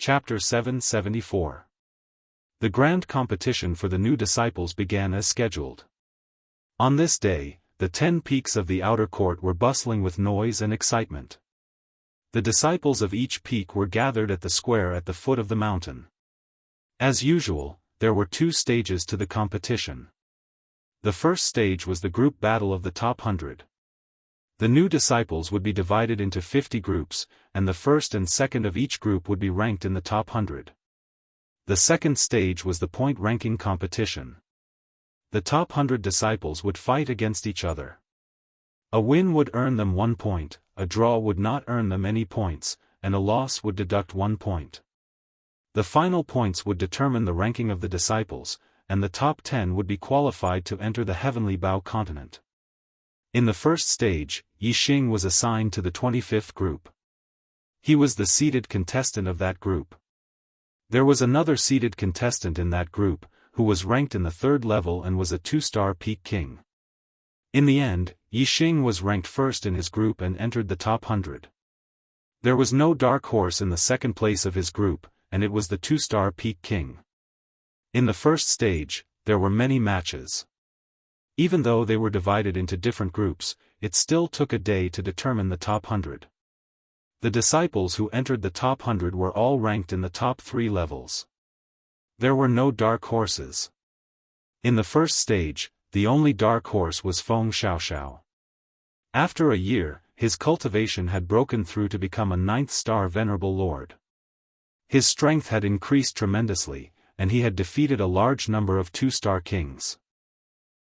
Chapter 774. The grand competition for the new disciples began as scheduled. On this day, the 10 peaks of the outer court were bustling with noise and excitement. The disciples of each peak were gathered at the square at the foot of the mountain. As usual, there were 2 stages to the competition. The first stage was the group battle of the top 100. The new disciples would be divided into 50 groups, and the first and second of each group would be ranked in the top 100. The second stage was the point ranking competition. The top 100 disciples would fight against each other. A win would earn them 1 point, a draw would not earn them any points, and a loss would deduct 1 point. The final points would determine the ranking of the disciples, and the top 10 would be qualified to enter the Heavenly Bow continent. In the first stage, Yixing was assigned to the 25th group. He was the seeded contestant of that group. There was another seeded contestant in that group, who was ranked in the 3rd level and was a 2-star peak king. In the end, Yixing was ranked first in his group and entered the top 100. There was no dark horse in the second place of his group, and it was the 2-star peak king. In the first stage, there were many matches. Even though they were divided into different groups, it still took a day to determine the top 100. The disciples who entered the top 100 were all ranked in the top 3 levels. There were no dark horses. In the first stage, the only dark horse was Feng Xiaoxiao. After a year, his cultivation had broken through to become a 9th-star venerable lord. His strength had increased tremendously, and he had defeated a large number of 2-star kings.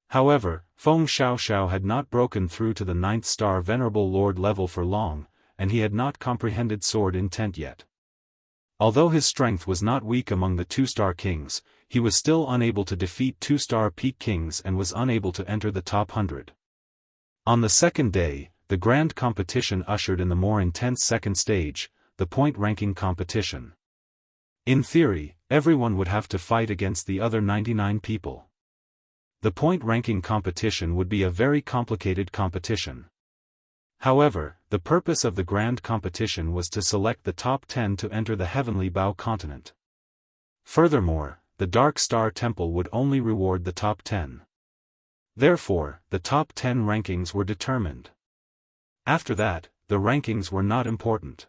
However, Feng Xiaoxiao had not broken through to the 9th-star venerable lord level for long, and he had not comprehended sword intent yet. Although his strength was not weak among the 2-star kings, he was still unable to defeat 2-star peak kings and was unable to enter the top 100. On the second day, the grand competition ushered in the more intense second stage, the point-ranking competition. In theory, everyone would have to fight against the other 99 people. The point-ranking competition would be a very complicated competition. However, the purpose of the grand competition was to select the top 10 to enter the Heavenly Bow continent. Furthermore, the Dark Star Temple would only reward the top 10. Therefore, the top 10 rankings were determined. After that, the rankings were not important.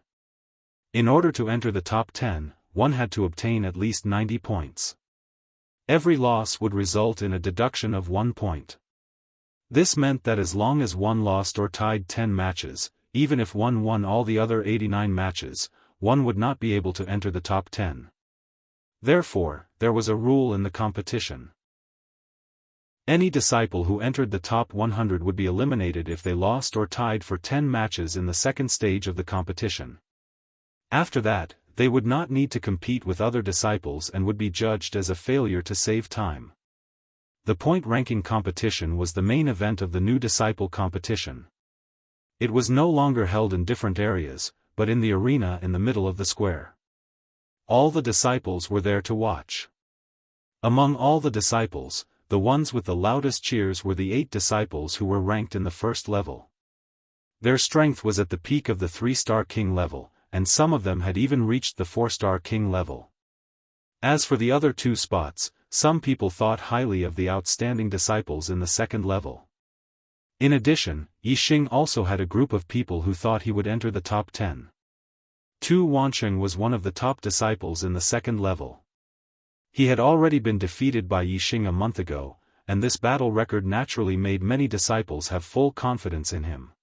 In order to enter the top 10, one had to obtain at least 90 points. Every loss would result in a deduction of 1 point. This meant that as long as one lost or tied 10 matches, even if one won all the other 89 matches, one would not be able to enter the top 10. Therefore, there was a rule in the competition. Any disciple who entered the top 100 would be eliminated if they lost or tied for 10 matches in the second stage of the competition. After that, they would not need to compete with other disciples and would be judged as a failure to save time. The point-ranking competition was the main event of the new disciple competition. It was no longer held in different areas, but in the arena in the middle of the square. All the disciples were there to watch. Among all the disciples, the ones with the loudest cheers were the 8 disciples who were ranked in the first level. Their strength was at the peak of the 3-star king level, and some of them had even reached the 4-star king level. As for the other 2 spots, some people thought highly of the outstanding disciples in the second level. In addition, Yixing also had a group of people who thought he would enter the top 10. Tu Wansheng was one of the top disciples in the second level. He had already been defeated by Yixing a month ago, and this battle record naturally made many disciples have full confidence in him.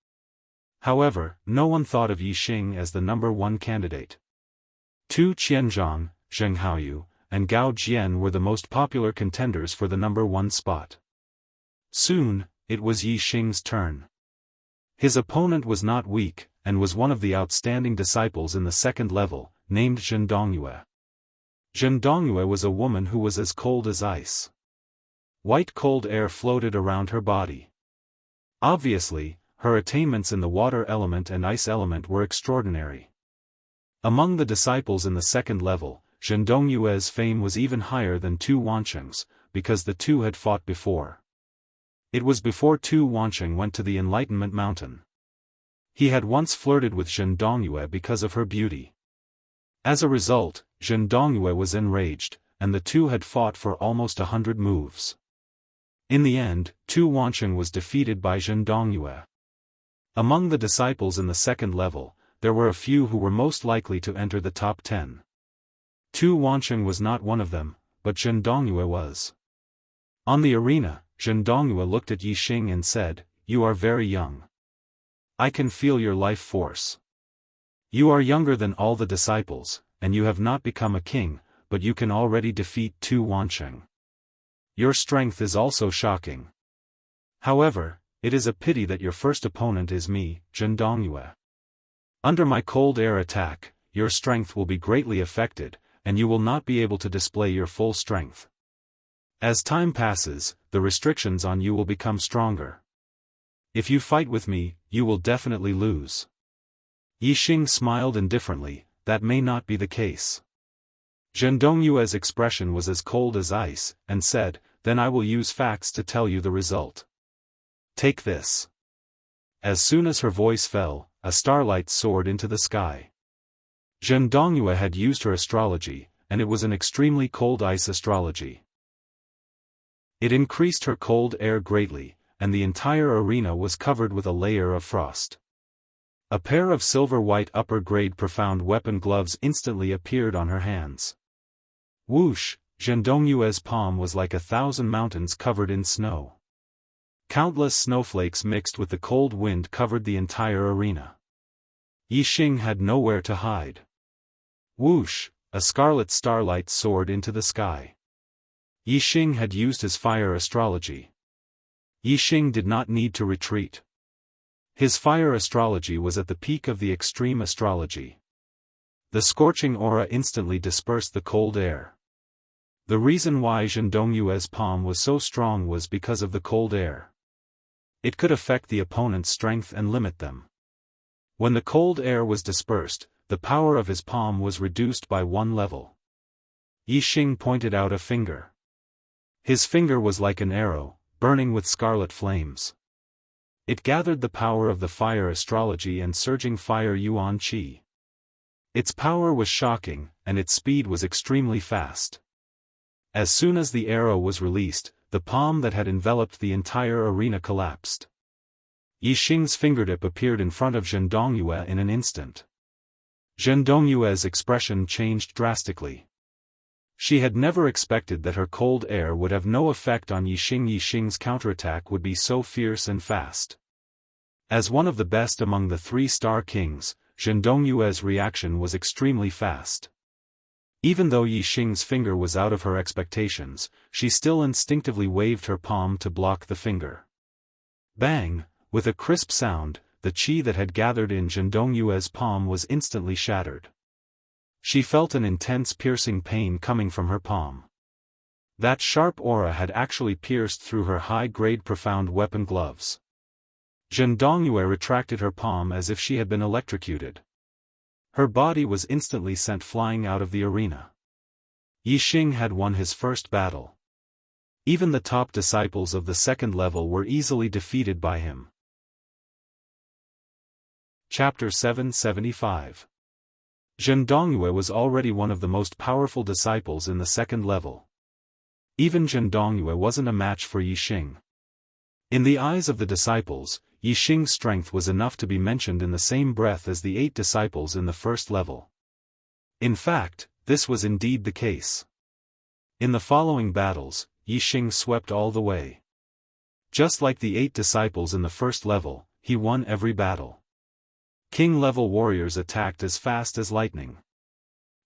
However, no one thought of Yixing as the number 1 candidate. Tu Qianzhang, Zheng Haoyu, and Gao Jian were the most popular contenders for the number 1 spot. Soon, it was Yixing's turn. His opponent was not weak, and was one of the outstanding disciples in the second level, named Zhen Dongyue. Zhen Dongyue was a woman who was as cold as ice. White cold air floated around her body. Obviously, her attainments in the water element and ice element were extraordinary. Among the disciples in the second level, Zhen Dongyue's fame was even higher than Tu Wansheng's, because the two had fought before. It was before Tu Wansheng went to the Enlightenment Mountain. He had once flirted with Zhen Dongyue because of her beauty. As a result, Zhen Dongyue was enraged, and the two had fought for almost 100 moves. In the end, Tu Wancheng was defeated by Zhen Dongyue. Among the disciples in the second level, there were a few who were most likely to enter the top 10. Tu Wancheng was not one of them, but Zhen Dongyue was. On the arena, Zhen Dongyue looked at Yixing and said, "You are very young. I can feel your life force. You are younger than all the disciples, and you have not become a king, but you can already defeat Tu Wancheng. Your strength is also shocking. However, it is a pity that your first opponent is me, Zhen Dongyue. Under my cold air attack, your strength will be greatly affected, and you will not be able to display your full strength. As time passes, the restrictions on you will become stronger. If you fight with me, you will definitely lose." Yixing smiled indifferently. "That may not be the case." Zhen Dongyue's expression was as cold as ice, and said, "Then I will use facts to tell you the result. Take this." As soon as her voice fell, a starlight soared into the sky. Zhen Dongyue had used her astrology, and it was an extremely cold ice astrology. It increased her cold air greatly, and the entire arena was covered with a layer of frost. A pair of silver-white upper-grade profound weapon gloves instantly appeared on her hands. Whoosh! Zhen Dongyue's palm was like 1,000 mountains covered in snow. Countless snowflakes mixed with the cold wind covered the entire arena. Yixing had nowhere to hide. Whoosh! A scarlet starlight soared into the sky. Yixing had used his fire astrology. Yixing did not need to retreat. His fire astrology was at the peak of the extreme astrology. The scorching aura instantly dispersed the cold air. The reason why Zhen Dongyue's palm was so strong was because of the cold air. It could affect the opponent's strength and limit them. When the cold air was dispersed, the power of his palm was reduced by 1 level. Yixing pointed out a finger. His finger was like an arrow, burning with scarlet flames. It gathered the power of the fire astrology and surging fire yuan qi. Its power was shocking, and its speed was extremely fast. As soon as the arrow was released, the palm that had enveloped the entire arena collapsed. Yixing's fingertip appeared in front of Zhen Dongyue in an instant. Zhen Dongyue's expression changed drastically. She had never expected that her cold air would have no effect on Yixing. Yixing's counterattack would be so fierce and fast. As one of the best among the 3-star kings, Zhen Dongyue's reaction was extremely fast. Even though Yixing's finger was out of her expectations, she still instinctively waved her palm to block the finger. Bang! With a crisp sound, the qi that had gathered in Zhen Dongyue's palm was instantly shattered. She felt an intense piercing pain coming from her palm. That sharp aura had actually pierced through her high-grade profound weapon gloves. Zhen Dongyue retracted her palm as if she had been electrocuted. Her body was instantly sent flying out of the arena. Yixing had won his first battle. Even the top disciples of the second level were easily defeated by him. Chapter 775. Zhen Dongyue was already one of the most powerful disciples in the second level. Even Zhen Dongyue wasn't a match for Yixing. In the eyes of the disciples, Yixing's strength was enough to be mentioned in the same breath as the 8 disciples in the first level. In fact, this was indeed the case. In the following battles, Yixing swept all the way. Just like the 8 disciples in the first level, he won every battle. King-level warriors attacked as fast as lightning.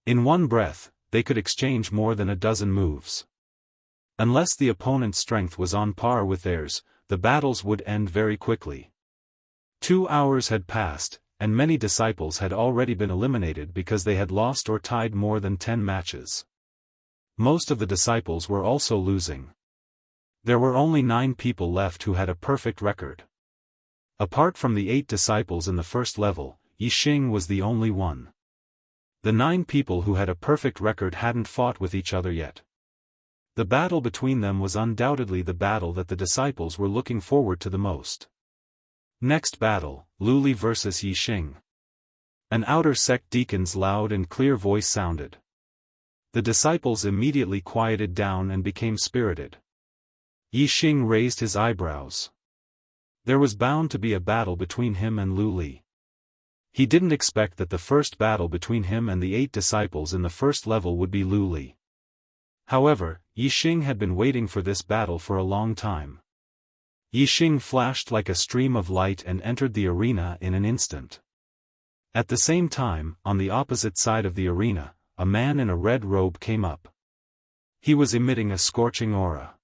In one breath, they could exchange more than a dozen moves. Unless the opponent's strength was on par with theirs, the battles would end very quickly. 2 hours had passed, and many disciples had already been eliminated because they had lost or tied more than 10 matches. Most of the disciples were also losing. There were only 9 people left who had a perfect record. Apart from the 8 disciples in the first level, Yixing was the only one. The 9 people who had a perfect record hadn't fought with each other yet. The battle between them was undoubtedly the battle that the disciples were looking forward to the most. Next battle, Luli versus Yixing. An outer sect deacon's loud and clear voice sounded. The disciples immediately quieted down and became spirited. Yixing raised his eyebrows. There was bound to be a battle between him and Lu Li. He didn't expect that the first battle between him and the 8 disciples in the first level would be Lu Li. However, Yixing had been waiting for this battle for a long time. Yixing flashed like a stream of light and entered the arena in an instant. At the same time, on the opposite side of the arena, a man in a red robe came up. He was emitting a scorching aura.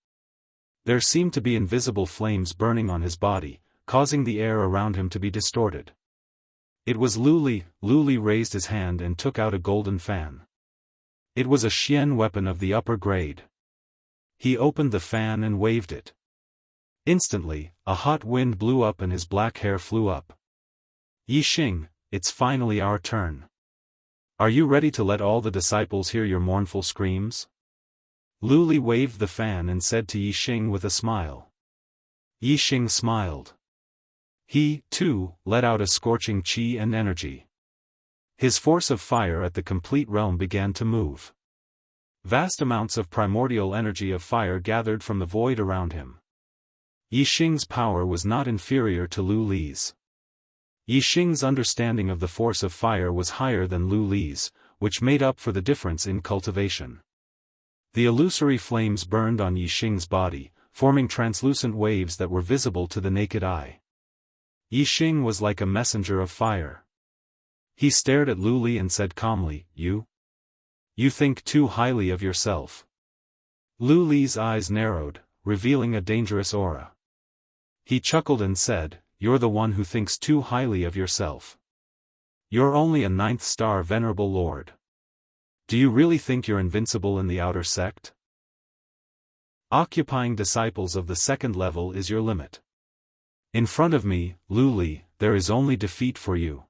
There seemed to be invisible flames burning on his body, causing the air around him to be distorted. It was Lu Li. Lu Li raised his hand and took out a golden fan. It was a Xian weapon of the upper grade. He opened the fan and waved it. Instantly, a hot wind blew up and his black hair flew up. Yixing, it's finally our turn. Are you ready to let all the disciples hear your mournful screams? Lu Li waved the fan and said to Yixing with a smile. Yixing smiled. He, too, let out a scorching qi and energy. His force of fire at the complete realm began to move. Vast amounts of primordial energy of fire gathered from the void around him. Yixing's power was not inferior to Lu Li's. Yixing's understanding of the force of fire was higher than Lu Li's, which made up for the difference in cultivation. The illusory flames burned on Yixing's body, forming translucent waves that were visible to the naked eye. Yixing was like a messenger of fire. He stared at Lu Li and said calmly, You think too highly of yourself. Lu Li's eyes narrowed, revealing a dangerous aura. He chuckled and said, You're the one who thinks too highly of yourself. You're only a 9th star venerable lord. Do you really think you're invincible in the outer sect? Occupying disciples of the 2nd level is your limit. In front of me, Lu Li, there is only defeat for you.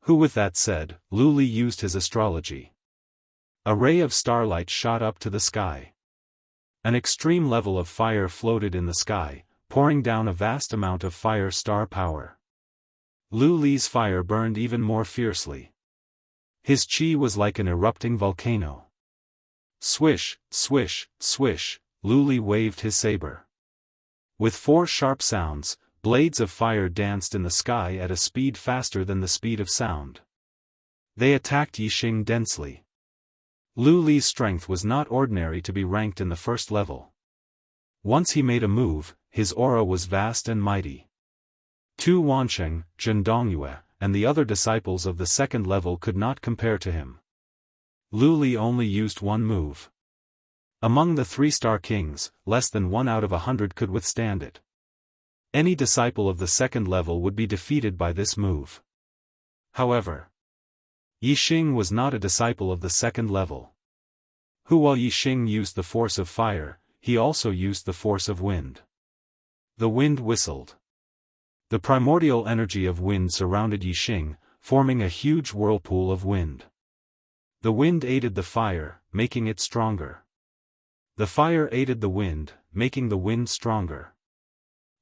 Who? With that said, Lu Li used his astrology. A ray of starlight shot up to the sky. An extreme level of fire floated in the sky, pouring down a vast amount of fire star power. Lu Li's fire burned even more fiercely. His qi was like an erupting volcano. Swish, swish, swish, Lu Li waved his saber. With 4 sharp sounds, blades of fire danced in the sky at a speed faster than the speed of sound. They attacked Yixing densely. Lu Li's strength was not ordinary to be ranked in the 1st level. Once he made a move, his aura was vast and mighty. Tu Wansheng, Zhen Dongyue, and the other disciples of the 2nd level could not compare to him. Lu Li only used one move. Among the 3-star kings, less than 1 out of 100 could withstand it. Any disciple of the 2nd level would be defeated by this move. However, Yixing was not a disciple of the 2nd level. While Yixing used the force of fire, he also used the force of wind. The wind whistled. The primordial energy of wind surrounded Yixing, forming a huge whirlpool of wind. The wind aided the fire, making it stronger. The fire aided the wind, making the wind stronger.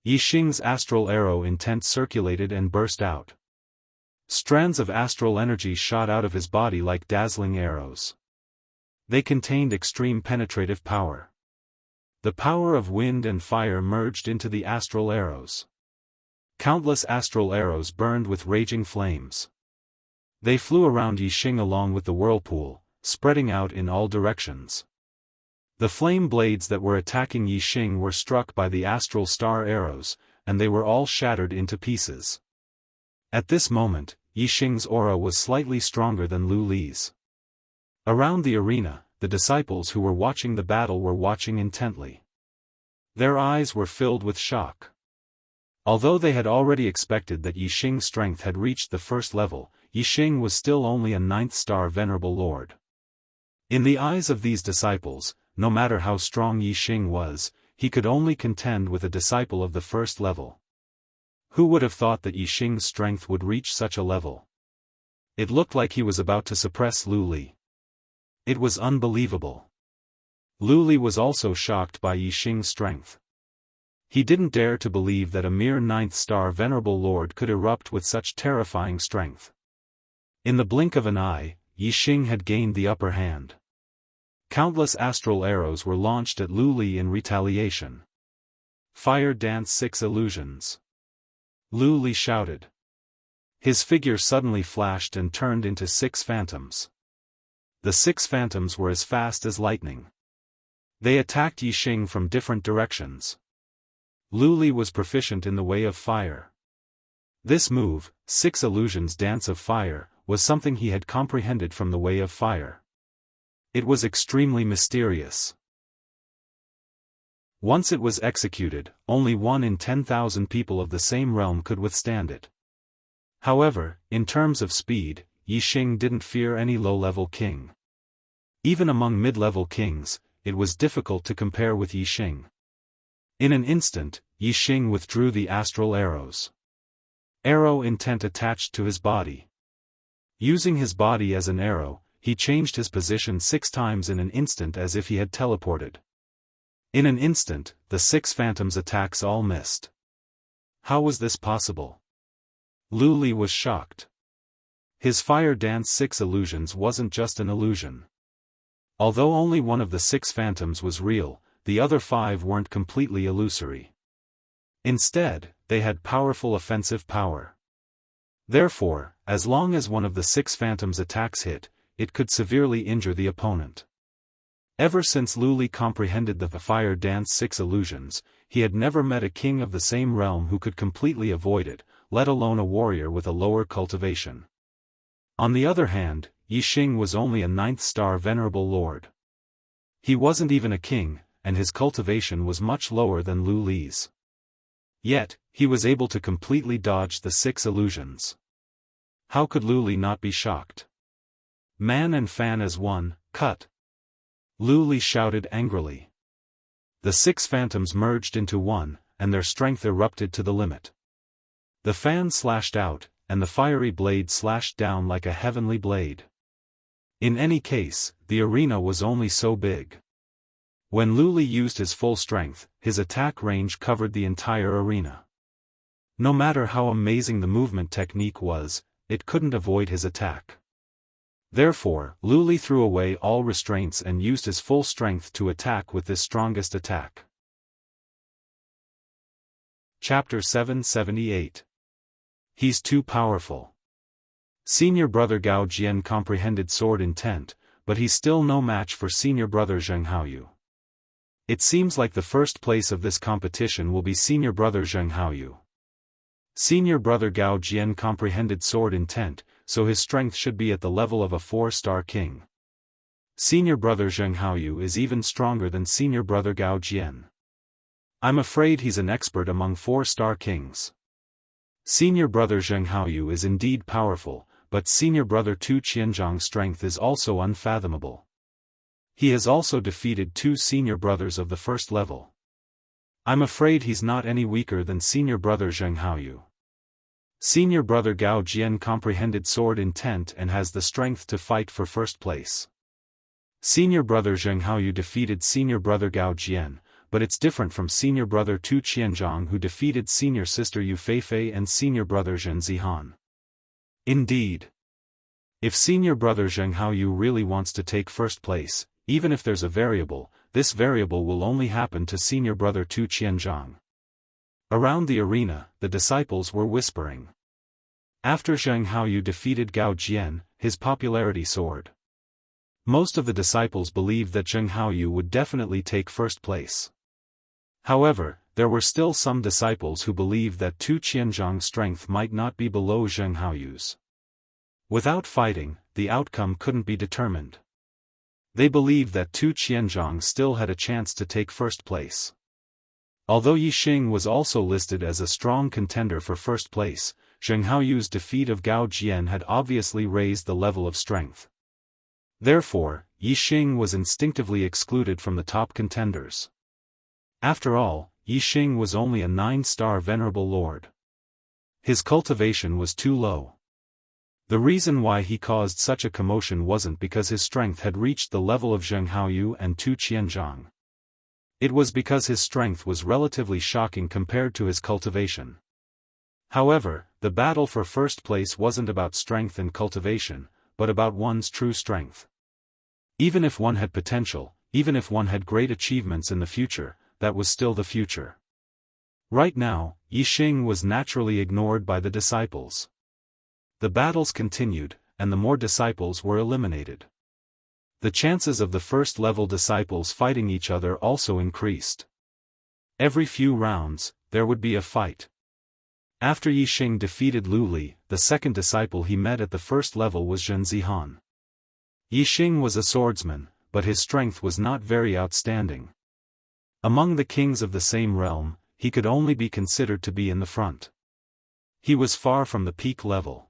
Yixing's astral arrow intent circulated and burst out. Strands of astral energy shot out of his body like dazzling arrows. They contained extreme penetrative power. The power of wind and fire merged into the astral arrows. Countless astral arrows burned with raging flames. They flew around Yixing along with the whirlpool, spreading out in all directions. The flame blades that were attacking Yixing were struck by the astral star arrows, and they were all shattered into pieces. At this moment, Yixing's aura was slightly stronger than Lu Li's. Around the arena, the disciples who were watching the battle were watching intently. Their eyes were filled with shock. Although they had already expected that Yixing's strength had reached the 1st level, Yixing was still only a 9th star venerable lord. In the eyes of these disciples, no matter how strong Yixing was, he could only contend with a disciple of the 1st level. Who would have thought that Yixing's strength would reach such a level? It looked like he was about to suppress Lu Li. It was unbelievable. Lu Li was also shocked by Yixing's strength. He didn't dare to believe that a mere 9th star venerable lord could erupt with such terrifying strength. In the blink of an eye, Yixing had gained the upper hand. Countless astral arrows were launched at Lu Li in retaliation. Fire Dance 6 Illusions. Lu Li shouted. His figure suddenly flashed and turned into 6 phantoms. The 6 phantoms were as fast as lightning. They attacked Yixing from different directions. Lu Li was proficient in the way of fire. This move, 6 Illusions Dance of Fire, was something he had comprehended from the way of fire. It was extremely mysterious. Once it was executed, only 1 in 10,000 people of the same realm could withstand it. However, in terms of speed, Yixing didn't fear any low-level king. Even among mid-level kings, it was difficult to compare with Yixing. In an instant, Yixing withdrew the astral arrows. Arrow intent attached to his body. Using his body as an arrow, he changed his position 6 times in an instant as if he had teleported. In an instant, the 6 phantoms' attacks all missed. How was this possible? Lu Li was shocked. His Fire Dance 6 Illusions wasn't just an illusion. Although only one of the 6 phantoms was real, the other 5 weren't completely illusory. Instead, they had powerful offensive power. Therefore, as long as one of the 6 phantoms' attacks hit, it could severely injure the opponent. Ever since Lu Li comprehended the Fire Dance 6 Illusions, he had never met a king of the same realm who could completely avoid it, let alone a warrior with a lower cultivation. On the other hand, Yixing was only a 9th-star venerable lord. He wasn't even a king, and his cultivation was much lower than Lu Li's. Yet, he was able to completely dodge the 6 illusions. How could Lu Li not be shocked? Man and fan as one, cut! Lu Li shouted angrily. The 6 phantoms merged into one, and their strength erupted to the limit. The fan slashed out, and the fiery blade slashed down like a heavenly blade. In any case, the arena was only so big. When Lu Li used his full strength, his attack range covered the entire arena. No matter how amazing the movement technique was, it couldn't avoid his attack. Therefore, Lu Li threw away all restraints and used his full strength to attack with this strongest attack. Chapter 778. He's too powerful. Senior brother Gao Jian comprehended sword intent, but he's still no match for senior brother Zheng Haoyu. It seems like the first place of this competition will be senior brother Zheng Haoyu. Senior brother Gao Jian comprehended sword intent, so his strength should be at the level of a 4-star king. Senior brother Zheng Haoyu is even stronger than senior brother Gao Jian. I'm afraid he's an expert among 4-star kings. Senior brother Zheng Haoyu is indeed powerful, but senior brother Tu Qianzhang's strength is also unfathomable. He has also defeated 2 senior brothers of the 1st level. I'm afraid he's not any weaker than senior brother Zheng Haoyu. Senior brother Gao Jian comprehended sword intent and has the strength to fight for 1st place. Senior brother Zheng Haoyu defeated senior brother Gao Jian, but it's different from senior brother Tu Qianzhang who defeated senior sister Yu Feifei and senior brother Zhen Zihan. Indeed. If senior brother Zheng Haoyu really wants to take 1st place, even if there's a variable, this variable will only happen to senior brother Tu Qianzhang. Around the arena, the disciples were whispering. After Zheng Haoyu defeated Gao Jian, his popularity soared. Most of the disciples believed that Zheng Haoyu would definitely take 1st place. However, there were still some disciples who believed that Tu Qianzhang's strength might not be below Zheng Haoyu's. Without fighting, the outcome couldn't be determined. They believed that Tu Qianzhang still had a chance to take 1st place. Although Yixing was also listed as a strong contender for 1st place, Zheng Haoyu's defeat of Gao Jian had obviously raised the level of strength. Therefore, Yixing was instinctively excluded from the top contenders. After all, Yixing was only a 9-star venerable lord. His cultivation was too low. The reason why he caused such a commotion wasn't because his strength had reached the level of Zheng Haoyu and Tu Qianzhang. It was because his strength was relatively shocking compared to his cultivation. However, the battle for 1st place wasn't about strength and cultivation, but about one's true strength. Even if one had potential, even if one had great achievements in the future, that was still the future. Right now, Yixing was naturally ignored by the disciples. The battles continued, and the more disciples were eliminated. The chances of the first-level disciples fighting each other also increased. Every few rounds, there would be a fight. After Yixing defeated Lu Li, the second disciple he met at the first level was Zhen Zihan. Yixing was a swordsman, but his strength was not very outstanding. Among the kings of the same realm, he could only be considered to be in the front. He was far from the peak level.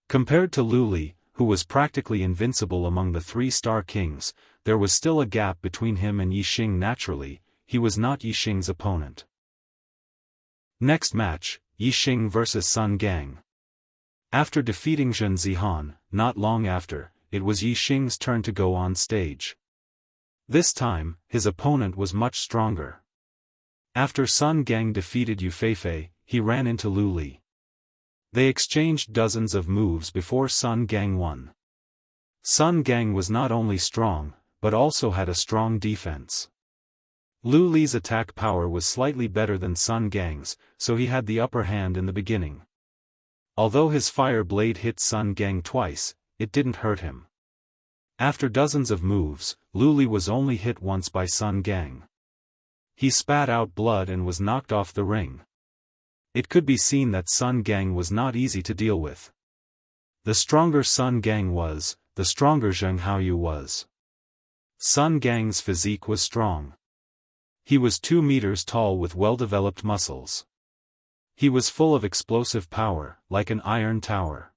Compared to Lu Li, who was practically invincible among the three-star kings, there was still a gap between him and Yixing. Naturally, he was not Yixing's opponent. Next match, Yixing vs Sun Gang. After defeating Zhen Zihan, not long after, it was Yixing's turn to go on stage. This time, his opponent was much stronger. After Sun Gang defeated Yu Feifei, he ran into Lu Li. They exchanged dozens of moves before Sun Gang won. Sun Gang was not only strong, but also had a strong defense. Lu Li's attack power was slightly better than Sun Gang's, so he had the upper hand in the beginning. Although his fire blade hit Sun Gang twice, it didn't hurt him. After dozens of moves, Lu Li was only hit once by Sun Gang. He spat out blood and was knocked off the ring. It could be seen that Sun Gang was not easy to deal with. The stronger Sun Gang was, the stronger Zheng Haoyu was. Sun Gang's physique was strong. He was 2 meters tall with well-developed muscles. He was full of explosive power, like an iron tower.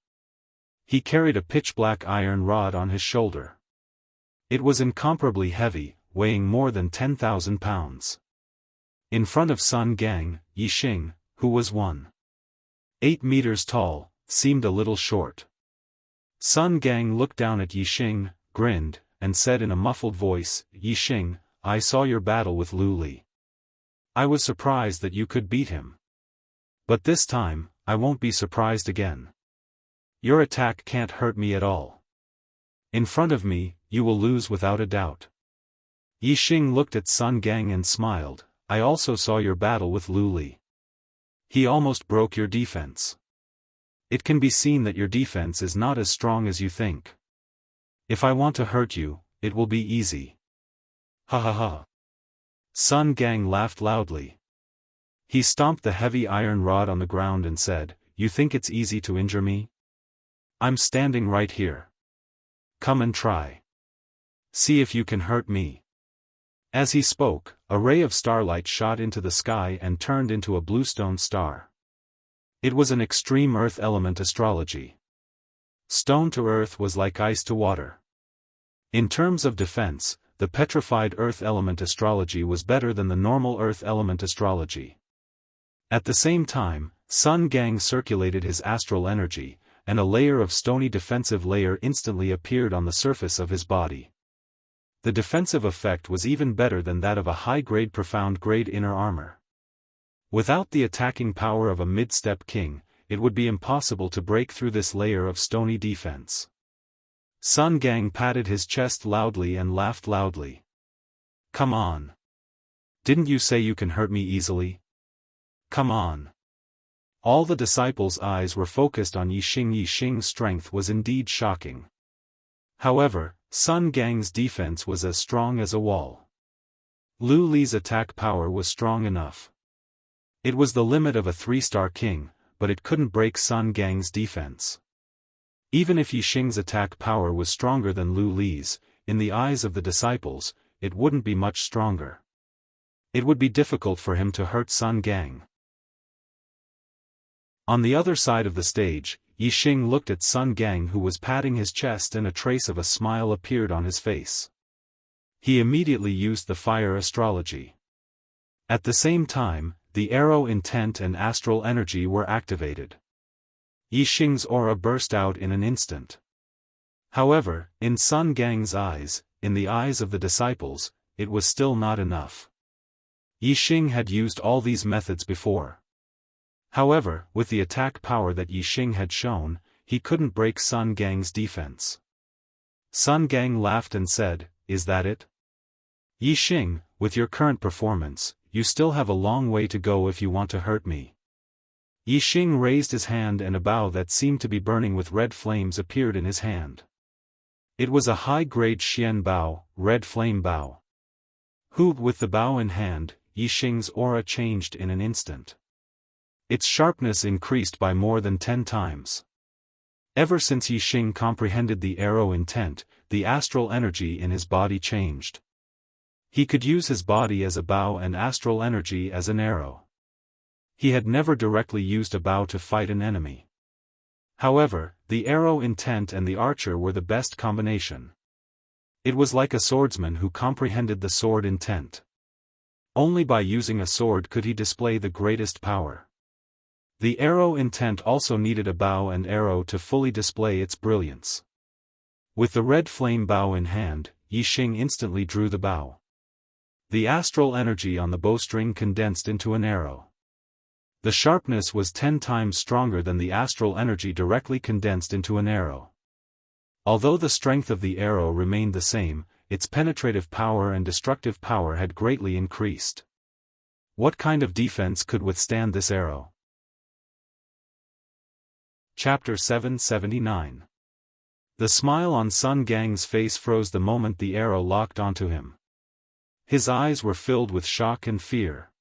He carried a pitch-black iron rod on his shoulder. It was incomparably heavy, weighing more than 10,000 pounds. In front of Sun Gang, Yixing, who was 1.8 meters tall, seemed a little short. Sun Gang looked down at Yixing, grinned, and said in a muffled voice, "Yixing, I saw your battle with Lu Li. I was surprised that you could beat him. But this time, I won't be surprised again. Your attack can't hurt me at all. In front of me, you will lose without a doubt." Yixing looked at Sun Gang and smiled. "I also saw your battle with Lu Li. He almost broke your defense. It can be seen that your defense is not as strong as you think. If I want to hurt you, it will be easy." Ha ha ha. Sun Gang laughed loudly. He stomped the heavy iron rod on the ground and said, "You think it's easy to injure me? I'm standing right here. Come and try. See if you can hurt me." As he spoke, a ray of starlight shot into the sky and turned into a bluestone star. It was an extreme earth element astrology. Stone to earth was like ice to water. In terms of defense, the petrified earth element astrology was better than the normal earth element astrology. At the same time, Sun Gang circulated his astral energy, and a layer of stony defensive layer instantly appeared on the surface of his body. The defensive effect was even better than that of a high-grade profound-grade inner armor. Without the attacking power of a mid-step king, it would be impossible to break through this layer of stony defense. Sun Gang patted his chest loudly and laughed loudly. "Come on. Didn't you say you can hurt me easily? Come on." All the disciples' eyes were focused on Yixing. Yixing's strength was indeed shocking. However, Sun Gang's defense was as strong as a wall. Lu Li's attack power was strong enough. It was the limit of a 3-star king, but it couldn't break Sun Gang's defense. Even if Yixing's attack power was stronger than Lu Li's, in the eyes of the disciples, it wouldn't be much stronger. It would be difficult for him to hurt Sun Gang. On the other side of the stage, Yixing looked at Sun Gang, who was patting his chest, and a trace of a smile appeared on his face. He immediately used the fire astrology. At the same time, the arrow intent and astral energy were activated. Yixing's aura burst out in an instant. However, in Sun Gang's eyes, in the eyes of the disciples, it was still not enough. Yixing had used all these methods before. However, with the attack power that Yixing had shown, he couldn't break Sun Gang's defense. Sun Gang laughed and said, "Is that it? Yixing, with your current performance, you still have a long way to go if you want to hurt me." Yixing raised his hand and a bow that seemed to be burning with red flames appeared in his hand. It was a high-grade Xian bow, red flame bow. With the bow in hand, Yixing's aura changed in an instant. Its sharpness increased by more than 10 times. Ever since Yixing comprehended the arrow intent, the astral energy in his body changed. He could use his body as a bow and astral energy as an arrow. He had never directly used a bow to fight an enemy. However, the arrow intent and the archer were the best combination. It was like a swordsman who comprehended the sword intent. Only by using a sword could he display the greatest power. The arrow intent also needed a bow and arrow to fully display its brilliance. With the red flame bow in hand, Yixing instantly drew the bow. The astral energy on the bowstring condensed into an arrow. The sharpness was 10 times stronger than the astral energy directly condensed into an arrow. Although the strength of the arrow remained the same, its penetrative power and destructive power had greatly increased. What kind of defense could withstand this arrow? Chapter 779. The smile on Sun Gang's face froze the moment the arrow locked onto him. His eyes were filled with shock and fear.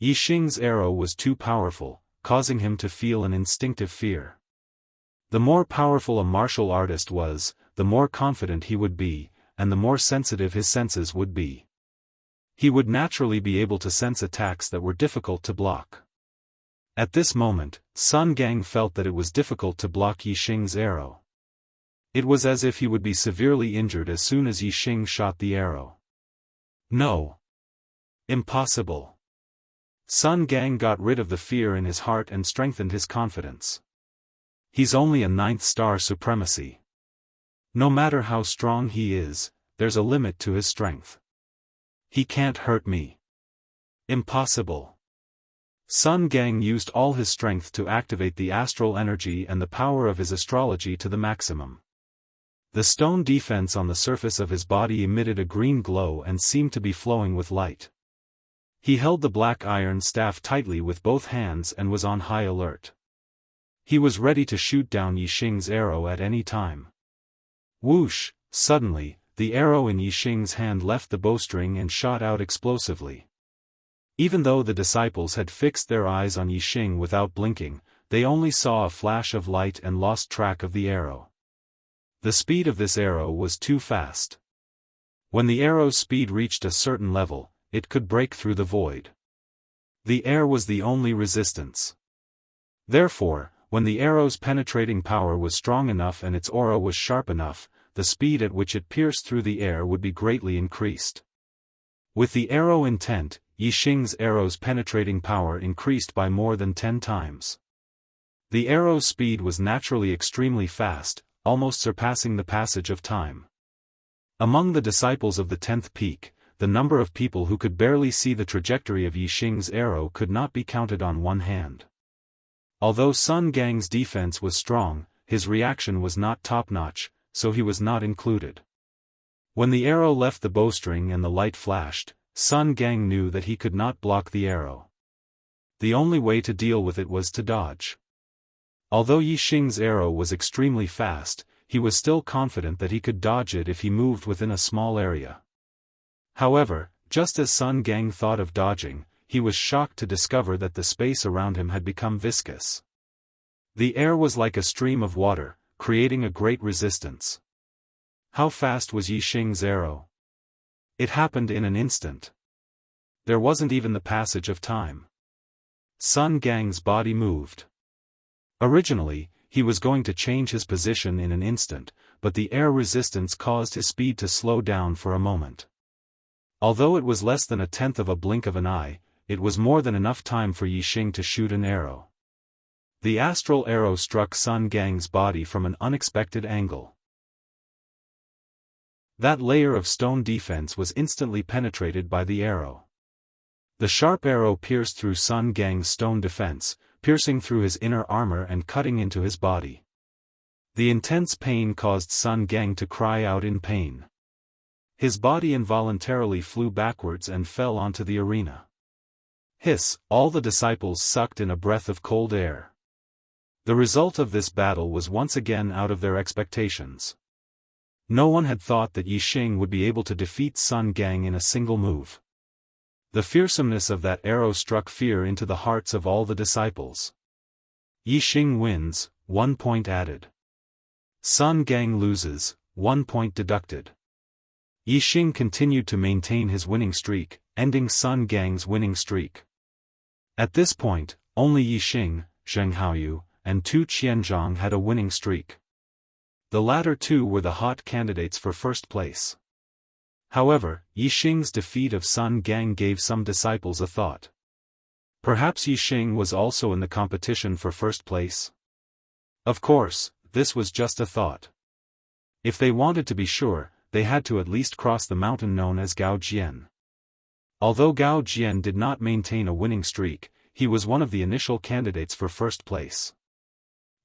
Yixing's arrow was too powerful, causing him to feel an instinctive fear. The more powerful a martial artist was, the more confident he would be, and the more sensitive his senses would be. He would naturally be able to sense attacks that were difficult to block. At this moment, Sun Gang felt that it was difficult to block Yixing's arrow. It was as if he would be severely injured as soon as Yixing shot the arrow. No. Impossible. Sun Gang got rid of the fear in his heart and strengthened his confidence. He's only a 9th star supremacy. No matter how strong he is, there's a limit to his strength. He can't hurt me. Impossible. Sun Gang used all his strength to activate the astral energy and the power of his astrology to the maximum. The stone defense on the surface of his body emitted a green glow and seemed to be flowing with light. He held the black iron staff tightly with both hands and was on high alert. He was ready to shoot down Yixing's arrow at any time. Whoosh! Suddenly, the arrow in Yixing's hand left the bowstring and shot out explosively. Even though the disciples had fixed their eyes on Yixing without blinking, they only saw a flash of light and lost track of the arrow. The speed of this arrow was too fast. When the arrow's speed reached a certain level, it could break through the void. The air was the only resistance. Therefore, when the arrow's penetrating power was strong enough and its aura was sharp enough, the speed at which it pierced through the air would be greatly increased. With the arrow intent, Yixing's arrow's penetrating power increased by more than 10 times. The arrow's speed was naturally extremely fast, almost surpassing the passage of time. Among the disciples of the 10th peak, the number of people who could barely see the trajectory of Yixing's arrow could not be counted on one hand. Although Sun Gang's defense was strong, his reaction was not top-notch, so he was not included. When the arrow left the bowstring and the light flashed, Sun Gang knew that he could not block the arrow. The only way to deal with it was to dodge. Although Yixing's arrow was extremely fast, he was still confident that he could dodge it if he moved within a small area. However, just as Sun Gang thought of dodging, he was shocked to discover that the space around him had become viscous. The air was like a stream of water, creating a great resistance. How fast was Yixing's arrow? It happened in an instant. There wasn't even the passage of time. Sun Gang's body moved. Originally, he was going to change his position in an instant, but the air resistance caused his speed to slow down for a moment. Although it was less than a tenth of a blink of an eye, it was more than enough time for Yixing to shoot an arrow. The astral arrow struck Sun Gang's body from an unexpected angle. That layer of stone defense was instantly penetrated by the arrow. The sharp arrow pierced through Sun Gang's stone defense, piercing through his inner armor and cutting into his body. The intense pain caused Sun Gang to cry out in pain. His body involuntarily flew backwards and fell onto the arena. Hiss! All the disciples sucked in a breath of cold air. The result of this battle was once again out of their expectations. No one had thought that Yixing would be able to defeat Sun Gang in a single move. The fearsomeness of that arrow struck fear into the hearts of all the disciples. Yixing wins, 1 point added. Sun Gang loses, 1 point deducted. Yixing continued to maintain his winning streak, ending Sun Gang's winning streak. At this point, only Yixing, Zheng Haoyu, and Tu Qianzhong had a winning streak. The latter two were the hot candidates for first place. However, Yixing's defeat of Sun Gang gave some disciples a thought. Perhaps Yixing was also in the competition for first place? Of course, this was just a thought. If they wanted to be sure, they had to at least cross the mountain known as Gao Jian. Although Gao Jian did not maintain a winning streak, he was one of the initial candidates for first place.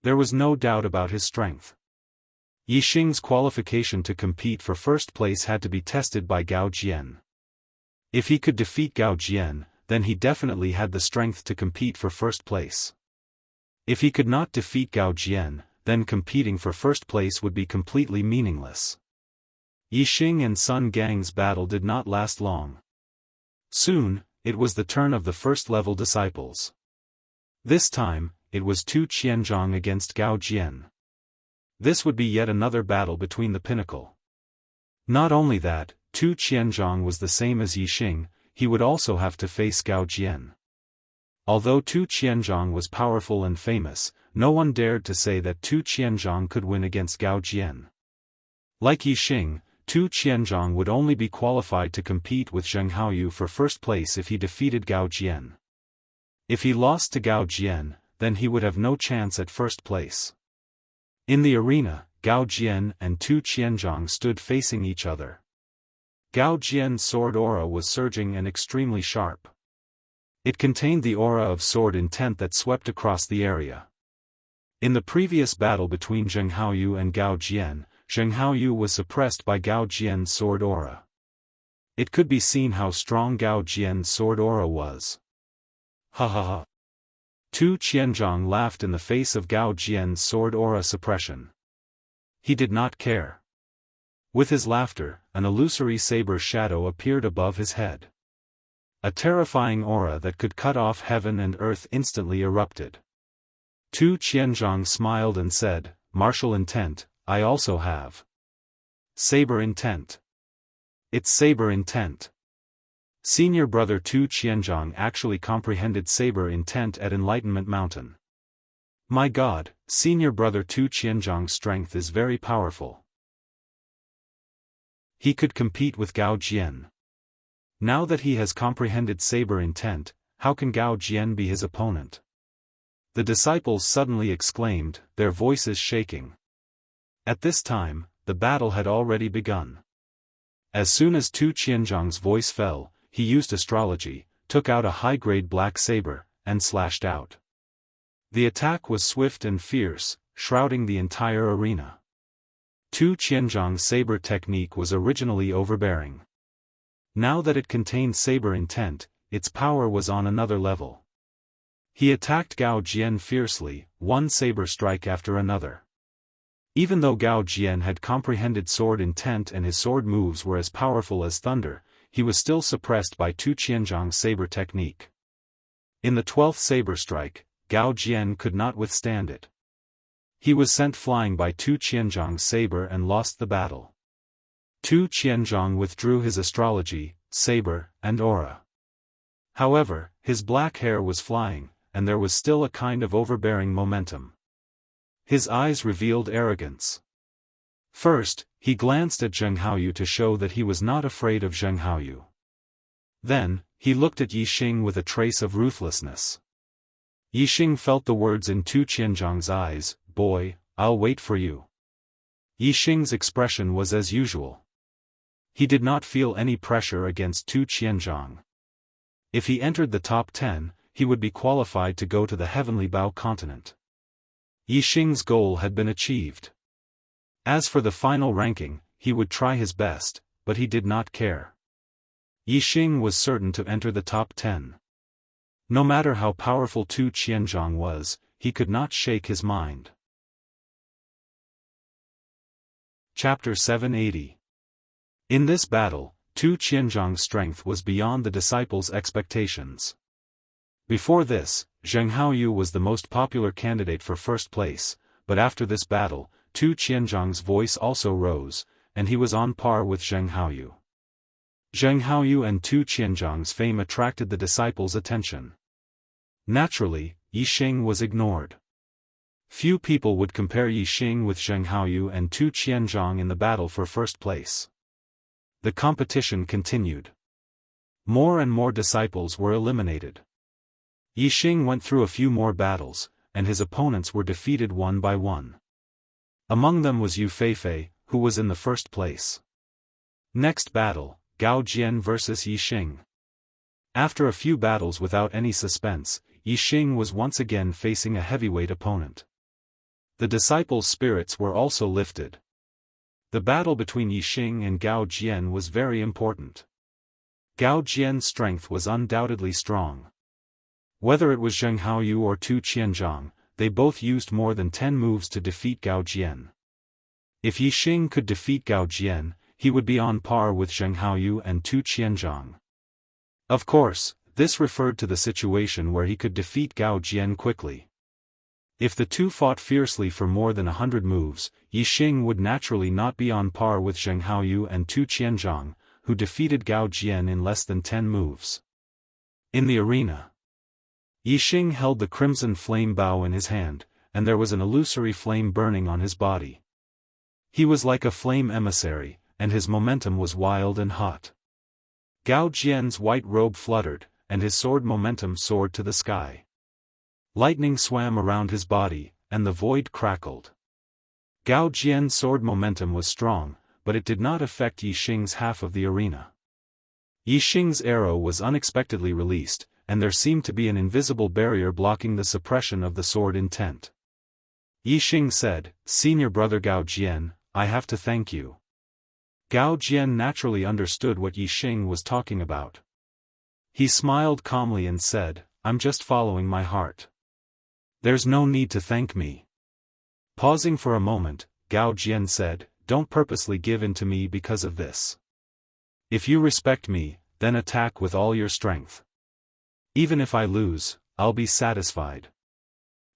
There was no doubt about his strength. Yixing's qualification to compete for first place had to be tested by Gao Jian. If he could defeat Gao Jian, then he definitely had the strength to compete for first place. If he could not defeat Gao Jian, then competing for first place would be completely meaningless. Yixing and Sun Gang's battle did not last long. Soon, it was the turn of the first-level disciples. This time, it was Tu Qianzhong against Gao Jian. This would be yet another battle between the pinnacle. Not only that, Tu Qianzhong was the same as Yixing, he would also have to face Gao Jian. Although Tu Qianzhong was powerful and famous, no one dared to say that Tu Qianzhong could win against Gao Jian. Like Yixing, Tu Qianzhong would only be qualified to compete with Zheng Haoyu for first place if he defeated Gao Jian. If he lost to Gao Jian, then he would have no chance at first place. In the arena, Gao Jian and Tu Qianzhong stood facing each other. Gao Jian's sword aura was surging and extremely sharp. It contained the aura of sword intent that swept across the area. In the previous battle between Zheng Haoyu and Gao Jian, Zheng Haoyu was suppressed by Gao Jian's sword aura. It could be seen how strong Gao Jian's sword aura was. Ha ha ha. Tu Qianzhong laughed in the face of Gao Jian's sword aura suppression. He did not care. With his laughter, an illusory saber shadow appeared above his head. A terrifying aura that could cut off heaven and earth instantly erupted. Tu Qianzhong smiled and said, "Martial intent, I also have. Saber intent. It's saber intent." Senior brother Tu Qianzhong actually comprehended saber intent at Enlightenment Mountain. My God, senior brother Tu Qianzhong's strength is very powerful. He could compete with Gao Jian. Now that he has comprehended saber intent, how can Gao Jian be his opponent? The disciples suddenly exclaimed, their voices shaking. At this time, the battle had already begun. As soon as Tu Qianzhong's voice fell, he used astrology, took out a high-grade black saber, and slashed out. The attack was swift and fierce, shrouding the entire arena. Tu Qianzhong's saber technique was originally overbearing. Now that it contained saber intent, its power was on another level. He attacked Gao Jian fiercely, one saber strike after another. Even though Gao Jian had comprehended sword intent and his sword moves were as powerful as thunder, he was still suppressed by Tu Qianzhong's saber technique. In the 12th saber strike, Gao Jian could not withstand it. He was sent flying by Tu Qianzhong's saber and lost the battle. Tu Qianzhong withdrew his astrology, saber, and aura. However, his black hair was flying, and there was still a kind of overbearing momentum. His eyes revealed arrogance. First, he glanced at Zheng Haoyu to show that he was not afraid of Zheng Haoyu. Then, he looked at Yixing with a trace of ruthlessness. Yixing felt the words in Tu Qianzhong's eyes, "Boy, I'll wait for you." Yixing's expression was as usual. He did not feel any pressure against Tu Qianzhong. If he entered the top 10, he would be qualified to go to the Heavenly Bao continent. Yixing's goal had been achieved. As for the final ranking, he would try his best, but he did not care. Yixing was certain to enter the top 10. No matter how powerful Tu Qianzhong was, he could not shake his mind. Chapter 780. In this battle, Tu Qianzhong's strength was beyond the disciples' expectations. Before this, Zheng Haoyu was the most popular candidate for first place, but after this battle, Tu Qianzhong's voice also rose, and he was on par with Zheng Haoyu. Zheng Haoyu and Tu Qianzhong's fame attracted the disciples' attention. Naturally, Yixing was ignored. Few people would compare Yixing with Zheng Haoyu and Tu Qianzhong in the battle for first place. The competition continued. More and more disciples were eliminated. Yixing went through a few more battles, and his opponents were defeated one by one. Among them was Yu Feifei, who was in the first place. Next battle, Gao Jian vs Yixing. After a few battles without any suspense, Yixing was once again facing a heavyweight opponent. The disciples' spirits were also lifted. The battle between Yixing and Gao Jian was very important. Gao Jian's strength was undoubtedly strong. Whether it was Zheng Haoyu or Tu Qianzhong, they both used more than 10 moves to defeat Gao Jian. If Yixing could defeat Gao Jian, he would be on par with Zheng Haoyu and Tu Qianzhong. Of course, this referred to the situation where he could defeat Gao Jian quickly. If the two fought fiercely for more than 100 moves, Yixing would naturally not be on par with Zheng Haoyu and Tu Qianzhong, who defeated Gao Jian in less than 10 moves. In the arena, Yixing held the crimson flame bow in his hand, and there was an illusory flame burning on his body. He was like a flame emissary, and his momentum was wild and hot. Gao Jian's white robe fluttered, and his sword momentum soared to the sky. Lightning swam around his body, and the void crackled. Gao Jian's sword momentum was strong, but it did not affect Yixing's half of the arena. Yixing's arrow was unexpectedly released, and there seemed to be an invisible barrier blocking the suppression of the sword intent. Yixing said, "Senior brother Gao Jian, I have to thank you." Gao Jian naturally understood what Yixing was talking about. He smiled calmly and said, "I'm just following my heart. There's no need to thank me." Pausing for a moment, Gao Jian said, "Don't purposely give in to me because of this. If you respect me, then attack with all your strength. Even if I lose, I'll be satisfied.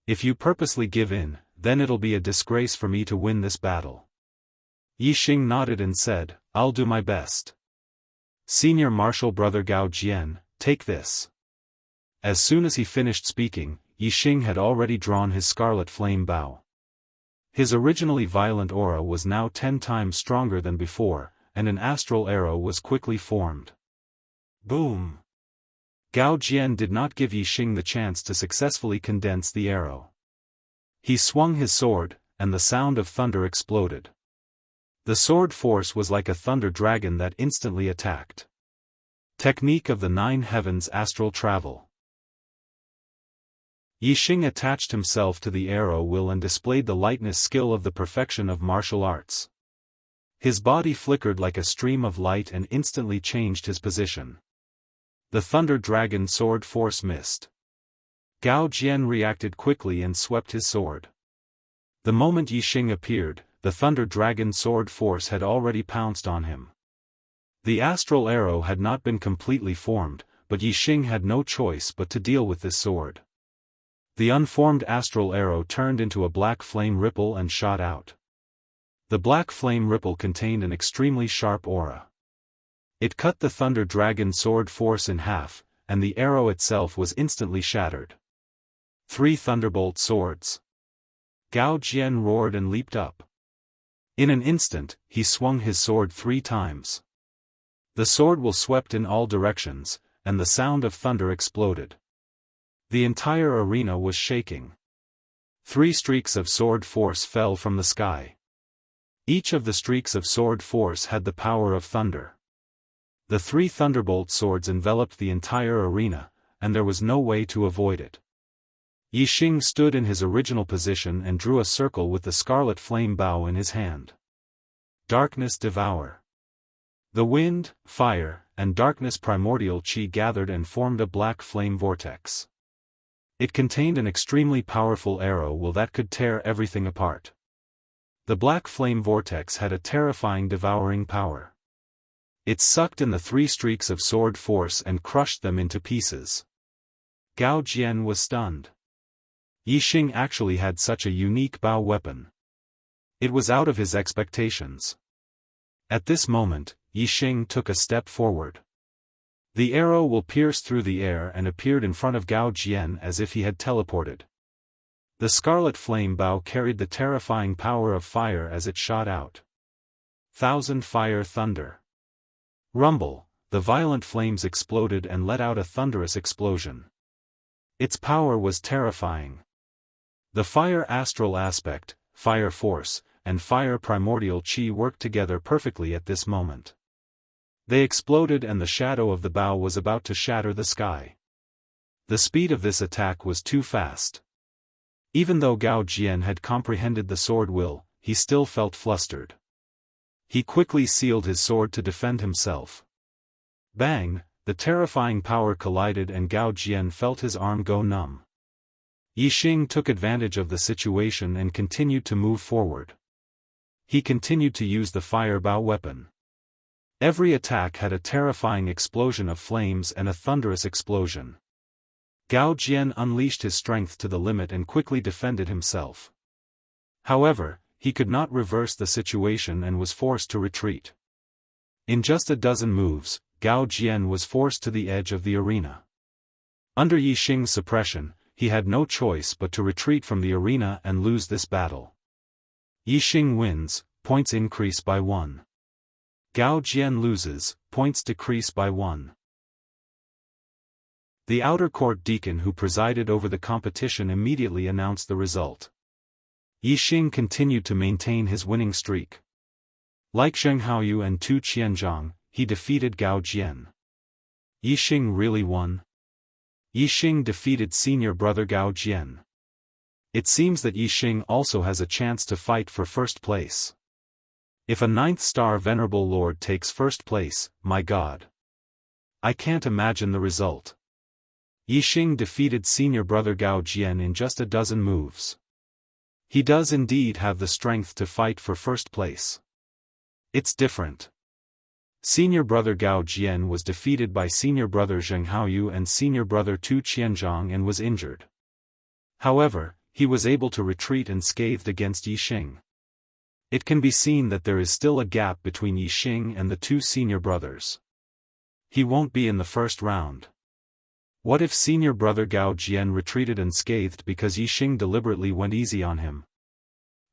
If you purposely give in, then it'll be a disgrace for me to win this battle." Yixing nodded and said, "I'll do my best. Senior martial brother Gao Jian, take this." As soon as he finished speaking, Yixing had already drawn his scarlet flame bow. His originally violent aura was now 10 times stronger than before, and an astral arrow was quickly formed. Boom! Gao Jian did not give Yixing the chance to successfully condense the arrow. He swung his sword, and the sound of thunder exploded. The sword force was like a thunder dragon that instantly attacked. Technique of the 9 heavens astral travel. Yixing attached himself to the arrow will and displayed the lightness skill of the perfection of martial arts. His body flickered like a stream of light and instantly changed his position. The thunder dragon sword force missed. Gao Jian reacted quickly and swept his sword. The moment Yixing appeared, the thunder dragon sword force had already pounced on him. The astral arrow had not been completely formed, but Yixing had no choice but to deal with this sword. The unformed astral arrow turned into a black flame ripple and shot out. The black flame ripple contained an extremely sharp aura. It cut the thunder dragon sword force in half, and the arrow itself was instantly shattered. 3 thunderbolt swords. Gao Jian roared and leaped up. In an instant, he swung his sword 3 times. The sword will swept in all directions, and the sound of thunder exploded. The entire arena was shaking. 3 streaks of sword force fell from the sky. Each of the streaks of sword force had the power of thunder. The 3 thunderbolt swords enveloped the entire arena, and there was no way to avoid it. Yixing stood in his original position and drew a circle with the scarlet flame bow in his hand. Darkness devour. The wind, fire, and darkness primordial chi gathered and formed a black flame vortex. It contained an extremely powerful arrow that could tear everything apart. The black flame vortex had a terrifying devouring power. It sucked in the 3 streaks of sword force and crushed them into pieces. Gao Jian was stunned. Yixing actually had such a unique bow weapon. It was out of his expectations. At this moment, Yixing took a step forward. The arrow will pierced through the air and appeared in front of Gao Jian as if he had teleported. The scarlet flame bow carried the terrifying power of fire as it shot out. Thousand fire thunder. Rumble, the violent flames exploded and let out a thunderous explosion. Its power was terrifying. The fire astral aspect, fire force, and fire primordial chi worked together perfectly at this moment. They exploded and the shadow of the bow was about to shatter the sky. The speed of this attack was too fast. Even though Gao Jian had comprehended the sword will, he still felt flustered. He quickly sealed his sword to defend himself. Bang, the terrifying power collided and Gao Jian felt his arm go numb. Yixing took advantage of the situation and continued to move forward. He continued to use the fire bow weapon. Every attack had a terrifying explosion of flames and a thunderous explosion. Gao Jian unleashed his strength to the limit and quickly defended himself. However, he could not reverse the situation and was forced to retreat. In just a dozen moves, Gao Jian was forced to the edge of the arena. Under Yixing's suppression, he had no choice but to retreat from the arena and lose this battle. Yixing wins, points increase by 1. Gao Jian loses, points decrease by 1. The outer court deacon who presided over the competition immediately announced the result. Yixing continued to maintain his winning streak. Like Zheng Haoyu and Tu Qianzhang, he defeated Gao Jian. Yixing really won? Yixing defeated senior brother Gao Jian. It seems that Yixing also has a chance to fight for first place. If a 9th star Venerable Lord takes first place, my God. I can't imagine the result. Yixing defeated senior brother Gao Jian in just a dozen moves. He does indeed have the strength to fight for first place. It's different. Senior brother Gao Jian was defeated by senior brother Zheng Haoyu and senior brother Tu Qianzhang and was injured. However, he was able to retreat unscathed against Yixing. It can be seen that there is still a gap between Yixing and the 2 senior brothers. He won't be in the first round. What if senior brother Gao Jian retreated unscathed because Yixing deliberately went easy on him?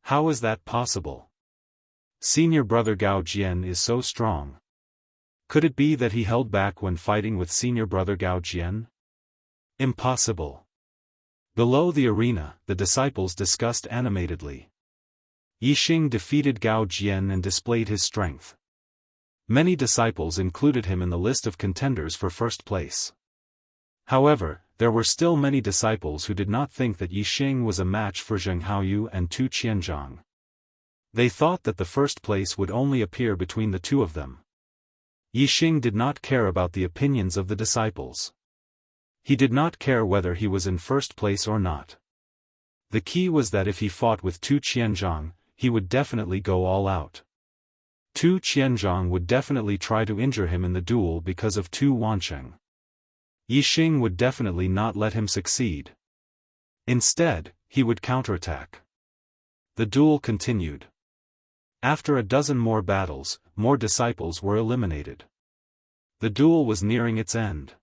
How is that possible? Senior brother Gao Jian is so strong. Could it be that he held back when fighting with senior brother Gao Jian? Impossible. Below the arena, the disciples discussed animatedly. Yixing defeated Gao Jian and displayed his strength. Many disciples included him in the list of contenders for first place. However, there were still many disciples who did not think that Yixing was a match for Zheng Haoyu and Tu Qianzhang. They thought that the first place would only appear between the 2 of them. Yixing did not care about the opinions of the disciples. He did not care whether he was in first place or not. The key was that if he fought with Tu Qianzhang, he would definitely go all out. Tu Qianzhang would definitely try to injure him in the duel because of Tu Wansheng. Yixing would definitely not let him succeed. Instead, he would counterattack. The duel continued. After a dozen more battles, more disciples were eliminated. The duel was nearing its end.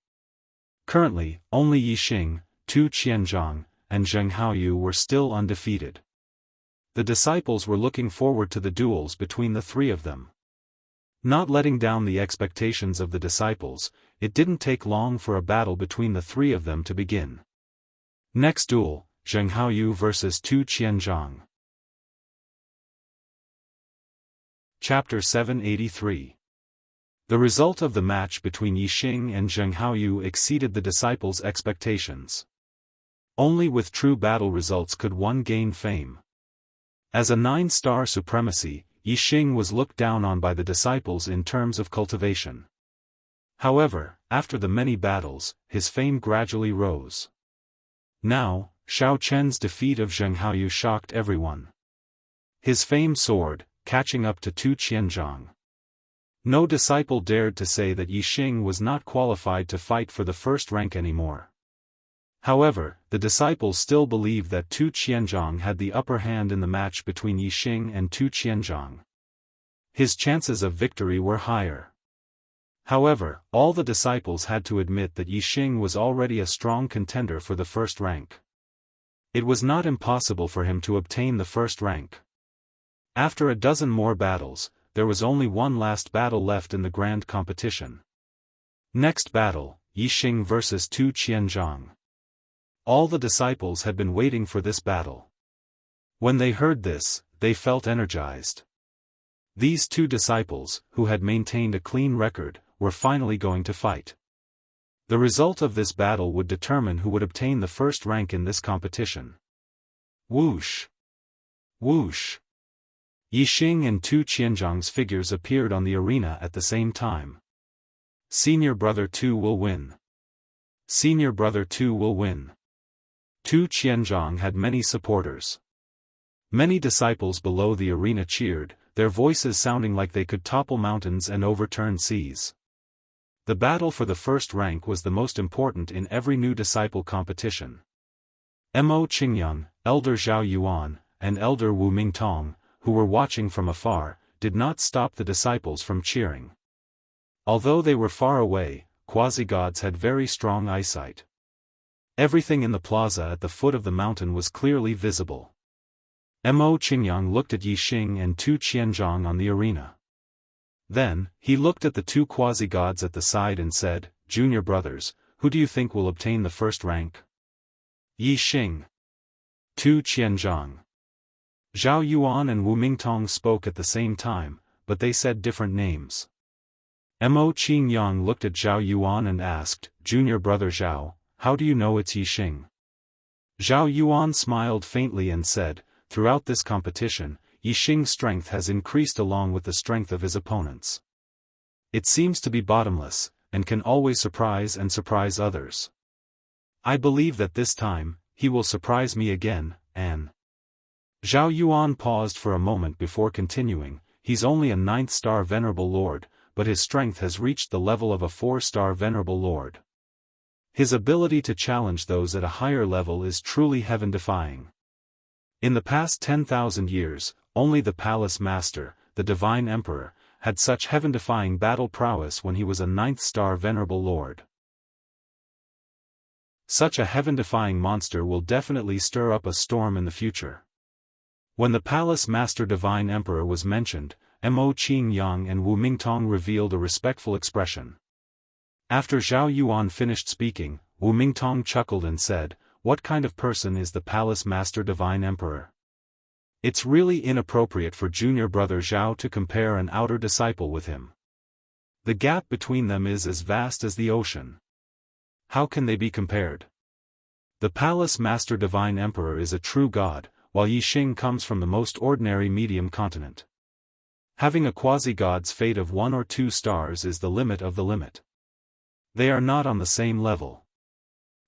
Currently, only Yixing, Tu Qianzhang, and Zheng Haoyu were still undefeated. The disciples were looking forward to the duels between the 3 of them. Not letting down the expectations of the disciples, it didn't take long for a battle between the 3 of them to begin. Next duel, Zheng Haoyu vs Tu Qianzhang. Chapter 783. The result of the match between Yixing and Zheng Haoyu exceeded the disciples' expectations. Only with true battle results could one gain fame. As a 9-star supremacy, Yixing was looked down on by the disciples in terms of cultivation. However, after the many battles, his fame gradually rose. Now, Xiao Chen's defeat of Zheng Haoyu shocked everyone. His fame soared, catching up to Tu Qianzhang. No disciple dared to say that Yixing was not qualified to fight for the first rank anymore. However, the disciples still believed that Tu Qianzhang had the upper hand in the match between Yixing and Tu Qianzhang. His chances of victory were higher. However, all the disciples had to admit that Yixing was already a strong contender for the first rank. It was not impossible for him to obtain the first rank. After a dozen more battles, there was only one last battle left in the grand competition. Next battle, Yixing versus Tu Qianzhang. All the disciples had been waiting for this battle. When they heard this, they felt energized. These two disciples, who had maintained a clean record, were finally going to fight. The result of this battle would determine who would obtain the first rank in this competition. Whoosh! Whoosh! Yixing and Tu Qianzhang's figures appeared on the arena at the same time. Senior brother Tu will win. Senior brother Tu will win. Tu Qianzhang had many supporters. Many disciples below the arena cheered, their voices sounding like they could topple mountains and overturn seas. The battle for the first rank was the most important in every new disciple competition. Mo Qingyang, Elder Zhao Yuan, and Elder Wu Mingtong, who were watching from afar, did not stop the disciples from cheering. Although they were far away, quasi-gods had very strong eyesight. Everything in the plaza at the foot of the mountain was clearly visible. Mo Qingyang looked at Yixing and Tu Qianzhang on the arena. Then, he looked at the two quasi-gods at the side and said, "Junior brothers, who do you think will obtain the first rank?" Yixing. Tu Qianzhang. Zhao Yuan and Wu Mingtong spoke at the same time, but they said different names. Mo Qingyang looked at Zhao Yuan and asked, "Junior brother Zhao, how do you know it's Yixing?" Zhao Yuan smiled faintly and said, "Throughout this competition, Yixing's strength has increased along with the strength of his opponents. It seems to be bottomless, and can always surprise others. I believe that this time, he will surprise me again, and..." Zhao Yuan paused for a moment before continuing, "He's only a 9th-star Venerable Lord, but his strength has reached the level of a 4-star Venerable Lord. His ability to challenge those at a higher level is truly heaven-defying. In the past 10,000 years, only the Palace Master, the Divine Emperor, had such heaven-defying battle prowess when he was a 9th-star Venerable Lord. Such a heaven-defying monster will definitely stir up a storm in the future." When the Palace Master Divine Emperor was mentioned, Mo Qingyang and Wu Mingtong revealed a respectful expression. After Zhao Yuan finished speaking, Wu Mingtong chuckled and said, "What kind of person is the Palace Master Divine Emperor? It's really inappropriate for junior brother Zhao to compare an outer disciple with him. The gap between them is as vast as the ocean. How can they be compared? The Palace Master Divine Emperor is a true god, while Yixing comes from the most ordinary medium continent. Having a quasi-god's fate of 1 or 2 stars is the limit of the limit. They are not on the same level."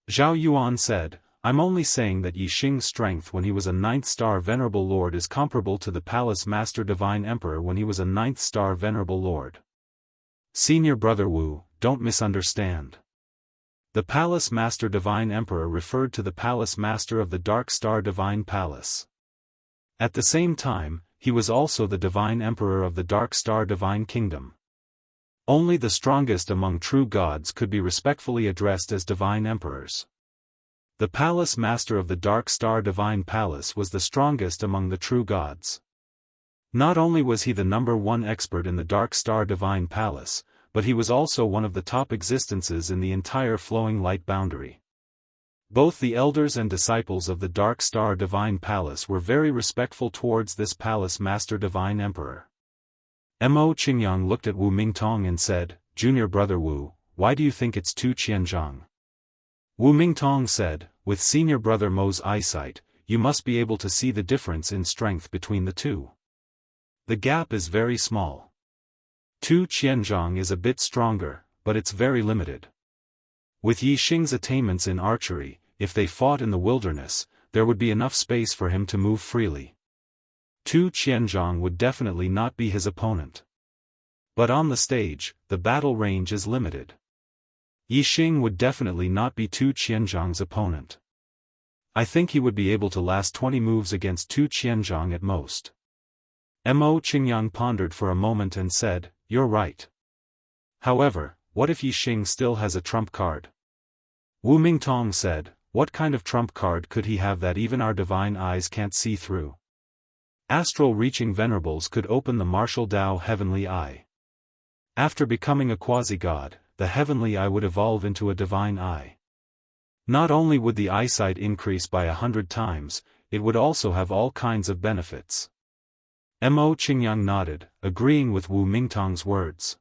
Zhao Yuan said, "I'm only saying that Yixing's strength when he was a 9th-star Venerable Lord is comparable to the Palace Master Divine Emperor when he was a 9th-star Venerable Lord. Senior brother Wu, don't misunderstand. The Palace Master Divine Emperor referred to the Palace Master of the Dark Star Divine Palace. At the same time, he was also the Divine Emperor of the Dark Star Divine Kingdom. Only the strongest among true gods could be respectfully addressed as Divine Emperors. The Palace Master of the Dark Star Divine Palace was the strongest among the true gods. Not only was he the #1 expert in the Dark Star Divine Palace, but he was also one of the top existences in the entire flowing light boundary. Both the elders and disciples of the Dark Star Divine Palace were very respectful towards this Palace Master Divine Emperor. Mo Qingyang looked at Wu Mingtong and said, "Junior brother Wu, why do you think it's Tu Qianzhang?" Wu Mingtong said, "With senior brother Mo's eyesight, you must be able to see the difference in strength between the two. The gap is very small. Tu Qianzhang is a bit stronger, but it's very limited. With Yi Xing's attainments in archery, if they fought in the wilderness, there would be enough space for him to move freely. Tu Qianzhang would definitely not be his opponent. But on the stage, the battle range is limited. Yi Xing would definitely not be Tu Qianzhang's opponent. I think he would be able to last 20 moves against Tu Qianzhang at most. Mo Qingyang pondered for a moment and said, "You're right. However, what if Yi Xing still has a trump card?" Wu Mingtong said, "What kind of trump card could he have that even our divine eyes can't see through?" Astral-reaching venerables could open the martial Dao heavenly eye. After becoming a quasi-god, the heavenly eye would evolve into a divine eye. Not only would the eyesight increase by 100 times, it would also have all kinds of benefits. Mo Qingyang nodded, agreeing with Wu Mingtong's words.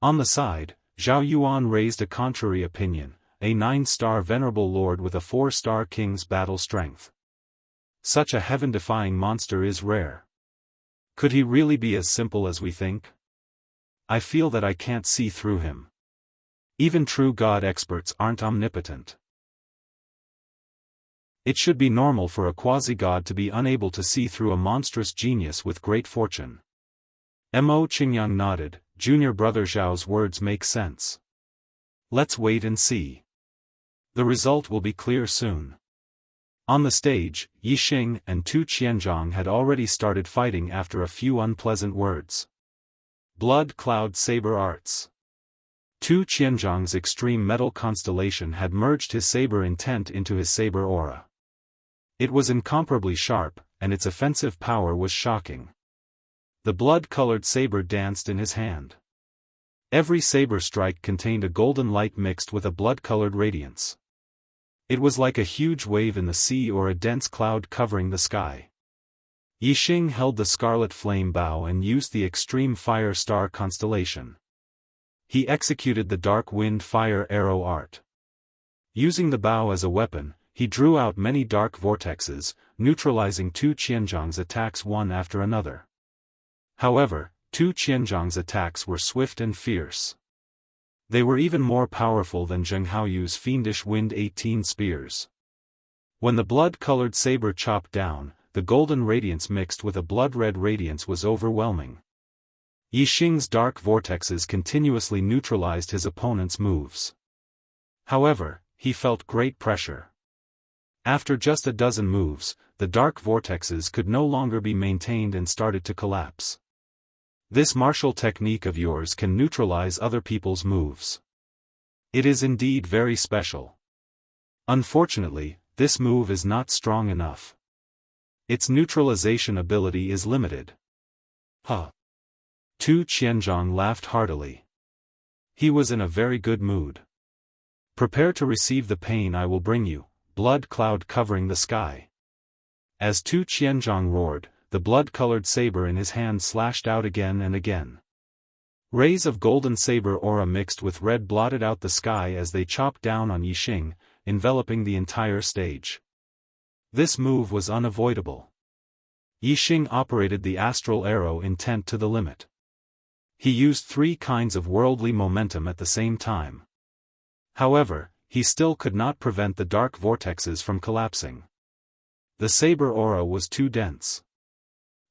On the side, Zhao Yuan raised a contrary opinion, a 9-star venerable lord with a 4-star king's battle strength. Such a heaven-defying monster is rare. Could he really be as simple as we think? I feel that I can't see through him. Even true god experts aren't omnipotent. It should be normal for a quasi-god to be unable to see through a monstrous genius with great fortune. Mo Qingyang nodded, junior brother Zhao's words make sense. Let's wait and see. The result will be clear soon. On the stage, Yi Xing and Tu Qianzhang had already started fighting after a few unpleasant words. Blood Cloud Saber Arts. Tu Qianzhang's extreme metal constellation had merged his saber intent into his saber aura. It was incomparably sharp, and its offensive power was shocking. The blood-colored saber danced in his hand. Every saber strike contained a golden light mixed with a blood-colored radiance. It was like a huge wave in the sea or a dense cloud covering the sky. Yi Xing held the scarlet flame bow and used the extreme fire star constellation. He executed the dark wind fire arrow art. Using the bow as a weapon, he drew out many dark vortexes, neutralizing Tu Qianzhang's attacks one after another. However, Tu Qianzhang's attacks were swift and fierce. They were even more powerful than Zheng Haoyu's fiendish Wind 18 spears. When the blood-colored saber chopped down, the golden radiance mixed with a blood-red radiance was overwhelming. Yi Xing's dark vortexes continuously neutralized his opponent's moves. However, he felt great pressure. After just a dozen moves, the dark vortexes could no longer be maintained and started to collapse. This martial technique of yours can neutralize other people's moves. It is indeed very special. Unfortunately, this move is not strong enough. Its neutralization ability is limited. Huh. Tu Qianzhang laughed heartily. He was in a very good mood. Prepare to receive the pain I will bring you, blood cloud covering the sky. As Tu Qianzhang roared, the blood-colored saber in his hand slashed out again and again. Rays of golden saber aura mixed with red blotted out the sky as they chopped down on Yi Xing, enveloping the entire stage. This move was unavoidable. Yi Xing operated the astral arrow intent to the limit. He used 3 kinds of worldly momentum at the same time. However, he still could not prevent the dark vortexes from collapsing. The saber aura was too dense.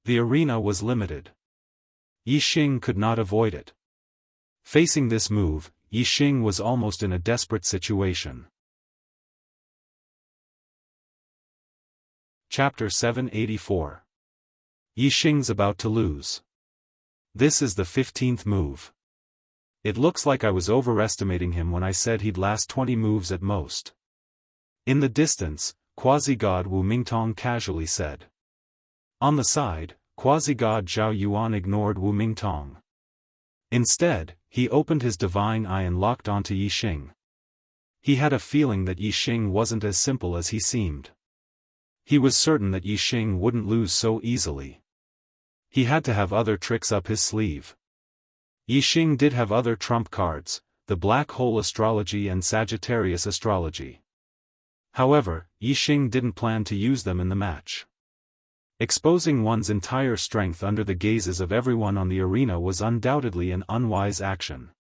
The arena was limited. Yi Xing could not avoid it. Facing this move, Yi Xing was almost in a desperate situation. Chapter 784. Yi Xing's about to lose. This is the 15th move. It looks like I was overestimating him when I said he'd last 20 moves at most. In the distance, quasi-god Wu Mingtong casually said. On the side, quasi-god Zhao Yuan ignored Wu Mingtong. Instead, he opened his divine eye and locked onto Yi Xing. He had a feeling that Yi Xing wasn't as simple as he seemed. He was certain that Yi Xing wouldn't lose so easily. He had to have other tricks up his sleeve. Yi Xing did have other trump cards, the Black Hole Astrology and Sagittarius Astrology. However, Yi Xing didn't plan to use them in the match. Exposing one's entire strength under the gazes of everyone on the arena was undoubtedly an unwise action.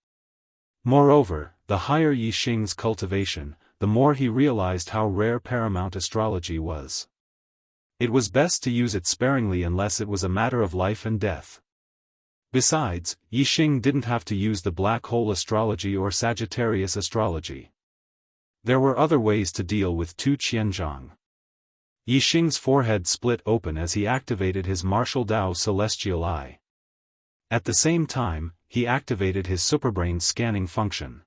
Moreover, the higher Yi Xing's cultivation, the more he realized how rare paramount astrology was. It was best to use it sparingly unless it was a matter of life and death. Besides, Yi Xing didn't have to use the black hole astrology or Sagittarius astrology. There were other ways to deal with Tu Qianzhang. Yi Xing's forehead split open as he activated his martial Dao celestial eye. At the same time, he activated his superbrain scanning function.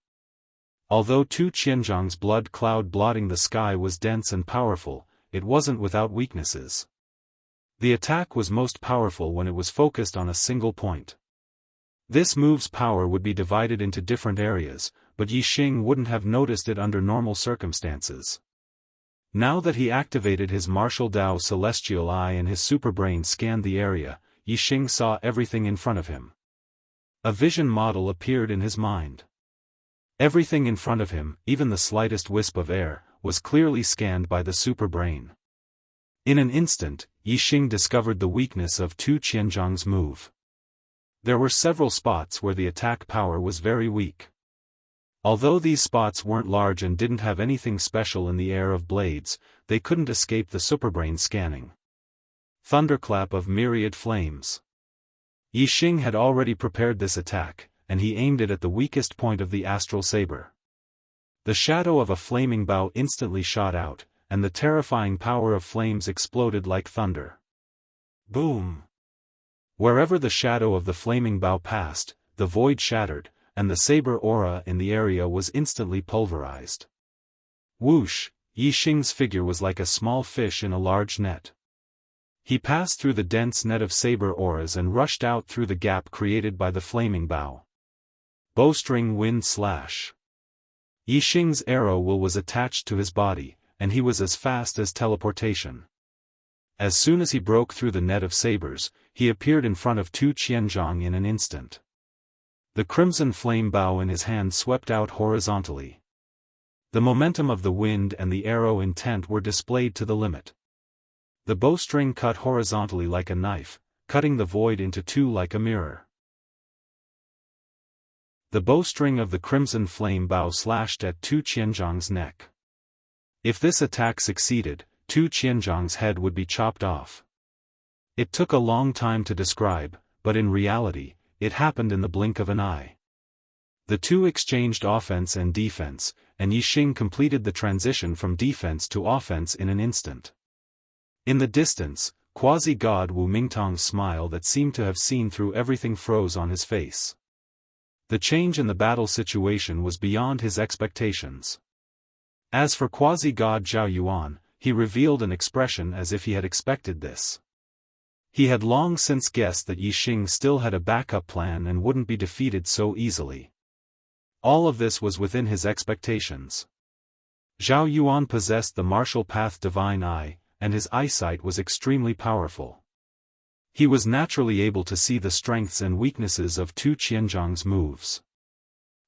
Although Tu Qianzhang's blood cloud blotting the sky was dense and powerful, it wasn't without weaknesses. The attack was most powerful when it was focused on a single point. This move's power would be divided into different areas, but Yi Xing wouldn't have noticed it under normal circumstances. Now that he activated his martial Dao celestial eye and his superbrain scanned the area, Yi Xing saw everything in front of him. A vision model appeared in his mind. Everything in front of him, even the slightest wisp of air, was clearly scanned by the superbrain. In an instant, Yi Xing discovered the weakness of Tu Qianzhang's move. There were several spots where the attack power was very weak. Although these spots weren't large and didn't have anything special in the air of blades, they couldn't escape the superbrain scanning. Thunderclap of myriad flames. Yi Xing had already prepared this attack, and he aimed it at the weakest point of the astral saber. The shadow of a flaming bow instantly shot out, and the terrifying power of flames exploded like thunder. Boom! Wherever the shadow of the flaming bow passed, the void shattered, and the saber aura in the area was instantly pulverized. Whoosh! Yi Xing's figure was like a small fish in a large net. He passed through the dense net of saber auras and rushed out through the gap created by the flaming bow. Bowstring wind slash. Yi Xing's arrow will was attached to his body, and he was as fast as teleportation. As soon as he broke through the net of sabers, he appeared in front of Tu Qianzhang in an instant. The crimson flame bow in his hand swept out horizontally. The momentum of the wind and the arrow intent were displayed to the limit. The bowstring cut horizontally like a knife, cutting the void into two like a mirror. The bowstring of the crimson flame bow slashed at Tu Qianzhang's neck. If this attack succeeded, Tu Qianzhang's head would be chopped off. It took a long time to describe, but in reality, it happened in the blink of an eye. The two exchanged offense and defense, and Yi Xing completed the transition from defense to offense in an instant. In the distance, quasi-god Wu Mingtong's smile that seemed to have seen through everything froze on his face. The change in the battle situation was beyond his expectations. As for quasi-god Zhao Yuan, he revealed an expression as if he had expected this. He had long since guessed that Yi Xing still had a backup plan and wouldn't be defeated so easily. All of this was within his expectations. Zhao Yuan possessed the martial path divine eye, and his eyesight was extremely powerful. He was naturally able to see the strengths and weaknesses of Tu Qianzhang's moves.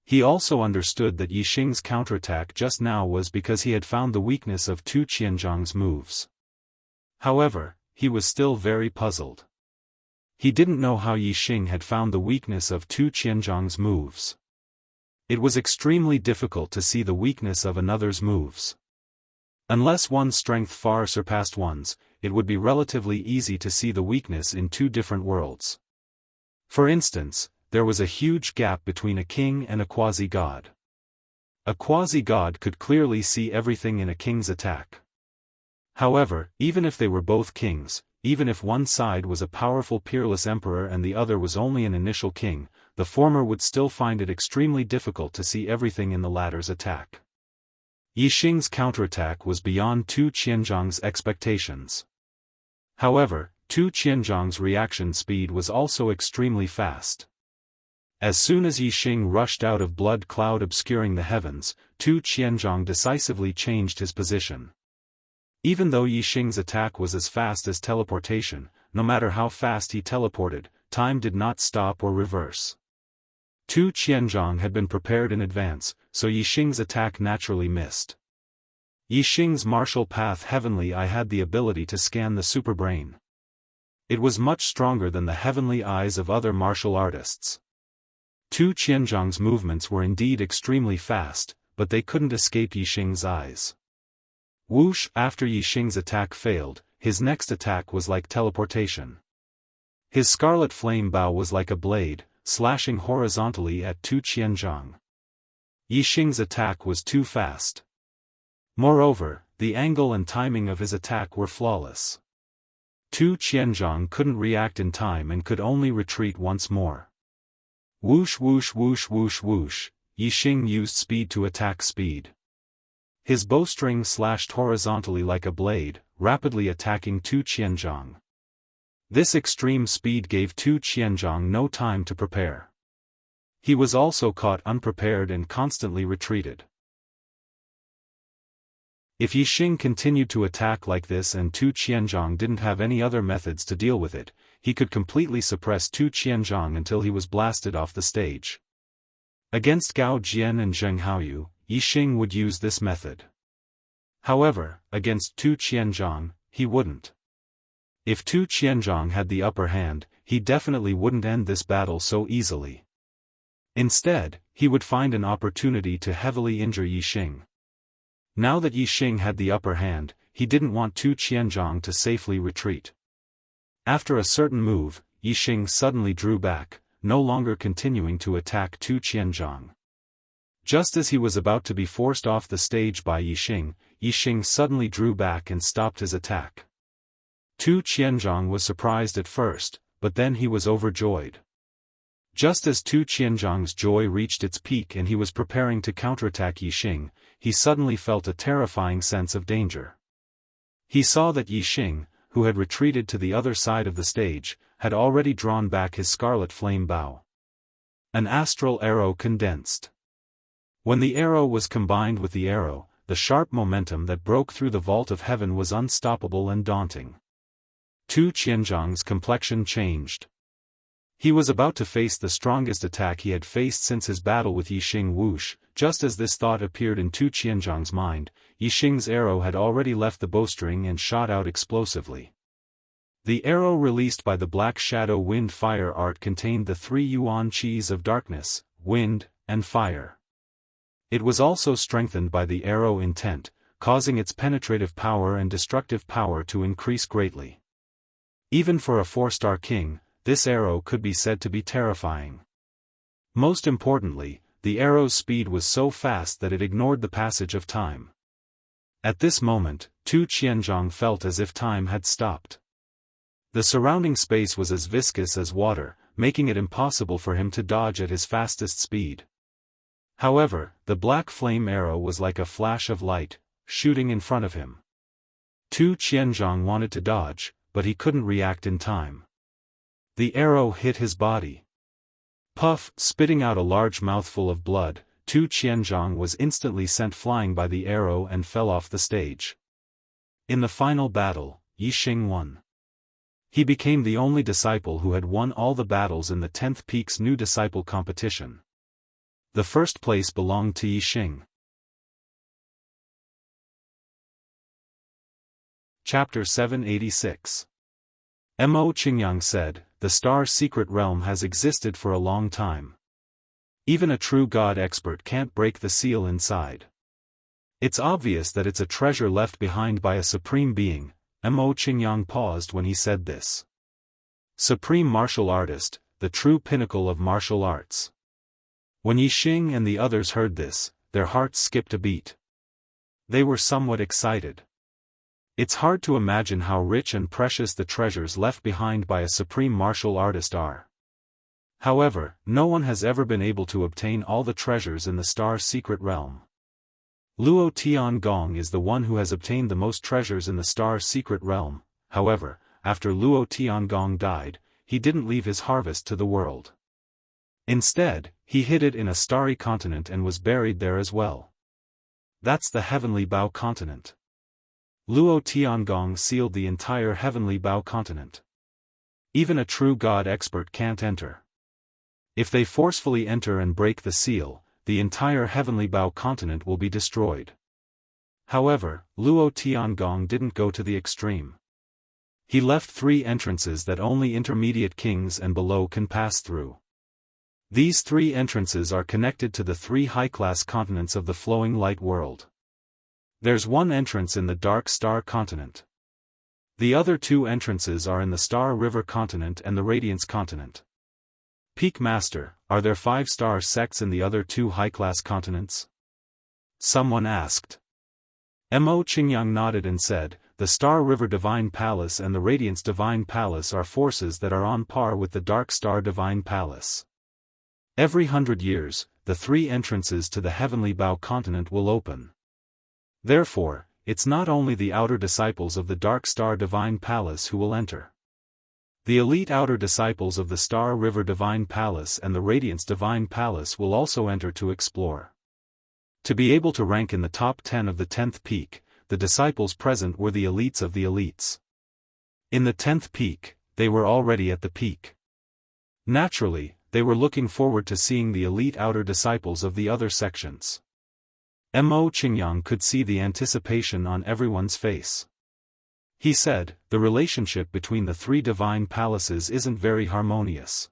He also understood that Yi Xing's counterattack just now was because he had found the weakness of Tu Qianzhang's moves. However, he was still very puzzled. He didn't know how Yi Xing had found the weakness of Tu Qianzhang's moves. It was extremely difficult to see the weakness of another's moves. Unless one's strength far surpassed one's, it would be relatively easy to see the weakness in two different worlds. For instance, there was a huge gap between a king and a quasi-god. A quasi-god could clearly see everything in a king's attack. However, even if they were both kings, even if one side was a powerful peerless emperor and the other was only an initial king, the former would still find it extremely difficult to see everything in the latter's attack. Yi Xing's counterattack was beyond Tu Qianzhang's expectations. However, Tu Qianzhang's reaction speed was also extremely fast. As soon as Yi Xing rushed out of blood cloud obscuring the heavens, Tu Qianzhang decisively changed his position. Even though Yi Xing's attack was as fast as teleportation, no matter how fast he teleported, time did not stop or reverse. Tu Qianzhang had been prepared in advance, so Yi Xing's attack naturally missed. Yi Xing's martial path heavenly eye had the ability to scan the superbrain. It was much stronger than the heavenly eyes of other martial artists. Tu Qianzhang's movements were indeed extremely fast, but they couldn't escape Yixing's eyes. Whoosh! After Yixing's attack failed, his next attack was like teleportation. His scarlet flame bow was like a blade, slashing horizontally at Tu Qianzhang. Yixing's attack was too fast. Moreover, the angle and timing of his attack were flawless. Tu Qianzhang couldn't react in time and could only retreat once more. Whoosh whoosh whoosh whoosh whoosh, Yixing used speed to attack speed. His bowstring slashed horizontally like a blade, rapidly attacking Tu Qianzhang. This extreme speed gave Tu Qianzhang no time to prepare. He was also caught unprepared and constantly retreated. If Yixing continued to attack like this and Tu Qianzhang didn't have any other methods to deal with it, he could completely suppress Tu Qianzhang until he was blasted off the stage. Against Gao Jian and Zheng Haoyu, Yixing would use this method. However, against Tu Qianzhang, he wouldn't. If Tu Qianzhang had the upper hand, he definitely wouldn't end this battle so easily. Instead, he would find an opportunity to heavily injure Yixing. Now that Yixing had the upper hand, he didn't want Tu Qianzhang to safely retreat. After a certain move, Yixing suddenly drew back, no longer continuing to attack Tu Qianzhang. Just as he was about to be forced off the stage by Yixing, Yixing suddenly drew back and stopped his attack. Tu Qianzhang was surprised at first, but then he was overjoyed. Just as Tu Qianzhang's joy reached its peak and he was preparing to counterattack Yixing, he suddenly felt a terrifying sense of danger. He saw that Yixing, who had retreated to the other side of the stage, had already drawn back his scarlet flame bow. An astral arrow condensed. When the arrow was combined with the arrow, the sharp momentum that broke through the vault of heaven was unstoppable and daunting. Tu Qianzhang's complexion changed. He was about to face the strongest attack he had faced since his battle with Yixing. Whoosh! Just as this thought appeared in Tu Qianzhang's mind, Yixing's arrow had already left the bowstring and shot out explosively. The arrow released by the Black Shadow Wind Fire art contained the 3 yuan qis of darkness, wind, and fire. It was also strengthened by the arrow intent, causing its penetrative power and destructive power to increase greatly. Even for a 4-star king, this arrow could be said to be terrifying. Most importantly, the arrow's speed was so fast that it ignored the passage of time. At this moment, Tu Qianzhang felt as if time had stopped. The surrounding space was as viscous as water, making it impossible for him to dodge at his fastest speed. However, the black flame arrow was like a flash of light, shooting in front of him. Tu Qianzhang wanted to dodge, but he couldn't react in time. The arrow hit his body. Puff! Spitting out a large mouthful of blood, Tu Qianzhang was instantly sent flying by the arrow and fell off the stage. In the final battle, Yixing won. He became the only disciple who had won all the battles in the 10th Peak's new disciple competition. The first place belonged to Yixing. Chapter 786. Mo Qingyang said, "The star's secret realm has existed for a long time. Even a true god expert can't break the seal inside. It's obvious that it's a treasure left behind by a supreme being." Mo Qingyang paused when he said this. Supreme martial artist, the true pinnacle of martial arts. When Yixing and the others heard this, their hearts skipped a beat. They were somewhat excited. It's hard to imagine how rich and precious the treasures left behind by a supreme martial artist are. However, no one has ever been able to obtain all the treasures in the star's secret realm. Luo Tiangong is the one who has obtained the most treasures in the star's secret realm. However, after Luo Tiangong died, he didn't leave his harvest to the world. Instead, he hid it in a starry continent and was buried there as well. That's the Heavenly Bao continent. Luo Tiangong sealed the entire Heavenly Bao continent. Even a true god expert can't enter. If they forcefully enter and break the seal, the entire Heavenly Bao continent will be destroyed. However, Luo Tiangong didn't go to the extreme. He left 3 entrances that only intermediate kings and below can pass through. These 3 entrances are connected to the 3 high-class continents of the flowing light world. There's one entrance in the Dark Star continent. The other 2 entrances are in the Star River continent and the Radiance continent. Peak Master, are there 5-star sects in the other 2 high-class continents? Someone asked. Mo Qingyang nodded and said, the Star River Divine Palace and the Radiance Divine Palace are forces that are on par with the Dark Star Divine Palace. Every 100 years, the 3 entrances to the Heavenly Bow continent will open. Therefore, it's not only the outer disciples of the Dark Star Divine Palace who will enter. The elite outer disciples of the Star River Divine Palace and the Radiance Divine Palace will also enter to explore. To be able to rank in the top 10 of the 10th peak, the disciples present were the elites of the elites. In the 10th peak, they were already at the peak. Naturally, they were looking forward to seeing the elite outer disciples of the other sections. Mo Qingyang could see the anticipation on everyone's face. He said, the relationship between the 3 divine palaces isn't very harmonious.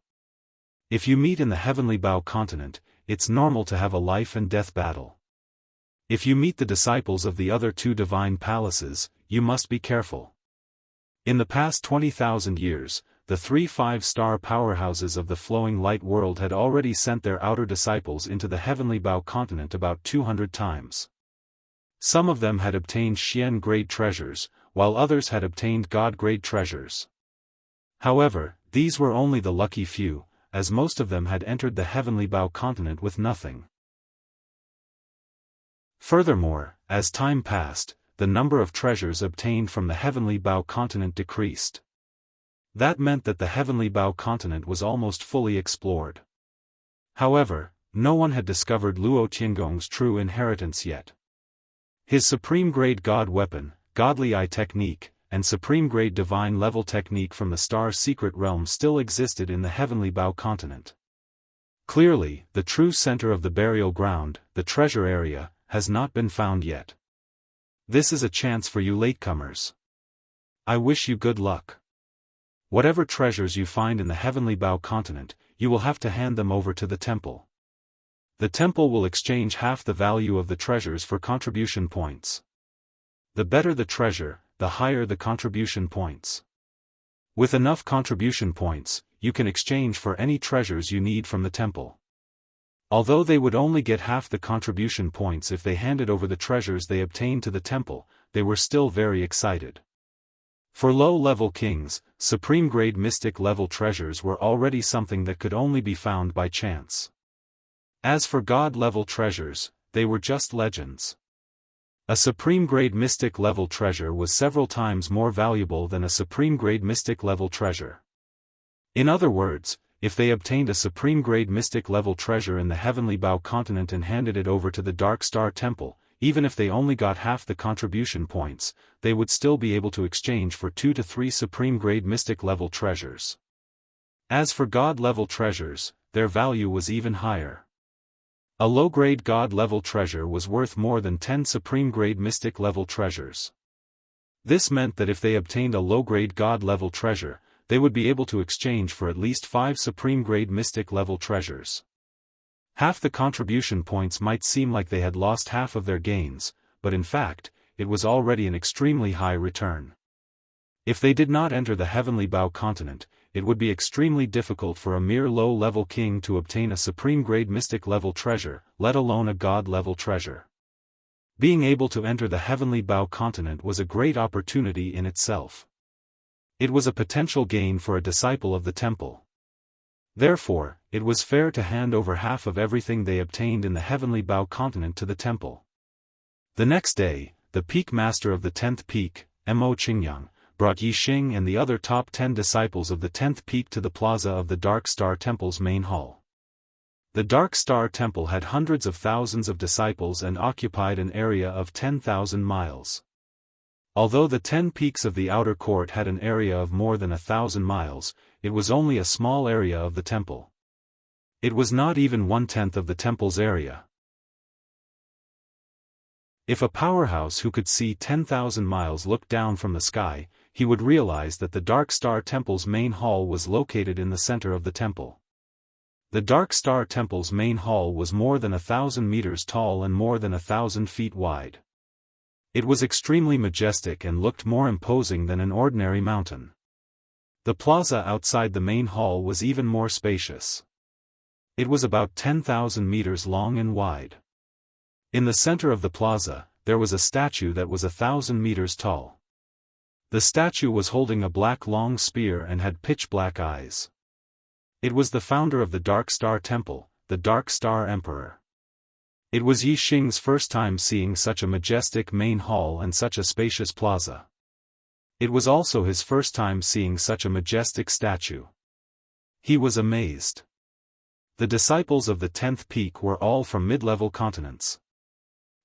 If you meet in the Heavenly Bow continent, it's normal to have a life and death battle. If you meet the disciples of the other 2 divine palaces, you must be careful. In the past 20,000 years, the 3 5-star powerhouses of the flowing light world had already sent their outer disciples into the Heavenly Bow continent about 200 times. Some of them had obtained Xian-grade treasures, while others had obtained God-grade treasures. However, these were only the lucky few, as most of them had entered the Heavenly Bow continent with nothing. Furthermore, as time passed, the number of treasures obtained from the Heavenly Bow continent decreased. That meant that the Heavenly Bow continent was almost fully explored. However, no one had discovered Luo Tiangong's true inheritance yet. His supreme-grade God weapon, Godly Eye technique, and supreme-grade divine level technique from the Star's secret realm still existed in the Heavenly Bow continent. Clearly, the true center of the burial ground, the treasure area, has not been found yet. This is a chance for you latecomers. I wish you good luck. Whatever treasures you find in the Heavenly Bow continent, you will have to hand them over to the temple. The temple will exchange half the value of the treasures for contribution points. The better the treasure, the higher the contribution points. With enough contribution points, you can exchange for any treasures you need from the temple. Although they would only get half the contribution points if they handed over the treasures they obtained to the temple, they were still very excited. For low-level kings, supreme-grade mystic-level treasures were already something that could only be found by chance. As for God-level treasures, they were just legends. A supreme-grade mystic-level treasure was several times more valuable than a supreme-grade mystic-level treasure. In other words, if they obtained a supreme-grade mystic-level treasure in the Heavenly Bow continent and handed it over to the Dark Star Temple, even if they only got half the contribution points, they would still be able to exchange for 2 to 3 supreme-grade mystic-level treasures. As for God-level treasures, their value was even higher. A low-grade God-level treasure was worth more than 10 supreme-grade mystic-level treasures. This meant that if they obtained a low-grade God-level treasure, they would be able to exchange for at least 5 supreme-grade mystic-level treasures. Half the contribution points might seem like they had lost half of their gains, but in fact, it was already an extremely high return. If they did not enter the Heavenly Bow continent, it would be extremely difficult for a mere low-level king to obtain a supreme-grade mystic-level treasure, let alone a God-level treasure. Being able to enter the Heavenly Bow continent was a great opportunity in itself. It was a potential gain for a disciple of the temple. Therefore, it was fair to hand over half of everything they obtained in the Heavenly Bow continent to the temple. The next day, the peak master of the 10th peak, Mo Qingyang, brought Yixing and the other top 10 disciples of the 10th peak to the plaza of the Dark Star Temple's main hall. The Dark Star Temple had hundreds of thousands of disciples and occupied an area of 10,000 miles. Although the 10 peaks of the outer court had an area of more than 1,000 miles, it was only a small area of the temple. It was not even 1/10 of the temple's area. If a powerhouse who could see 10,000 miles looked down from the sky, he would realize that the Dark Star Temple's main hall was located in the center of the temple. The Dark Star Temple's main hall was more than 1,000 meters tall and more than 1,000 feet wide. It was extremely majestic and looked more imposing than an ordinary mountain. The plaza outside the main hall was even more spacious. It was about 10,000 meters long and wide. In the center of the plaza, there was a statue that was 1,000 meters tall. The statue was holding a black long spear and had pitch-black eyes. It was the founder of the Dark Star Temple, the Dark Star Emperor. It was Yi Xing's first time seeing such a majestic main hall and such a spacious plaza. It was also his first time seeing such a majestic statue. He was amazed. The disciples of the 10th peak were all from mid-level continents.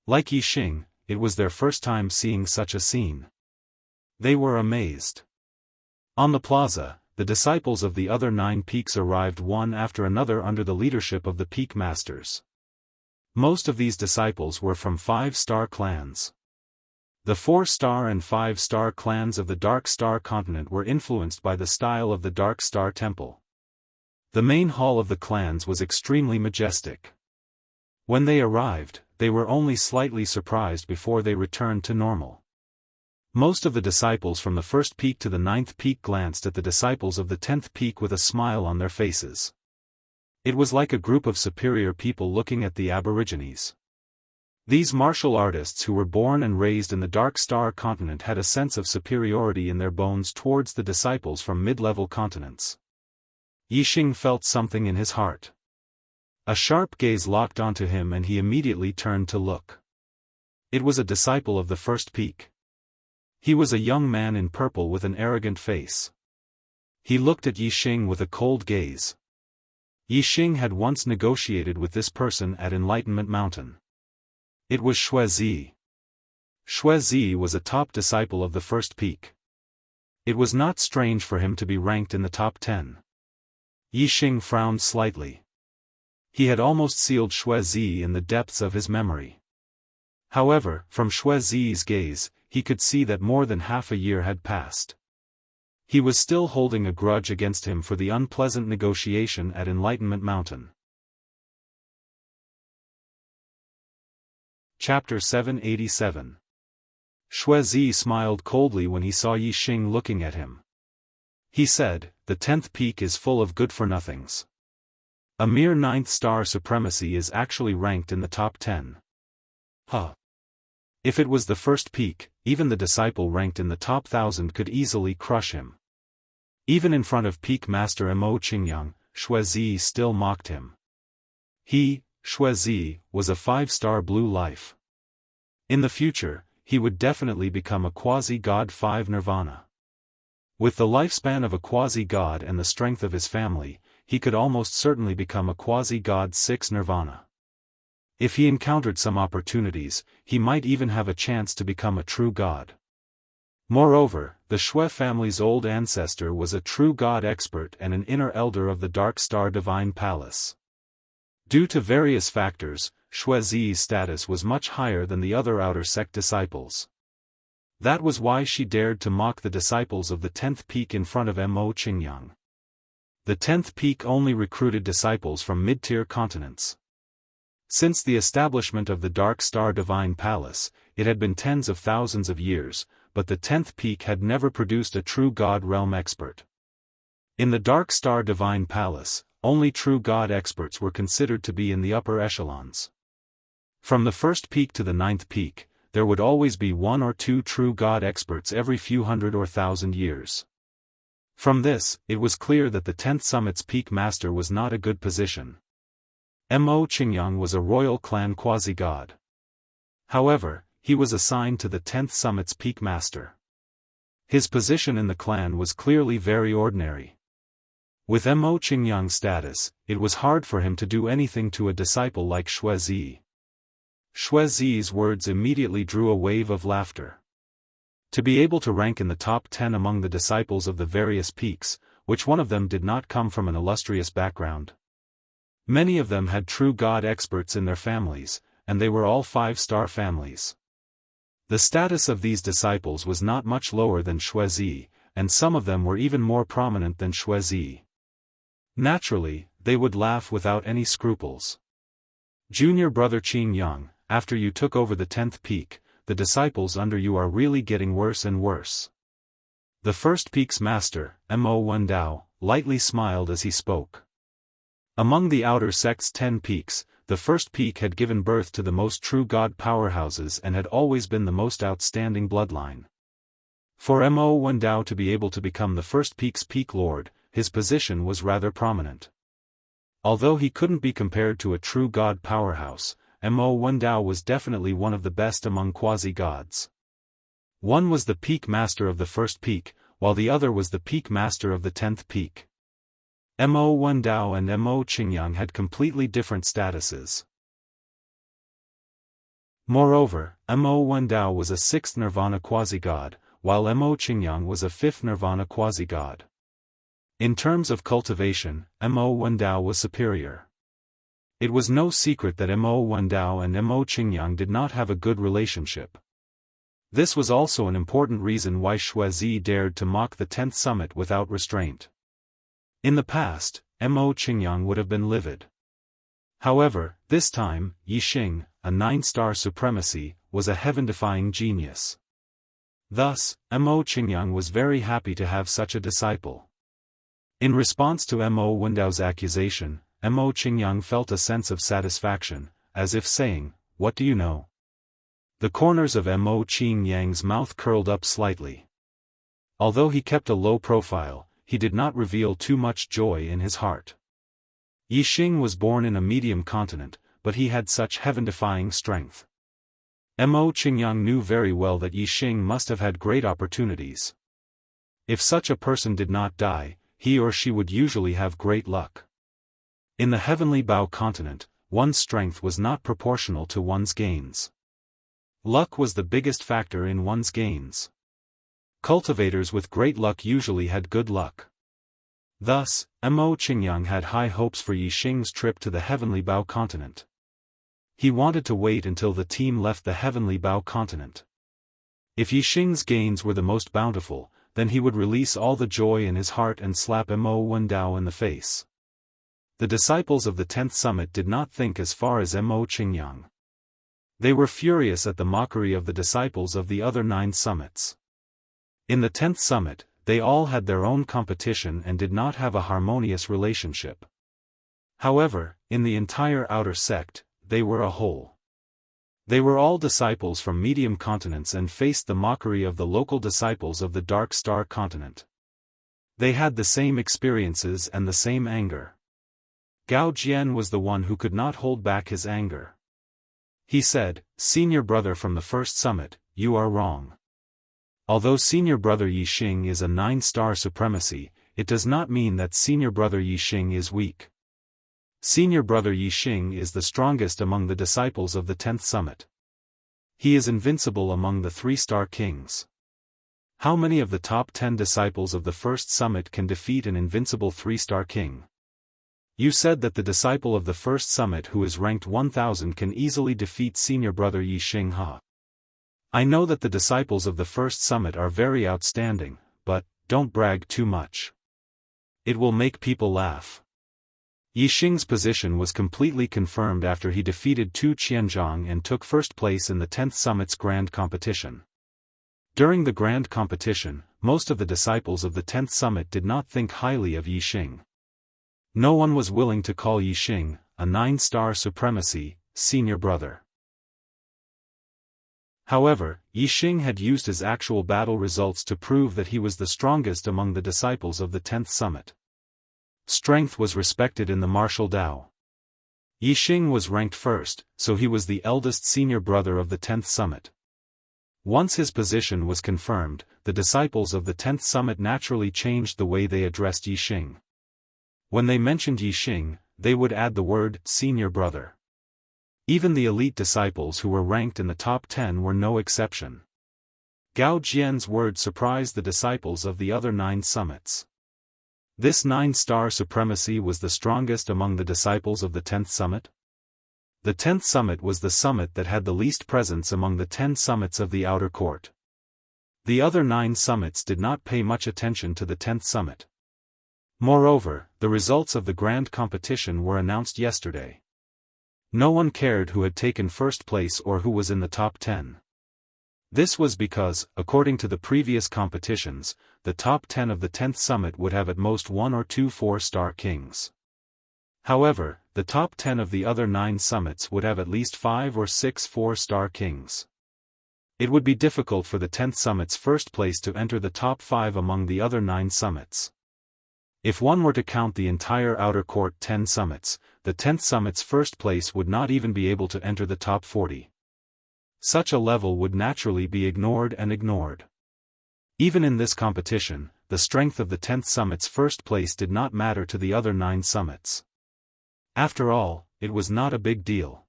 Like Yi Xing, it was their first time seeing such a scene. They were amazed. On the plaza, the disciples of the other 9 peaks arrived one after another under the leadership of the peak masters. Most of these disciples were from 5-star clans. The 4-star and 5-star clans of the Dark Star continent were influenced by the style of the Dark Star Temple. The main hall of the clans was extremely majestic. When they arrived, they were only slightly surprised before they returned to normal. Most of the disciples from the 1st peak to the 9th peak glanced at the disciples of the 10th peak with a smile on their faces. It was like a group of superior people looking at the Aborigines. These martial artists who were born and raised in the Dark Star continent had a sense of superiority in their bones towards the disciples from mid-level continents. Yi Xing felt something in his heart. A sharp gaze locked onto him and he immediately turned to look. It was a disciple of the 1st peak. He was a young man in purple with an arrogant face. He looked at Yi Xing with a cold gaze. Yi Xing had once negotiated with this person at Enlightenment Mountain. It was Xuezi. Xuezi was a top disciple of the 1st peak. It was not strange for him to be ranked in the top 10. Yi Xing frowned slightly. He had almost sealed Xuezi in the depths of his memory. However, from Xuezi's gaze, he could see that more than half a year had passed. He was still holding a grudge against him for the unpleasant negotiation at Enlightenment Mountain. Chapter 787. Xuezi smiled coldly when he saw Yi Xing looking at him. He said, "The 10th peak is full of good-for-nothings. A mere 9th star supremacy is actually ranked in the top 10. Huh. If it was the 1st peak, even the disciple ranked in the top 1,000 could easily crush him." Even in front of Peak Master Mo Qingyang, Xuezi still mocked him. He, Xuezi, was a 5-star blue life. In the future, he would definitely become a quasi-god 5 nirvana. With the lifespan of a quasi-god and the strength of his family, he could almost certainly become a quasi-god 6 nirvana. If he encountered some opportunities, he might even have a chance to become a true god. Moreover, the Xue family's old ancestor was a true god expert and an inner elder of the Dark Star Divine Palace. Due to various factors, Xuezi's status was much higher than the other outer sect disciples. That was why she dared to mock the disciples of the 10th peak in front of Mo Qingyang. The 10th peak only recruited disciples from mid-tier continents. Since the establishment of the Dark Star Divine Palace, it had been tens of thousands of years, but the 10th peak had never produced a true God realm expert. In the Dark Star Divine Palace, only true God experts were considered to be in the upper echelons. From the 1st peak to the 9th peak, there would always be 1 or 2 true God experts every few hundred or thousand years. From this, it was clear that the 10th summit's peak master was not a good position. Mo Qingyang was a royal clan quasi-god. However, he was assigned to the 10th summit's peak master. His position in the clan was clearly very ordinary. With Mo Qingyang's status, it was hard for him to do anything to a disciple like Xuezi. Xuezi's words immediately drew a wave of laughter. To be able to rank in the top 10 among the disciples of the various peaks, which one of them did not come from an illustrious background? Many of them had true God experts in their families, and they were all 5-star families. The status of these disciples was not much lower than Xuezi, and some of them were even more prominent than Xuezi. Naturally, they would laugh without any scruples. Junior brother Qing Yang, after you took over the 10th peak, the disciples under you are really getting worse and worse. The first peak's master, Mo Wendao, lightly smiled as he spoke. Among the outer sect's 10 peaks, the first peak had given birth to the most true god powerhouses and had always been the most outstanding bloodline. For Mo Wendao to be able to become the first peak's peak lord, his position was rather prominent. Although he couldn't be compared to a true god powerhouse, Mo Wendao was definitely one of the best among quasi-gods. One was the peak master of the first peak, while the other was the peak master of the 10th peak. Mo Wendao and Mo Qingyang had completely different statuses. Moreover, Mo Wendao was a 6th nirvana quasi-god, while Mo Qingyang was a 5th nirvana quasi-god. In terms of cultivation, Mo Wendao was superior. It was no secret that Mo Wendao and Mo Qingyang did not have a good relationship. This was also an important reason why Xuezi dared to mock the 10th summit without restraint. In the past, Mo Qingyang would have been livid. However, this time, Yixing, a 9-star supremacy, was a heaven-defying genius. Thus, Mo Qingyang was very happy to have such a disciple. In response to Mo Wendao's accusation, Mo Qingyang felt a sense of satisfaction, as if saying, "What do you know?" The corners of Mo Qingyang's mouth curled up slightly. Although he kept a low profile, he did not reveal too much joy in his heart. Yixing was born in a medium continent, but he had such heaven-defying strength. Mo Qingyang knew very well that Yixing must have had great opportunities. If such a person did not die, he or she would usually have great luck. In the heavenly Bao continent, one's strength was not proportional to one's gains. Luck was the biggest factor in one's gains. Cultivators with great luck usually had good luck. Thus, Mo Qingyang had high hopes for Yixing's trip to the heavenly Bao continent. He wanted to wait until the team left the heavenly Bao continent. If Yixing's gains were the most bountiful, then he would release all the joy in his heart and slap Mo Wendao in the face. The disciples of the 10th summit did not think as far as Mo Qingyang. They were furious at the mockery of the disciples of the other 9 summits. In the 10th summit, they all had their own competition and did not have a harmonious relationship. However, in the entire outer sect, they were a whole. They were all disciples from medium continents and faced the mockery of the local disciples of the Dark Star continent. They had the same experiences and the same anger. Gao Jian was the one who could not hold back his anger. He said, "Senior brother from the first summit, you are wrong. Although senior brother Yixing is a 9-star supremacy, it does not mean that senior brother Yixing is weak. Senior brother Yixing is the strongest among the disciples of the 10th summit. He is invincible among the 3-star kings. How many of the top 10 disciples of the first summit can defeat an invincible 3-star king? You said that the disciple of the first summit who is ranked 1000 can easily defeat senior brother Yixing Ha. I know that the disciples of the first summit are very outstanding, but, don't brag too much. It will make people laugh." Yixing's position was completely confirmed after he defeated Tu Qianzhang and took first place in the 10th summit's grand competition. During the grand competition, most of the disciples of the 10th summit did not think highly of Yixing. No one was willing to call Yixing, a 9-star supremacy, senior brother. However, Yixing had used his actual battle results to prove that he was the strongest among the disciples of the 10th summit. Strength was respected in the martial Dao. Yixing was ranked first, so he was the eldest senior brother of the 10th summit. Once his position was confirmed, the disciples of the 10th summit naturally changed the way they addressed Yixing. When they mentioned Yixing, they would add the word senior brother. Even the elite disciples who were ranked in the top 10 were no exception. Gao Jian's word surprised the disciples of the other 9 summits. This 9-star supremacy was the strongest among the disciples of the 10th summit? The 10th summit was the summit that had the least presence among the 10 summits of the outer court. The other 9 summits did not pay much attention to the 10th summit. Moreover, the results of the grand competition were announced yesterday. No one cared who had taken first place or who was in the top 10. This was because, according to the previous competitions, the top 10 of the 10th summit would have at most 1 or 2 4-star kings. However, the top 10 of the other 9 summits would have at least 5 or 6 4-star kings. It would be difficult for the 10th summit's first place to enter the top 5 among the other 9 summits. If one were to count the entire outer court 10 summits, the 10th summit's first place would not even be able to enter the top 40. Such a level would naturally be ignored and ignored. Even in this competition, the strength of the 10th summit's first place did not matter to the other 9 summits. After all, it was not a big deal.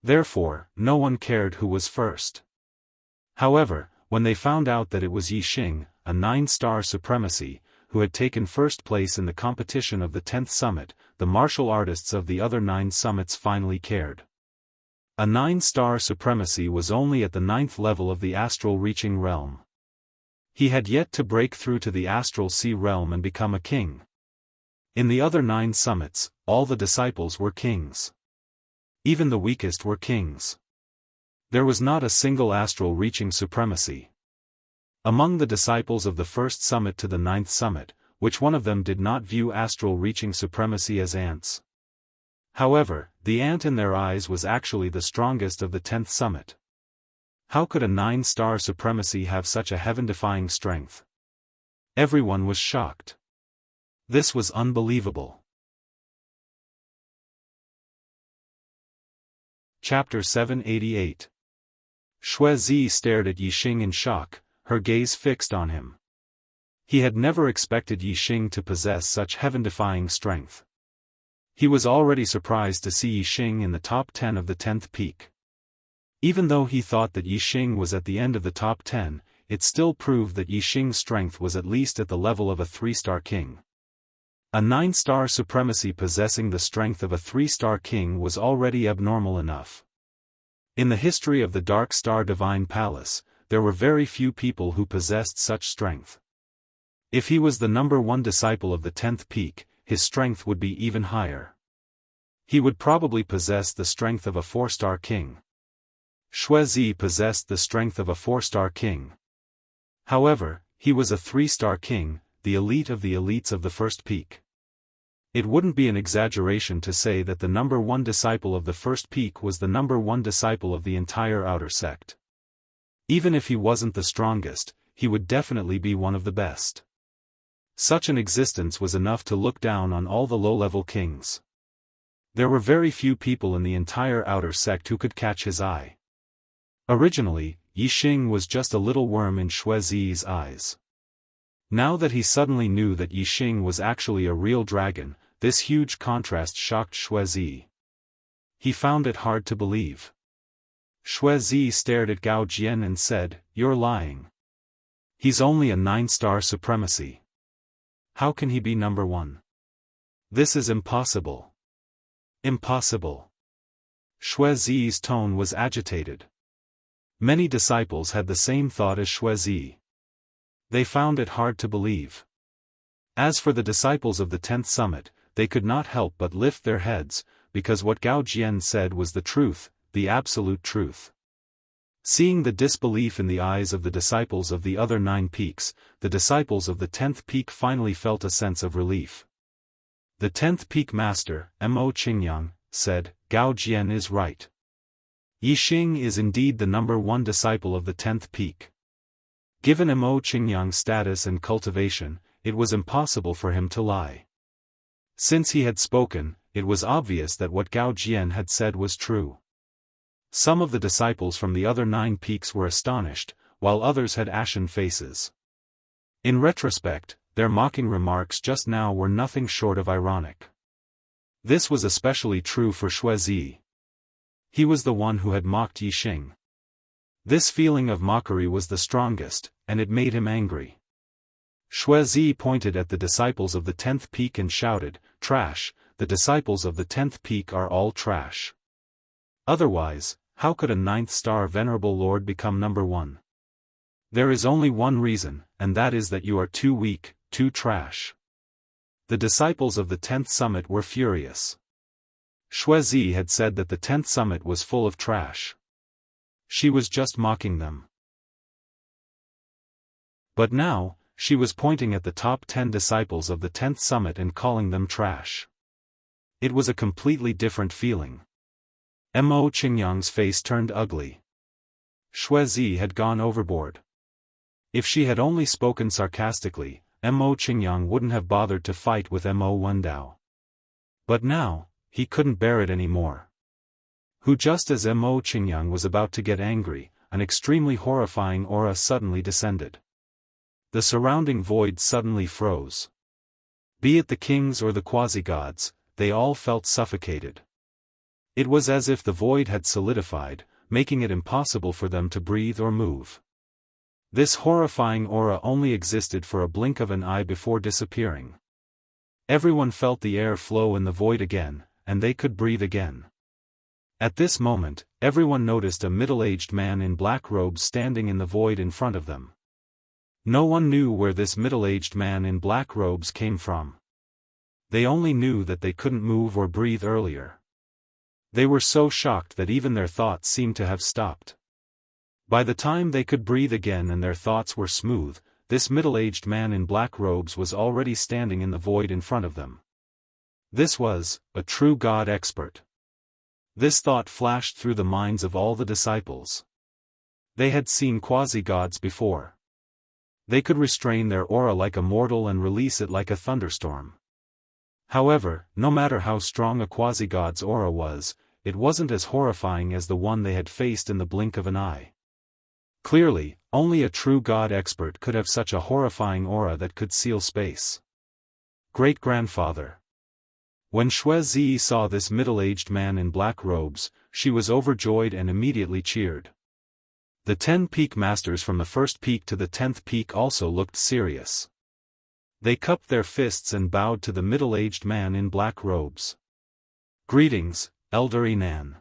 Therefore, no one cared who was first. However, when they found out that it was Yixing, a 9-star supremacy, who had taken first place in the competition of the 10th summit, the martial artists of the other 9 summits finally cared. A 9-star supremacy was only at the 9th level of the astral reaching realm. He had yet to break through to the astral sea realm and become a king. In the other 9 summits, all the disciples were kings. Even the weakest were kings. There was not a single astral reaching supremacy. Among the disciples of the first summit to the 9th summit, which one of them did not view astral reaching supremacy as ants? However, the ant in their eyes was actually the strongest of the 10th summit. How could a 9-star supremacy have such a heaven-defying strength? Everyone was shocked. This was unbelievable. Chapter 788. Xuezi stared at Yixing in shock, her gaze fixed on him. He had never expected Yixing to possess such heaven-defying strength. He was already surprised to see Yixing in the top 10 of the 10th peak. Even though he thought that Yixing was at the end of the top 10, it still proved that Yixing's strength was at least at the level of a 3-star king. A 9-star supremacy possessing the strength of a 3-star king was already abnormal enough. In the history of the Dark Star Divine Palace, there were very few people who possessed such strength. If he was the number 1 disciple of the 10th peak, his strength would be even higher. He would probably possess the strength of a 4-star king. Xuezi possessed the strength of a 4-star king. However, he was a 3-star king, the elite of the elites of the first peak. It wouldn't be an exaggeration to say that the number 1 disciple of the first peak was the number 1 disciple of the entire outer sect. Even if he wasn't the strongest, he would definitely be one of the best. Such an existence was enough to look down on all the low-level kings. There were very few people in the entire outer sect who could catch his eye. Originally, Yixing was just a little worm in Xuezi's eyes. Now that he suddenly knew that Yixing was actually a real dragon, this huge contrast shocked Xuezi. He found it hard to believe. Xuezi stared at Gao Jian and said, "You're lying. He's only a 9-star supremacy. How can he be number 1? This is impossible. Impossible." Xuezi's tone was agitated. Many disciples had the same thought as Xuezi. They found it hard to believe. As for the disciples of the 10th summit, they could not help but lift their heads, because what Gao Jian said was the truth, the absolute truth. Seeing the disbelief in the eyes of the disciples of the other 9 peaks, the disciples of the 10th peak finally felt a sense of relief. The 10th peak master, Mo Qingyang, said, "Gao Jian is right. Yixing is indeed the number 1 disciple of the 10th peak." Given Mo Qingyang's status and cultivation, it was impossible for him to lie. Since he had spoken, it was obvious that what Gao Jian had said was true. Some of the disciples from the other 9 peaks were astonished, while others had ashen faces. In retrospect, their mocking remarks just now were nothing short of ironic. This was especially true for Xuezi. He was the one who had mocked Yixing. This feeling of mockery was the strongest, and it made him angry. Xuezi pointed at the disciples of the 10th peak and shouted, "Trash, the disciples of the 10th peak are all trash. Otherwise, how could a 9th star venerable lord become number 1? There is only one reason, and that is that you are too weak, too trash. The disciples of the 10th summit were furious. Xuezi had said that the 10th summit was full of trash. She was just mocking them. But now, she was pointing at the top 10 disciples of the 10th summit and calling them trash. It was a completely different feeling. Mo Qingyang's face turned ugly. Xuezi had gone overboard. If she had only spoken sarcastically, Mo Qingyang wouldn't have bothered to fight with Mo Wendao. But now, he couldn't bear it anymore. Just as Mo Qingyang was about to get angry, an extremely horrifying aura suddenly descended. The surrounding void suddenly froze. Be it the kings or the quasi-gods, they all felt suffocated. It was as if the void had solidified, making it impossible for them to breathe or move. This horrifying aura only existed for a blink of an eye before disappearing. Everyone felt the air flow in the void again, and they could breathe again. At this moment, everyone noticed a middle-aged man in black robes standing in the void in front of them. No one knew where this middle-aged man in black robes came from. They only knew that they couldn't move or breathe earlier. They were so shocked that even their thoughts seemed to have stopped. By the time they could breathe again and their thoughts were smooth, this middle-aged man in black robes was already standing in the void in front of them. This was a true God expert. This thought flashed through the minds of all the disciples. They had seen quasi-gods before. They could restrain their aura like a mortal and release it like a thunderstorm. However, no matter how strong a quasi-god's aura was, it wasn't as horrifying as the one they had faced in the blink of an eye. Clearly, only a true God expert could have such a horrifying aura that could seal space. Great-grandfather. When Xuezi saw this middle-aged man in black robes, she was overjoyed and immediately cheered. The 10 peak masters from the first peak to the 10th peak also looked serious. They cupped their fists and bowed to the middle-aged man in black robes. Greetings, Elder Inan.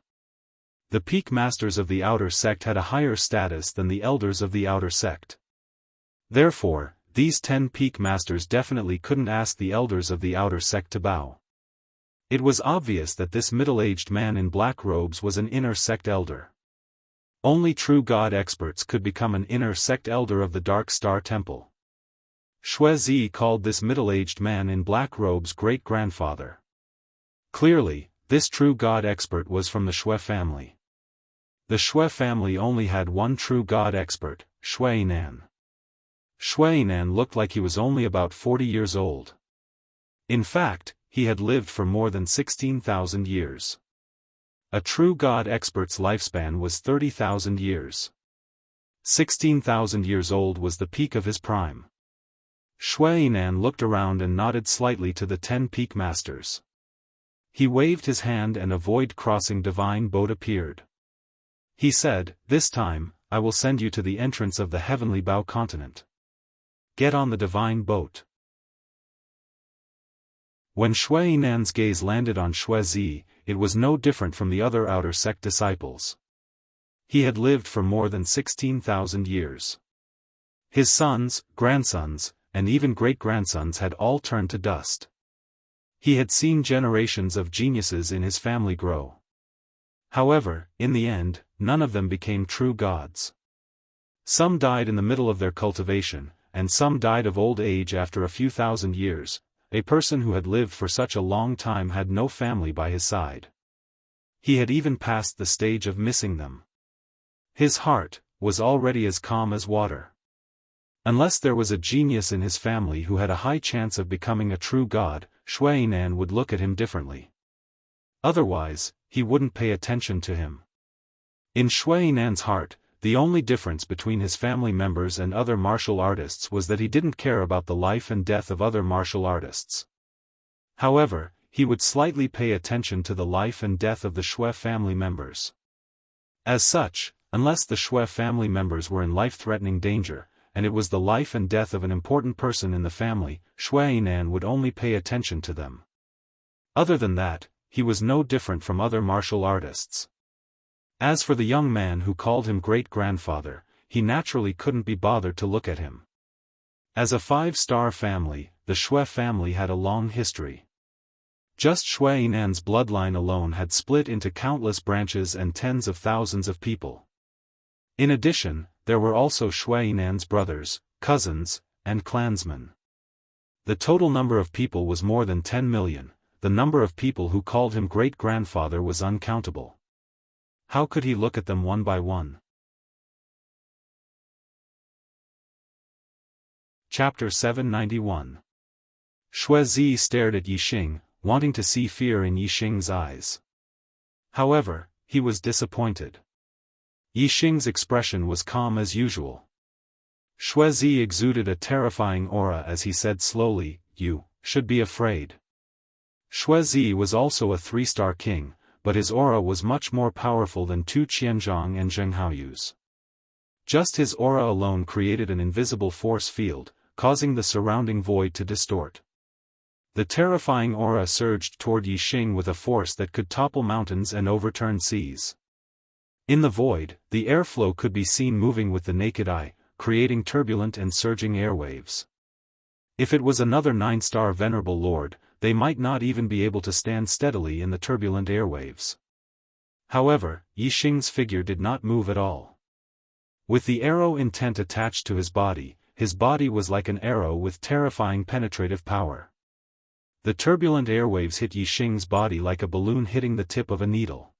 The peak masters of the outer sect had a higher status than the elders of the outer sect. Therefore, these 10 peak masters definitely couldn't ask the elders of the outer sect to bow. It was obvious that this middle-aged man in black robes was an inner sect elder. Only true God experts could become an inner sect elder of the Dark Star Temple. Xuezi called this middle-aged man in black robes great-grandfather. Clearly, this true God expert was from the Xue family. The Xue family only had one true God expert, Xueinan. Xueinan looked like he was only about 40 years old. In fact, he had lived for more than 16,000 years. A true God expert's lifespan was 30,000 years. 16,000 years old was the peak of his prime. Xueinan looked around and nodded slightly to the 10 peak masters. He waved his hand and a void-crossing divine boat appeared. He said, "This time, I will send you to the entrance of the heavenly Bao continent. Get on the divine boat." When Xueinan's gaze landed on Xuezi, it was no different from the other outer sect disciples. He had lived for more than 16,000 years. His sons, grandsons, and even great-grandsons had all turned to dust. He had seen generations of geniuses in his family grow. However, in the end, none of them became true gods. Some died in the middle of their cultivation, and some died of old age after a few thousand years. A person who had lived for such a long time had no family by his side. He had even passed the stage of missing them. His heart was already as calm as water. Unless there was a genius in his family who had a high chance of becoming a true god, Xueinan would look at him differently. Otherwise, he wouldn't pay attention to him. In Xueinan's heart, the only difference between his family members and other martial artists was that he didn't care about the life and death of other martial artists. However, he would slightly pay attention to the life and death of the Xue family members. As such, unless the Xue family members were in life-threatening danger, and it was the life and death of an important person in the family, Xueinan would only pay attention to them. Other than that, he was no different from other martial artists. As for the young man who called him great-grandfather, he naturally couldn't be bothered to look at him. As a 5-star family, the Xue family had a long history. Just Xue Yinan's bloodline alone had split into countless branches and tens of thousands of people. In addition, there were also Xue Yinan's brothers, cousins, and clansmen. The total number of people was more than 10 million, the number of people who called him great-grandfather was uncountable. How could he look at them one by one? Chapter 791. Xue Zi stared at Yixing, wanting to see fear in Yixing's eyes. However, he was disappointed. Yixing's expression was calm as usual. Xue Zi exuded a terrifying aura as he said slowly, "You should be afraid." Xue Zi was also a 3-star king, but his aura was much more powerful than Tu Qianzhong and Zheng Haoyu's. Just his aura alone created an invisible force field, causing the surrounding void to distort. The terrifying aura surged toward Yixing with a force that could topple mountains and overturn seas. In the void, the airflow could be seen moving with the naked eye, creating turbulent and surging airwaves. If it was another 9-star venerable lord, they might not even be able to stand steadily in the turbulent airwaves. However, Yixing's figure did not move at all. With the arrow intent attached to his body was like an arrow with terrifying penetrative power. The turbulent airwaves hit Yixing's body like a balloon hitting the tip of a needle.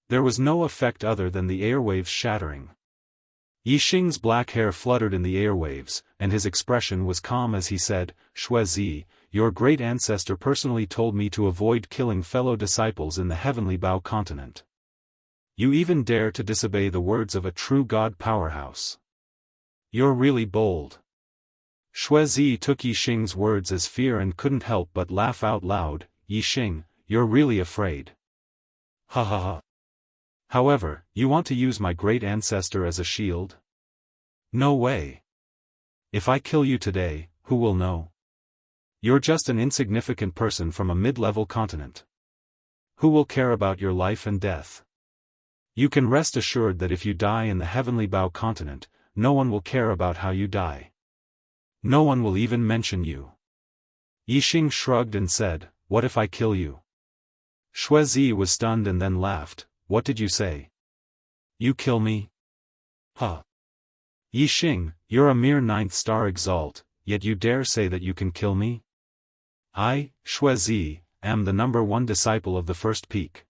There was no effect other than the airwaves shattering. Yixing's black hair fluttered in the airwaves, and his expression was calm as he said, "Xue Zi, your great ancestor personally told me to avoid killing fellow disciples in the heavenly Bao continent. You even dare to disobey the words of a true god powerhouse. You're really bold." Xue Zi took Yixing's words as fear and couldn't help but laugh out loud. "Yixing, you're really afraid. Ha ha ha. However, you want to use my great ancestor as a shield? No way. If I kill you today, who will know? You're just an insignificant person from a mid-level continent. Who will care about your life and death? You can rest assured that if you die in the heavenly Bao continent, no one will care about how you die. No one will even mention you." Yixing shrugged and said, "What if I kill you?" Xue Zi was stunned and then laughed. "What did you say? You kill me? Huh. Yixing, you're a mere 9th-star exalt, yet you dare say that you can kill me? I, Xue Zi, am the #1 disciple of the first peak.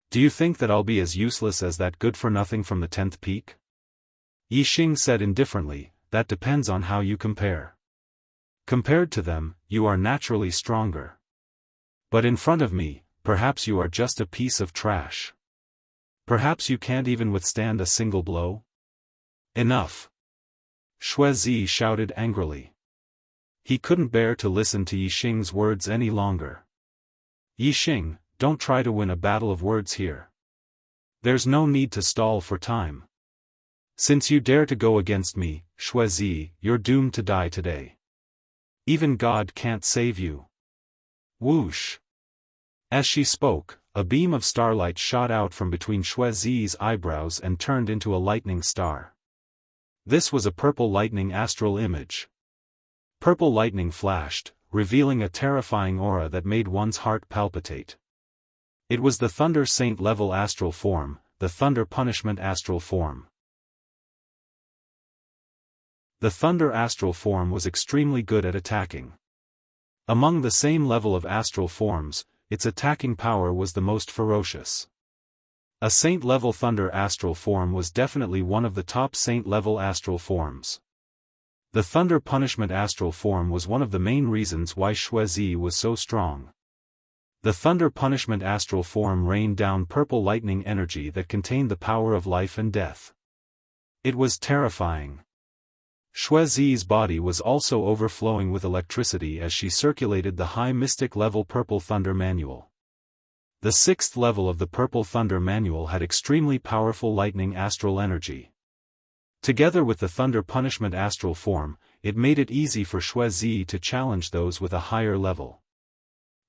Do you think that I'll be as useless as that good-for-nothing from the 10th peak?" Yixing said indifferently, "That depends on how you compare. Compared to them, you are naturally stronger. But in front of me, perhaps you are just a piece of trash. Perhaps you can't even withstand a single blow?" "Enough!" Xue Zi shouted angrily. He couldn't bear to listen to Yixing's words any longer. "Yixing, don't try to win a battle of words here. There's no need to stall for time. Since you dare to go against me, Xue Zi, you're doomed to die today. Even God can't save you." Whoosh! As she spoke, a beam of starlight shot out from between Xue Zi's eyebrows and turned into a lightning star. This was a purple lightning astral image. Purple lightning flashed, revealing a terrifying aura that made one's heart palpitate. It was the Thunder Saint level astral form, the Thunder Punishment astral form. The Thunder astral form was extremely good at attacking. Among the same level of astral forms, its attacking power was the most ferocious. A Saint-level Thunder astral form was definitely one of the top Saint-level astral forms. The Thunder Punishment astral form was one of the main reasons why Xue Zi was so strong. The Thunder Punishment astral form rained down purple lightning energy that contained the power of life and death. It was terrifying. Xue Zi's body was also overflowing with electricity as she circulated the high mystic level Purple Thunder Manual. The 6th level of the Purple Thunder Manual had extremely powerful lightning astral energy. Together with the Thunder Punishment astral form, it made it easy for Xue Zi to challenge those with a higher level.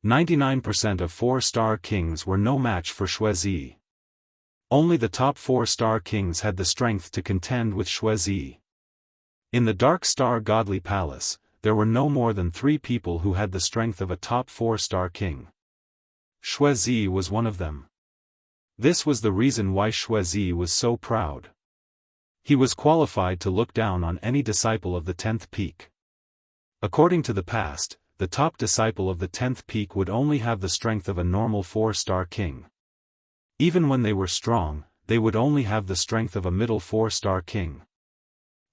99% of 4-star kings were no match for Xue Zi. Only the top 4-star kings had the strength to contend with Xuezi. In the Dark Star Godly Palace, there were no more than 3 people who had the strength of a top 4-star king. Xuezi was one of them. This was the reason why Xuezi was so proud. He was qualified to look down on any disciple of the 10th peak. According to the past, the top disciple of the 10th peak would only have the strength of a normal 4-star king. Even when they were strong, they would only have the strength of a middle 4-star king.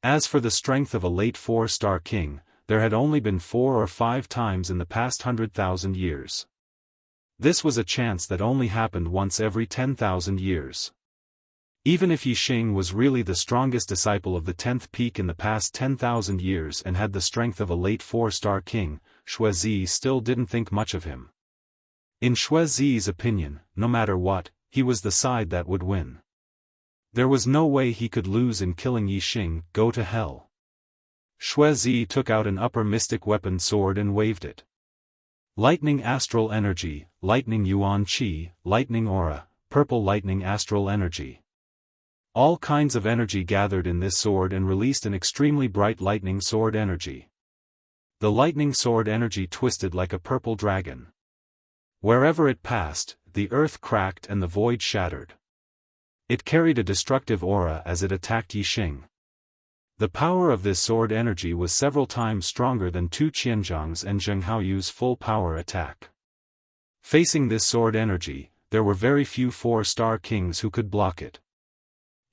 As for the strength of a late 4-star king, there had only been 4 or 5 times in the past 100,000 years. This was a chance that only happened once every 10,000 years. Even if Yixing was really the strongest disciple of the 10th peak in the past 10,000 years and had the strength of a late 4-star king, Xuezi still didn't think much of him. In Xuezi's opinion, no matter what, he was the side that would win. There was no way he could lose in killing Yixing. Go to hell. Xuezi took out an upper mystic weapon sword and waved it. Lightning astral energy, lightning yuan qi, lightning aura, purple lightning astral energy. All kinds of energy gathered in this sword and released an extremely bright lightning sword energy. The lightning sword energy twisted like a purple dragon. Wherever it passed, the earth cracked and the void shattered. It carried a destructive aura as it attacked Yixing. The power of this sword energy was several times stronger than Tu Qianzhang's and Zheng Haoyu's full power attack. Facing this sword energy, there were very few 4-star kings who could block it.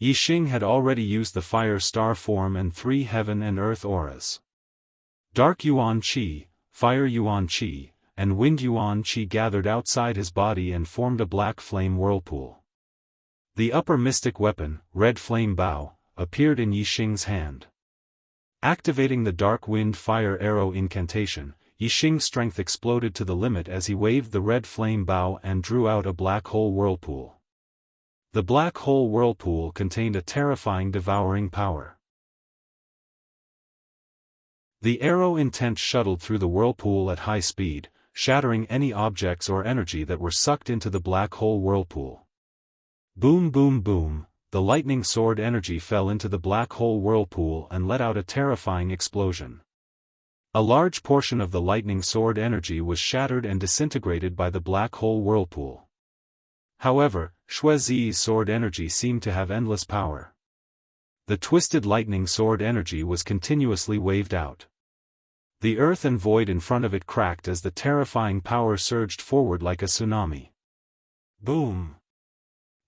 Yixing had already used the fire star form and 3 heaven and earth auras. Dark Yuan Qi, Fire Yuan Qi, and Wind Yuan Qi gathered outside his body and formed a black flame whirlpool. The upper mystic weapon, Red Flame Bow, appeared in Yixing's hand. Activating the Dark Wind Fire Arrow incantation, Yixing's strength exploded to the limit as he waved the Red Flame Bow and drew out a black hole whirlpool. The black hole whirlpool contained a terrifying devouring power. The arrow intent shuttled through the whirlpool at high speed, shattering any objects or energy that were sucked into the black hole whirlpool. Boom boom boom, the lightning sword energy fell into the black hole whirlpool and let out a terrifying explosion. A large portion of the lightning sword energy was shattered and disintegrated by the black hole whirlpool. However, Xuezi's sword energy seemed to have endless power. The twisted lightning sword energy was continuously waved out. The earth and void in front of it cracked as the terrifying power surged forward like a tsunami. Boom!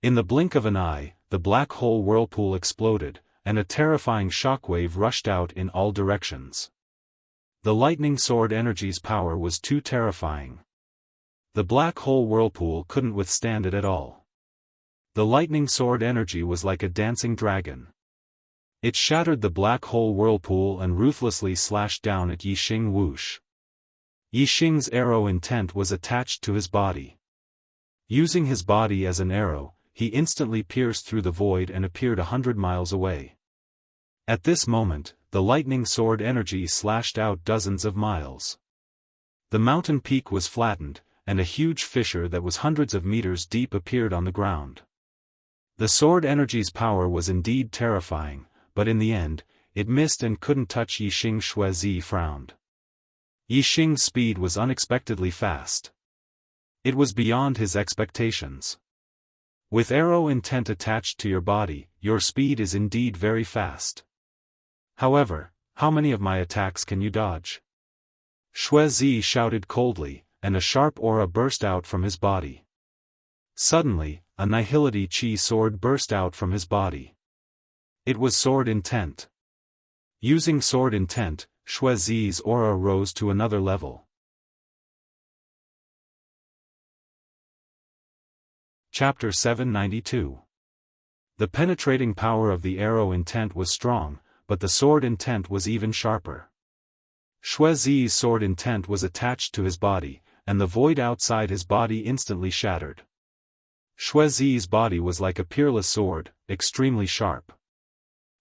In the blink of an eye, the black hole whirlpool exploded, and a terrifying shockwave rushed out in all directions. The lightning sword energy's power was too terrifying. The black hole whirlpool couldn't withstand it at all. The lightning sword energy was like a dancing dragon. It shattered the black hole whirlpool and ruthlessly slashed down at Yixing whoosh. Yixing's arrow intent was attached to his body. Using his body as an arrow, he instantly pierced through the void and appeared 100 miles away. At this moment, the lightning sword energy slashed out dozens of miles. The mountain peak was flattened, and a huge fissure that was hundreds of meters deep appeared on the ground. The sword energy's power was indeed terrifying, but in the end, it missed and couldn't touch Yixing. Xuezi frowned. Yixing's speed was unexpectedly fast. It was beyond his expectations. With arrow intent attached to your body, your speed is indeed very fast. However, how many of my attacks can you dodge? Xuezi shouted coldly, and a sharp aura burst out from his body. Suddenly, a Nihility Chi sword burst out from his body. It was sword intent. Using sword intent, Xuezi's aura rose to another level. Chapter 792. The penetrating power of the arrow intent was strong, but the sword intent was even sharper. Xuezi's sword intent was attached to his body, and the void outside his body instantly shattered. Xuezi's body was like a peerless sword, extremely sharp.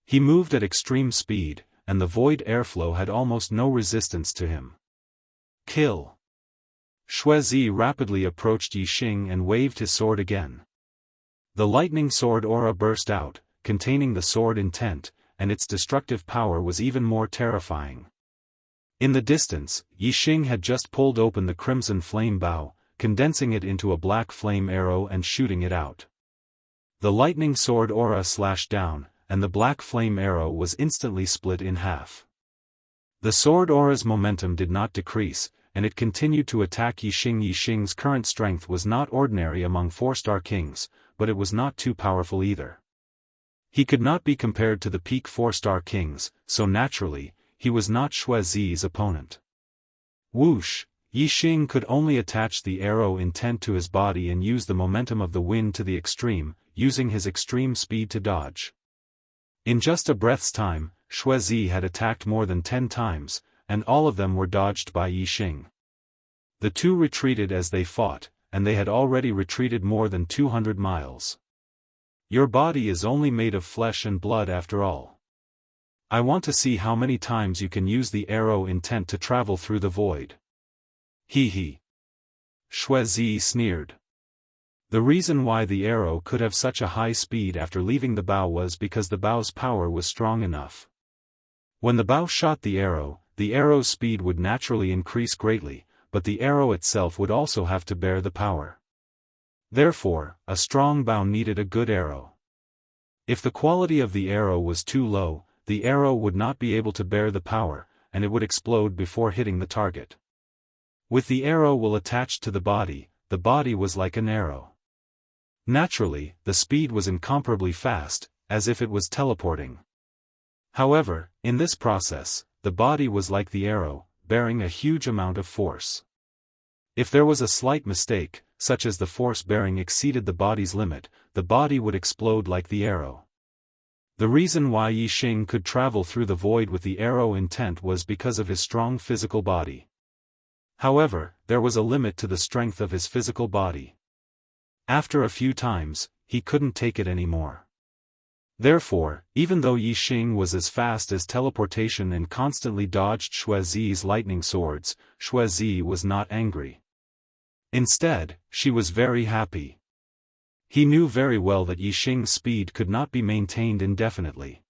He moved at extreme speed, and the void airflow had almost no resistance to him. Kill! Xuezi rapidly approached Yixing and waved his sword again. The lightning sword aura burst out, containing the sword intent, and its destructive power was even more terrifying. In the distance, Yixing had just pulled open the crimson flame bow, condensing it into a black flame arrow and shooting it out. The lightning sword aura slashed down, and the black flame arrow was instantly split in half. The sword aura's momentum did not decrease, and it continued to attack Yixing. Yixing's current strength was not ordinary among 4-star kings, but it was not too powerful either. He could not be compared to the peak 4-star kings, so naturally, he was not Xue Zi's opponent. Whoosh! Yixing could only attach the arrow intent to his body and use the momentum of the wind to the extreme, using his extreme speed to dodge. In just a breath's time, Xue Zi had attacked more than 10 times, and all of them were dodged by Yixing. The two retreated as they fought, and they had already retreated more than 200 miles. Your body is only made of flesh and blood after all. I want to see how many times you can use the arrow intent to travel through the void. He he. Xue Zi sneered. The reason why the arrow could have such a high speed after leaving the bow was because the bow's power was strong enough. When the bow shot the arrow's speed would naturally increase greatly, but the arrow itself would also have to bear the power. Therefore, a strong bow needed a good arrow. If the quality of the arrow was too low, the arrow would not be able to bear the power, and it would explode before hitting the target. With the arrow well attached to the body was like an arrow. Naturally, the speed was incomparably fast, as if it was teleporting. However, in this process, the body was like the arrow, bearing a huge amount of force. If there was a slight mistake, such as the force bearing exceeded the body's limit, the body would explode like the arrow. The reason why Yixing could travel through the void with the arrow intent was because of his strong physical body. However, there was a limit to the strength of his physical body. After a few times, he couldn't take it anymore. Therefore, even though Yixing was as fast as teleportation and constantly dodged Xue Zi's lightning swords, Xue Zi was not angry. Instead, she was very happy. He knew very well that Yixing's speed could not be maintained indefinitely.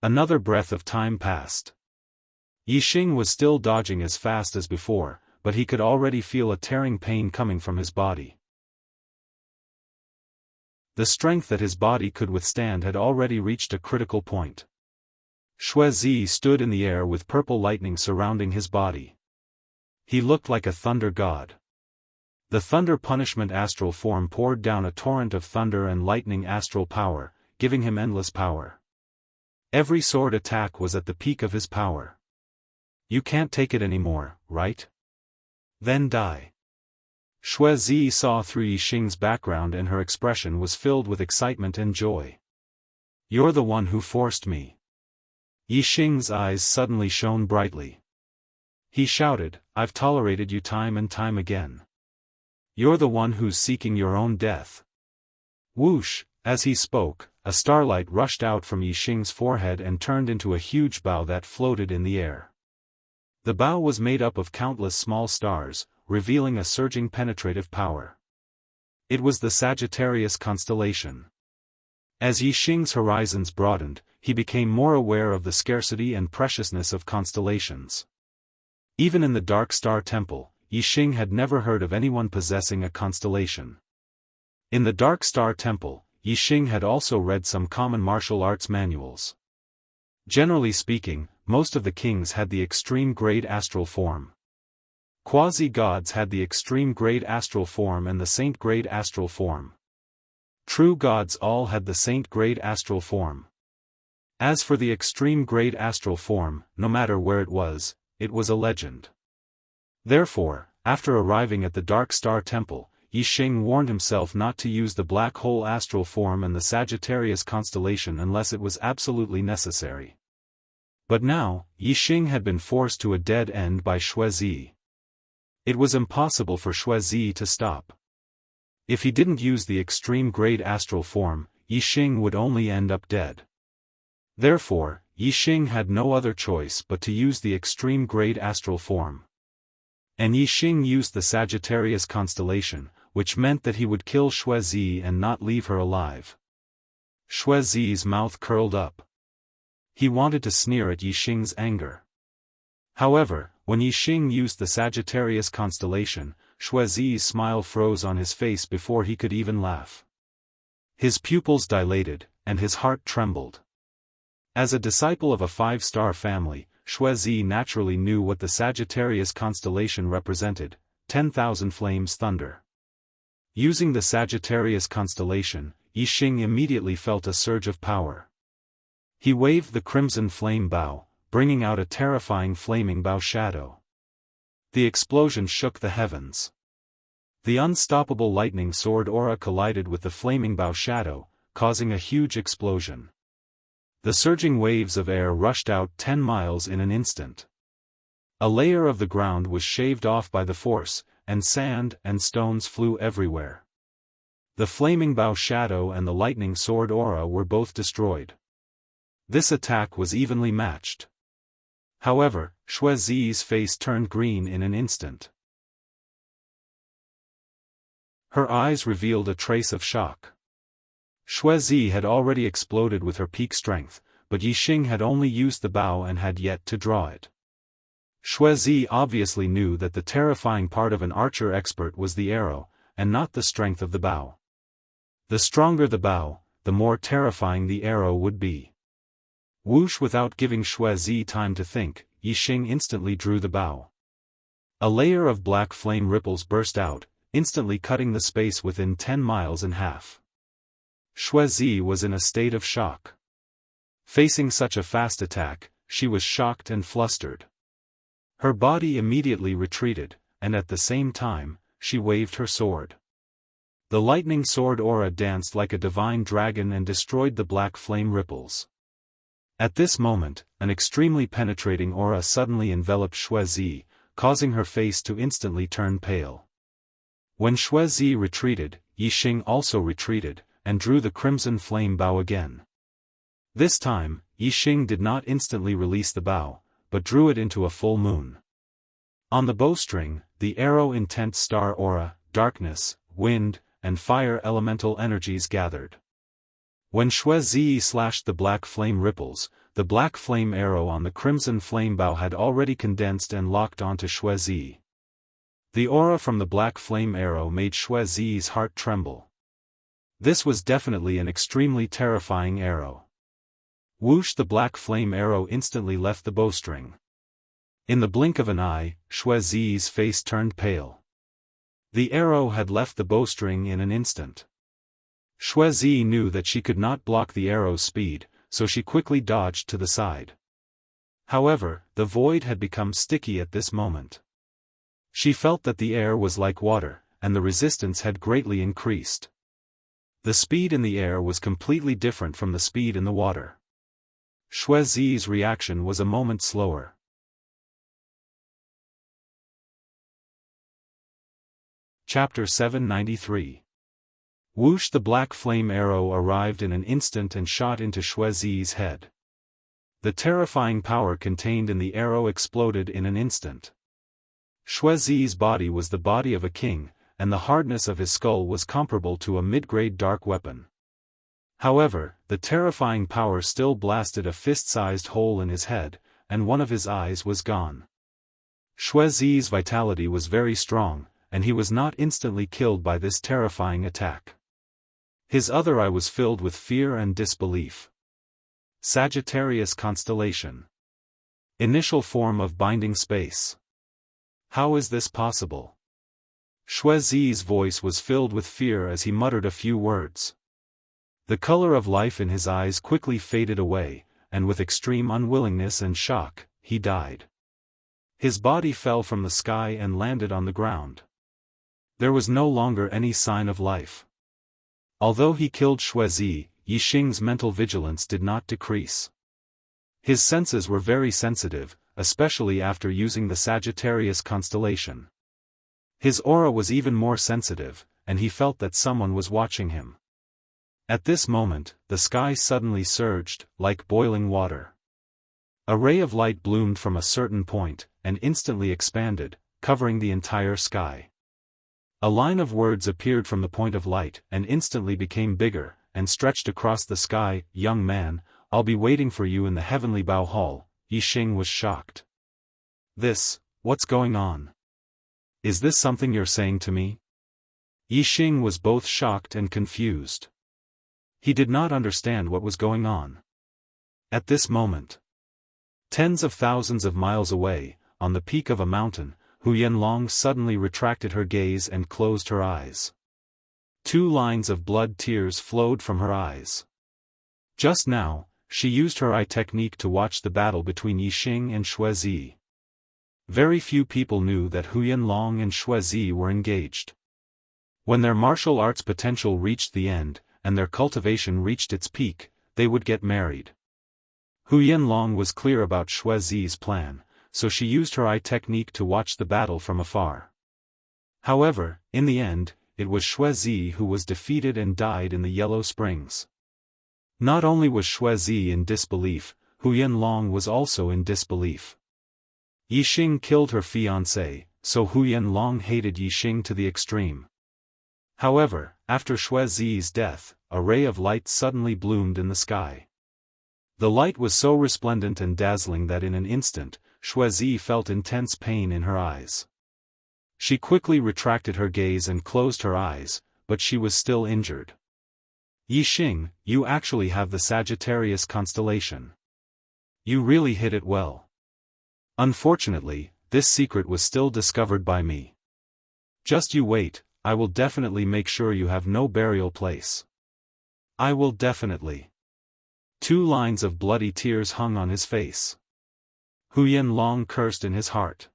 Another breath of time passed. Yixing was still dodging as fast as before, but he could already feel a tearing pain coming from his body. The strength that his body could withstand had already reached a critical point. Xue Zi stood in the air with purple lightning surrounding his body. He looked like a thunder god. The thunder punishment astral form poured down a torrent of thunder and lightning astral power, giving him endless power. Every sword attack was at the peak of his power. You can't take it anymore, right? Then die. Xue Zi saw through Yixing's background and her expression was filled with excitement and joy. You're the one who forced me. Yixing's eyes suddenly shone brightly. He shouted, I've tolerated you time and time again. You're the one who's seeking your own death. Whoosh! As he spoke, a starlight rushed out from Yixing's forehead and turned into a huge bow that floated in the air. The bow was made up of countless small stars, revealing a surging penetrative power. It was the Sagittarius constellation. As Yixing's horizons broadened, he became more aware of the scarcity and preciousness of constellations. Even in the Dark Star Temple, Yixing had never heard of anyone possessing a constellation. In the Dark Star Temple, Yixing had also read some common martial arts manuals. Generally speaking, most of the kings had the extreme grade astral form. Quasi-gods had the extreme grade astral form and the saint grade astral form. True gods all had the saint grade astral form. As for the extreme grade astral form, no matter where it was a legend. Therefore, after arriving at the Dark Star Temple, Yixing warned himself not to use the black hole astral form and the Sagittarius constellation unless it was absolutely necessary. But now, Yixing had been forced to a dead end by Xue Zi. It was impossible for Xue Zi to stop. If he didn't use the extreme grade astral form, Yixing would only end up dead. Therefore, Yixing had no other choice but to use the extreme grade astral form. And Yixing used the Sagittarius constellation, which meant that he would kill Xuezi and not leave her alive. Xuezi's mouth curled up. He wanted to sneer at Yixing's anger. However, when Yixing used the Sagittarius constellation, Xuezi's smile froze on his face before he could even laugh. His pupils dilated, and his heart trembled. As a disciple of a five-star family, Xuezi naturally knew what the Sagittarius constellation represented: 10,000 flames thunder. Using the Sagittarius constellation, Yixing immediately felt a surge of power. He waved the crimson flame bow, bringing out a terrifying flaming bow shadow. The explosion shook the heavens. The unstoppable lightning sword aura collided with the flaming bow shadow, causing a huge explosion. The surging waves of air rushed out 10 miles in an instant. A layer of the ground was shaved off by the force, and sand and stones flew everywhere. The flaming bow shadow and the lightning sword aura were both destroyed. This attack was evenly matched. However, Xuezi's face turned green in an instant. Her eyes revealed a trace of shock. Xuezi had already exploded with her peak strength, but Yixing had only used the bow and had yet to draw it. Xuezi obviously knew that the terrifying part of an archer expert was the arrow, and not the strength of the bow. The stronger the bow, the more terrifying the arrow would be. Whoosh! Without giving Xuezi time to think, Yixing instantly drew the bow. A layer of black flame ripples burst out, instantly cutting the space within 10 miles in half. Xuezi was in a state of shock. Facing such a fast attack, she was shocked and flustered. Her body immediately retreated, and at the same time, she waved her sword. The lightning sword aura danced like a divine dragon and destroyed the black flame ripples. At this moment, an extremely penetrating aura suddenly enveloped Xuezi, causing her face to instantly turn pale. When Xuezi retreated, Yixing also retreated, and drew the crimson flame bow again. This time, Yixing did not instantly release the bow, but drew it into a full moon. On the bowstring, the arrow intense star aura, darkness, wind, and fire elemental energies gathered. When Xuezi slashed the black flame ripples, the black flame arrow on the crimson flame bow had already condensed and locked onto Xuezi. The aura from the black flame arrow made Xuezi's heart tremble. This was definitely an extremely terrifying arrow. Whoosh! The black flame arrow instantly left the bowstring. In the blink of an eye, Xuezi's face turned pale. The arrow had left the bowstring in an instant. Xuezi knew that she could not block the arrow's speed, so she quickly dodged to the side. However, the void had become sticky at this moment. She felt that the air was like water, and the resistance had greatly increased. The speed in the air was completely different from the speed in the water. Xuezi's reaction was a moment slower. Chapter 793. Whoosh! The black flame arrow arrived in an instant and shot into Xuezi's head. The terrifying power contained in the arrow exploded in an instant. Xuezi's body was the body of a king, and the hardness of his skull was comparable to a mid-grade dark weapon. However, the terrifying power still blasted a fist-sized hole in his head, and one of his eyes was gone. Xuezi's vitality was very strong, and he was not instantly killed by this terrifying attack. His other eye was filled with fear and disbelief. Sagittarius constellation. Initial form of binding space. How is this possible? Xuezi's voice was filled with fear as he muttered a few words. The color of life in his eyes quickly faded away, and with extreme unwillingness and shock, he died. His body fell from the sky and landed on the ground. There was no longer any sign of life. Although he killed Xuezi, Yixing's mental vigilance did not decrease. His senses were very sensitive, especially after using the Sagittarius constellation. His aura was even more sensitive, and he felt that someone was watching him. At this moment, the sky suddenly surged, like boiling water. A ray of light bloomed from a certain point, and instantly expanded, covering the entire sky. A line of words appeared from the point of light and instantly became bigger, and stretched across the sky. "Young man, I'll be waiting for you in the heavenly bow hall." Yixing was shocked. What's going on? Is this something you're saying to me? Yixing was both shocked and confused. He did not understand what was going on. At this moment, tens of thousands of miles away, on the peak of a mountain, Hu Yanlong suddenly retracted her gaze and closed her eyes. 2 lines of blood tears flowed from her eyes. Just now, she used her eye technique to watch the battle between Yixing and Xuezi. Very few people knew that Hu Yanlong and Xuezi were engaged. When their martial arts potential reached the end, and their cultivation reached its peak, they would get married. Hu Yanlong was clear about Xuezi's plan, so she used her eye technique to watch the battle from afar. However, in the end, it was Xuezi who was defeated and died in the Yellow Springs. Not only was Xuezi in disbelief, Hu Yanlong was also in disbelief. Yixing killed her fiancé, so Hu Yanlong hated Yixing to the extreme. However, after Xuezi's death, a ray of light suddenly bloomed in the sky. The light was so resplendent and dazzling that in an instant, Xuezi felt intense pain in her eyes. She quickly retracted her gaze and closed her eyes, but she was still injured. Yixing, you actually have the Sagittarius constellation. You really hit it well. Unfortunately, this secret was still discovered by me. Just you wait, I will definitely make sure you have no burial place. I will definitely. 2 lines of bloody tears hung on his face. Hu Yanlong cursed in his heart.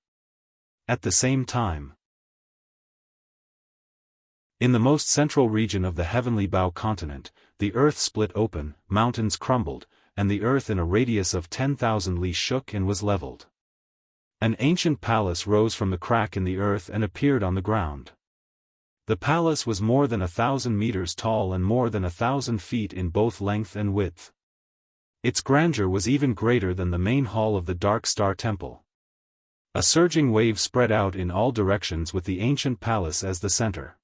At the same time, in the most central region of the heavenly bow continent, the earth split open, mountains crumbled, and the earth in a radius of 10,000 li shook and was leveled. An ancient palace rose from the crack in the earth and appeared on the ground. The palace was more than 1,000 meters tall and more than 1,000 feet in both length and width. Its grandeur was even greater than the main hall of the Dark Star Temple. A surging wave spread out in all directions with the ancient palace as the center.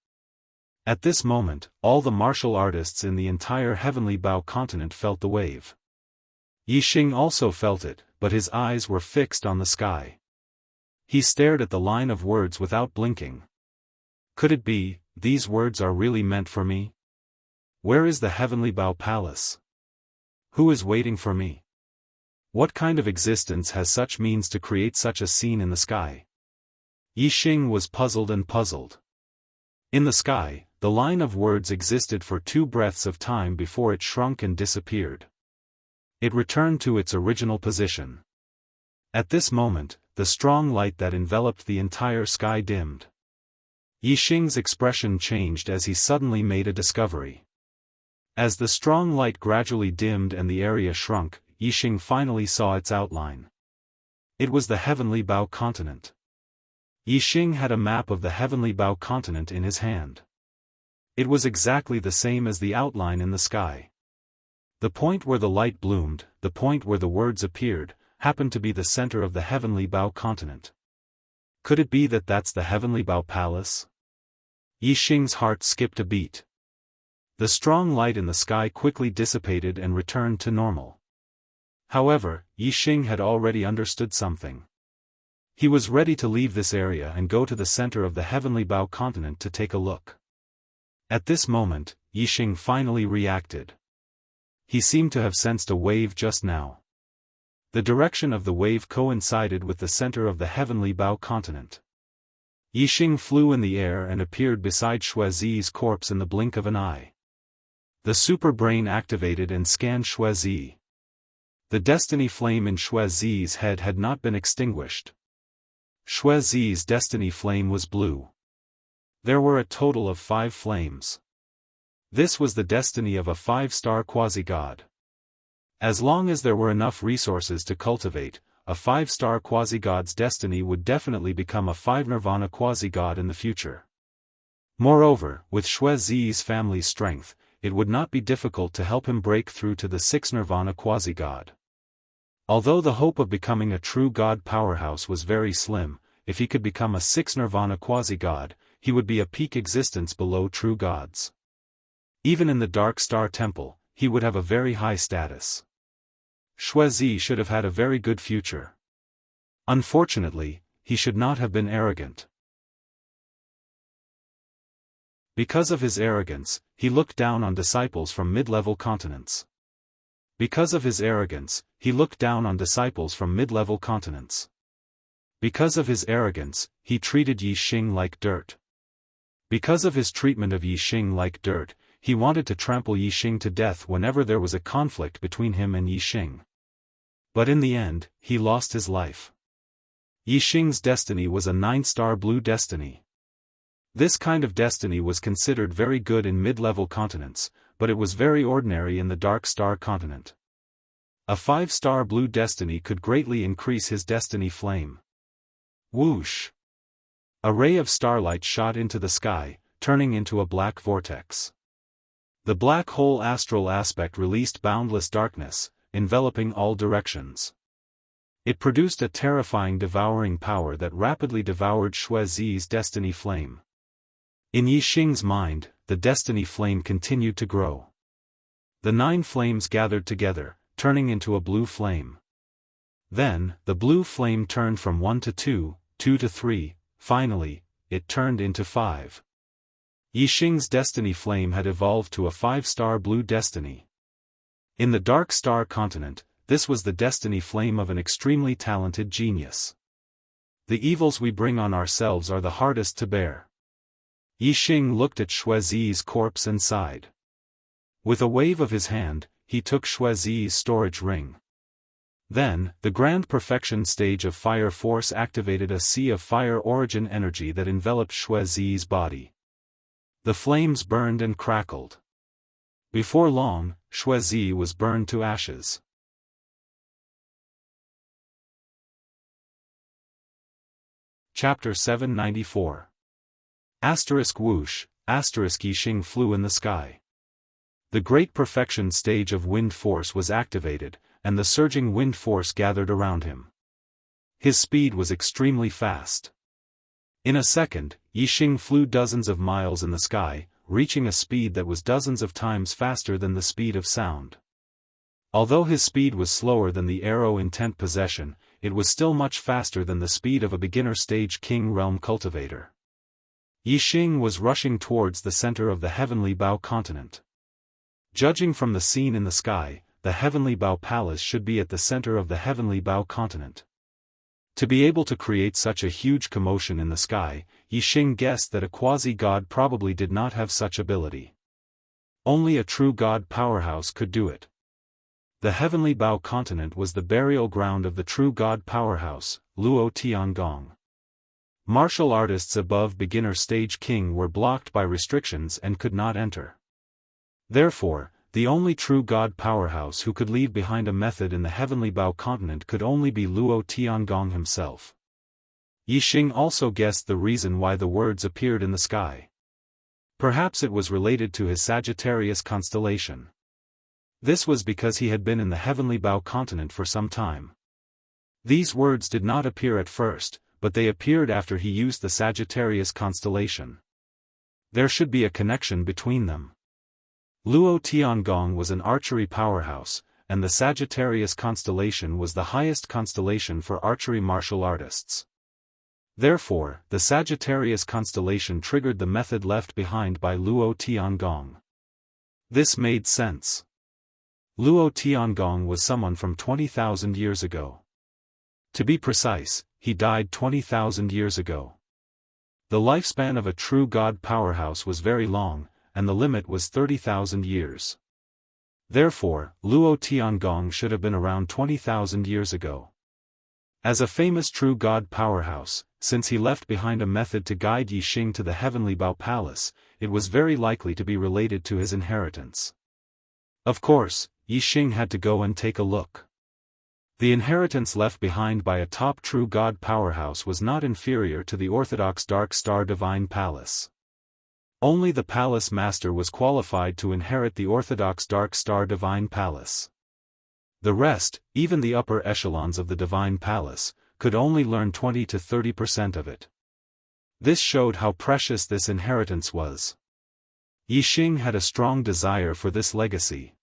At this moment, all the martial artists in the entire heavenly bow continent felt the wave. Yixing also felt it, but his eyes were fixed on the sky. He stared at the line of words without blinking. Could it be, these words are really meant for me? Where is the heavenly bow palace? Who is waiting for me? What kind of existence has such means to create such a scene in the sky? Yixing was puzzled and puzzled. In the sky, the line of words existed for 2 breaths of time before it shrunk and disappeared. It returned to its original position. At this moment, the strong light that enveloped the entire sky dimmed. Yixing's expression changed as he suddenly made a discovery. As the strong light gradually dimmed and the area shrunk, Yixing finally saw its outline. It was the heavenly bow continent. Yixing had a map of the heavenly bow continent in his hand. It was exactly the same as the outline in the sky. The point where the light bloomed, the point where the words appeared, happened to be the center of the heavenly bow continent. Could it be that that's the heavenly bow palace? Yixing's heart skipped a beat. The strong light in the sky quickly dissipated and returned to normal. However, Yixing had already understood something. He was ready to leave this area and go to the center of the heavenly bow continent to take a look. At this moment, Yixing finally reacted. He seemed to have sensed a wave just now. The direction of the wave coincided with the center of the heavenly bow continent. Yixing flew in the air and appeared beside Xuezi's corpse in the blink of an eye. The super brain activated and scanned Xuezi. The destiny flame in Xuezi's head had not been extinguished. Xuezi's destiny flame was blue. There were a total of 5 flames. This was the destiny of a 5-star quasi-god. As long as there were enough resources to cultivate, a 5-star quasi-god's destiny would definitely become a 5-nirvana quasi-god in the future. Moreover, with Xuezi's family's strength, it would not be difficult to help him break through to the 6-nirvana quasi-god. Although the hope of becoming a true god powerhouse was very slim, if he could become a 6-nirvana quasi-god, he would be a peak existence below true gods. Even in the Dark Star Temple, he would have a very high status. Xuezi should have had a very good future. Unfortunately, he should not have been arrogant. Because of his arrogance, he looked down on disciples from mid-level continents. Because of his arrogance, he looked down on disciples from mid-level continents. Because of his arrogance, he treated Yi Xing like dirt. Because of his treatment of Yi Xing like dirt, he wanted to trample Yi Xing to death whenever there was a conflict between him and Yi Xing. But in the end, he lost his life. Yi Xing's destiny was a 9-star blue destiny. This kind of destiny was considered very good in mid-level continents, but it was very ordinary in the Dark Star continent. A 5-star blue destiny could greatly increase his destiny flame. Whoosh! A ray of starlight shot into the sky, turning into a black vortex. The black hole astral aspect released boundless darkness, enveloping all directions. It produced a terrifying devouring power that rapidly devoured Xuezi's destiny flame. In Yi Xing's mind, the destiny flame continued to grow. The 9 flames gathered together, turning into a blue flame. Then, the blue flame turned from 1 to 2, 2 to 3, finally, it turned into 5. Yi Xing's destiny flame had evolved to a 5-star blue destiny. In the Dark Star continent, this was the destiny flame of an extremely talented genius. The evils we bring on ourselves are the hardest to bear. Yi Xing looked at Xuezi's corpse and sighed. With a wave of his hand, he took Xuezi's storage ring. Then, the grand perfection stage of fire force activated a sea of fire origin energy that enveloped Xuezi's body. The flames burned and crackled. Before long, Xuezi was burned to ashes. Chapter 794. Asterisk whoosh, asterisk Yi Xing flew in the sky. The great perfection stage of wind force was activated, and the surging wind force gathered around him. His speed was extremely fast. In a second, Yi Xing flew dozens of miles in the sky, reaching a speed that was dozens of times faster than the speed of sound. Although his speed was slower than the arrow in tent possession, it was still much faster than the speed of a beginner stage king realm cultivator. Yi Xing was rushing towards the center of the Heavenly Bao continent. Judging from the scene in the sky, the Heavenly Bao Palace should be at the center of the Heavenly Bao continent. To be able to create such a huge commotion in the sky, Yi Xing guessed that a quasi-god probably did not have such ability. Only a true god powerhouse could do it. The Heavenly Bao continent was the burial ground of the true god powerhouse, Luo Tiangong. Martial artists above beginner stage king were blocked by restrictions and could not enter. Therefore, the only true god powerhouse who could leave behind a method in the Heavenly Bao continent could only be Luo Tiangong himself. Yi Xing also guessed the reason why the words appeared in the sky. Perhaps it was related to his Sagittarius constellation. This was because he had been in the Heavenly Bao continent for some time. These words did not appear at first, but they appeared after he used the Sagittarius constellation. There should be a connection between them. Luo Tiangong was an archery powerhouse, and the Sagittarius constellation was the highest constellation for archery martial artists. Therefore, the Sagittarius constellation triggered the method left behind by Luo Tiangong. This made sense. Luo Tiangong was someone from 20,000 years ago. To be precise, he died 20,000 years ago. The lifespan of a true god powerhouse was very long, and the limit was 30,000 years. Therefore, Luo Tiangong should have been around 20,000 years ago. As a famous true god powerhouse, since he left behind a method to guide Yi Xing to the Heavenly Bao Palace, it was very likely to be related to his inheritance. Of course, Yi Xing had to go and take a look. The inheritance left behind by a top true god powerhouse was not inferior to the orthodox Dark Star Divine Palace. Only the palace master was qualified to inherit the orthodox Dark Star Divine Palace. The rest, even the upper echelons of the Divine Palace, could only learn 20 to 30% of it. This showed how precious this inheritance was. Yixing had a strong desire for this legacy.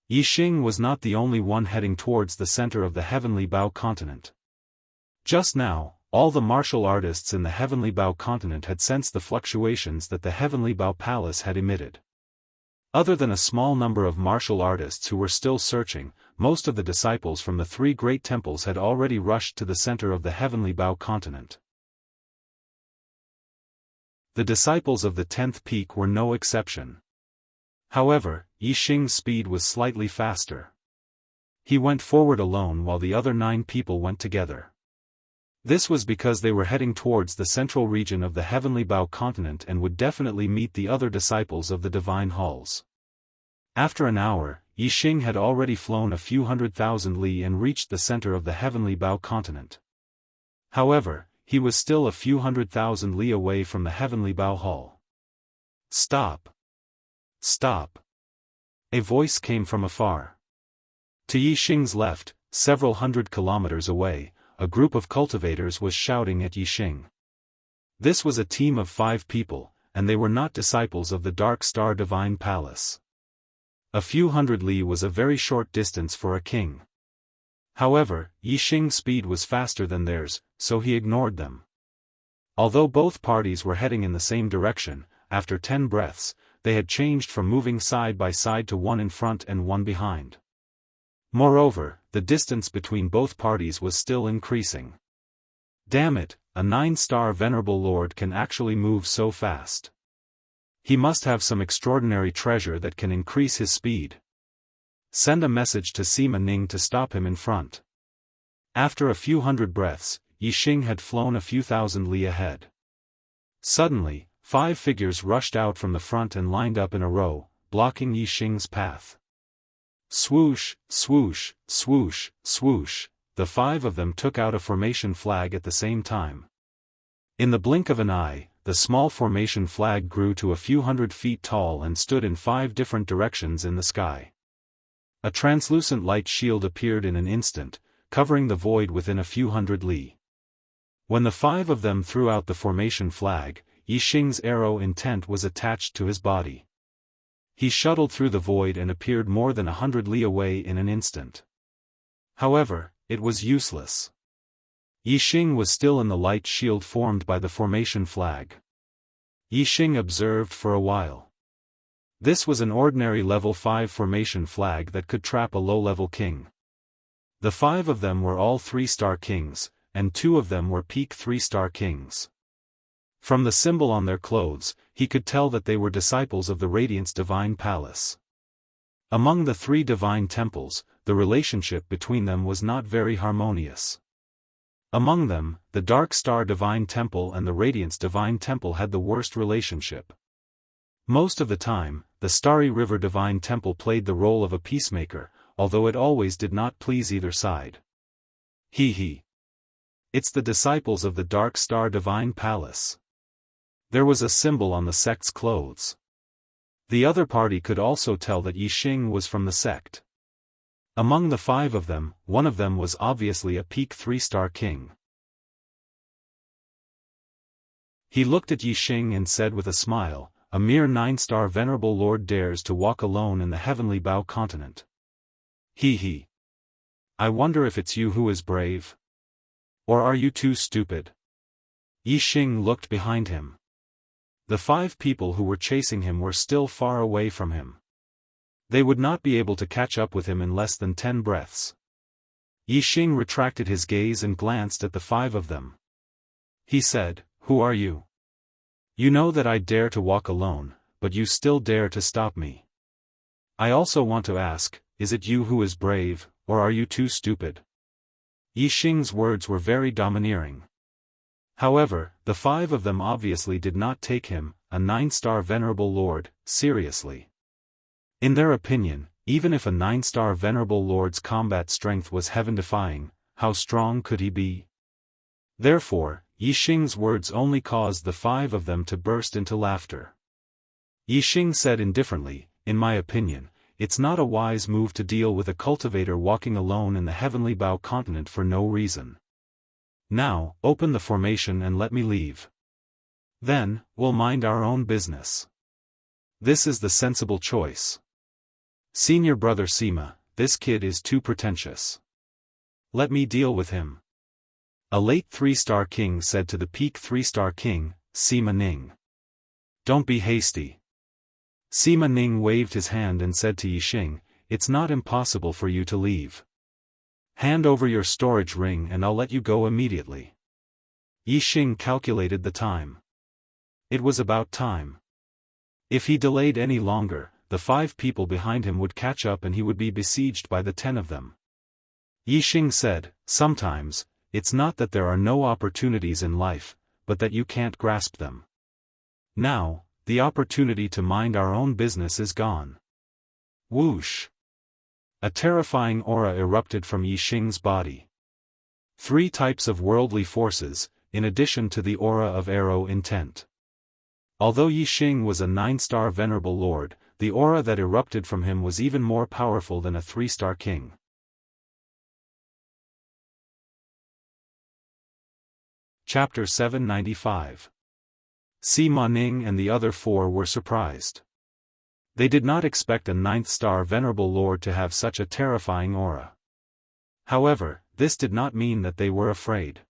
Yixing was not the only one heading towards the center of the Heavenly Bao continent. Just now, all the martial artists in the Heavenly Bao continent had sensed the fluctuations that the Heavenly Bao palace had emitted. Other than a small number of martial artists who were still searching, most of the disciples from the three great temples had already rushed to the center of the Heavenly Bao continent. The disciples of the 10th peak were no exception. However, Yixing's speed was slightly faster. He went forward alone while the other 9 people went together. This was because they were heading towards the central region of the Heavenly Bao continent and would definitely meet the other disciples of the Divine Halls. After an hour, Yixing had already flown a few 100,000 li and reached the center of the Heavenly Bao continent. However, he was still a few 100,000 li away from the Heavenly Bao Hall. Stop! Stop! A voice came from afar. To Yixing's left, several 100 kilometers away, a group of cultivators was shouting at Yixing. This was a team of 5 people, and they were not disciples of the Dark Star Divine Palace. A few 100 li was a very short distance for a king. However, Yixing's speed was faster than theirs, so he ignored them. Although both parties were heading in the same direction, after 10 breaths, they had changed from moving side by side to one in front and one behind. Moreover, the distance between both parties was still increasing. Damn it, a 9-star Venerable Lord can actually move so fast. He must have some extraordinary treasure that can increase his speed. Send a message to Sima Ning to stop him in front. After a few 100 breaths, Yixing had flown a few thousand li ahead. Suddenly, 5 figures rushed out from the front and lined up in a row, blocking Yixing's path. Swoosh, swoosh, swoosh, swoosh, the 5 of them took out a formation flag at the same time. In the blink of an eye, the small formation flag grew to a few 100 feet tall and stood in 5 different directions in the sky. A translucent light shield appeared in an instant, covering the void within a few 100 li. When the 5 of them threw out the formation flag, Yixing's arrow intent was attached to his body. He shuttled through the void and appeared more than 100 li away in an instant. However, it was useless. Yixing was still in the light shield formed by the formation flag. Yixing observed for a while. This was an ordinary level 5 formation flag that could trap a low-level king. The 5 of them were all 3-star kings, and 2 of them were peak 3-star kings. From the symbol on their clothes, he could tell that they were disciples of the Radiance Divine Palace. Among the 3 divine temples, the relationship between them was not very harmonious. Among them, the Dark Star Divine Temple and the Radiance Divine Temple had the worst relationship. Most of the time, the Starry River Divine Temple played the role of a peacemaker, although it always did not please either side. It's the disciples of the Dark Star Divine Palace. There was a symbol on the sect's clothes. The other party could also tell that Yixing was from the sect. Among the 5 of them, one of them was obviously a peak 3-star king. He looked at Yixing and said with a smile, "A mere 9-star Venerable Lord dares to walk alone in the Heavenly Bao continent. I wonder if it's you who is brave? Or are you too stupid?" Yixing looked behind him. The 5 people who were chasing him were still far away from him. They would not be able to catch up with him in less than 10 breaths. Yixing retracted his gaze and glanced at the 5 of them. He said, "Who are you? You know that I dare to walk alone, but you still dare to stop me. I also want to ask, is it you who is brave, or are you too stupid?" Yixing's words were very domineering. However, the 5 of them obviously did not take him, a 9-star Venerable Lord, seriously. In their opinion, even if a 9-star Venerable Lord's combat strength was heaven-defying, how strong could he be? Therefore, Yixing's words only caused the 5 of them to burst into laughter. Yixing said indifferently, "In my opinion, it's not a wise move to deal with a cultivator walking alone in the Heavenly Bao continent for no reason. Now, open the formation and let me leave." Then, we'll mind our own business. This is the sensible choice. Senior brother Sima, this kid is too pretentious. Let me deal with him. A late 3-star king said to the peak 3-star king, Sima Ning. Don't be hasty. Sima Ning waved his hand and said to Yixing, it's not impossible for you to leave. Hand over your storage ring and I'll let you go immediately. Yixing calculated the time. It was about time. If he delayed any longer, the 5 people behind him would catch up and he would be besieged by the 10 of them. Yixing said, sometimes, it's not that there are no opportunities in life, but that you can't grasp them. Now, the opportunity to mind our own business is gone. Whoosh! A terrifying aura erupted from Yixing's body. 3 types of worldly forces, in addition to the aura of arrow intent. Although Yixing was a 9-star venerable lord, the aura that erupted from him was even more powerful than a 3-star king. Chapter 795. Sima Ning and the other 4 were surprised. They did not expect a 9th-star venerable lord to have such a terrifying aura. However, this did not mean that they were afraid.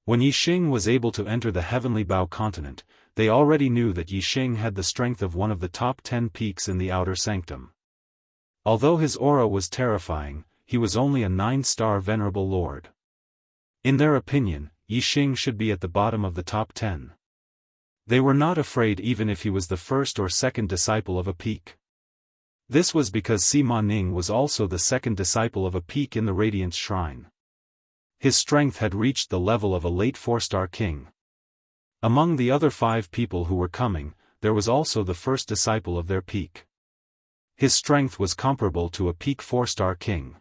When Yixing was able to enter the Heavenly Bao continent, they already knew that Yixing had the strength of one of the top 10 peaks in the outer sanctum. Although his aura was terrifying, he was only a 9-star venerable lord. In their opinion, Yixing should be at the bottom of the top 10. They were not afraid even if he was the first or second disciple of a peak. This was because Sima Ning was also the second disciple of a peak in the Radiance Shrine. His strength had reached the level of a late 4-star king. Among the other 5 people who were coming, there was also the first disciple of their peak. His strength was comparable to a peak 4-star king.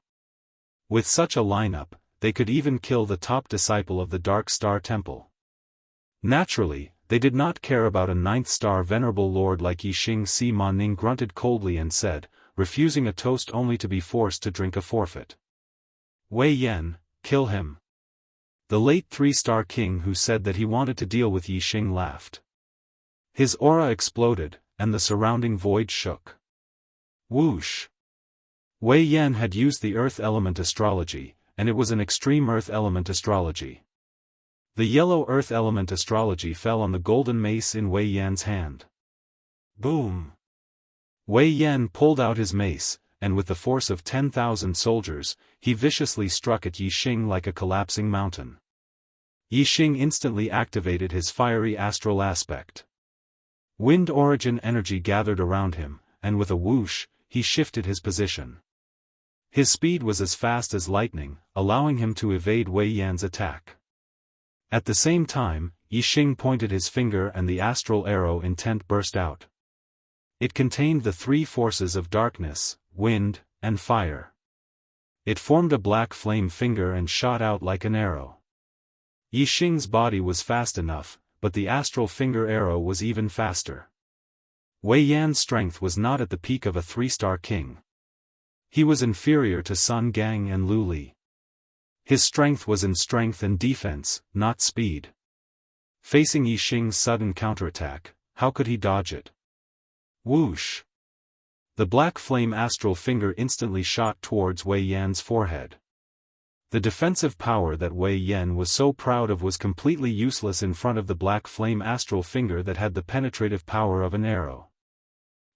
With such a lineup, they could even kill the top disciple of the Dark Star Temple. Naturally, they did not care about a 9th-star venerable lord like Yixing. Sima Ning grunted coldly and said, refusing a toast only to be forced to drink a forfeit. Wei Yan, kill him. The late 3-star king who said that he wanted to deal with Yixing laughed. His aura exploded, and the surrounding void shook. Whoosh! Wei Yan had used the earth element astrology, and it was an extreme earth element astrology. The yellow earth element astrology fell on the golden mace in Wei Yan's hand. Boom! Wei Yan pulled out his mace, and with the force of 10,000 soldiers, he viciously struck at Yixing like a collapsing mountain. Yixing instantly activated his fiery astral aspect. Wind origin energy gathered around him, and with a whoosh, he shifted his position. His speed was as fast as lightning, allowing him to evade Wei Yan's attack. At the same time, Yixing pointed his finger and the astral arrow intent burst out. It contained the 3 forces of darkness, wind, and fire. It formed a black flame finger and shot out like an arrow. Yixing's body was fast enough, but the astral finger arrow was even faster. Wei Yan's strength was not at the peak of a 3-star king. He was inferior to Sun Gang and Lu Li. His strength was in strength and defense, not speed. Facing Yixing's sudden counterattack, how could he dodge it? Whoosh! The black flame astral finger instantly shot towards Wei Yan's forehead. The defensive power that Wei Yan was so proud of was completely useless in front of the black flame astral finger that had the penetrative power of an arrow.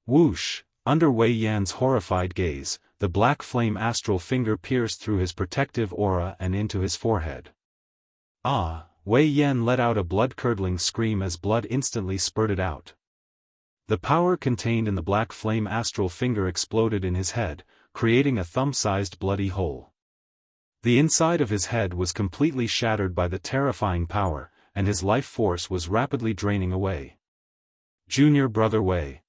Whoosh! Under Wei Yan's horrified gaze, the black flame astral finger pierced through his protective aura and into his forehead. Ah! Wei Yan let out a blood-curdling scream as blood instantly spurted out. The power contained in the black flame astral finger exploded in his head, creating a thumb-sized bloody hole. The inside of his head was completely shattered by the terrifying power, and his life force was rapidly draining away. Junior brother Wei.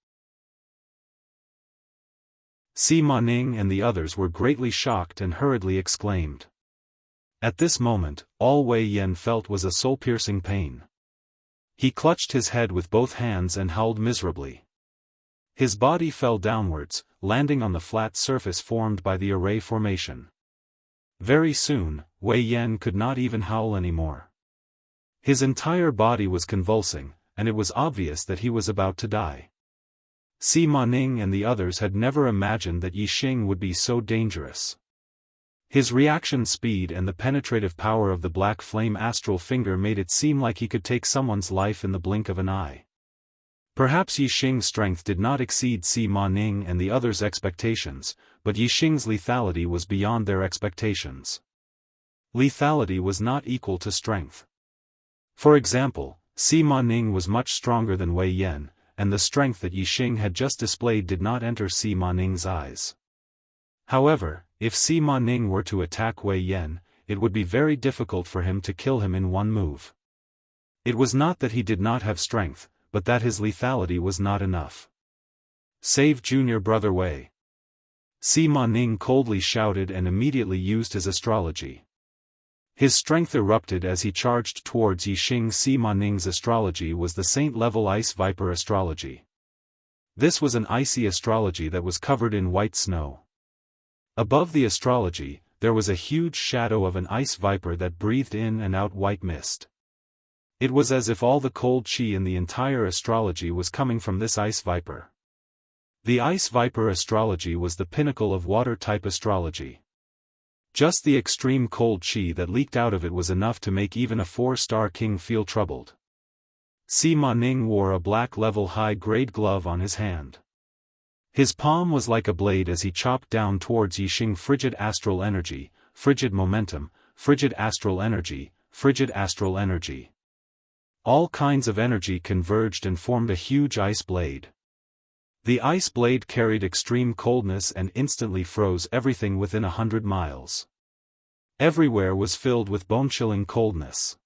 Sima Ning and the others were greatly shocked and hurriedly exclaimed. At this moment, all Wei Yan felt was a soul-piercing pain. He clutched his head with both hands and howled miserably. His body fell downwards, landing on the flat surface formed by the array formation. Very soon, Wei Yan could not even howl anymore. His entire body was convulsing, and it was obvious that he was about to die. Sima Ning and the others had never imagined that Yi Xing would be so dangerous. His reaction speed and the penetrative power of the black flame astral finger made it seem like he could take someone's life in the blink of an eye. Perhaps Yi Xing's strength did not exceed Sima Ning and the others' expectations, but Yi Xing's lethality was beyond their expectations. Lethality was not equal to strength. For example, Sima Ning was much stronger than Wei Yan, and the strength that Yi Xing had just displayed did not enter Sima Ning's eyes. However, if Sima Ning were to attack Wei Yan, it would be very difficult for him to kill him in one move. It was not that he did not have strength, but that his lethality was not enough. "Save junior brother Wei!" Sima Ning coldly shouted and immediately used his astrology. His strength erupted as he charged towards Yi Xing. Sima Ning's astrology was the saint-level ice viper astrology. This was an icy astrology that was covered in white snow. Above the astrology, there was a huge shadow of an ice viper that breathed in and out white mist. It was as if all the cold qi in the entire astrology was coming from this ice viper. The ice viper astrology was the pinnacle of water-type astrology. Just the extreme cold qi that leaked out of it was enough to make even a 4-star king feel troubled. Sima Ning wore a black level high-grade glove on his hand. His palm was like a blade as he chopped down towards Yi Xing. Frigid astral energy, frigid momentum, frigid astral energy, frigid astral energy. All kinds of energy converged and formed a huge ice blade. The ice blade carried extreme coldness and instantly froze everything within 100 miles. Everywhere was filled with bone-chilling coldness.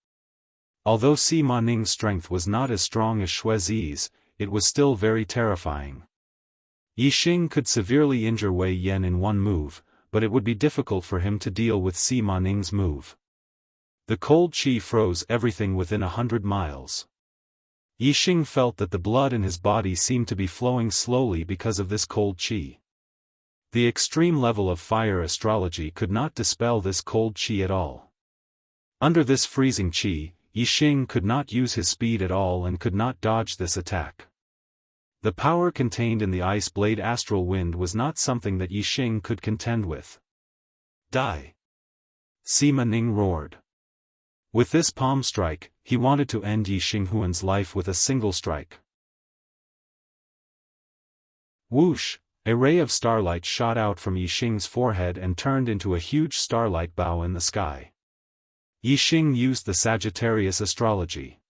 Although Sima Ning's strength was not as strong as Xue Zi's, it was still very terrifying. Yi Xing could severely injure Wei Yan in one move, but it would be difficult for him to deal with Sima Ning's move. The cold qi froze everything within 100 miles. Yi Xing felt that the blood in his body seemed to be flowing slowly because of this cold qi. The extreme level of fire astrology could not dispel this cold qi at all. Under this freezing qi, Yi Xing could not use his speed at all and could not dodge this attack. The power contained in the ice blade astral wind was not something that Yi Xing could contend with. "Die!" Sima Ning roared. With this palm strike, he wanted to end Yi Xinghuan's life with a single strike. Whoosh! A ray of starlight shot out from Yi Xing's forehead and turned into a huge starlight bow in the sky. Yi Xing used the Sagittarius astrology.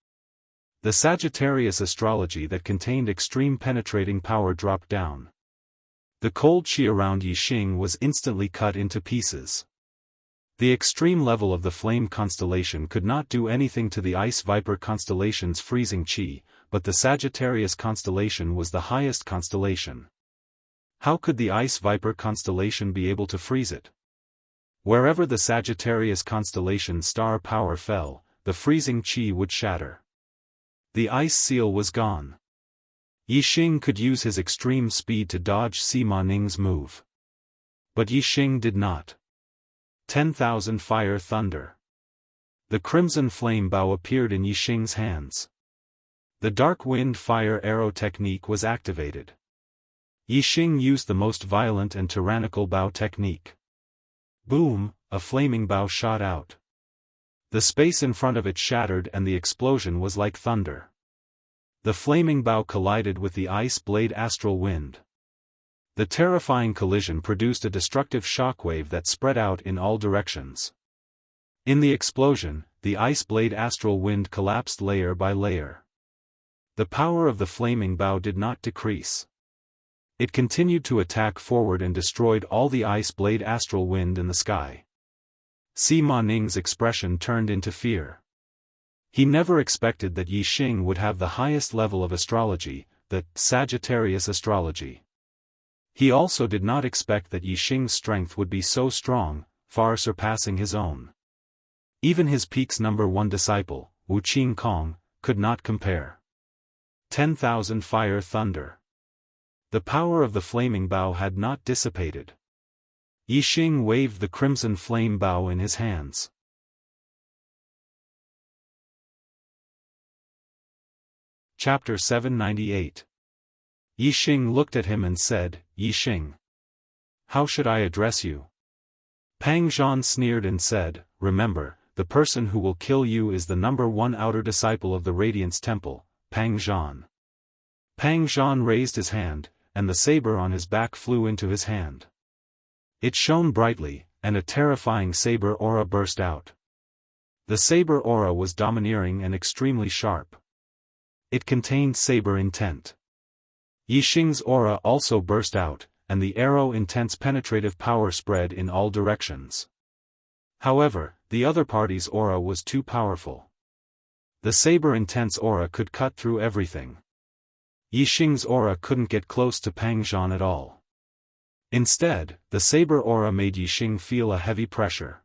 The Sagittarius astrology that contained extreme penetrating power dropped down. The cold qi around Yi Xing was instantly cut into pieces. The extreme level of the flame constellation could not do anything to the ice viper constellation's freezing qi, but the Sagittarius constellation was the highest constellation. How could the ice viper constellation be able to freeze it? Wherever the Sagittarius constellation's star power fell, the freezing qi would shatter. The ice seal was gone. Yi Xing could use his extreme speed to dodge Sima Ning's move. But Yi Xing did not. 10,000 fire thunder. The crimson flame bow appeared in Yi Xing's hands. The dark wind fire arrow technique was activated. Yi Xing used the most violent and tyrannical bow technique. Boom! A flaming bow shot out. The space in front of it shattered and the explosion was like thunder. The flaming bow collided with the ice blade astral wind. The terrifying collision produced a destructive shockwave that spread out in all directions. In the explosion, the ice blade astral wind collapsed layer by layer. The power of the flaming bow did not decrease. It continued to attack forward and destroyed all the ice blade astral wind in the sky. Sima Ning's expression turned into fear. He never expected that Yi Xing would have the highest level of astrology, the Sagittarius astrology. He also did not expect that Yi Xing's strength would be so strong, far surpassing his own. Even his peak's number 1 disciple, Wu Qingkong, could not compare. 10,000 fire thunder. The power of the flaming bow had not dissipated. Yi Xing waved the crimson flame bow in his hands. Chapter 798. Yi Xing looked at him and said, Yi Xing, how should I address you? Pang Zhan sneered and said, remember, the person who will kill you is the #1 outer disciple of the Radiance Temple, Pang Zhan. Pang Zhan raised his hand, and the saber on his back flew into his hand. It shone brightly, and a terrifying saber aura burst out. The saber aura was domineering and extremely sharp. It contained saber intent. Yi Xing's aura also burst out, and the arrow intense penetrative power spread in all directions. However, the other party's aura was too powerful. The saber intense aura could cut through everything. Yi Xing's aura couldn't get close to Pang Zhan at all. Instead, the saber aura made Yi Xing feel a heavy pressure.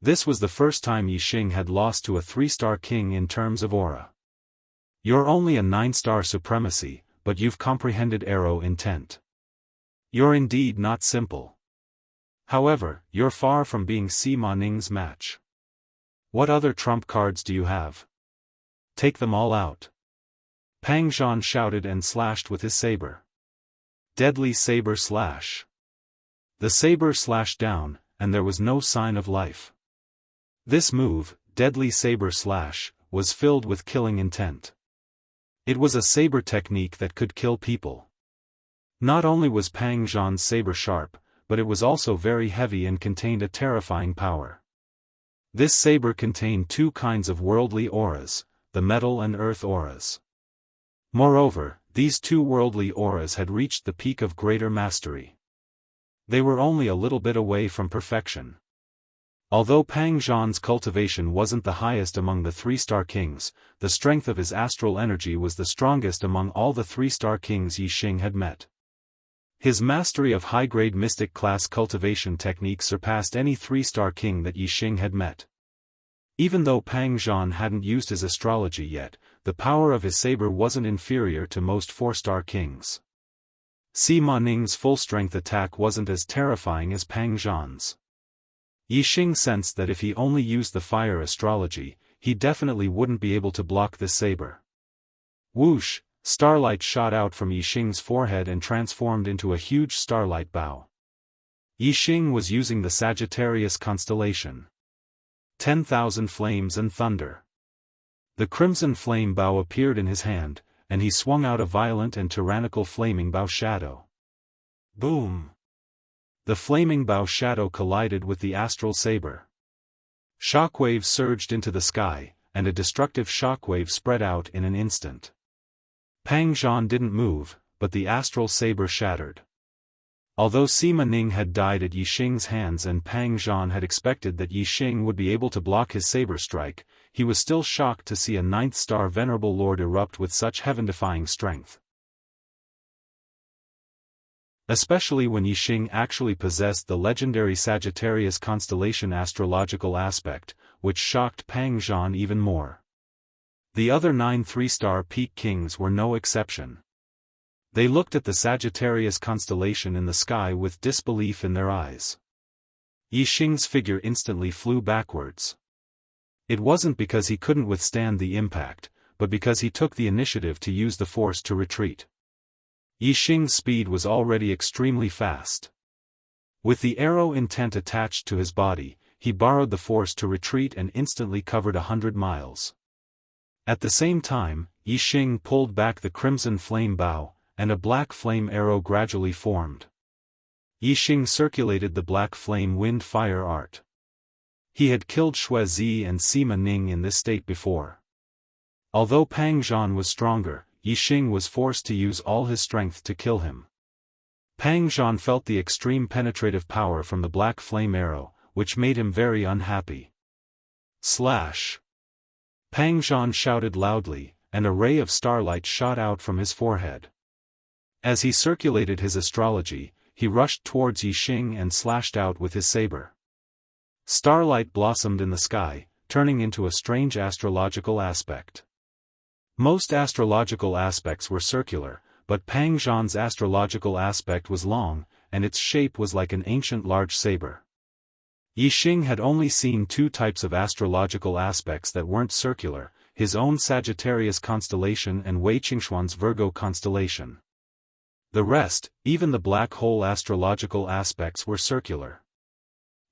This was the first time Yi Xing had lost to a 3-star king in terms of aura. You're only a 9-star supremacy, but you've comprehended arrow intent. You're indeed not simple. However, you're far from being Sima Ning's match. What other trump cards do you have? Take them all out. Pang Zhan shouted and slashed with his saber. Deadly saber slash. The saber slashed down, and there was no sign of life. This move, deadly saber slash, was filled with killing intent. It was a saber technique that could kill people. Not only was Pang Zhan's saber sharp, but it was also very heavy and contained a terrifying power. This saber contained 2 kinds of worldly auras, the metal and earth auras. Moreover, these 2 worldly auras had reached the peak of greater mastery. They were only a little bit away from perfection. Although Pang Zhan's cultivation wasn't the highest among the 3-star kings, the strength of his astral energy was the strongest among all the 3-star kings Yi Xing had met. His mastery of high-grade mystic class cultivation techniques surpassed any 3-star king that Yi Xing had met. Even though Pang Zhan hadn't used his astrology yet, the power of his saber wasn't inferior to most 4-star kings. Sima Ning's full-strength attack wasn't as terrifying as Pang Zhan's. Yi Xing sensed that if he only used the fire astrology, he definitely wouldn't be able to block this saber. Whoosh! Starlight shot out from Yi Xing's forehead and transformed into a huge starlight bow. Yi Xing was using the Sagittarius constellation. 10,000 flames and thunder. The crimson flame bow appeared in his hand, and he swung out a violent and tyrannical flaming bow shadow. Boom! The flaming bow shadow collided with the astral saber. Shockwaves surged into the sky, and a destructive shockwave spread out in an instant. Pang Zhan didn't move, but the astral saber shattered. Although Sima Ning had died at Yi Xing's hands and Pang Zhan had expected that Yi Xing would be able to block his saber strike, he was still shocked to see a 9th-star venerable lord erupt with such heaven-defying strength. Especially when Yi Xing actually possessed the legendary Sagittarius constellation astrological aspect, which shocked Pang Zhan even more. The other 9 3-star peak kings were no exception. They looked at the Sagittarius constellation in the sky with disbelief in their eyes. Yi Xing's figure instantly flew backwards. It wasn't because he couldn't withstand the impact, but because he took the initiative to use the force to retreat. Yi Xing's speed was already extremely fast. With the arrow intent attached to his body, he borrowed the force to retreat and instantly covered 100 miles. At the same time, Yi Xing pulled back the crimson flame bow, and a black flame arrow gradually formed. Yi Xing circulated the black flame wind fire art. He had killed Xuezi and Sima Ning in this state before. Although Pang Zhan was stronger, Yi Xing was forced to use all his strength to kill him. Pang Zhan felt the extreme penetrative power from the black flame arrow, which made him very unhappy. Slash! Pang Zhan shouted loudly, and a ray of starlight shot out from his forehead. As he circulated his astrology, he rushed towards Yi Xing and slashed out with his saber. Starlight blossomed in the sky, turning into a strange astrological aspect. Most astrological aspects were circular, but Pang Zhan's astrological aspect was long, and its shape was like an ancient large saber. Yi Xing had only seen 2 types of astrological aspects that weren't circular. his own Sagittarius constellation and Wei Qingxuan's Virgo constellation. The rest, even the black hole astrological aspects, were circular.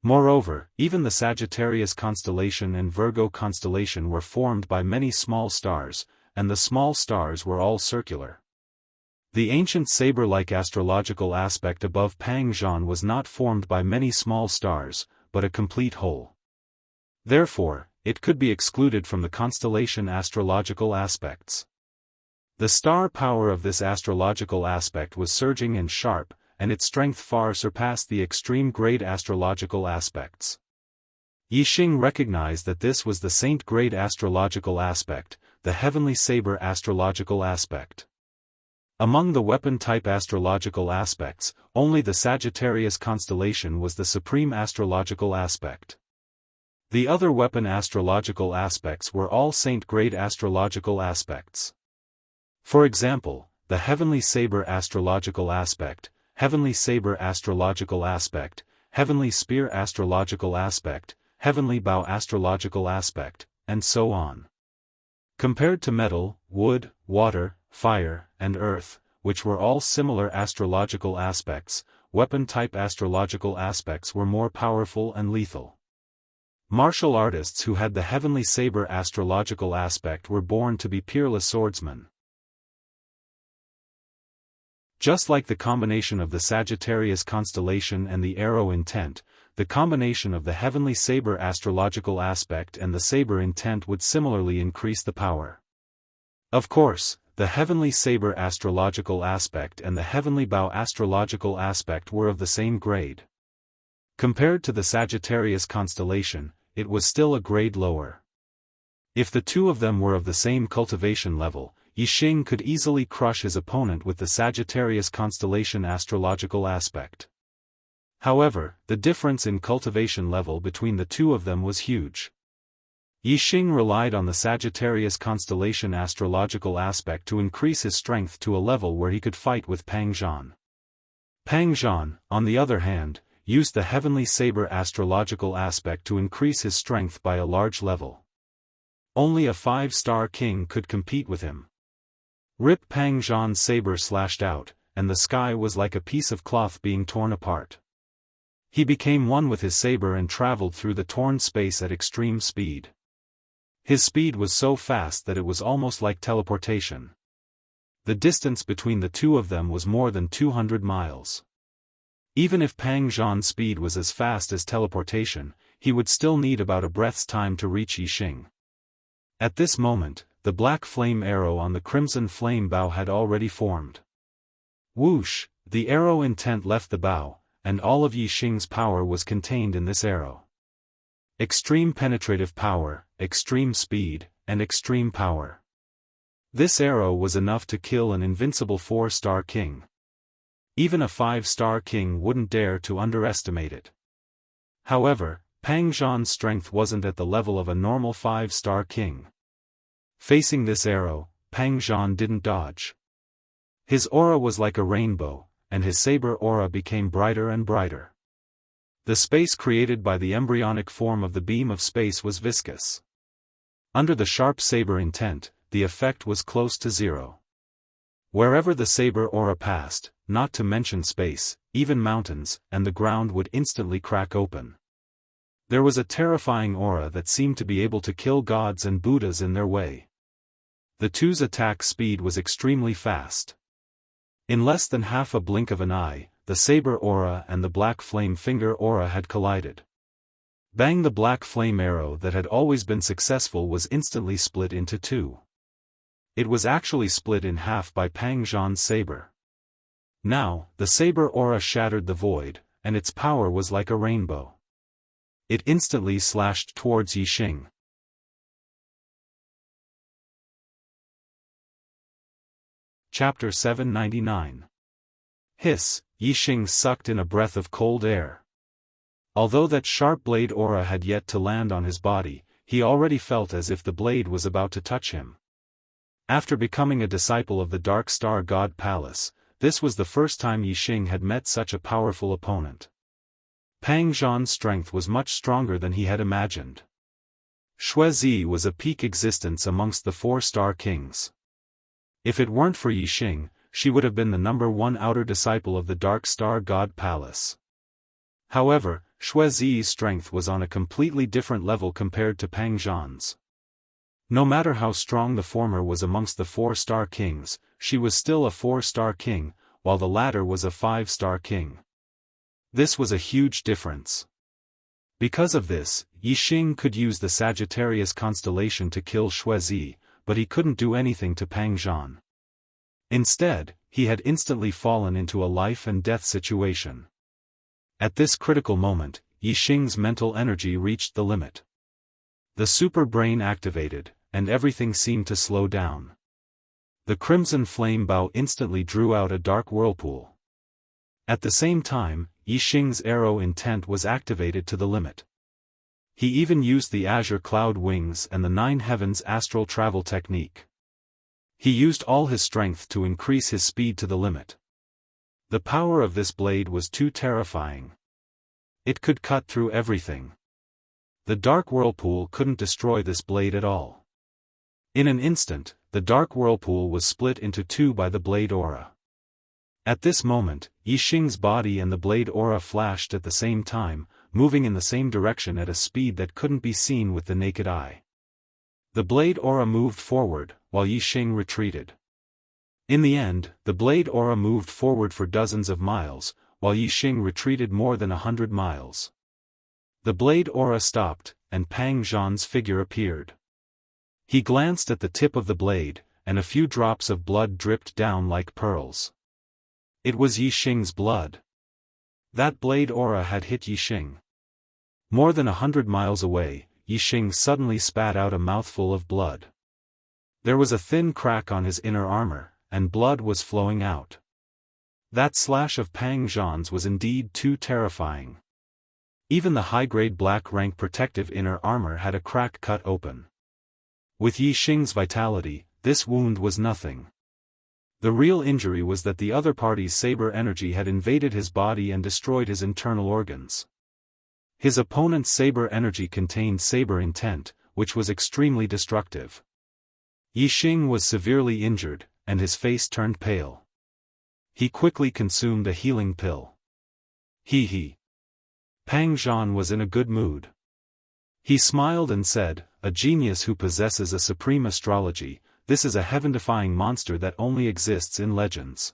Moreover, even the Sagittarius constellation and Virgo constellation were formed by many small stars, and the small stars were all circular. The ancient saber-like astrological aspect above Pangzhan was not formed by many small stars, but a complete whole. Therefore, it could be excluded from the constellation astrological aspects. The star power of this astrological aspect was surging and sharp, and its strength far surpassed the extreme grade astrological aspects. Yixing recognized that this was the saint-grade astrological aspect, the heavenly saber astrological aspect. Among the weapon-type astrological aspects, only the Sagittarius constellation was the supreme astrological aspect. The other weapon astrological aspects were all saint-grade astrological aspects. For example, the heavenly saber astrological aspect, heavenly saber astrological aspect, heavenly spear astrological aspect, heavenly bow astrological aspect, and so on. Compared to metal, wood, water, fire, and earth, which were all similar astrological aspects, weapon-type astrological aspects were more powerful and lethal. Martial artists who had the heavenly saber astrological aspect were born to be peerless swordsmen. Just like the combination of the Sagittarius constellation and the arrow intent, the combination of the heavenly saber astrological aspect and the saber intent would similarly increase the power. Of course, the heavenly saber astrological aspect and the heavenly bow astrological aspect were of the same grade. Compared to the Sagittarius constellation, it was still a grade lower. If the two of them were of the same cultivation level, Yixing could easily crush his opponent with the Sagittarius constellation astrological aspect. However, the difference in cultivation level between the two of them was huge. Yixing relied on the Sagittarius constellation astrological aspect to increase his strength to a level where he could fight with Pangzhan. Pangzhan, on the other hand, used the heavenly saber astrological aspect to increase his strength by a large level. Only a 5-star king could compete with him. Rip Pangzhan's saber slashed out, and the sky was like a piece of cloth being torn apart. He became one with his saber and traveled through the torn space at extreme speed. His speed was so fast that it was almost like teleportation. The distance between the two of them was more than 200 miles. Even if Pangzhan's speed was as fast as teleportation, he would still need about a breath's time to reach Yixing. At this moment, the black flame arrow on the crimson flame bow had already formed. Whoosh, the arrow intent left the bow, and all of Yixing's power was contained in this arrow. Extreme penetrative power, extreme speed, and extreme power. This arrow was enough to kill an invincible 4-star king. Even a 5-star king wouldn't dare to underestimate it. However, Pangzhan's strength wasn't at the level of a normal 5-star king. Facing this arrow, Pangzhan didn't dodge. His aura was like a rainbow, and his saber aura became brighter and brighter. The space created by the embryonic form of the beam of space was viscous. Under the sharp saber intent, the effect was close to zero. Wherever the saber aura passed, not to mention space, even mountains, and the ground would instantly crack open. There was a terrifying aura that seemed to be able to kill gods and Buddhas in their way. The two's attack speed was extremely fast. In less than half a blink of an eye, the saber aura and the black flame finger aura had collided. Bang! The black flame arrow that had always been successful was instantly split into two. It was actually split in half by Pangzhan's saber. Now, the saber aura shattered the void, and its power was like a rainbow. It instantly slashed towards Yixing. Chapter 799. Hiss, Yixing sucked in a breath of cold air. Although that sharp blade aura had yet to land on his body, he already felt as if the blade was about to touch him. After becoming a disciple of the Dark Star God Palace, this was the first time Yixing had met such a powerful opponent. Pangzhan's strength was much stronger than he had imagined. Xuezi was a peak existence amongst the 4-star kings. If it weren't for Yixing, she would have been the #1 outer disciple of the dark star god Peerless. However, Xuezi's strength was on a completely different level compared to Pang Zhan's. No matter how strong the former was amongst the 4-star kings, she was still a 4-star king, while the latter was a 5-star king. This was a huge difference. Because of this, Yixing could use the Sagittarius constellation to kill Xuezi, but he couldn't do anything to Pang Zhan. Instead, he had instantly fallen into a life-and-death situation. At this critical moment, Yixing's mental energy reached the limit. The super brain activated, and everything seemed to slow down. The crimson flame bow instantly drew out a dark whirlpool. At the same time, Yixing's arrow intent was activated to the limit. He even used the azure cloud wings and the 9 heavens astral travel technique. He used all his strength to increase his speed to the limit. The power of this blade was too terrifying. It could cut through everything. The dark whirlpool couldn't destroy this blade at all. In an instant, the dark whirlpool was split into 2 by the blade aura. At this moment, Yixing's body and the blade aura flashed at the same time, moving in the same direction at a speed that couldn't be seen with the naked eye. The blade aura moved forward, while Yixing retreated. In the end, the blade aura moved forward for dozens of miles, while Yixing retreated more than 100 miles. The blade aura stopped, and Pang Zhan's figure appeared. He glanced at the tip of the blade, and a few drops of blood dripped down like pearls. It was Yixing's blood. That blade aura had hit Yixing. More than 100 miles away, Yixing suddenly spat out a mouthful of blood. There was a thin crack on his inner armor, and blood was flowing out. That slash of Pang Zhan's was indeed too terrifying. Even the high-grade black rank protective inner armor had a crack cut open. With Yixing's vitality, this wound was nothing. The real injury was that the other party's saber energy had invaded his body and destroyed his internal organs. His opponent's saber energy contained saber intent, which was extremely destructive. Yixing was severely injured, and his face turned pale. He quickly consumed a healing pill. He. Pang Zhan was in a good mood. He smiled and said, "A genius who possesses a supreme astrology, this is a heaven-defying monster that only exists in legends.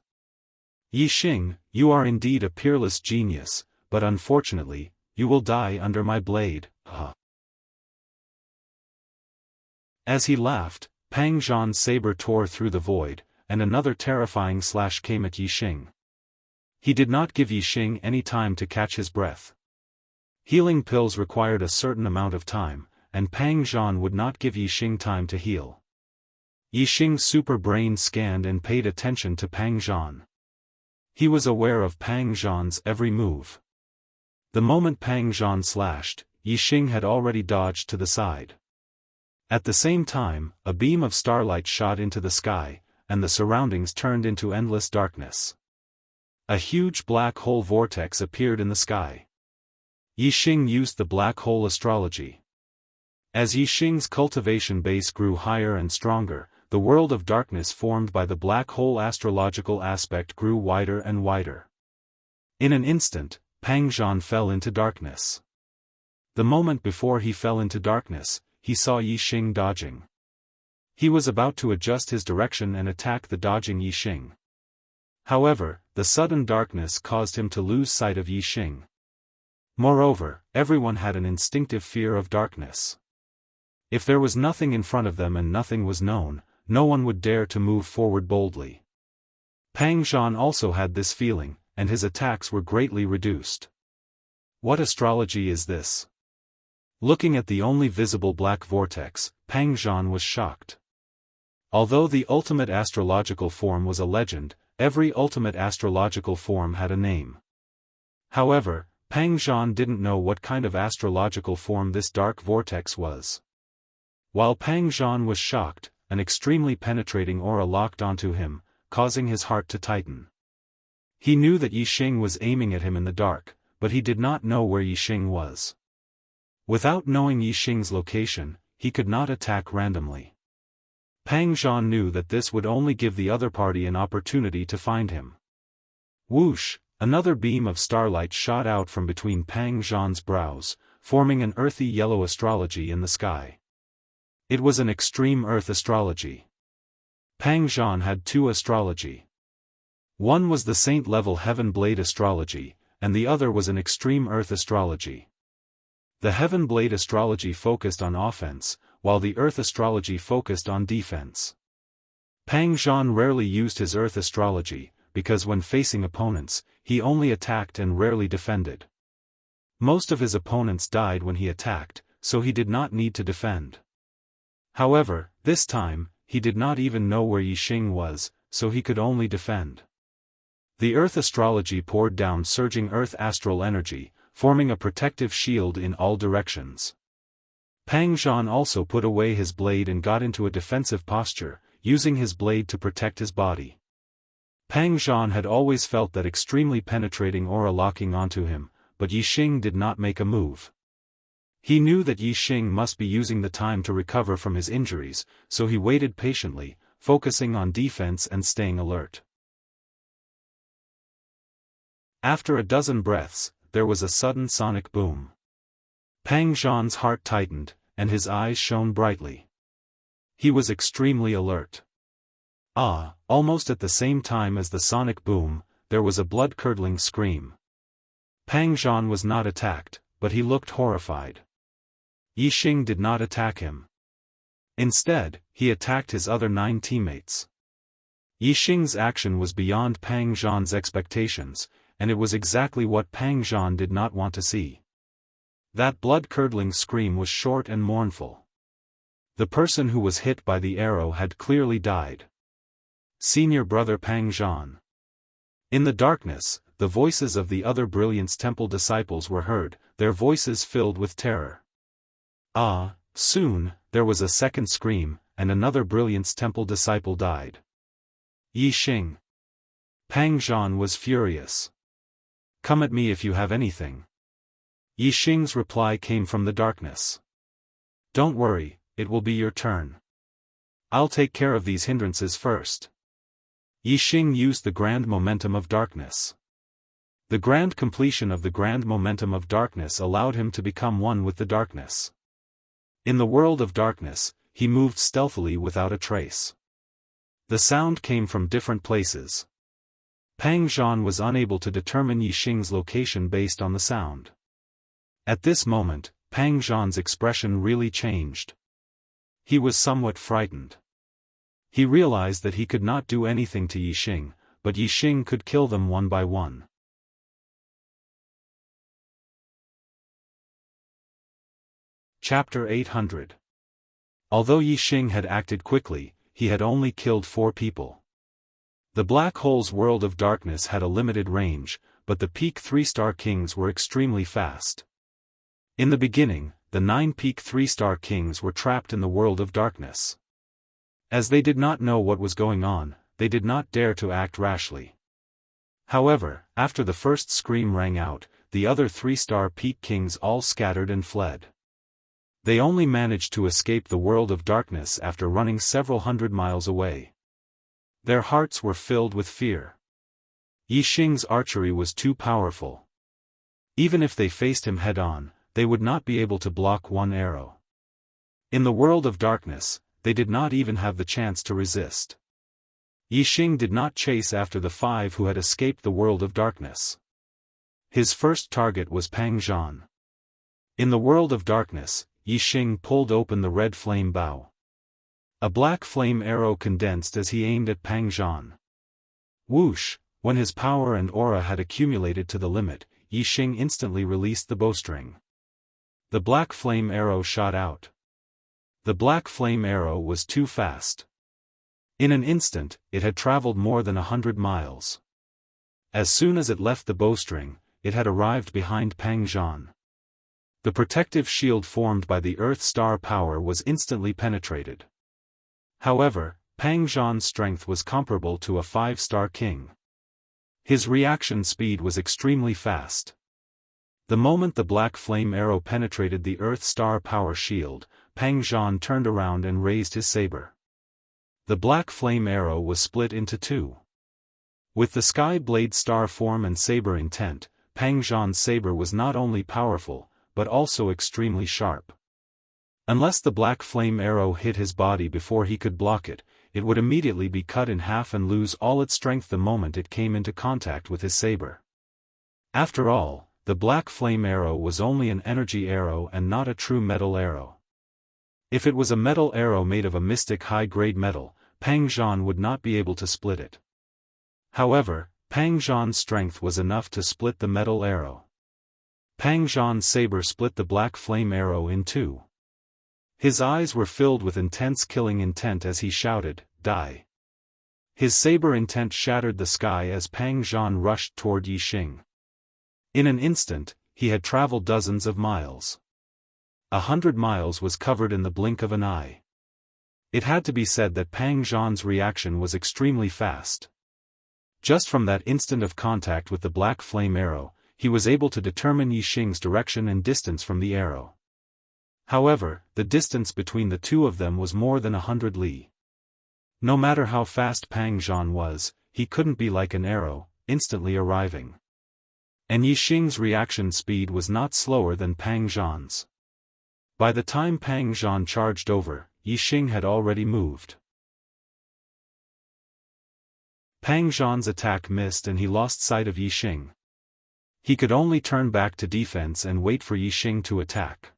Yixing, you are indeed a peerless genius, but unfortunately, you will die under my blade, As he laughed, Pang Zhan's saber tore through the void, and another terrifying slash came at Yixing. He did not give Yixing any time to catch his breath. Healing pills required a certain amount of time, and Pang Zhan would not give Yixing time to heal. Yixing's super brain scanned and paid attention to Pang Zhan. He was aware of Pang Zhan's every move. The moment Pang Zhan slashed, Yixing had already dodged to the side. At the same time, a beam of starlight shot into the sky, and the surroundings turned into endless darkness. A huge black hole vortex appeared in the sky. Yixing used the black hole astrology. As Yixing's cultivation base grew higher and stronger, the world of darkness formed by the black hole astrological aspect grew wider and wider. In an instant, Pang Zhan fell into darkness. The moment before he fell into darkness, he saw Yixing dodging. He was about to adjust his direction and attack the dodging Yixing. However, the sudden darkness caused him to lose sight of Yixing. Moreover, everyone had an instinctive fear of darkness. If there was nothing in front of them and nothing was known, no one would dare to move forward boldly. Pang Zhan also had this feeling, and his attacks were greatly reduced. What astrology is this? Looking at the only visible black vortex, Pang Zhan was shocked. Although the ultimate astrological form was a legend, every ultimate astrological form had a name. However, Pang Zhan didn't know what kind of astrological form this dark vortex was. While Pang Zhan was shocked, an extremely penetrating aura locked onto him, causing his heart to tighten. He knew that Yixing was aiming at him in the dark, but he did not know where Yixing was. Without knowing Yixing's location, he could not attack randomly. Pang Zhan knew that this would only give the other party an opportunity to find him. Whoosh! Another beam of starlight shot out from between Pang Zhan's brows, forming an earthy yellow astrology in the sky. It was an extreme earth astrology. Pang Zhan had two astrology. One was the saint-level heaven blade astrology, and the other was an extreme earth astrology. The heaven blade astrology focused on offense, while the earth astrology focused on defense. Pang Zhan rarely used his earth astrology, because when facing opponents, he only attacked and rarely defended. Most of his opponents died when he attacked, so he did not need to defend. However, this time, he did not even know where Yixing was, so he could only defend. The earth astrology poured down surging earth astral energy, forming a protective shield in all directions. Pang Zhan also put away his blade and got into a defensive posture, using his blade to protect his body. Pang Zhan had always felt that extremely penetrating aura locking onto him, but Yixing did not make a move. He knew that Yixing must be using the time to recover from his injuries, so he waited patiently, focusing on defense and staying alert. After a dozen breaths, there was a sudden sonic boom. Pang Zhan's heart tightened, and his eyes shone brightly. He was extremely alert. Almost at the same time as the sonic boom, there was a blood-curdling scream. Pang Zhan was not attacked, but he looked horrified. Yixing did not attack him. Instead, he attacked his other 9 teammates. Yixing's action was beyond Pang Zhan's expectations, and it was exactly what Pang Zhan did not want to see. That blood-curdling scream was short and mournful. The person who was hit by the arrow had clearly died. Senior brother Pang Zhan. In the darkness, the voices of the other Brilliance Temple disciples were heard, their voices filled with terror. Soon, there was a second scream, and another Brilliance Temple disciple died. Yixing. Pang Zhan was furious. Come at me if you have anything. Yixing's reply came from the darkness. Don't worry, it will be your turn. I'll take care of these hindrances first. Yixing used the grand momentum of darkness. The grand completion of the grand momentum of darkness allowed him to become one with the darkness. In the world of darkness, he moved stealthily without a trace. The sound came from different places. Pang Zhan was unable to determine Yixing's location based on the sound. At this moment, Pang Zhan's expression really changed. He was somewhat frightened. He realized that he could not do anything to Yixing, but Yixing could kill them one by one. Chapter 800. Although Yixing had acted quickly, he had only killed 4 people. The Black Hole's world of darkness had a limited range, but the Peak 3-star kings were extremely fast. In the beginning, the 9 Peak 3-star kings were trapped in the world of darkness. As they did not know what was going on, they did not dare to act rashly. However, after the first scream rang out, the other 3-star Peak kings all scattered and fled. They only managed to escape the world of darkness after running several hundred miles away. Their hearts were filled with fear. Yixing's archery was too powerful. Even if they faced him head-on, they would not be able to block one arrow. In the world of darkness, they did not even have the chance to resist. Yixing did not chase after the 5 who had escaped the world of darkness. His first target was Pang Zhan. In the world of darkness, Yixing pulled open the red flame bow. A black flame arrow condensed as he aimed at Pang Zhan. Whoosh! When his power and aura had accumulated to the limit, Yixing instantly released the bowstring. The black flame arrow shot out. The black flame arrow was too fast. In an instant, it had traveled more than 100 miles. As soon as it left the bowstring, it had arrived behind Pang Zhan. The protective shield formed by the Earth star power was instantly penetrated. However, Pang Zhan's strength was comparable to a 5-star king. His reaction speed was extremely fast. The moment the black flame arrow penetrated the Earth star power shield, Pang Zhan turned around and raised his saber. The black flame arrow was split into two. With the sky blade star form and saber intent, Pang Zhan's saber was not only powerful, but also extremely sharp. Unless the black flame arrow hit his body before he could block it, it would immediately be cut in half and lose all its strength the moment it came into contact with his saber. After all, the black flame arrow was only an energy arrow and not a true metal arrow. If it was a metal arrow made of a mystic high-grade metal, Pang Zhan would not be able to split it. However, Pang Zhan's strength was enough to split the metal arrow. Pang Zhan's saber split the black flame arrow in two. His eyes were filled with intense killing intent as he shouted, "Die!" His saber intent shattered the sky as Pang Zhan rushed toward Yixing. In an instant, he had traveled dozens of miles. 100 miles was covered in the blink of an eye. It had to be said that Pang Zhan's reaction was extremely fast. Just from that instant of contact with the black flame arrow, he was able to determine Yixing's direction and distance from the arrow. However, the distance between the two of them was more than 100 li. No matter how fast Pang Zhan was, he couldn't be like an arrow, instantly arriving. And Yixing's reaction speed was not slower than Pang Zhan's. By the time Pang Zhan charged over, Yixing had already moved. Pang Zhan's attack missed and he lost sight of Yixing. He could only turn back to defense and wait for Yixing to attack.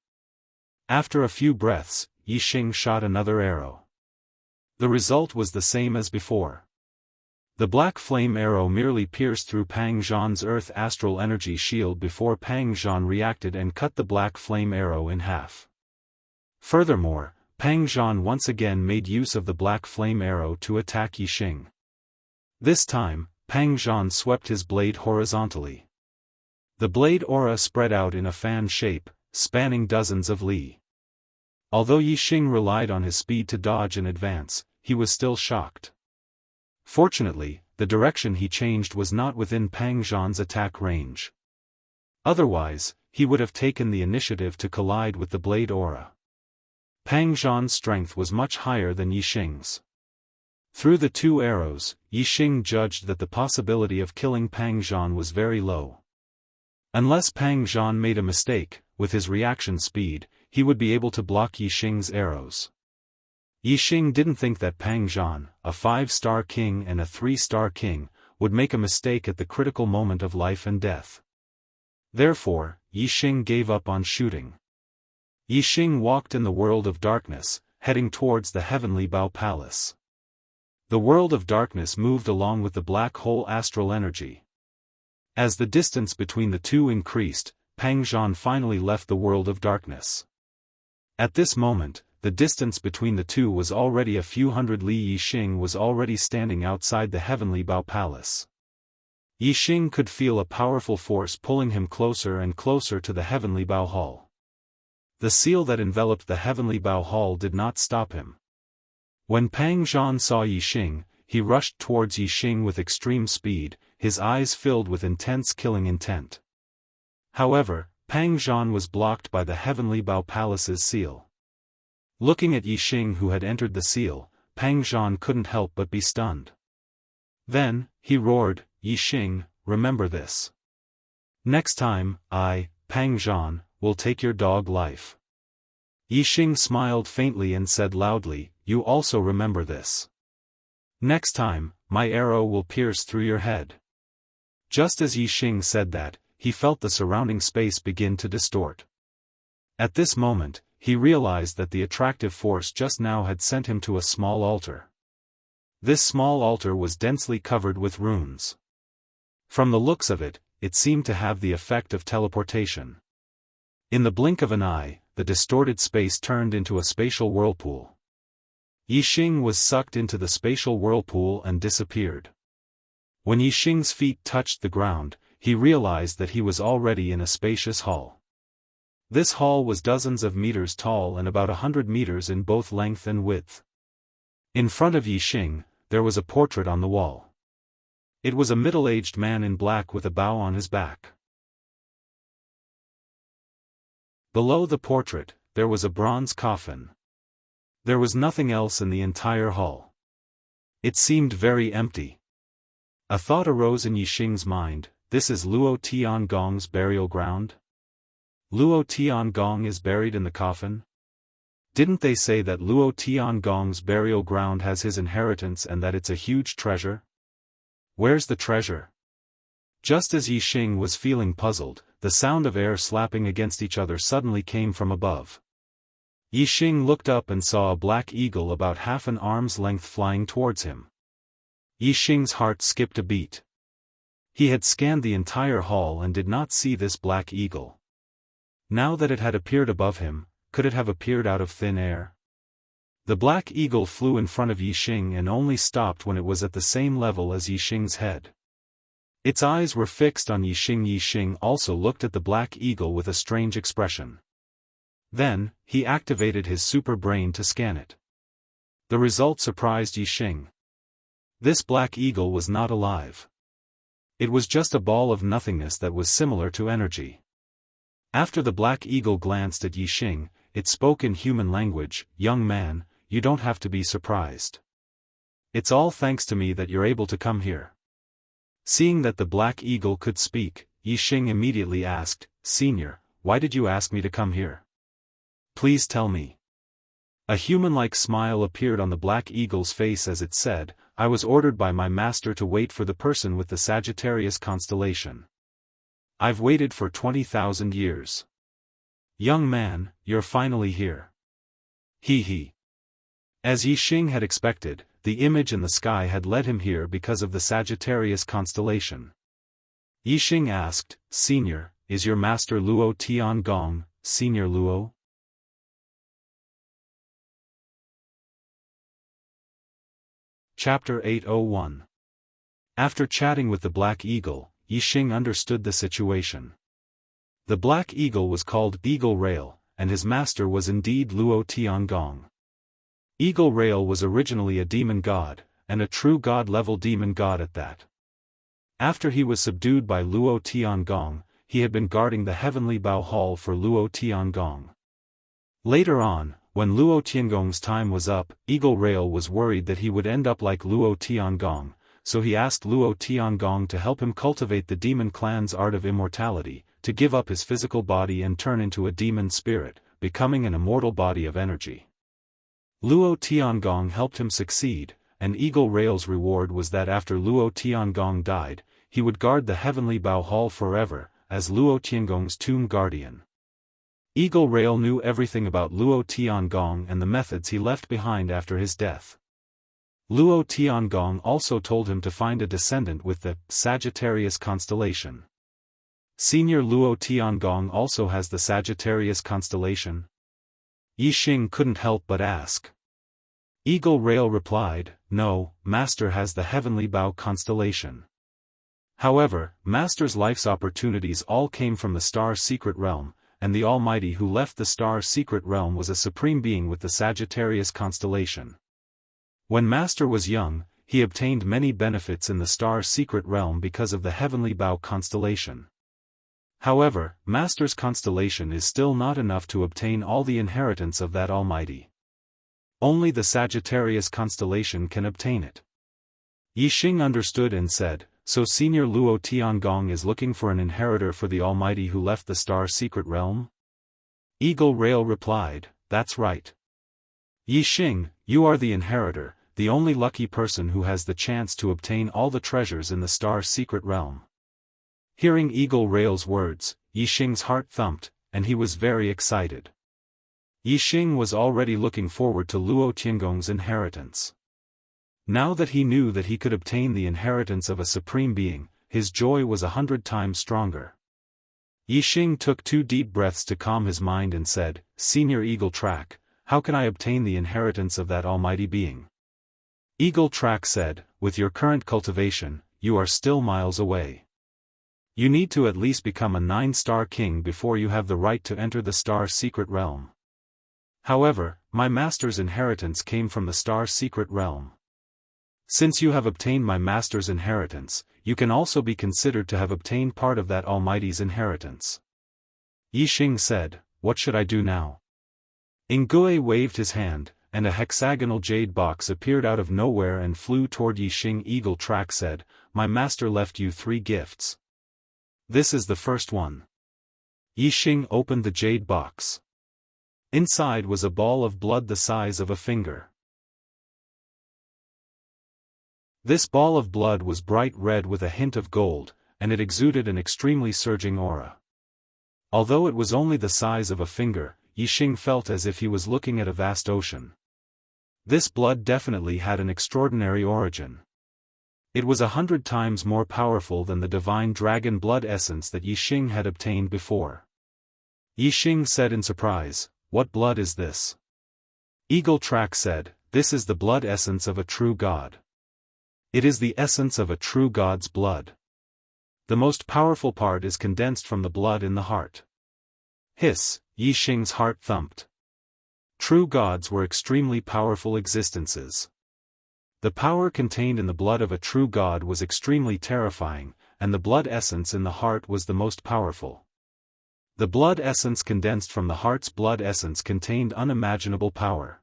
After a few breaths, Yixing shot another arrow. The result was the same as before. The black flame arrow merely pierced through Pang Zhan's earth astral energy shield before Pang Zhan reacted and cut the black flame arrow in half. Furthermore, Pang Zhan once again made use of the black flame arrow to attack Yixing. This time, Pang Zhan swept his blade horizontally. The blade aura spread out in a fan shape, spanning dozens of li. Although Yixing relied on his speed to dodge and advance, he was still shocked. Fortunately, the direction he changed was not within Pang Zhan's attack range. Otherwise, he would have taken the initiative to collide with the blade aura. Pang Zhan's strength was much higher than Yixing's. Through the two arrows, Yixing judged that the possibility of killing Pang Zhan was very low. Unless Pang Zhan made a mistake, with his reaction speed, he would be able to block Yixing's arrows. Yixing didn't think that Pang Zhan, a 5-star king and a 3-star king, would make a mistake at the critical moment of life and death. Therefore, Yixing gave up on shooting. Yixing walked in the world of darkness, heading towards the heavenly Bao Palace. The world of darkness moved along with the black hole astral energy. As the distance between the two increased, Pang Zhan finally left the world of darkness. At this moment, the distance between the two was already a few hundred li. Yixing was already standing outside the heavenly Bao Palace. Yixing could feel a powerful force pulling him closer and closer to the heavenly Bao Hall. The seal that enveloped the heavenly Bao Hall did not stop him. When Pang Zhan saw Yixing, he rushed towards Yixing with extreme speed, his eyes filled with intense killing intent. However, Pang Zhan was blocked by the heavenly Bao Palace's seal. Looking at Yixing who had entered the seal, Pang Zhan couldn't help but be stunned. Then, he roared, "Yixing, remember this. Next time, I, Pang Zhan, will take your dog life." Yixing smiled faintly and said loudly, "You also remember this. Next time, my arrow will pierce through your head." Just as Yixing said that, he felt the surrounding space begin to distort. At this moment, he realized that the attractive force just now had sent him to a small altar. This small altar was densely covered with runes. From the looks of it, it seemed to have the effect of teleportation. In the blink of an eye, the distorted space turned into a spatial whirlpool. Yixing was sucked into the spatial whirlpool and disappeared. When Yixing's feet touched the ground, he realized that he was already in a spacious hall. This hall was dozens of meters tall and about 100 meters in both length and width. In front of Yixing, there was a portrait on the wall. It was a middle-aged man in black with a bow on his back. Below the portrait, there was a bronze coffin. There was nothing else in the entire hall. It seemed very empty. A thought arose in Yixing's mind: this is Luo Tiangong's burial ground? Luo Tiangong is buried in the coffin? Didn't they say that Luo Tiangong's burial ground has his inheritance and that it's a huge treasure? Where's the treasure? Just as Yixing was feeling puzzled, the sound of air slapping against each other suddenly came from above. Yixing looked up and saw a black eagle about half an arm's length flying towards him. Yixing's heart skipped a beat. He had scanned the entire hall and did not see this black eagle. Now that it had appeared above him, could it have appeared out of thin air? The black eagle flew in front of Yixing and only stopped when it was at the same level as Yixing's head. Its eyes were fixed on Yixing. Yixing also looked at the black eagle with a strange expression. Then, he activated his super brain to scan it. The result surprised Yixing. This black eagle was not alive. It was just a ball of nothingness that was similar to energy. After the black eagle glanced at Yixing, it spoke in human language: "Young man, you don't have to be surprised. It's all thanks to me that you're able to come here." Seeing that the black eagle could speak, Yixing immediately asked, "Senior, why did you ask me to come here? Please tell me." A human-like smile appeared on the black eagle's face as it said, "I was ordered by my master to wait for the person with the Sagittarius constellation. I've waited for 20,000 years. Young man, you're finally here." He. As Yixing had expected, the image in the sky had led him here because of the Sagittarius constellation. Yixing asked, "Senior, is your master Luo Tiangong, Senior Luo?" Chapter 801. After chatting with the Black Eagle, Yixing understood the situation. The Black Eagle was called Eagle Rail, and his master was indeed Luo Tiangong. Eagle Rail was originally a demon god, and a true god-level demon god at that. After he was subdued by Luo Tiangong, he had been guarding the Heavenly Bao Hall for Luo Tiangong. Later on, when Luo Tiangong's time was up, Eagle Rail was worried that he would end up like Luo Tiangong, so he asked Luo Tiangong to help him cultivate the demon clan's art of immortality, to give up his physical body and turn into a demon spirit, becoming an immortal body of energy. Luo Tiangong helped him succeed, and Eagle Rail's reward was that after Luo Tiangong died, he would guard the Heavenly Bao Hall forever, as Luo Tiangong's tomb guardian. Eagle Rail knew everything about Luo Tiangong and the methods he left behind after his death. Luo Tiangong also told him to find a descendant with the Sagittarius constellation. Senior Luo Tiangong also has the Sagittarius constellation? Yixing couldn't help but ask. Eagle Rail replied, "No, Master has the Heavenly Bao constellation." However, Master's life's opportunities all came from the Star Secret Realm, and the Almighty who left the Star Secret Realm was a supreme being with the Sagittarius constellation. When Master was young, he obtained many benefits in the Star Secret Realm because of the Heavenly Bao constellation. However, Master's constellation is still not enough to obtain all the inheritance of that Almighty. Only the Sagittarius constellation can obtain it. Yixing understood and said, "So Senior Luo Tiangong is looking for an inheritor for the Almighty who left the Star Secret Realm?" Eagle Rail replied, "That's right. Yixing, you are the inheritor, the only lucky person who has the chance to obtain all the treasures in the Star Secret Realm." Hearing Eagle Rail's words, Yixing's heart thumped, and he was very excited. Yixing was already looking forward to Luo Tiangong's inheritance. Now that he knew that he could obtain the inheritance of a supreme being, his joy was 100 times stronger. Yixing took 2 deep breaths to calm his mind and said, "Senior Eagle Track, how can I obtain the inheritance of that almighty being?" Eagle Track said, "With your current cultivation, you are still miles away. You need to at least become a 9-star king before you have the right to enter the Star Secret Realm. However, my master's inheritance came from the Star Secret Realm. Since you have obtained my master's inheritance, you can also be considered to have obtained part of that Almighty's inheritance." Yixing said, "What should I do now?" Nguye waved his hand, and a hexagonal jade box appeared out of nowhere and flew toward Yixing. Eagle Track said, "My master left you 3 gifts. This is the first one." Yixing opened the jade box. Inside was a ball of blood the size of a finger. This ball of blood was bright red with a hint of gold, and it exuded an extremely surging aura. Although it was only the size of a finger, Yixing felt as if he was looking at a vast ocean. This blood definitely had an extraordinary origin. It was 100 times more powerful than the divine dragon blood essence that Yixing had obtained before. Yixing said in surprise, "What blood is this?" Eagle Track said, "This is the blood essence of a true god. It is the essence of a true god's blood. The most powerful part is condensed from the blood in the heart." Hiss, Yixing's heart thumped. True gods were extremely powerful existences. The power contained in the blood of a true god was extremely terrifying, and the blood essence in the heart was the most powerful. The blood essence condensed from the heart's blood essence contained unimaginable power.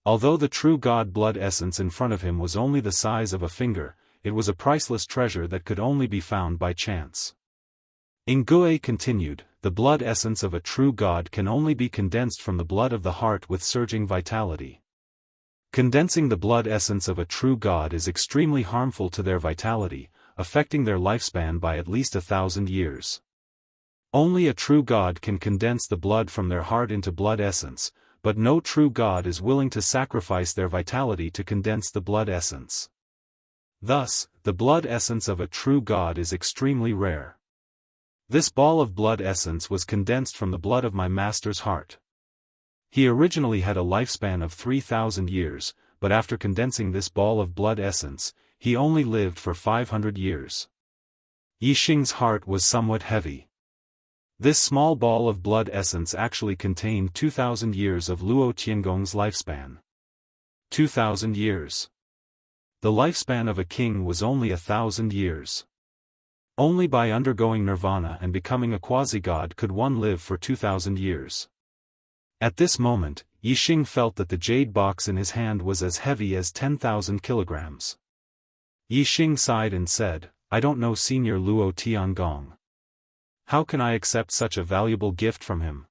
Although the true god blood essence in front of him was only the size of a finger, it was a priceless treasure that could only be found by chance. Nguye continued, "The blood essence of a true god can only be condensed from the blood of the heart with surging vitality. Condensing the blood essence of a true god is extremely harmful to their vitality, affecting their lifespan by at least 1,000 years. Only a true god can condense the blood from their heart into blood essence, but no true god is willing to sacrifice their vitality to condense the blood essence. Thus, the blood essence of a true god is extremely rare. This ball of blood essence was condensed from the blood of my master's heart. He originally had a lifespan of 3,000 years, but after condensing this ball of blood essence, he only lived for 500 years. Yixing's heart was somewhat heavy. This small ball of blood essence actually contained 2,000 years of Luo Tiangong's lifespan. 2,000 years. The lifespan of a king was only 1,000 years. Only by undergoing nirvana and becoming a quasi-god could one live for 2,000 years. At this moment, Yixing felt that the jade box in his hand was as heavy as 10,000 kilograms. Yixing sighed and said, "I don't know Senior Luo Tiangong. How can I accept such a valuable gift from him?"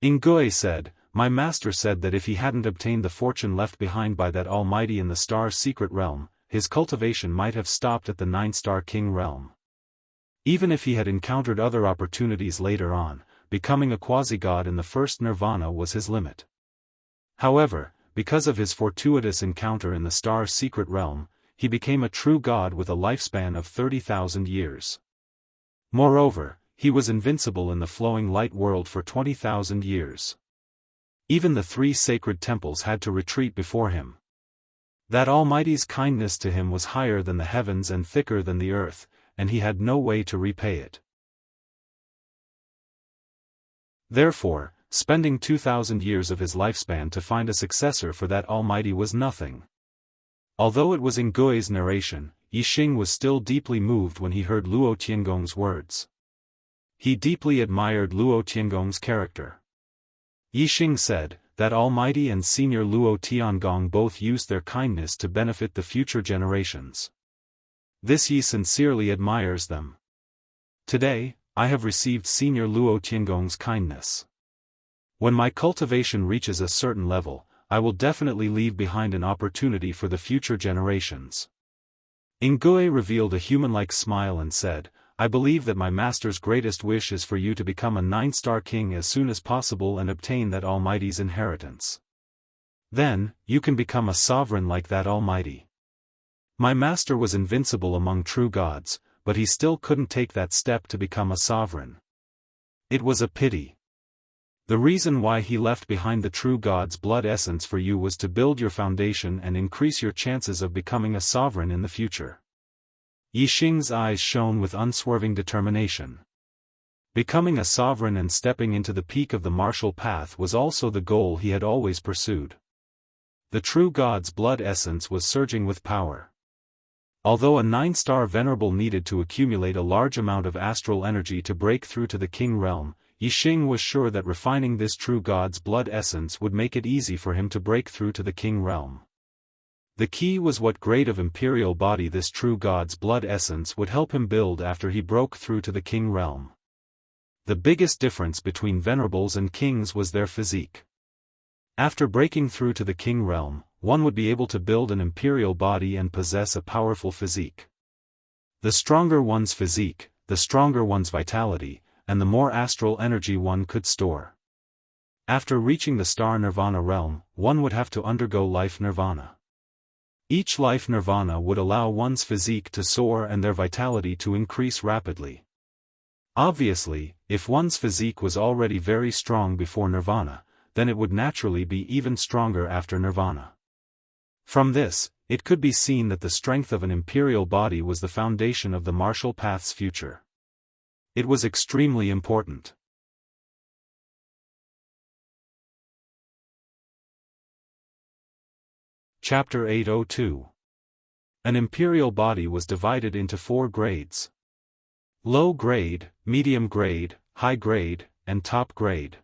Nguye said, "My master said that if he hadn't obtained the fortune left behind by that Almighty in the Star's secret realm, his cultivation might have stopped at the 9-star king realm. Even if he had encountered other opportunities later on, becoming a quasi-god in the first nirvana was his limit. However, because of his fortuitous encounter in the Star's secret realm, he became a true god with a lifespan of 30,000 years. Moreover, he was invincible in the flowing light world for 20,000 years. Even the 3 sacred temples had to retreat before him. That Almighty's kindness to him was higher than the heavens and thicker than the earth, and he had no way to repay it. Therefore, spending 2,000 years of his lifespan to find a successor for that Almighty was nothing. Although it was Nguye's narration, Yixing was still deeply moved when he heard Luo Tiangong's words. He deeply admired Luo Tiangong's character. Yixing said, "That Almighty and Senior Luo Tiangong both used their kindness to benefit the future generations. This he sincerely admires them. Today, I have received Senior Luo Tiangong's kindness. When my cultivation reaches a certain level, I will definitely leave behind an opportunity for the future generations." Nguye revealed a human-like smile and said, "I believe that my master's greatest wish is for you to become a 9-star king as soon as possible and obtain that Almighty's inheritance. Then, you can become a sovereign like that Almighty. My master was invincible among true gods, but he still couldn't take that step to become a sovereign. It was a pity. The reason why he left behind the true god's blood essence for you was to build your foundation and increase your chances of becoming a sovereign in the future." Yixing's eyes shone with unswerving determination. Becoming a sovereign and stepping into the peak of the martial path was also the goal he had always pursued. The true god's blood essence was surging with power. Although a 9-star venerable needed to accumulate a large amount of astral energy to break through to the king realm, Yixing was sure that refining this true God's blood essence would make it easy for him to break through to the king realm. The key was what grade of imperial body this true God's blood essence would help him build after he broke through to the king realm. The biggest difference between venerables and kings was their physique. After breaking through to the king realm, one would be able to build an imperial body and possess a powerful physique. The stronger one's physique, the stronger one's vitality, and the more astral energy one could store. After reaching the star nirvana realm, one would have to undergo life nirvana. Each life nirvana would allow one's physique to soar and their vitality to increase rapidly. Obviously, if one's physique was already very strong before nirvana, then it would naturally be even stronger after nirvana. From this, it could be seen that the strength of an imperial body was the foundation of the martial path's future. It was extremely important. Chapter 802. An imperial body was divided into 4 grades. Low grade, medium grade, high grade, and top grade.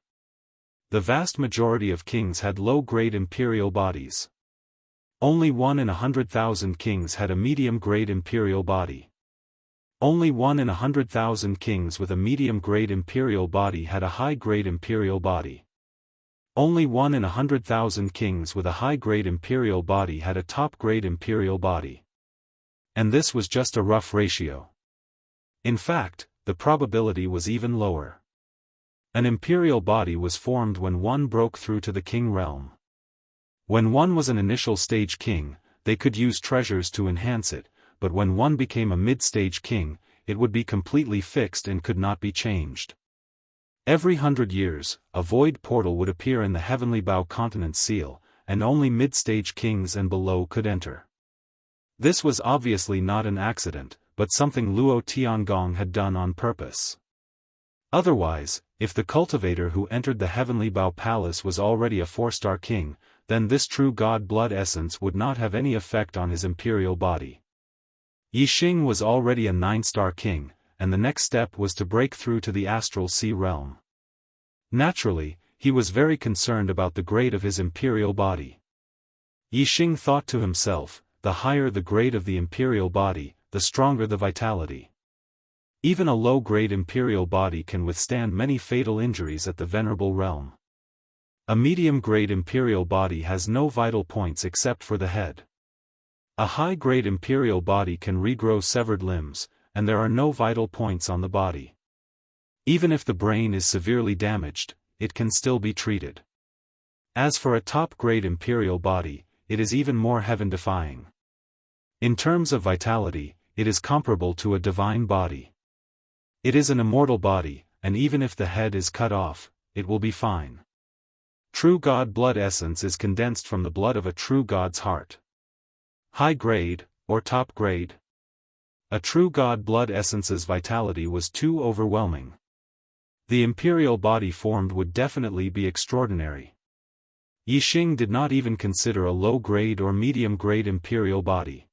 The vast majority of kings had low-grade imperial bodies. Only 1 in 100,000 kings had a medium-grade imperial body. Only 1 in 100,000 kings with a medium-grade imperial body had a high-grade imperial body. Only 1 in 100,000 kings with a high-grade imperial body had a top-grade imperial body. And this was just a rough ratio. In fact, the probability was even lower. An imperial body was formed when one broke through to the king realm. When one was an initial stage king, they could use treasures to enhance it, but when one became a mid-stage king, it would be completely fixed and could not be changed. Every 100 years, a void portal would appear in the Heavenly Bow Continent seal, and only mid-stage kings and below could enter. This was obviously not an accident, but something Luo Tiangong had done on purpose. Otherwise, if the cultivator who entered the Heavenly Bow Palace was already a 4-star king, then this true God blood essence would not have any effect on his imperial body. Yixing was already a 9-star king, and the next step was to break through to the astral sea realm. Naturally, he was very concerned about the grade of his imperial body. Yixing thought to himself, the higher the grade of the imperial body, the stronger the vitality. Even a low-grade imperial body can withstand many fatal injuries at the venerable realm. A medium-grade imperial body has no vital points except for the head. A high-grade imperial body can regrow severed limbs, and there are no vital points on the body. Even if the brain is severely damaged, it can still be treated. As for a top-grade imperial body, it is even more heaven-defying. In terms of vitality, it is comparable to a divine body. It is an immortal body, and even if the head is cut off, it will be fine. True God blood essence is condensed from the blood of a true God's heart. High grade, or top grade. A true God blood essence's vitality was too overwhelming. The imperial body formed would definitely be extraordinary. Yixing did not even consider a low-grade or medium-grade imperial body.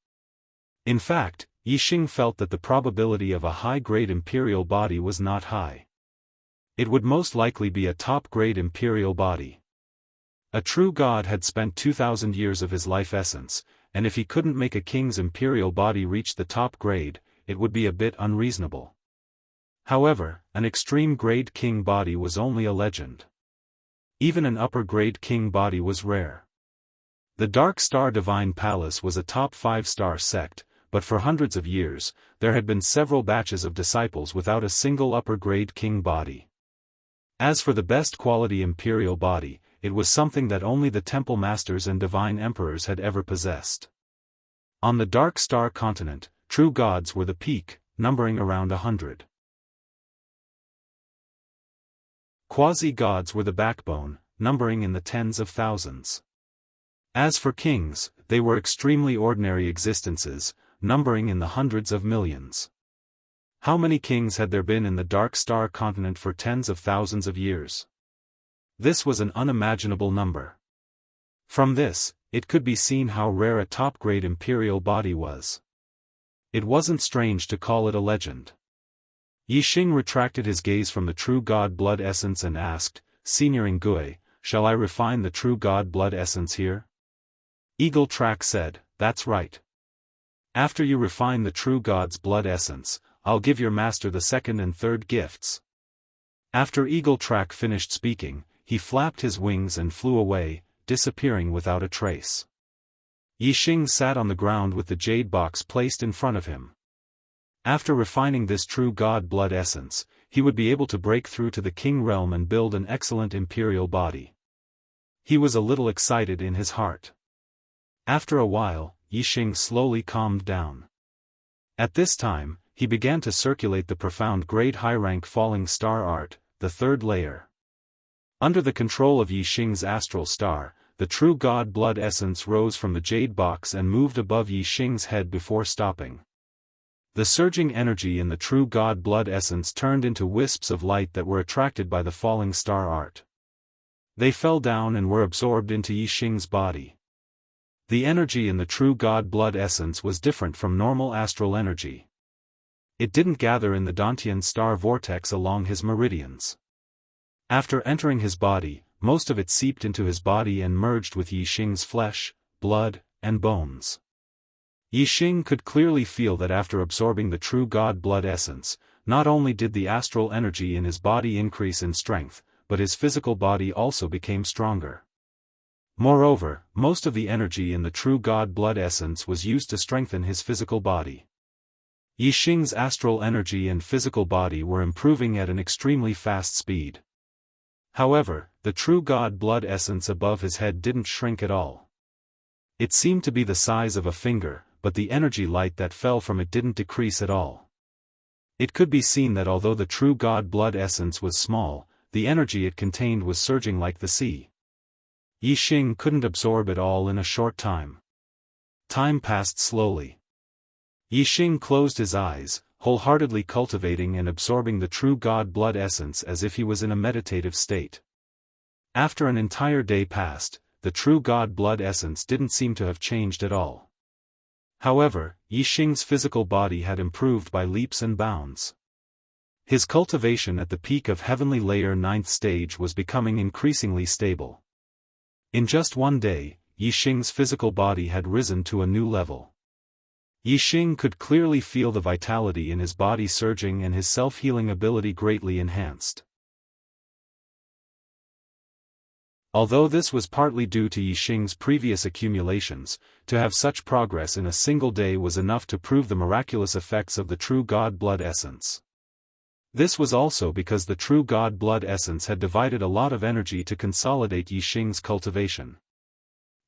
In fact, Yixing felt that the probability of a high-grade imperial body was not high. It would most likely be a top-grade imperial body. A true God had spent 2,000 years of his life essence, and if he couldn't make a king's imperial body reach the top grade, it would be a bit unreasonable. However, an extreme-grade king body was only a legend. Even an upper-grade king body was rare. The Dark Star Divine Palace was a top 5-star sect, but for hundreds of years, there had been several batches of disciples without a single upper-grade king body. As for the best quality imperial body, it was something that only the temple masters and divine emperors had ever possessed. On the Dark Star continent, true gods were the peak, numbering around 100. Quasi-gods were the backbone, numbering in the tens of thousands. As for kings, they were extremely ordinary existences, numbering in the hundreds of millions. How many kings had there been in the Dark Star continent for tens of thousands of years? This was an unimaginable number. From this, it could be seen how rare a top-grade imperial body was. It wasn't strange to call it a legend. Yixing retracted his gaze from the true god blood essence and asked, "Senor Gui, shall I refine the true god blood essence here?" Eagle Track said, "That's right. After you refine the true god's blood essence, I'll give your master the second and third gifts." After Eagle Track finished speaking, he flapped his wings and flew away, disappearing without a trace. Yixing sat on the ground with the jade box placed in front of him. After refining this true god blood essence, he would be able to break through to the king realm and build an excellent imperial body. He was a little excited in his heart. After a while, Yixing slowly calmed down. At this time, he began to circulate the profound grade high-rank falling star art, the third layer. Under the control of Yixing's astral star, the true god blood essence rose from the jade box and moved above Yixing's head before stopping. The surging energy in the true god blood essence turned into wisps of light that were attracted by the falling star art. They fell down and were absorbed into Yixing's body. The energy in the true god blood essence was different from normal astral energy. It didn't gather in the Dantian star vortex along his meridians. After entering his body, most of it seeped into his body and merged with Yixing's flesh, blood, and bones. Yixing could clearly feel that after absorbing the true god blood essence, not only did the astral energy in his body increase in strength, but his physical body also became stronger. Moreover, most of the energy in the true god blood essence was used to strengthen his physical body. Yixing's astral energy and physical body were improving at an extremely fast speed. However, the true god blood essence above his head didn't shrink at all. It seemed to be the size of a finger, but the energy light that fell from it didn't decrease at all. It could be seen that although the true god blood essence was small, the energy it contained was surging like the sea. Yixing couldn't absorb it all in a short time. Time passed slowly. Yixing closed his eyes, wholeheartedly cultivating and absorbing the true god blood essence as if he was in a meditative state. After an entire day passed, the true god blood essence didn't seem to have changed at all. However, Yixing's physical body had improved by leaps and bounds. His cultivation at the peak of Heavenly Layer 9th stage was becoming increasingly stable. In just one day, Yixing's physical body had risen to a new level. Yixing could clearly feel the vitality in his body surging and his self-healing ability greatly enhanced. Although this was partly due to Yixing's previous accumulations, to have such progress in a single day was enough to prove the miraculous effects of the true god blood essence. This was also because the true god blood essence had divided a lot of energy to consolidate Yixing's cultivation.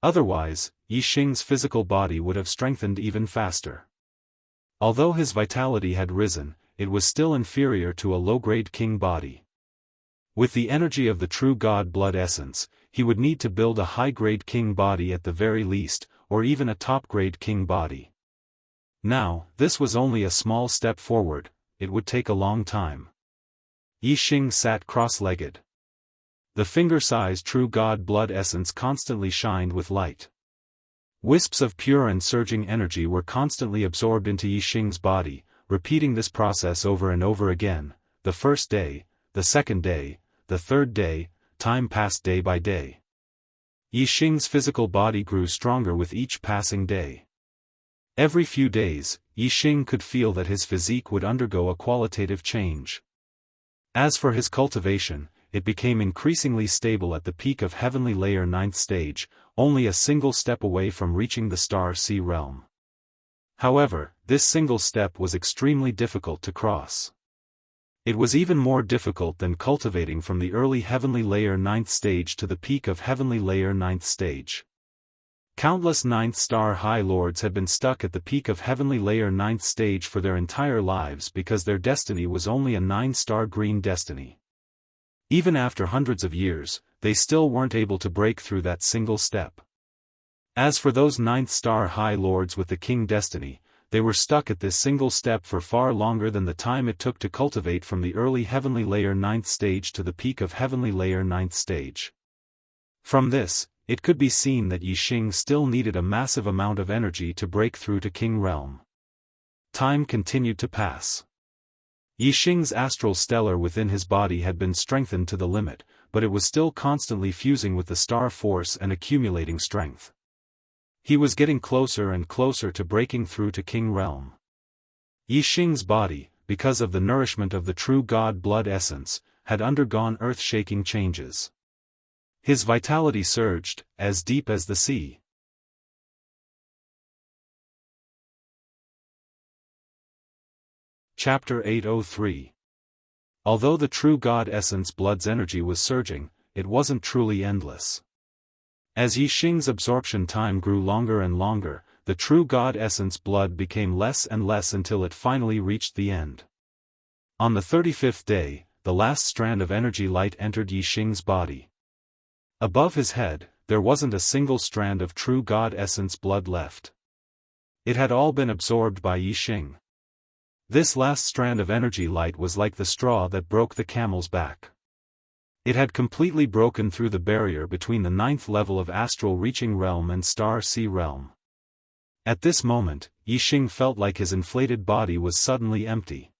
Otherwise, Yixing's physical body would have strengthened even faster. Although his vitality had risen, it was still inferior to a low-grade king body. With the energy of the true god blood essence, he would need to build a high-grade king body at the very least, or even a top-grade king body. Now, this was only a small step forward, it would take a long time. Yixing sat cross-legged. The finger-sized true god blood essence constantly shined with light. Wisps of pure and surging energy were constantly absorbed into Yixing's body, repeating this process over and over again. The first day, the second day, the third day, time passed day by day. Yixing's physical body grew stronger with each passing day. Every few days, Yixing could feel that his physique would undergo a qualitative change. As for his cultivation, it became increasingly stable at the peak of Heavenly Layer 9th stage, only a single step away from reaching the Star Sea realm. However, this single step was extremely difficult to cross. It was even more difficult than cultivating from the early Heavenly Layer 9th stage to the peak of Heavenly Layer 9th stage. Countless 9th Star High Lords had been stuck at the peak of Heavenly Layer 9th stage for their entire lives because their destiny was only a 9-star green destiny. Even after hundreds of years, they still weren't able to break through that single step. As for those 9th Star High Lords with the King Destiny, they were stuck at this single step for far longer than the time it took to cultivate from the early Heavenly Layer 9th stage to the peak of Heavenly Layer 9th stage. From this, it could be seen that Yixing still needed a massive amount of energy to break through to King Realm. Time continued to pass. Yixing's astral stellar within his body had been strengthened to the limit, but it was still constantly fusing with the star force and accumulating strength. He was getting closer and closer to breaking through to King Realm. Yixing's body, because of the nourishment of the true God blood essence, had undergone earth-shaking changes. His vitality surged, as deep as the sea. Chapter 803. Although the true God essence blood's energy was surging, it wasn't truly endless. As Yixing's absorption time grew longer and longer, the true God essence blood became less and less until it finally reached the end. On the 35th day, the last strand of energy light entered Yixing's body. Above his head, there wasn't a single strand of true God essence blood left. It had all been absorbed by Yixing. This last strand of energy light was like the straw that broke the camel's back. It had completely broken through the barrier between the 9th level of astral reaching realm and star sea realm. At this moment, Yixing felt like his inflated body was suddenly empty.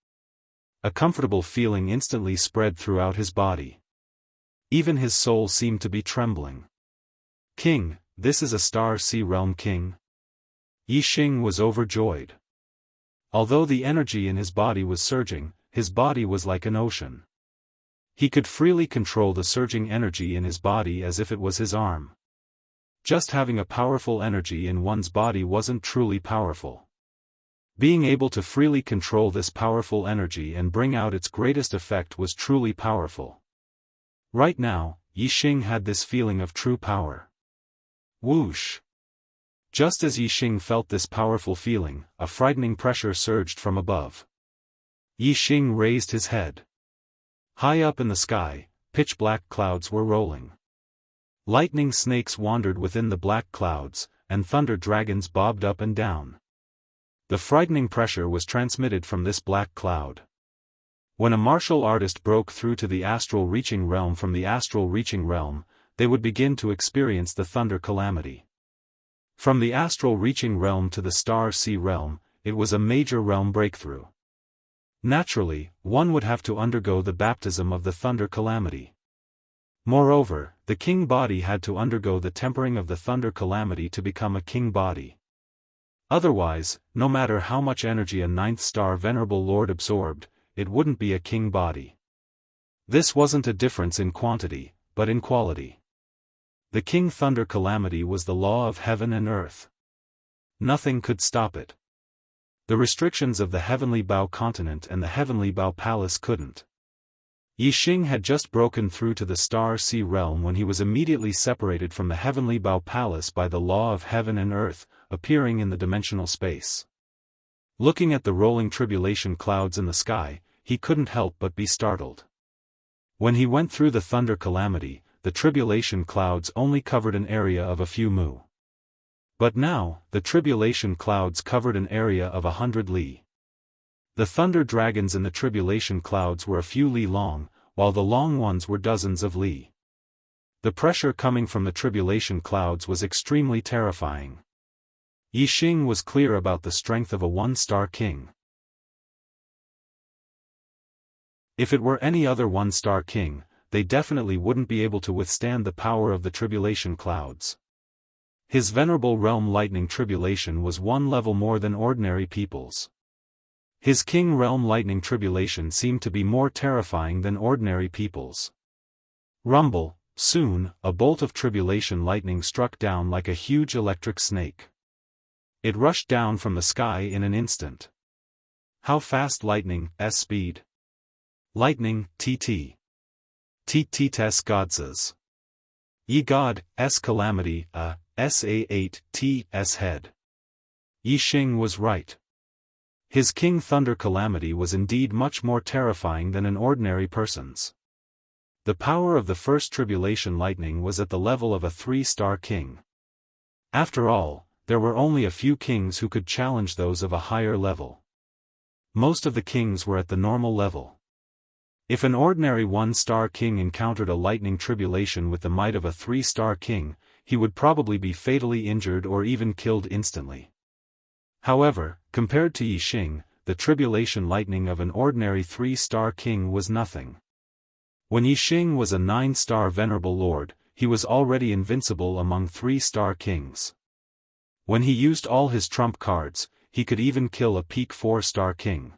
A comfortable feeling instantly spread throughout his body. Even his soul seemed to be trembling. "King, this is a star sea realm king?" Yixing was overjoyed. Although the energy in his body was surging, his body was like an ocean. He could freely control the surging energy in his body as if it was his arm. Just having a powerful energy in one's body wasn't truly powerful. Being able to freely control this powerful energy and bring out its greatest effect was truly powerful. Right now, Yixing had this feeling of true power. Whoosh! Just as Yixing felt this powerful feeling, a frightening pressure surged from above. Yixing raised his head. High up in the sky, pitch-black clouds were rolling. Lightning snakes wandered within the black clouds, and thunder dragons bobbed up and down. The frightening pressure was transmitted from this black cloud. When a martial artist broke through to the astral reaching realm from the astral reaching realm, they would begin to experience the thunder calamity. From the astral reaching realm to the star sea realm, it was a major realm breakthrough. Naturally, one would have to undergo the baptism of the thunder calamity. Moreover, the king body had to undergo the tempering of the thunder calamity to become a king body. Otherwise, no matter how much energy a 9th star venerable lord absorbed, it wouldn't be a king body. This wasn't a difference in quantity, but in quality. The king thunder calamity was the law of heaven and earth. Nothing could stop it. The restrictions of the Heavenly Bao continent and the Heavenly Bao palace couldn't. Yixing had just broken through to the star sea realm when he was immediately separated from the Heavenly Bao palace by the law of heaven and earth, appearing in the dimensional space. Looking at the rolling tribulation clouds in the sky, he couldn't help but be startled. When he went through the thunder calamity, the tribulation clouds only covered an area of a few mu. But now, the tribulation clouds covered an area of 100 li. The thunder dragons in the tribulation clouds were a few li long, while the long ones were dozens of li. The pressure coming from the tribulation clouds was extremely terrifying. Yixing was clear about the strength of a 1-star king. If it were any other 1-star king, they definitely wouldn't be able to withstand the power of the tribulation clouds. His venerable realm lightning tribulation was one level more than ordinary people's. His king realm lightning tribulation seemed to be more terrifying than ordinary people's. Rumble, soon, a bolt of tribulation lightning struck down like a huge electric snake. It rushed down from the sky in an instant. How fast lightning's speed? Lightning, TT. TT-tes gods's. Ye god, s calamity, SA8-T-s head. Yixing was right. His king thunder calamity was indeed much more terrifying than an ordinary person's. The power of the first tribulation lightning was at the level of a 3-star king. After all, there were only a few kings who could challenge those of a higher level. Most of the kings were at the normal level. If an ordinary 1-star king encountered a lightning tribulation with the might of a 3-star king, he would probably be fatally injured or even killed instantly. However, compared to Yixing, the tribulation lightning of an ordinary 3-star king was nothing. When Yixing was a 9-star venerable lord, he was already invincible among 3-star kings. When he used all his trump cards, he could even kill a peak 4-star king.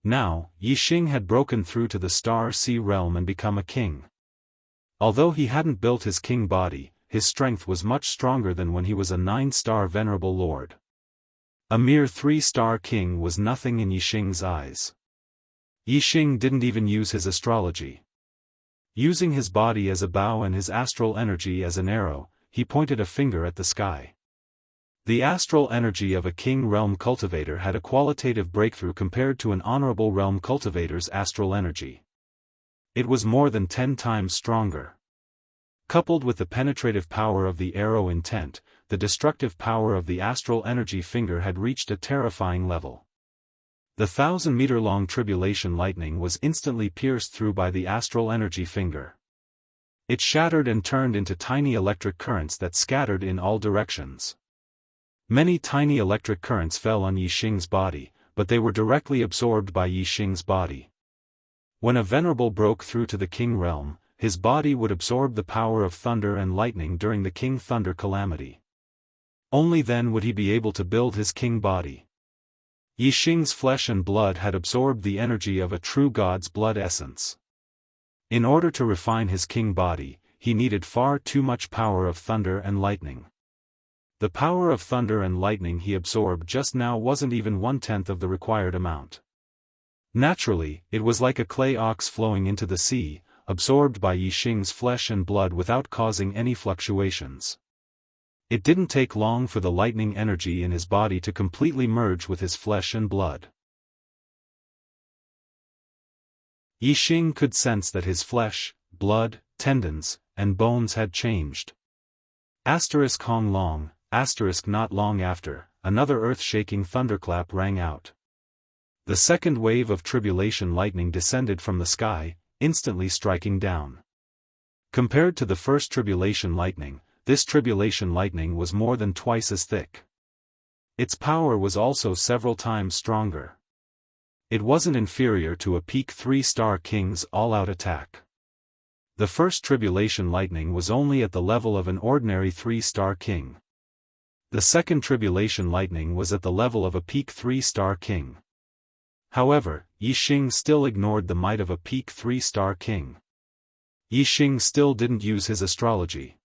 Now, Yixing had broken through to the Star Sea realm and become a king. Although he hadn't built his king body, his strength was much stronger than when he was a 9-star venerable lord. A mere 3-star king was nothing in Yixing's eyes. Yixing didn't even use his astrology. Using his body as a bow and his astral energy as an arrow, he pointed a finger at the sky. The astral energy of a king realm cultivator had a qualitative breakthrough compared to an honorable realm cultivator's astral energy. It was more than 10 times stronger. Coupled with the penetrative power of the arrow intent, the destructive power of the astral energy finger had reached a terrifying level. The 1,000-meter-long tribulation lightning was instantly pierced through by the astral energy finger. It shattered and turned into tiny electric currents that scattered in all directions. Many tiny electric currents fell on Yixing's body, but they were directly absorbed by Yixing's body. When a venerable broke through to the king realm, his body would absorb the power of thunder and lightning during the king thunder calamity. Only then would he be able to build his king body. Yixing's flesh and blood had absorbed the energy of a true god's blood essence. In order to refine his king body, he needed far too much power of thunder and lightning. The power of thunder and lightning he absorbed just now wasn't even 1/10 of the required amount. Naturally, it was like a clay ox flowing into the sea, absorbed by Yixing's flesh and blood without causing any fluctuations. It didn't take long for the lightning energy in his body to completely merge with his flesh and blood. Yixing could sense that his flesh, blood, tendons, and bones had changed. Hong long. Not long after, another earth-shaking thunderclap rang out. The second wave of tribulation lightning descended from the sky, instantly striking down. Compared to the first tribulation lightning, this tribulation lightning was more than twice as thick. Its power was also several times stronger. It wasn't inferior to a peak 3-star king's all-out attack. The first tribulation lightning was only at the level of an ordinary 3-star king. The second tribulation lightning was at the level of a peak 3-star king. However, Yixing still ignored the might of a peak 3-star king. Yixing still didn't use his astrology.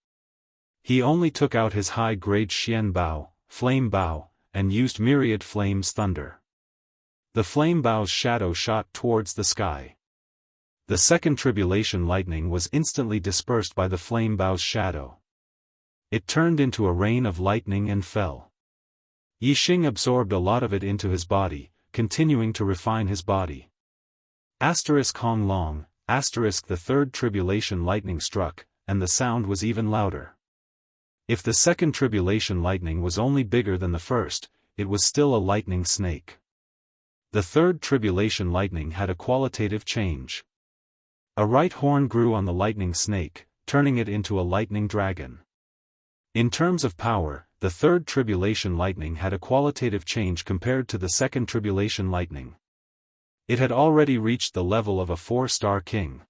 He only took out his high-grade Xian Bao, flame bow, and used myriad flames thunder. The flame bow's shadow shot towards the sky. The second tribulation lightning was instantly dispersed by the flame bow's shadow. It turned into a rain of lightning and fell. Yixing absorbed a lot of it into his body, continuing to refine his body. Hong long. The third tribulation lightning struck, and the sound was even louder. If the second tribulation lightning was only bigger than the first, it was still a lightning snake. The third tribulation lightning had a qualitative change. A right horn grew on the lightning snake, turning it into a lightning dragon. In terms of power, the third tribulation lightning had a qualitative change compared to the second tribulation lightning. It had already reached the level of a 4-star king.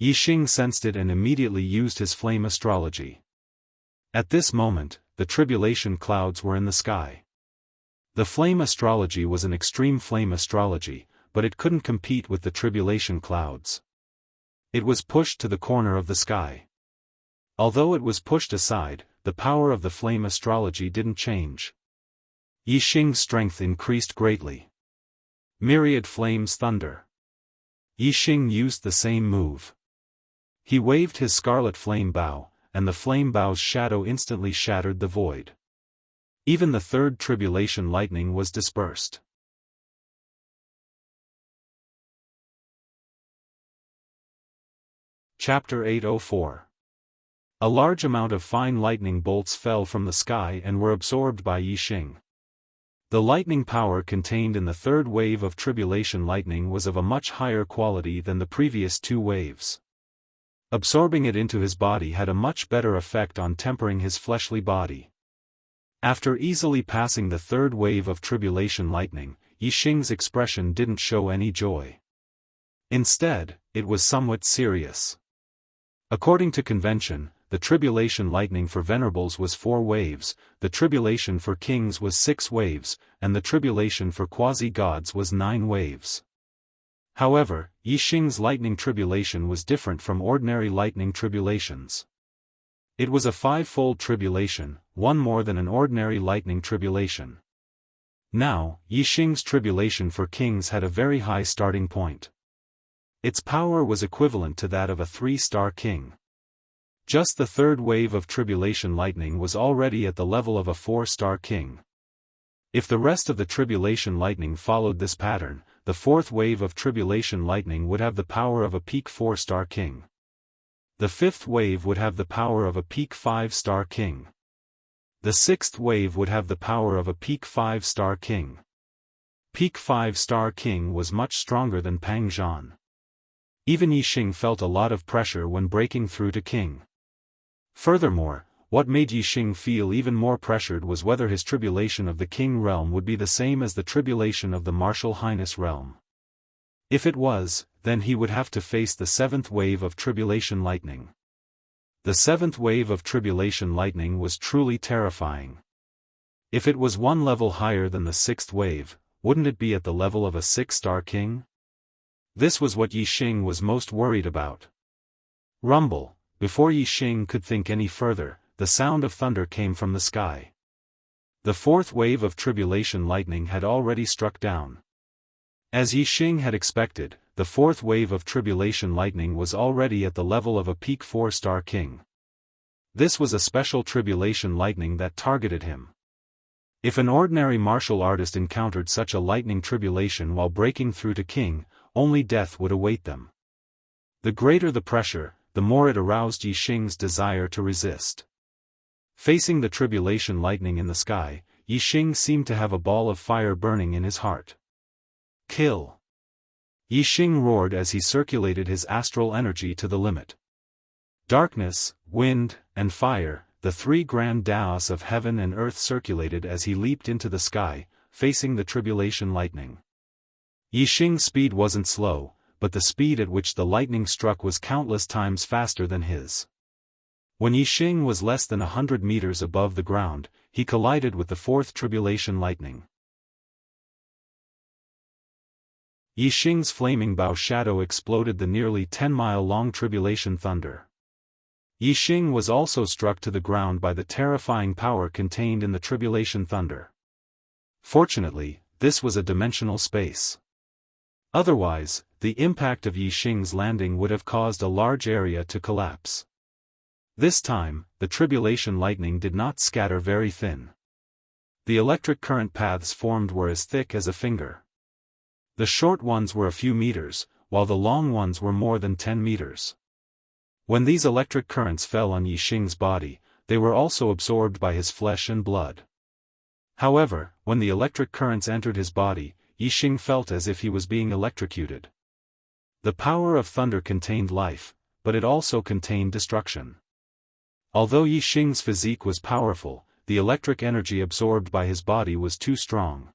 Yixing sensed it and immediately used his flame astrology. At this moment, the tribulation clouds were in the sky. The flame astrology was an extreme flame astrology, but it couldn't compete with the tribulation clouds. It was pushed to the corner of the sky. Although it was pushed aside, the power of the flame astrology didn't change. Yixing's strength increased greatly. Myriad flames thunder. Yixing used the same move. He waved his scarlet flame bow, and the flame bow's shadow instantly shattered the void. Even the third tribulation lightning was dispersed. Chapter 804. A large amount of fine lightning bolts fell from the sky and were absorbed by Yixing. The lightning power contained in the third wave of tribulation lightning was of a much higher quality than the previous 2 waves. Absorbing it into his body had a much better effect on tempering his fleshly body. After easily passing the third wave of tribulation lightning, Yixing's expression didn't show any joy. Instead, it was somewhat serious. According to convention, the tribulation lightning for venerables was 4 waves, the tribulation for kings was 6 waves, and the tribulation for quasi-gods was 9 waves. However, Yixing's lightning tribulation was different from ordinary lightning tribulations. It was a 5-fold tribulation, one more than an ordinary lightning tribulation. Now, Yixing's tribulation for kings had a very high starting point. Its power was equivalent to that of a 3-star king. Just the 3rd wave of tribulation lightning was already at the level of a 4-star king. If the rest of the tribulation lightning followed this pattern, the 4th wave of tribulation lightning would have the power of a peak 4-star king. The 5th wave would have the power of a peak 5-star king. The 6th wave would have the power of a peak 5-star king. Peak 5-star king was much stronger than Pang Zhan. Even Yixing felt a lot of pressure when breaking through to king. Furthermore, what made Yixing feel even more pressured was whether his tribulation of the king realm would be the same as the tribulation of the martial highness realm. If it was, then he would have to face the 7th wave of tribulation lightning. The 7th wave of tribulation lightning was truly terrifying. If it was one level higher than the 6th wave, wouldn't it be at the level of a 6-star king? This was what Yixing was most worried about. Rumble. Before Yixing could think any further, the sound of thunder came from the sky. The 4th wave of tribulation lightning had already struck down. As Yixing had expected, the 4th wave of tribulation lightning was already at the level of a peak 4-star king. This was a special tribulation lightning that targeted him. If an ordinary martial artist encountered such a lightning tribulation while breaking through to king, only death would await them. The greater the pressure, the more it aroused Yixing's desire to resist. Facing the tribulation lightning in the sky, Yixing seemed to have a ball of fire burning in his heart. Kill! Yixing roared as he circulated his astral energy to the limit. Darkness, wind, and fire, the 3 grand daos of heaven and earth circulated as he leaped into the sky, facing the tribulation lightning. Yixing's speed wasn't slow, but the speed at which the lightning struck was countless times faster than his. When Yixing was less than 100 meters above the ground, he collided with the 4th tribulation lightning. Yixing's flaming bow shadow exploded the nearly 10-mile-long tribulation thunder. Yixing was also struck to the ground by the terrifying power contained in the tribulation thunder. Fortunately, this was a dimensional space. Otherwise, the impact of Yixing's landing would have caused a large area to collapse. This time, the tribulation lightning did not scatter very thin. The electric current paths formed were as thick as a finger. The short ones were a few meters, while the long ones were more than 10 meters. When these electric currents fell on Yixing's body, they were also absorbed by his flesh and blood. However, when the electric currents entered his body, Yixing felt as if he was being electrocuted. The power of thunder contained life, but it also contained destruction. Although Yixing's physique was powerful, the electric energy absorbed by his body was too strong.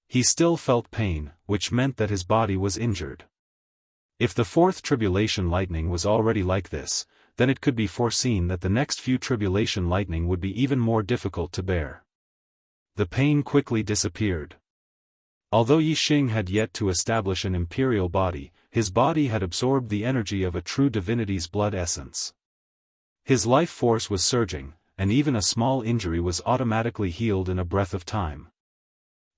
He still felt pain, which meant that his body was injured. If the 4th tribulation lightning was already like this, then it could be foreseen that the next few tribulation lightning would be even more difficult to bear. The pain quickly disappeared. Although Yixing had yet to establish an imperial body, his body had absorbed the energy of a true divinity's blood essence. His life force was surging, and even a small injury was automatically healed in a breath of time.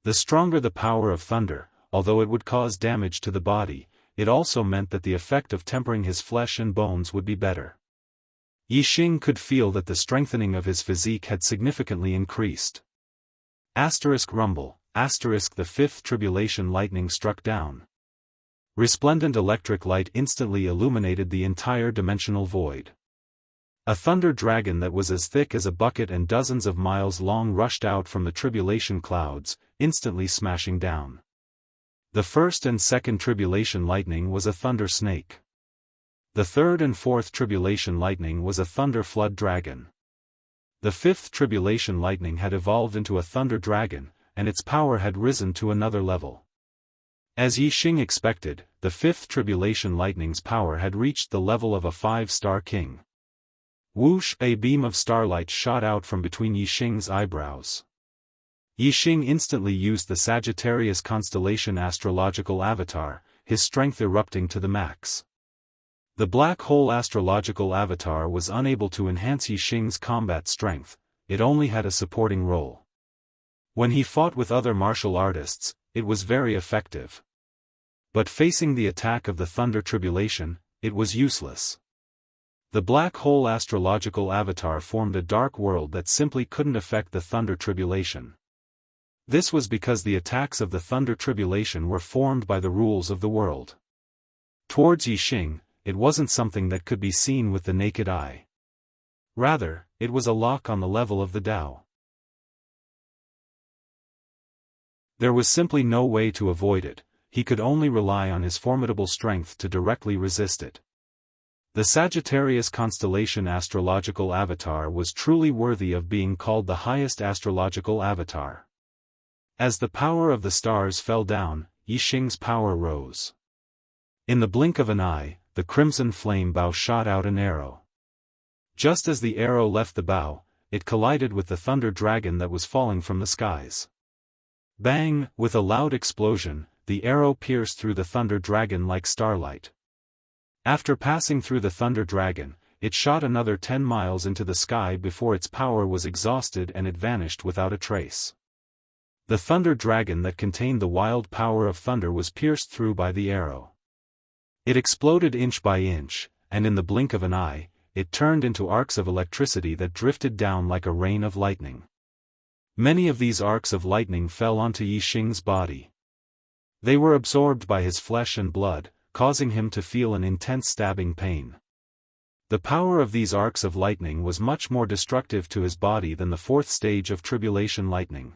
The stronger the power of thunder, although it would cause damage to the body, it also meant that the effect of tempering his flesh and bones would be better. Yixing could feel that the strengthening of his physique had significantly increased. Rumble. The 5th tribulation lightning struck down. Resplendent electric light instantly illuminated the entire dimensional void. A thunder dragon that was as thick as a bucket and dozens of miles long rushed out from the tribulation clouds, instantly smashing down. The 1st and 2nd tribulation lightning was a thunder snake. The 3rd and 4th tribulation lightning was a thunder flood dragon. The 5th tribulation lightning had evolved into a thunder dragon, and its power had risen to another level. As Yixing expected, the fifth tribulation lightning's power had reached the level of a 5-star king. Whoosh! A beam of starlight shot out from between Yixing's eyebrows. Yixing instantly used the Sagittarius constellation astrological avatar, his strength erupting to the max. The black hole astrological avatar was unable to enhance Yixing's combat strength, it only had a supporting role. When he fought with other martial artists, it was very effective. But facing the attack of the Thunder Tribulation, it was useless. The black hole astrological avatar formed a dark world that simply couldn't affect the Thunder Tribulation. This was because the attacks of the Thunder Tribulation were formed by the rules of the world. Towards Yixing, it wasn't something that could be seen with the naked eye. Rather, it was a lock on the level of the Tao. There was simply no way to avoid it, he could only rely on his formidable strength to directly resist it. The Sagittarius constellation astrological avatar was truly worthy of being called the highest astrological avatar. As the power of the stars fell down, Yixing's power rose. In the blink of an eye, the crimson flame bow shot out an arrow. Just as the arrow left the bow, it collided with the thunder dragon that was falling from the skies. Bang! With a loud explosion, the arrow pierced through the thunder dragon like starlight. After passing through the thunder dragon, it shot another 10 miles into the sky before its power was exhausted and it vanished without a trace. The thunder dragon that contained the wild power of thunder was pierced through by the arrow. It exploded inch by inch, and in the blink of an eye, it turned into arcs of electricity that drifted down like a rain of lightning. Many of these arcs of lightning fell onto Yixing's body. They were absorbed by his flesh and blood, causing him to feel an intense stabbing pain. The power of these arcs of lightning was much more destructive to his body than the fourth stage of tribulation lightning.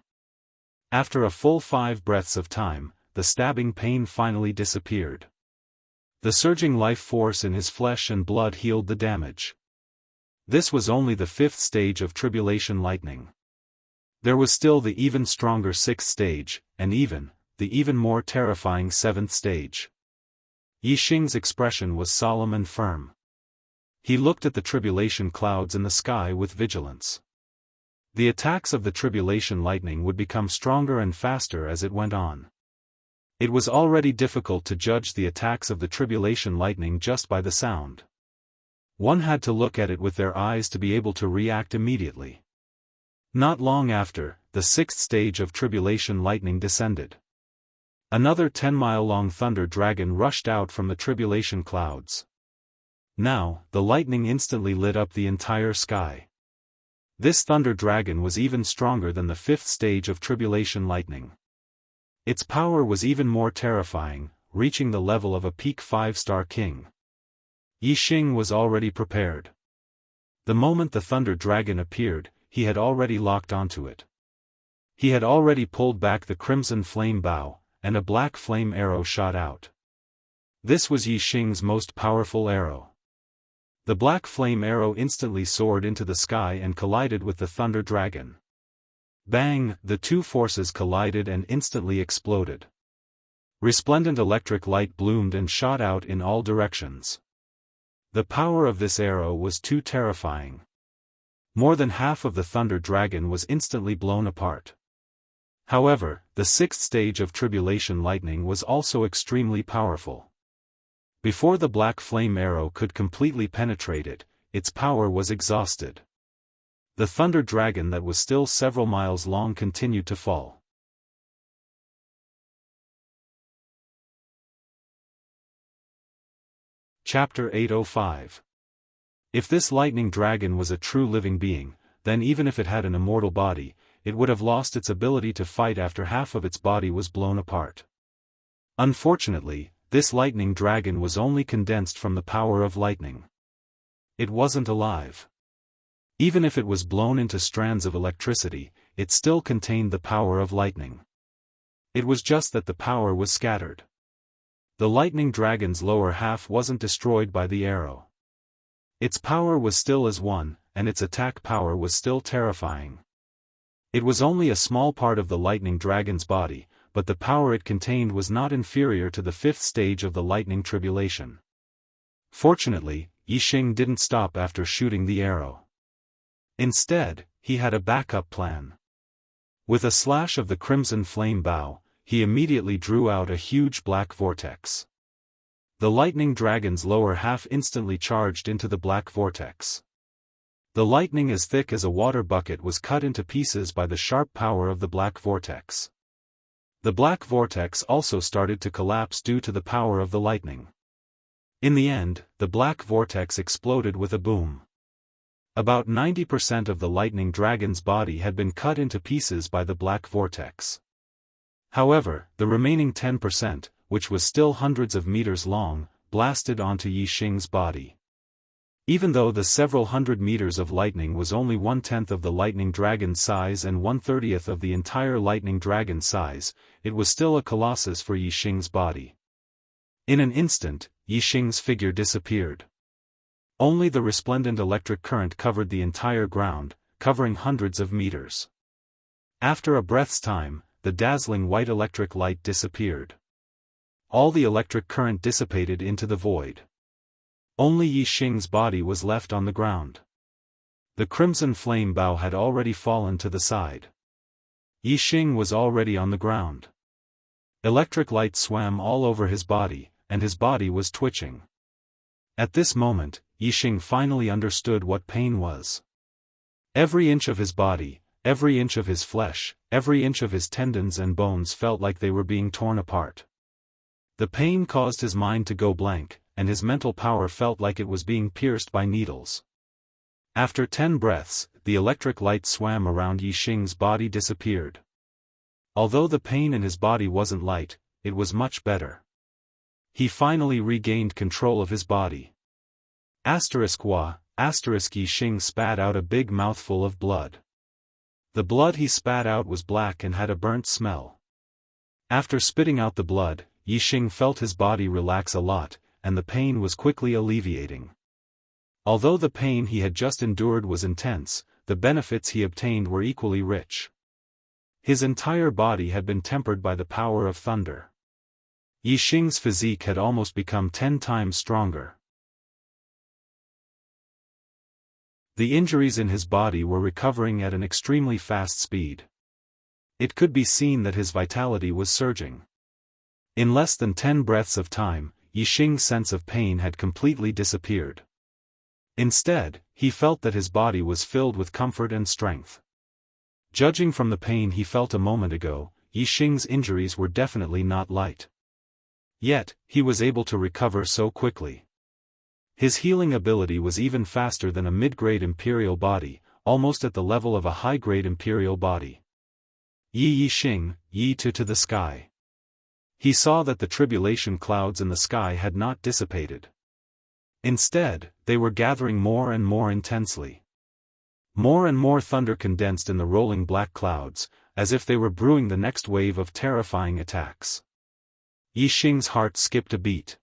After a full 5 breaths of time, the stabbing pain finally disappeared. The surging life force in his flesh and blood healed the damage. This was only the 5th stage of tribulation lightning. There was still the even stronger 6th stage, and the even more terrifying 7th stage. Yixing's expression was solemn and firm. He looked at the tribulation clouds in the sky with vigilance. The attacks of the tribulation lightning would become stronger and faster as it went on. It was already difficult to judge the attacks of the tribulation lightning just by the sound. One had to look at it with their eyes to be able to react immediately. Not long after, the 6th stage of tribulation lightning descended. Another 10-mile-long thunder dragon rushed out from the tribulation clouds. Now, the lightning instantly lit up the entire sky. This thunder dragon was even stronger than the 5th stage of tribulation lightning. Its power was even more terrifying, reaching the level of a peak 5-star king. Yixing was already prepared. The moment the thunder dragon appeared, he had already locked onto it. He had already pulled back the crimson flame bow, and a black flame arrow shot out. This was Yixing's most powerful arrow. The black flame arrow instantly soared into the sky and collided with the thunder dragon. Bang! The two forces collided and instantly exploded. Resplendent electric light bloomed and shot out in all directions. The power of this arrow was too terrifying. More than half of the thunder dragon was instantly blown apart. However, the 6th stage of tribulation lightning was also extremely powerful. Before the black flame arrow could completely penetrate it, its power was exhausted. The thunder dragon that was still several miles long continued to fall. Chapter 805. If this lightning dragon was a true living being, then even if it had an immortal body, it would have lost its ability to fight after half of its body was blown apart. Unfortunately, this lightning dragon was only condensed from the power of lightning. It wasn't alive. Even if it was blown into strands of electricity, it still contained the power of lightning. It was just that the power was scattered. The lightning dragon's lower half wasn't destroyed by the arrow. Its power was still as one, and its attack power was still terrifying. It was only a small part of the lightning dragon's body, but the power it contained was not inferior to the fifth stage of the lightning tribulation. Fortunately, Yixing didn't stop after shooting the arrow. Instead, he had a backup plan. With a slash of the crimson flame bow, he immediately drew out a huge black vortex. The lightning dragon's lower half instantly charged into the black vortex. The lightning as thick as a water bucket was cut into pieces by the sharp power of the black vortex. The black vortex also started to collapse due to the power of the lightning. In the end, the black vortex exploded with a boom. About 90% of the lightning dragon's body had been cut into pieces by the black vortex. However, the remaining 10%, which was still hundreds of meters long, blasted onto Yixing's body. Even though the several hundred meters of lightning was only 1/10 of the lightning dragon's size and 1/30th of the entire lightning dragon's size, it was still a colossus for Yixing's body. In an instant, Yixing's figure disappeared. Only the resplendent electric current covered the entire ground, covering hundreds of meters. After a breath's time, the dazzling white electric light disappeared. All the electric current dissipated into the void. Only Yixing's body was left on the ground. The crimson flame bow had already fallen to the side. Yixing was already on the ground. Electric light swam all over his body, and his body was twitching. At this moment, Yixing finally understood what pain was. Every inch of his body, every inch of his flesh, every inch of his tendons and bones felt like they were being torn apart. The pain caused his mind to go blank, and his mental power felt like it was being pierced by needles. After 10 breaths, the electric light swam around Yixing's body disappeared. Although the pain in his body wasn't light, it was much better. He finally regained control of his body. Yixing spat out a big mouthful of blood. The blood he spat out was black and had a burnt smell. After spitting out the blood, Yixing felt his body relax a lot, and the pain was quickly alleviating. Although the pain he had just endured was intense, the benefits he obtained were equally rich. His entire body had been tempered by the power of thunder. Yixing's physique had almost become 10 times stronger. The injuries in his body were recovering at an extremely fast speed. It could be seen that his vitality was surging. In less than 10 breaths of time, Yixing's sense of pain had completely disappeared. Instead, he felt that his body was filled with comfort and strength. Judging from the pain he felt a moment ago, Yixing's injuries were definitely not light. Yet, he was able to recover so quickly. His healing ability was even faster than a mid-grade imperial body, almost at the level of a high-grade imperial body. Yixing, Yi to the sky. He saw that the tribulation clouds in the sky had not dissipated. Instead, they were gathering more and more intensely. More and more thunder condensed in the rolling black clouds, as if they were brewing the next wave of terrifying attacks. Yixing's heart skipped a beat.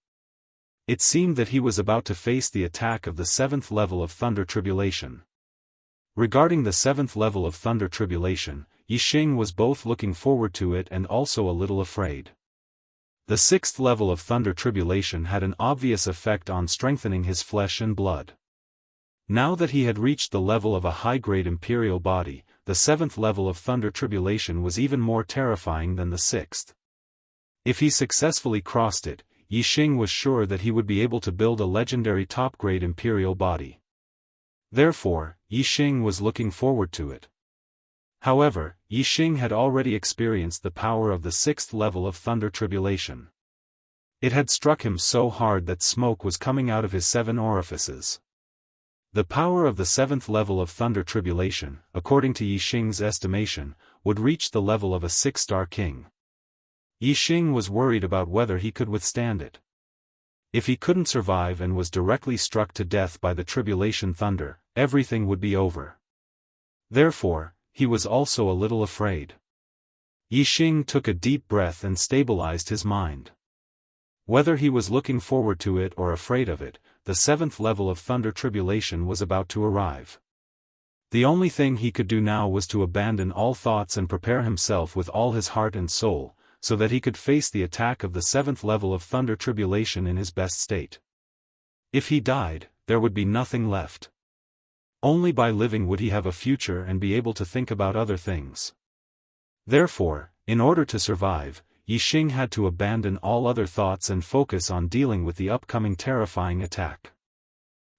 It seemed that he was about to face the attack of the 7th level of thunder tribulation. Regarding the 7th level of thunder tribulation, Yixing was both looking forward to it and also a little afraid. The 6th level of thunder tribulation had an obvious effect on strengthening his flesh and blood. Now that he had reached the level of a high-grade imperial body, the 7th level of thunder tribulation was even more terrifying than the 6th. If he successfully crossed it, Yixing was sure that he would be able to build a legendary top-grade imperial body. Therefore, Yixing was looking forward to it. However, Yixing had already experienced the power of the 6th level of thunder tribulation. It had struck him so hard that smoke was coming out of his 7 orifices. The power of the 7th level of thunder tribulation, according to Yixing's estimation, would reach the level of a 6-star king. Yixing was worried about whether he could withstand it. If he couldn't survive and was directly struck to death by the tribulation thunder, everything would be over. Therefore, he was also a little afraid. Yixing took a deep breath and stabilized his mind. Whether he was looking forward to it or afraid of it, the 7th level of thunder tribulation was about to arrive. The only thing he could do now was to abandon all thoughts and prepare himself with all his heart and soul, so that he could face the attack of the 7th level of thunder tribulation in his best state. If he died, there would be nothing left. Only by living would he have a future and be able to think about other things. Therefore, in order to survive, Yixing had to abandon all other thoughts and focus on dealing with the upcoming terrifying attack.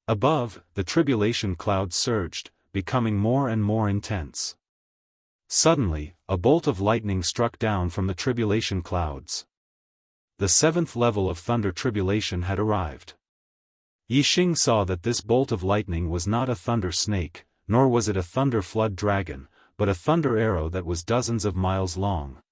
Above, the tribulation clouds surged, becoming more and more intense. Suddenly, a bolt of lightning struck down from the tribulation clouds. The 7th level of thunder tribulation had arrived. Yixing saw that this bolt of lightning was not a thunder snake, nor was it a thunder flood dragon, but a thunder arrow that was dozens of miles long.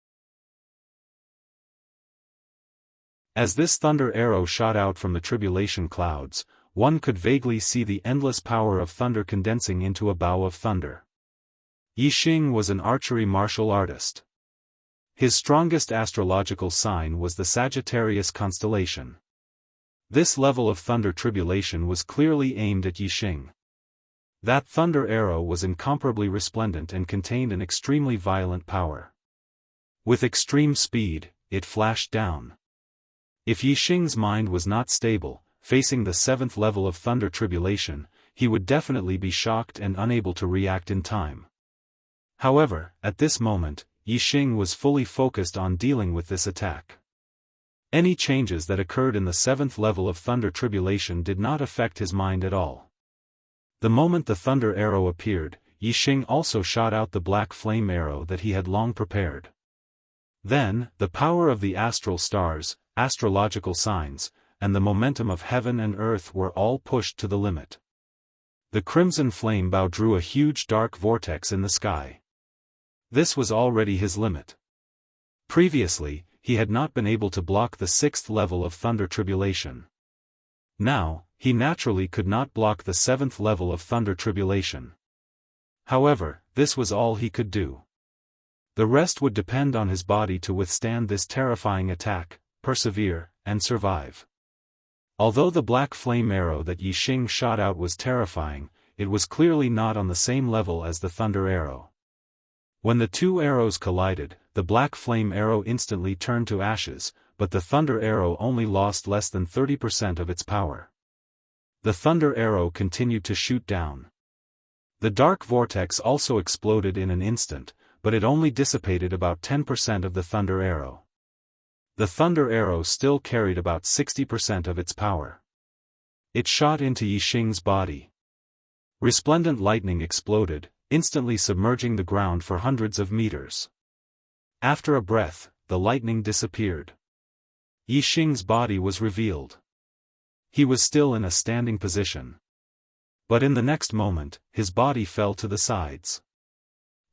As this thunder arrow shot out from the tribulation clouds, one could vaguely see the endless power of thunder condensing into a bow of thunder. Yixing was an archery martial artist. His strongest astrological sign was the Sagittarius constellation. This level of thunder tribulation was clearly aimed at Yixing. That thunder arrow was incomparably resplendent and contained an extremely violent power. With extreme speed, it flashed down. If Yixing's mind was not stable, facing the 7th level of thunder tribulation, he would definitely be shocked and unable to react in time. However, at this moment, Yixing was fully focused on dealing with this attack. Any changes that occurred in the 7th level of thunder tribulation did not affect his mind at all. The moment the thunder arrow appeared, Yixing also shot out the black flame arrow that he had long prepared. Then, the power of the astral stars, astrological signs, and the momentum of heaven and earth were all pushed to the limit. The crimson flame bow drew a huge dark vortex in the sky. This was already his limit. Previously, he had not been able to block the 6th level of thunder tribulation. Now, he naturally could not block the 7th level of thunder tribulation. However, this was all he could do. The rest would depend on his body to withstand this terrifying attack, persevere, and survive. Although the black flame arrow that Yixing shot out was terrifying, it was clearly not on the same level as the thunder arrow. When the two arrows collided, the black flame arrow instantly turned to ashes, but the thunder arrow only lost less than 30% of its power. The thunder arrow continued to shoot down. The dark vortex also exploded in an instant, but it only dissipated about 10% of the thunder arrow. The thunder arrow still carried about 60% of its power. It shot into Yixing's body. Resplendent lightning exploded, instantly submerging the ground for hundreds of meters. After a breath, the lightning disappeared. Yixing's body was revealed. He was still in a standing position. But in the next moment, his body fell to the sides.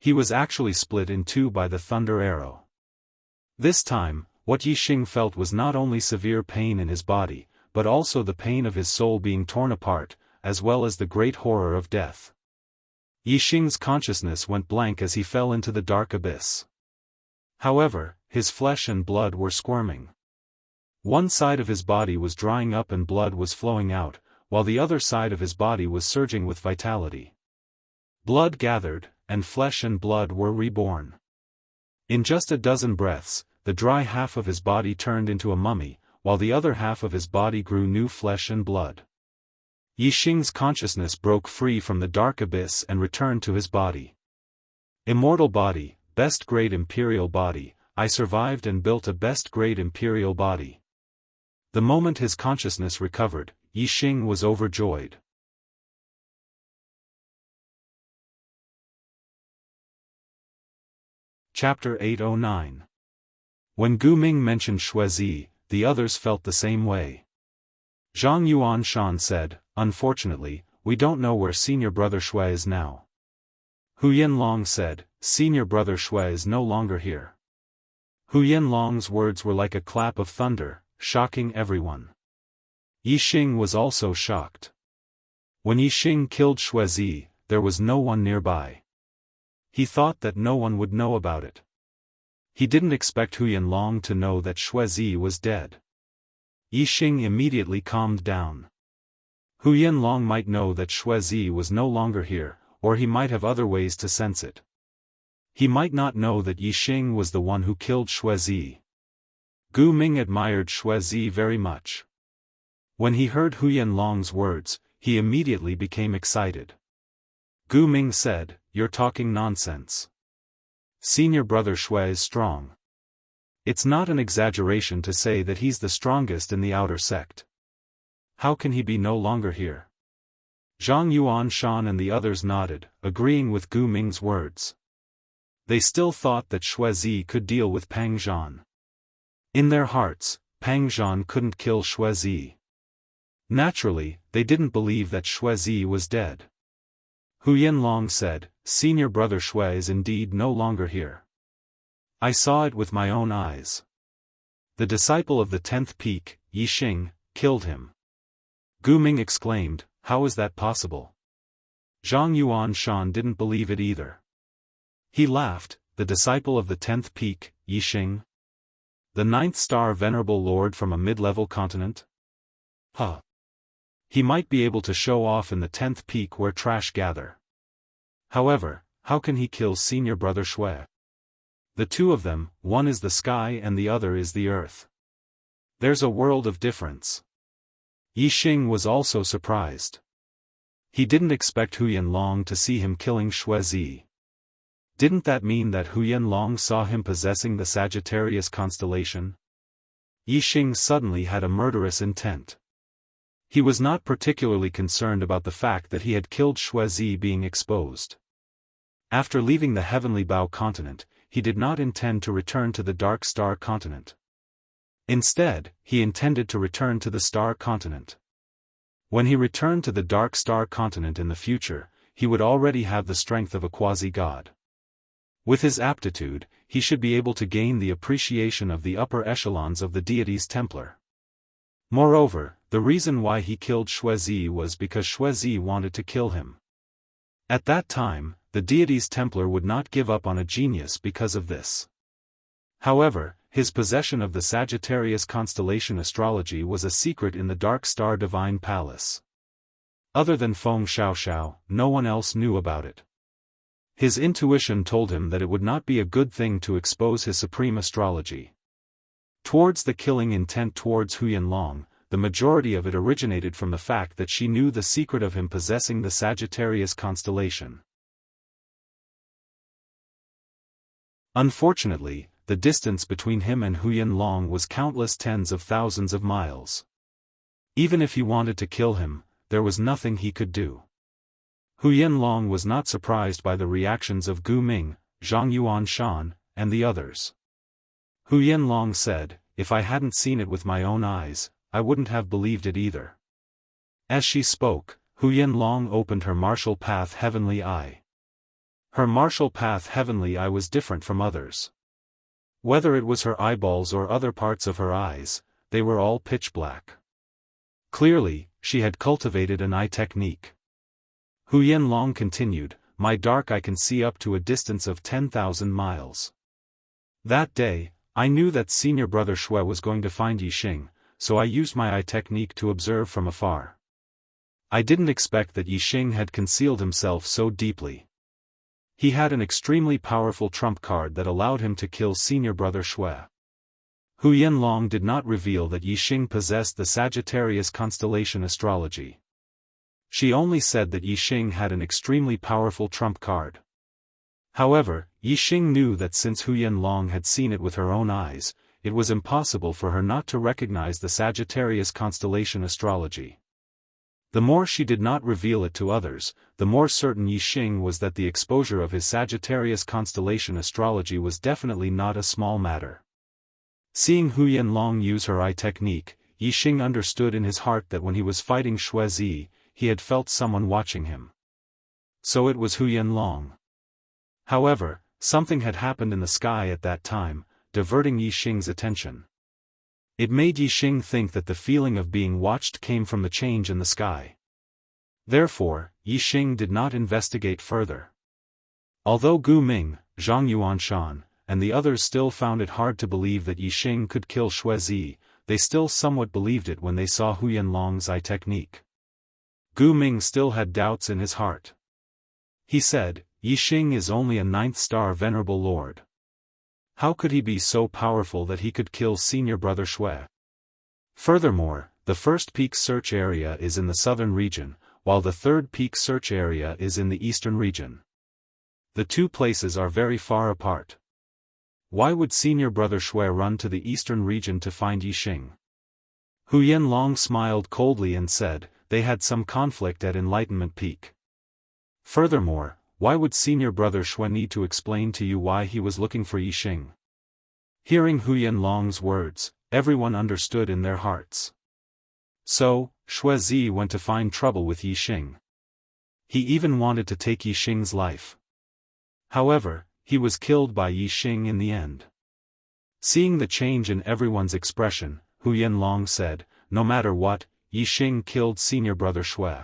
He was actually split in two by the thunder arrow. This time, what Yixing felt was not only severe pain in his body, but also the pain of his soul being torn apart, as well as the great horror of death. Yixing's consciousness went blank as he fell into the dark abyss. However, his flesh and blood were squirming. One side of his body was drying up and blood was flowing out, while the other side of his body was surging with vitality. Blood gathered, and flesh and blood were reborn. In just a dozen breaths, the dry half of his body turned into a mummy, while the other half of his body grew new flesh and blood. Yixing's consciousness broke free from the dark abyss and returned to his body. Immortal body, best-grade imperial body, I survived and built a best-grade imperial body. The moment his consciousness recovered, Yixing was overjoyed. Chapter 809. When Gu Ming mentioned Xuezi, the others felt the same way. Zhang Yuanshan said, "Unfortunately, we don't know where senior brother Xue is now." Hu Yanlong said, "Senior brother Xue is no longer here." Hu Yanlong's words were like a clap of thunder, shocking everyone. Yixing was also shocked. When Yixing killed Xuezi, there was no one nearby. He thought that no one would know about it. He didn't expect Hu Yanlong to know that Xuezi was dead. Yixing immediately calmed down. Hu Yanlong might know that Xuezi was no longer here, or he might have other ways to sense it. He might not know that Yixing was the one who killed Xuezi. Gu Ming admired Xuezi very much. When he heard Hu Yanlong's words, he immediately became excited. Gu Ming said, "You're talking nonsense. Senior brother Xue is strong. It's not an exaggeration to say that he's the strongest in the outer sect. How can he be no longer here?" Zhang Yuanshan and the others nodded, agreeing with Gu Ming's words. They still thought that Xuezi could deal with Pang Zhan. In their hearts, Pang Zhan couldn't kill Xuezi. Naturally, they didn't believe that Xuezi was dead. Hu Yanlong said, "Senior brother Xue is indeed no longer here. I saw it with my own eyes. The disciple of the 10th peak, Yixing, killed him." Gu Ming exclaimed, "How is that possible?" Zhang Yuanshan didn't believe it either. He laughed, "The disciple of the 10th peak, Yixing? The 9th star venerable lord from a mid-level continent? Huh. He might be able to show off in the 10th peak where trash gather. However, how can he kill senior brother Xue? The two of them, one is the sky and the other is the earth. There's a world of difference." Yixing was also surprised. He didn't expect Hu Yanlong to see him killing Xuezi. Didn't that mean that Hu Yanlong saw him possessing the Sagittarius constellation? Yixing suddenly had a murderous intent. He was not particularly concerned about the fact that he had killed Xuezi being exposed. After leaving the Heavenly Bow continent, he did not intend to return to the Dark Star continent. Instead, he intended to return to the Star continent. When he returned to the Dark Star continent in the future, he would already have the strength of a quasi-god. With his aptitude, he should be able to gain the appreciation of the upper echelons of the deity's Templar. Moreover, the reason why he killed Xuezi was because Xuezi wanted to kill him. At that time, the deity's Templar would not give up on a genius because of this. However, his possession of the Sagittarius constellation astrology was a secret in the Dark Star Divine Palace. Other than Feng Xiaoxiao, no one else knew about it. His intuition told him that it would not be a good thing to expose his supreme astrology. Towards the killing intent towards Hu Yanlong, the majority of it originated from the fact that she knew the secret of him possessing the Sagittarius constellation. Unfortunately, the distance between him and Hu Yanlong was countless tens of thousands of miles. Even if he wanted to kill him, there was nothing he could do. Hu Yanlong was not surprised by the reactions of Gu Ming, Zhang Yuanshan, and the others. Hu Yanlong said, "If I hadn't seen it with my own eyes, I wouldn't have believed it either." As she spoke, Hu Yanlong opened her martial path heavenly eye. Her martial path heavenly eye was different from others. Whether it was her eyeballs or other parts of her eyes, they were all pitch black. Clearly, she had cultivated an eye technique. Hu Yanlong continued, "My dark eye can see up to a distance of 10,000 miles. That day, I knew that senior brother Xue was going to find Yixing, so I used my eye technique to observe from afar. I didn't expect that Yixing had concealed himself so deeply. He had an extremely powerful trump card that allowed him to kill senior brother Xue." Hu Yanlong did not reveal that Yixing possessed the Sagittarius constellation astrology. She only said that Yixing had an extremely powerful trump card. However, Yixing knew that since Hu Yanlong had seen it with her own eyes, it was impossible for her not to recognize the Sagittarius constellation astrology. The more she did not reveal it to others, the more certain Yixing was that the exposure of his Sagittarius constellation astrology was definitely not a small matter. Seeing Hu Yanlong use her eye technique, Yixing understood in his heart that when he was fighting Xuezi, he had felt someone watching him. So it was Hu Yanlong. However, something had happened in the sky at that time, diverting Yixing's attention. It made Yixing think that the feeling of being watched came from the change in the sky. Therefore, Yixing did not investigate further. Although Gu Ming, Zhang Yuanshan, and the others still found it hard to believe that Yixing could kill Xuezi, they still somewhat believed it when they saw Hu Yanlong's eye technique. Gu Ming still had doubts in his heart. He said, Yixing is only a 9th-star venerable lord. How could he be so powerful that he could kill senior brother Shui? Furthermore, the first peak search area is in the southern region, while the third peak search area is in the eastern region. The two places are very far apart. Why would senior brother Shui run to the eastern region to find Yixing? Hu Yanlong smiled coldly and said, they had some conflict at Enlightenment Peak. Furthermore, why would senior brother Shui need to explain to you why he was looking for Yixing? Hearing Hu Yanlong's words, everyone understood in their hearts. So, Shui Zi went to find trouble with Yixing. He even wanted to take Yixing's life. However, he was killed by Yixing in the end. Seeing the change in everyone's expression, Hu Yanlong said, no matter what, Yixing killed senior brother Shui.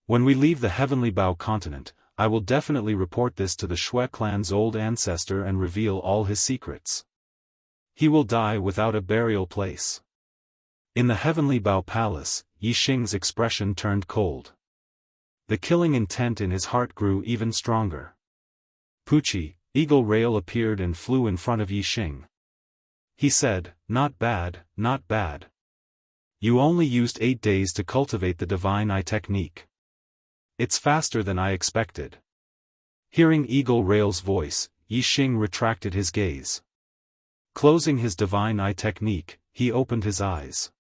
When we leave the Heavenly Bao continent, I will definitely report this to the Shui clan's old ancestor and reveal all his secrets. He will die without a burial place. In the Heavenly Bao palace, Yixing's expression turned cold. The killing intent in his heart grew even stronger. Pucci, Eagle Rail appeared and flew in front of Yixing. He said, not bad, not bad. You only used 8 days to cultivate the divine eye technique. It's faster than I expected. Hearing Eagle Rail's voice, Yixing retracted his gaze. Closing his divine eye technique, he opened his eyes.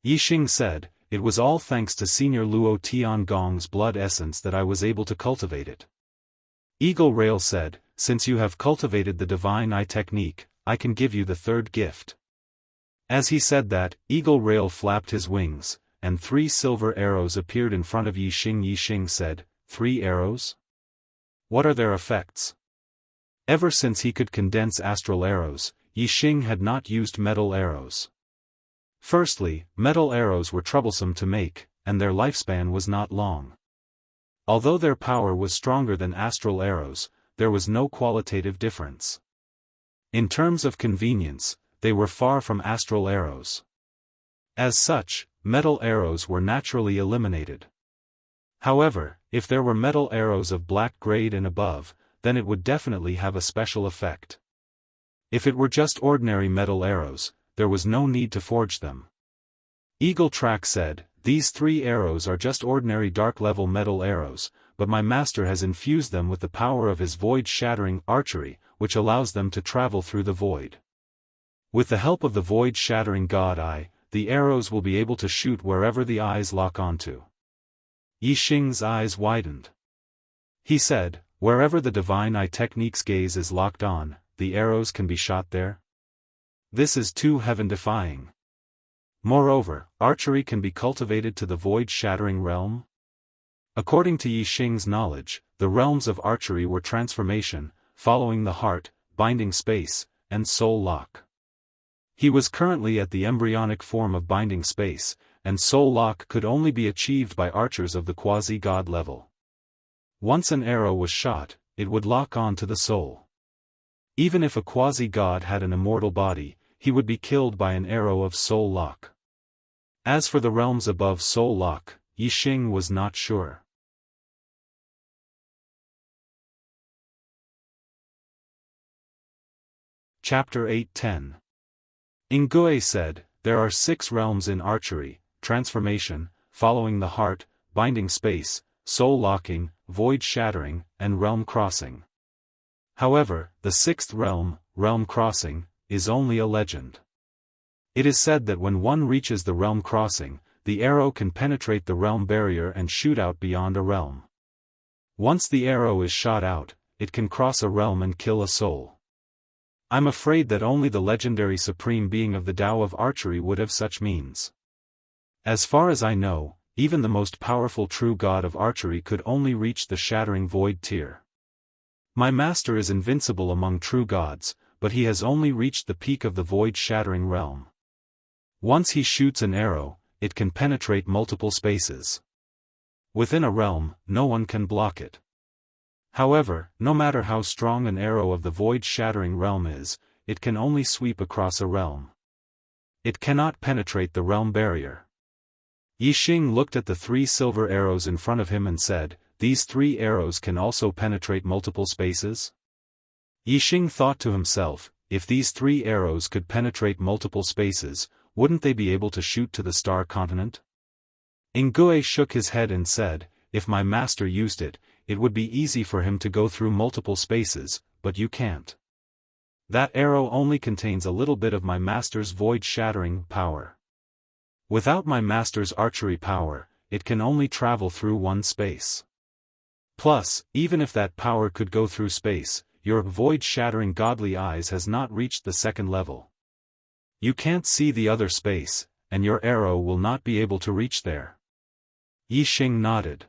Yixing said, it was all thanks to Senior Luo Tiangong's blood essence that I was able to cultivate it. Eagle Rail said, since you have cultivated the divine eye technique, I can give you the third gift. As he said that, Eagle Rail flapped his wings, and 3 silver arrows appeared in front of Yixing. Yixing said, 3 arrows? What are their effects? Ever since he could condense astral arrows, Yixing had not used metal arrows. Firstly, metal arrows were troublesome to make, and their lifespan was not long. Although their power was stronger than astral arrows, there was no qualitative difference. In terms of convenience, they were far from astral arrows. As such, metal arrows were naturally eliminated. However, if there were metal arrows of black grade and above, then it would definitely have a special effect. If it were just ordinary metal arrows, there was no need to forge them. Eagle Track said, these 3 arrows are just ordinary dark-level metal arrows, but my master has infused them with the power of his void-shattering archery, which allows them to travel through the void. With the help of the void-shattering God Eye, the arrows will be able to shoot wherever the eyes lock onto. Yixing's eyes widened. He said, wherever the divine eye technique's gaze is locked on, the arrows can be shot there? This is too heaven-defying. Moreover, archery can be cultivated to the void-shattering realm? According to Yixing's knowledge, the realms of archery were transformation, following the heart, binding space, and soul lock. He was currently at the embryonic form of binding space, and soul lock could only be achieved by archers of the quasi-god level. Once an arrow was shot, it would lock on to the soul. Even if a quasi-god had an immortal body, he would be killed by an arrow of soul lock. As for the realms above soul lock, Yixing was not sure. Chapter 8:10. Ingui said, there are 6 realms in archery: transformation, following the heart, binding space, soul locking, void shattering, and realm crossing. However, the 6th realm, realm crossing, is only a legend. It is said that when one reaches the realm crossing, the arrow can penetrate the realm barrier and shoot out beyond a realm. Once the arrow is shot out, it can cross a realm and kill a soul. I'm afraid that only the legendary supreme being of the Tao of archery would have such means. As far as I know, even the most powerful true god of archery could only reach the shattering void tier. My master is invincible among true gods, but he has only reached the peak of the void-shattering realm. Once he shoots an arrow, it can penetrate multiple spaces. Within a realm, no one can block it. However, no matter how strong an arrow of the void-shattering realm is, it can only sweep across a realm. It cannot penetrate the realm barrier. Yixing looked at the 3 silver arrows in front of him and said, "These 3 arrows can also penetrate multiple spaces?" Yixing thought to himself, if these 3 arrows could penetrate multiple spaces, wouldn't they be able to shoot to the star continent? Nguye shook his head and said, "If my master used it, it would be easy for him to go through multiple spaces, but you can't. That arrow only contains a little bit of my master's void-shattering power. Without my master's archery power, it can only travel through one space. Plus, even if that power could go through space, your void-shattering godly eyes has not reached the 2nd level. You can't see the other space, and your arrow will not be able to reach there." Yixing nodded.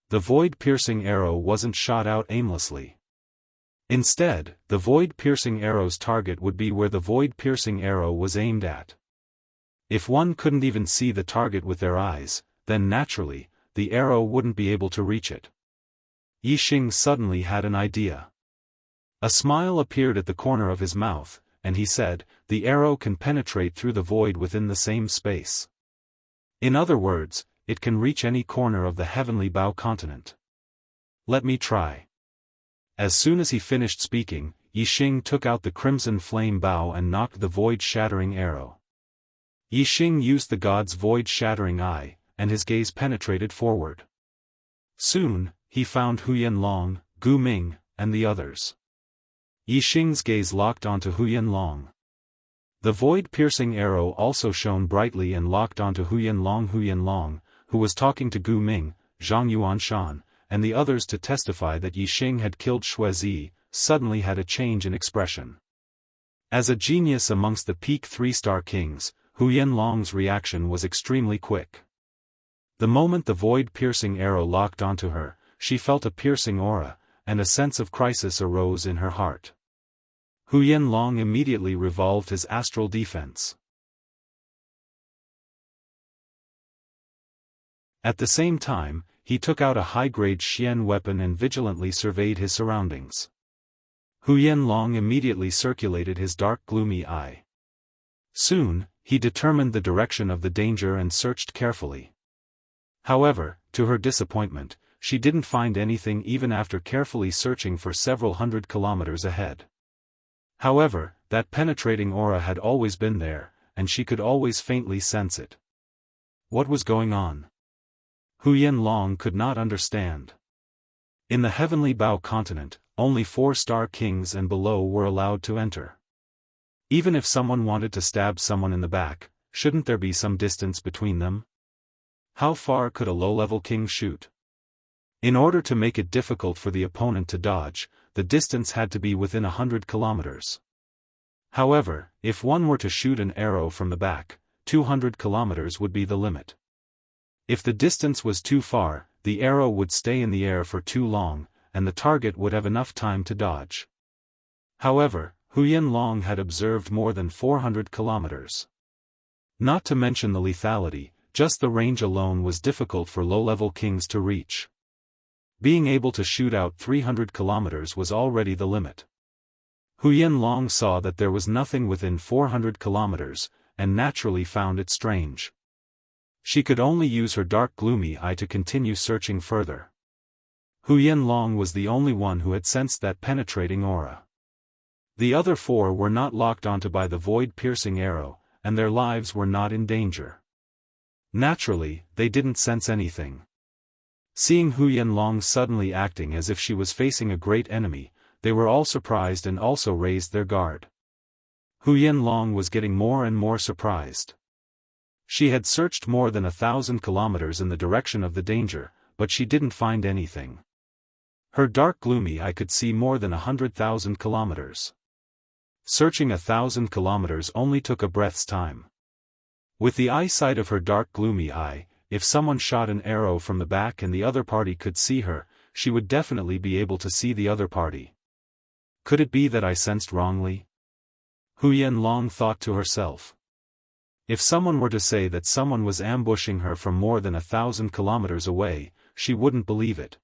The void-piercing arrow wasn't shot out aimlessly. Instead, the void-piercing arrow's target would be where the void-piercing arrow was aimed at. If one couldn't even see the target with their eyes, then naturally, the arrow wouldn't be able to reach it. Yixing suddenly had an idea. A smile appeared at the corner of his mouth, and he said, "The arrow can penetrate through the void within the same space. In other words, it can reach any corner of the heavenly bow continent. Let me try." As soon as he finished speaking, Yixing took out the crimson flame bow and knocked the void-shattering arrow. Yixing used the god's void-shattering eye, and his gaze penetrated forward. Soon, he found Huyan Long, Gu Ming, and the others. Yixing's gaze locked onto Huyan Long. The void-piercing arrow also shone brightly and locked onto Huyan Long, who was talking to Gu Ming, Zhang Yuanshan, and the others to testify that Yixing had killed Shuizi, suddenly had a change in expression. As a genius amongst the peak 3-star kings, Huyan Long's reaction was extremely quick. The moment the void-piercing arrow locked onto her, she felt a piercing aura, and a sense of crisis arose in her heart. Huyan Long immediately revolved his astral defense. At the same time, he took out a high-grade Xian weapon and vigilantly surveyed his surroundings. Huyan Long immediately circulated his dark gloomy eye. Soon, he determined the direction of the danger and searched carefully. However, to her disappointment, she didn't find anything even after carefully searching for several hundred kilometers ahead. However, that penetrating aura had always been there, and she could always faintly sense it. What was going on? Huyan Long could not understand. In the heavenly bow continent, only 4-star kings and below were allowed to enter. Even if someone wanted to stab someone in the back, shouldn't there be some distance between them? How far could a low-level king shoot? In order to make it difficult for the opponent to dodge, the distance had to be within 100 kilometers. However, if one were to shoot an arrow from the back, 200 kilometers would be the limit. If the distance was too far, the arrow would stay in the air for too long, and the target would have enough time to dodge. However, Huyan Long had observed more than 400 kilometers. Not to mention the lethality, just the range alone was difficult for low-level kings to reach. Being able to shoot out 300 kilometers was already the limit. Huyan Long saw that there was nothing within 400 kilometers, and naturally found it strange. She could only use her dark gloomy eye to continue searching further. Huyan Long was the only one who had sensed that penetrating aura. The other 4 were not locked onto by the void-piercing arrow, and their lives were not in danger. Naturally, they didn't sense anything. Seeing Huyan Long suddenly acting as if she was facing a great enemy, they were all surprised and also raised their guard. Huyan Long was getting more and more surprised. She had searched more than 1,000 kilometers in the direction of the danger, but she didn't find anything. Her dark gloomy eye could see more than 100,000 kilometers. Searching 1,000 kilometers only took a breath's time. With the eyesight of her dark gloomy eye, if someone shot an arrow from the back and the other party could see her, she would definitely be able to see the other party. Could it be that I sensed wrongly? Huyan Long thought to herself. If someone were to say that someone was ambushing her from more than 1,000 kilometers away, she wouldn't believe it.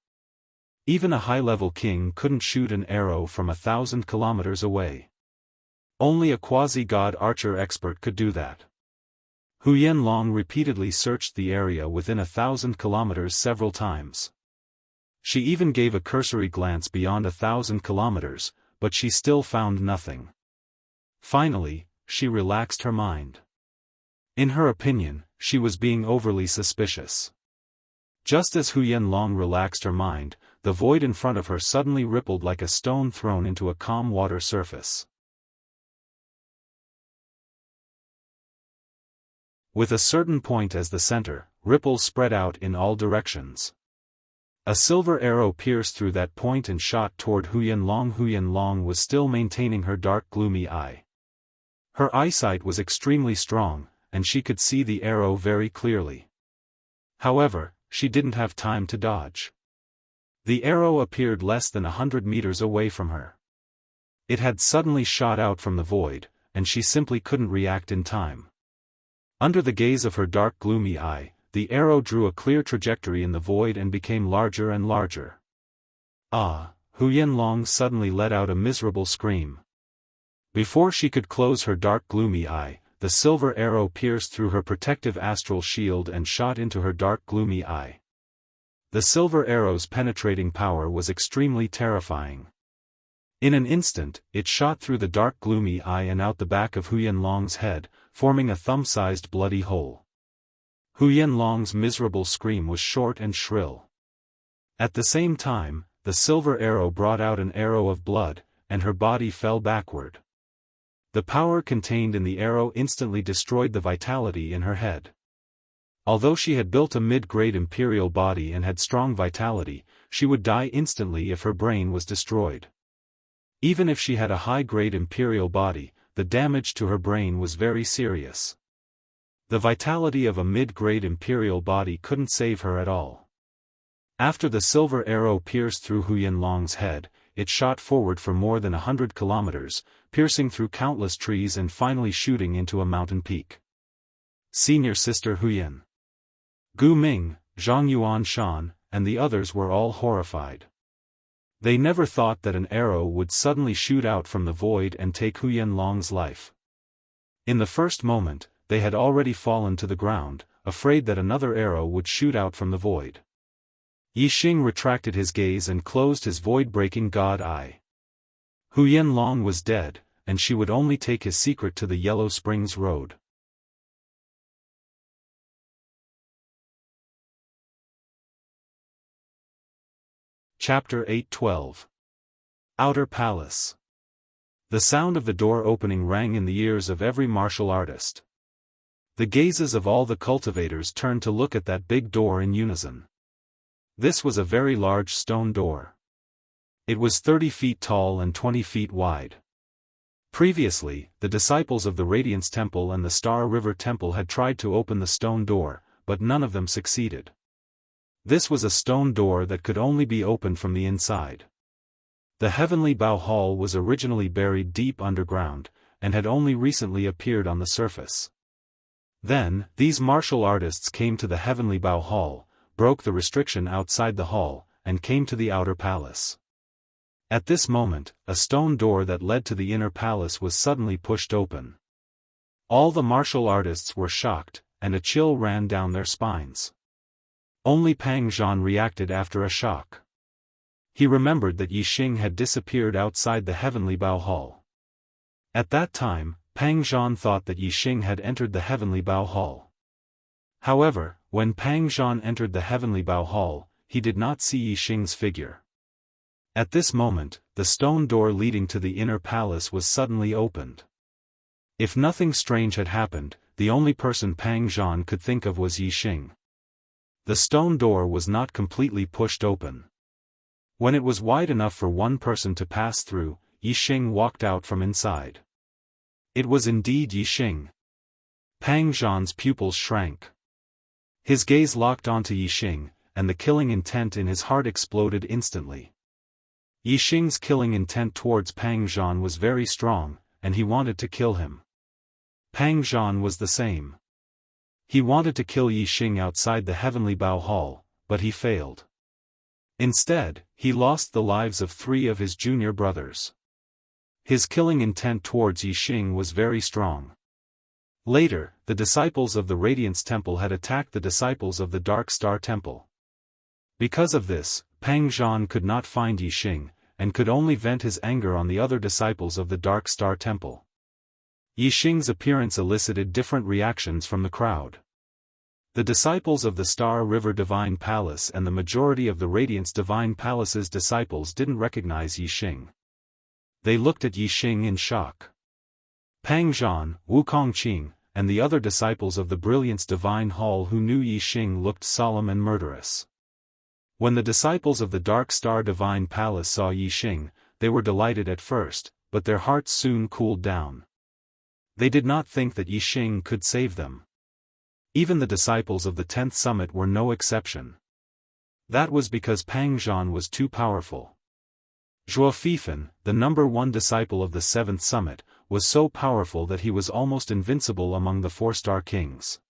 Even a high-level king couldn't shoot an arrow from 1,000 kilometers away. Only a quasi-god archer expert could do that. Hu Yanlong repeatedly searched the area within 1,000 kilometers several times. She even gave a cursory glance beyond 1,000 kilometers, but she still found nothing. Finally, she relaxed her mind. In her opinion, she was being overly suspicious. Just as Hu Yanlong relaxed her mind, the void in front of her suddenly rippled like a stone thrown into a calm water surface. With a certain point as the center, ripples spread out in all directions. A silver arrow pierced through that point and shot toward Hu Yanlong. Hu Yanlong was still maintaining her dark gloomy eye. Her eyesight was extremely strong, and she could see the arrow very clearly. However, she didn't have time to dodge. The arrow appeared less than 100 meters away from her. It had suddenly shot out from the void, and she simply couldn't react in time. Under the gaze of her dark gloomy eye, the arrow drew a clear trajectory in the void and became larger and larger. Ah! Hu Yanlong suddenly let out a miserable scream. Before she could close her dark gloomy eye, the silver arrow pierced through her protective astral shield and shot into her dark gloomy eye. The silver arrow's penetrating power was extremely terrifying. In an instant, it shot through the dark gloomy eye and out the back of Hu Yanlong's head, forming a thumb-sized bloody hole. Hu Yanlong's miserable scream was short and shrill. At the same time, the silver arrow brought out an arrow of blood, and her body fell backward. The power contained in the arrow instantly destroyed the vitality in her head. Although she had built a mid-grade imperial body and had strong vitality, she would die instantly if her brain was destroyed. Even if she had a high-grade imperial body, the damage to her brain was very serious. The vitality of a mid-grade imperial body couldn't save her at all. After the silver arrow pierced through Hu Yanlong's head, it shot forward for more than 100 kilometers, piercing through countless trees and finally shooting into a mountain peak. Senior Sister Huyan, Gu Ming, Zhang Yuan Shan, and the others were all horrified. They never thought that an arrow would suddenly shoot out from the void and take Hu Yanlong's life. In the first moment, they had already fallen to the ground, afraid that another arrow would shoot out from the void. Yixing retracted his gaze and closed his void-breaking god eye. Hu Yanlong was dead, and she would only take his secret to the Yellow Springs Road. Chapter 8:12. Outer Palace. The sound of the door opening rang in the ears of every martial artist. The gazes of all the cultivators turned to look at that big door in unison. This was a very large stone door. It was 30 feet tall and 20 feet wide. Previously, the disciples of the Radiance Temple and the Star River Temple had tried to open the stone door, but none of them succeeded. This was a stone door that could only be opened from the inside. The Heavenly Bow Hall was originally buried deep underground, and had only recently appeared on the surface. Then, these martial artists came to the Heavenly Bow Hall, broke the restriction outside the hall, and came to the outer palace. At this moment, a stone door that led to the inner palace was suddenly pushed open. All the martial artists were shocked, and a chill ran down their spines. Only Pang Zhan reacted after a shock. He remembered that Yixing had disappeared outside the Heavenly Bow Hall. At that time, Pang Zhan thought that Yixing had entered the Heavenly Bow Hall. However, when Pang Zhan entered the Heavenly Bow Hall, he did not see Yixing's figure. At this moment, the stone door leading to the inner palace was suddenly opened. If nothing strange had happened, the only person Pang Zhan could think of was Yixing. The stone door was not completely pushed open. When it was wide enough for one person to pass through, Yixing walked out from inside. It was indeed Yixing. Pang Zhan's pupils shrank. His gaze locked onto Yixing, and the killing intent in his heart exploded instantly. Yixing's killing intent towards Pang Zhan was very strong, and he wanted to kill him. Pang Zhan was the same. He wanted to kill Yixing outside the Heavenly Bow Hall, but he failed. Instead, he lost the lives of 3 of his junior brothers. His killing intent towards Yixing was very strong. Later, the disciples of the Radiance Temple had attacked the disciples of the Dark Star Temple. Because of this, Pang Zhan could not find Yixing, and could only vent his anger on the other disciples of the Dark Star Temple. Yixing's appearance elicited different reactions from the crowd. The disciples of the Star River Divine Palace and the majority of the Radiance Divine Palace's disciples didn't recognize Yixing. They looked at Yixing in shock. Pang Zhan, Wukong Qing, and the other disciples of the Brilliance Divine Hall who knew Yixing looked solemn and murderous. When the disciples of the Dark Star Divine Palace saw Yixing, they were delighted at first, but their hearts soon cooled down. They did not think that Yixing could save them. Even the disciples of the 10th Summit were no exception. That was because Pang Zhan was too powerful. Xiaofan, the number 1 disciple of the 7th Summit, was so powerful that he was almost invincible among the 4-star kings.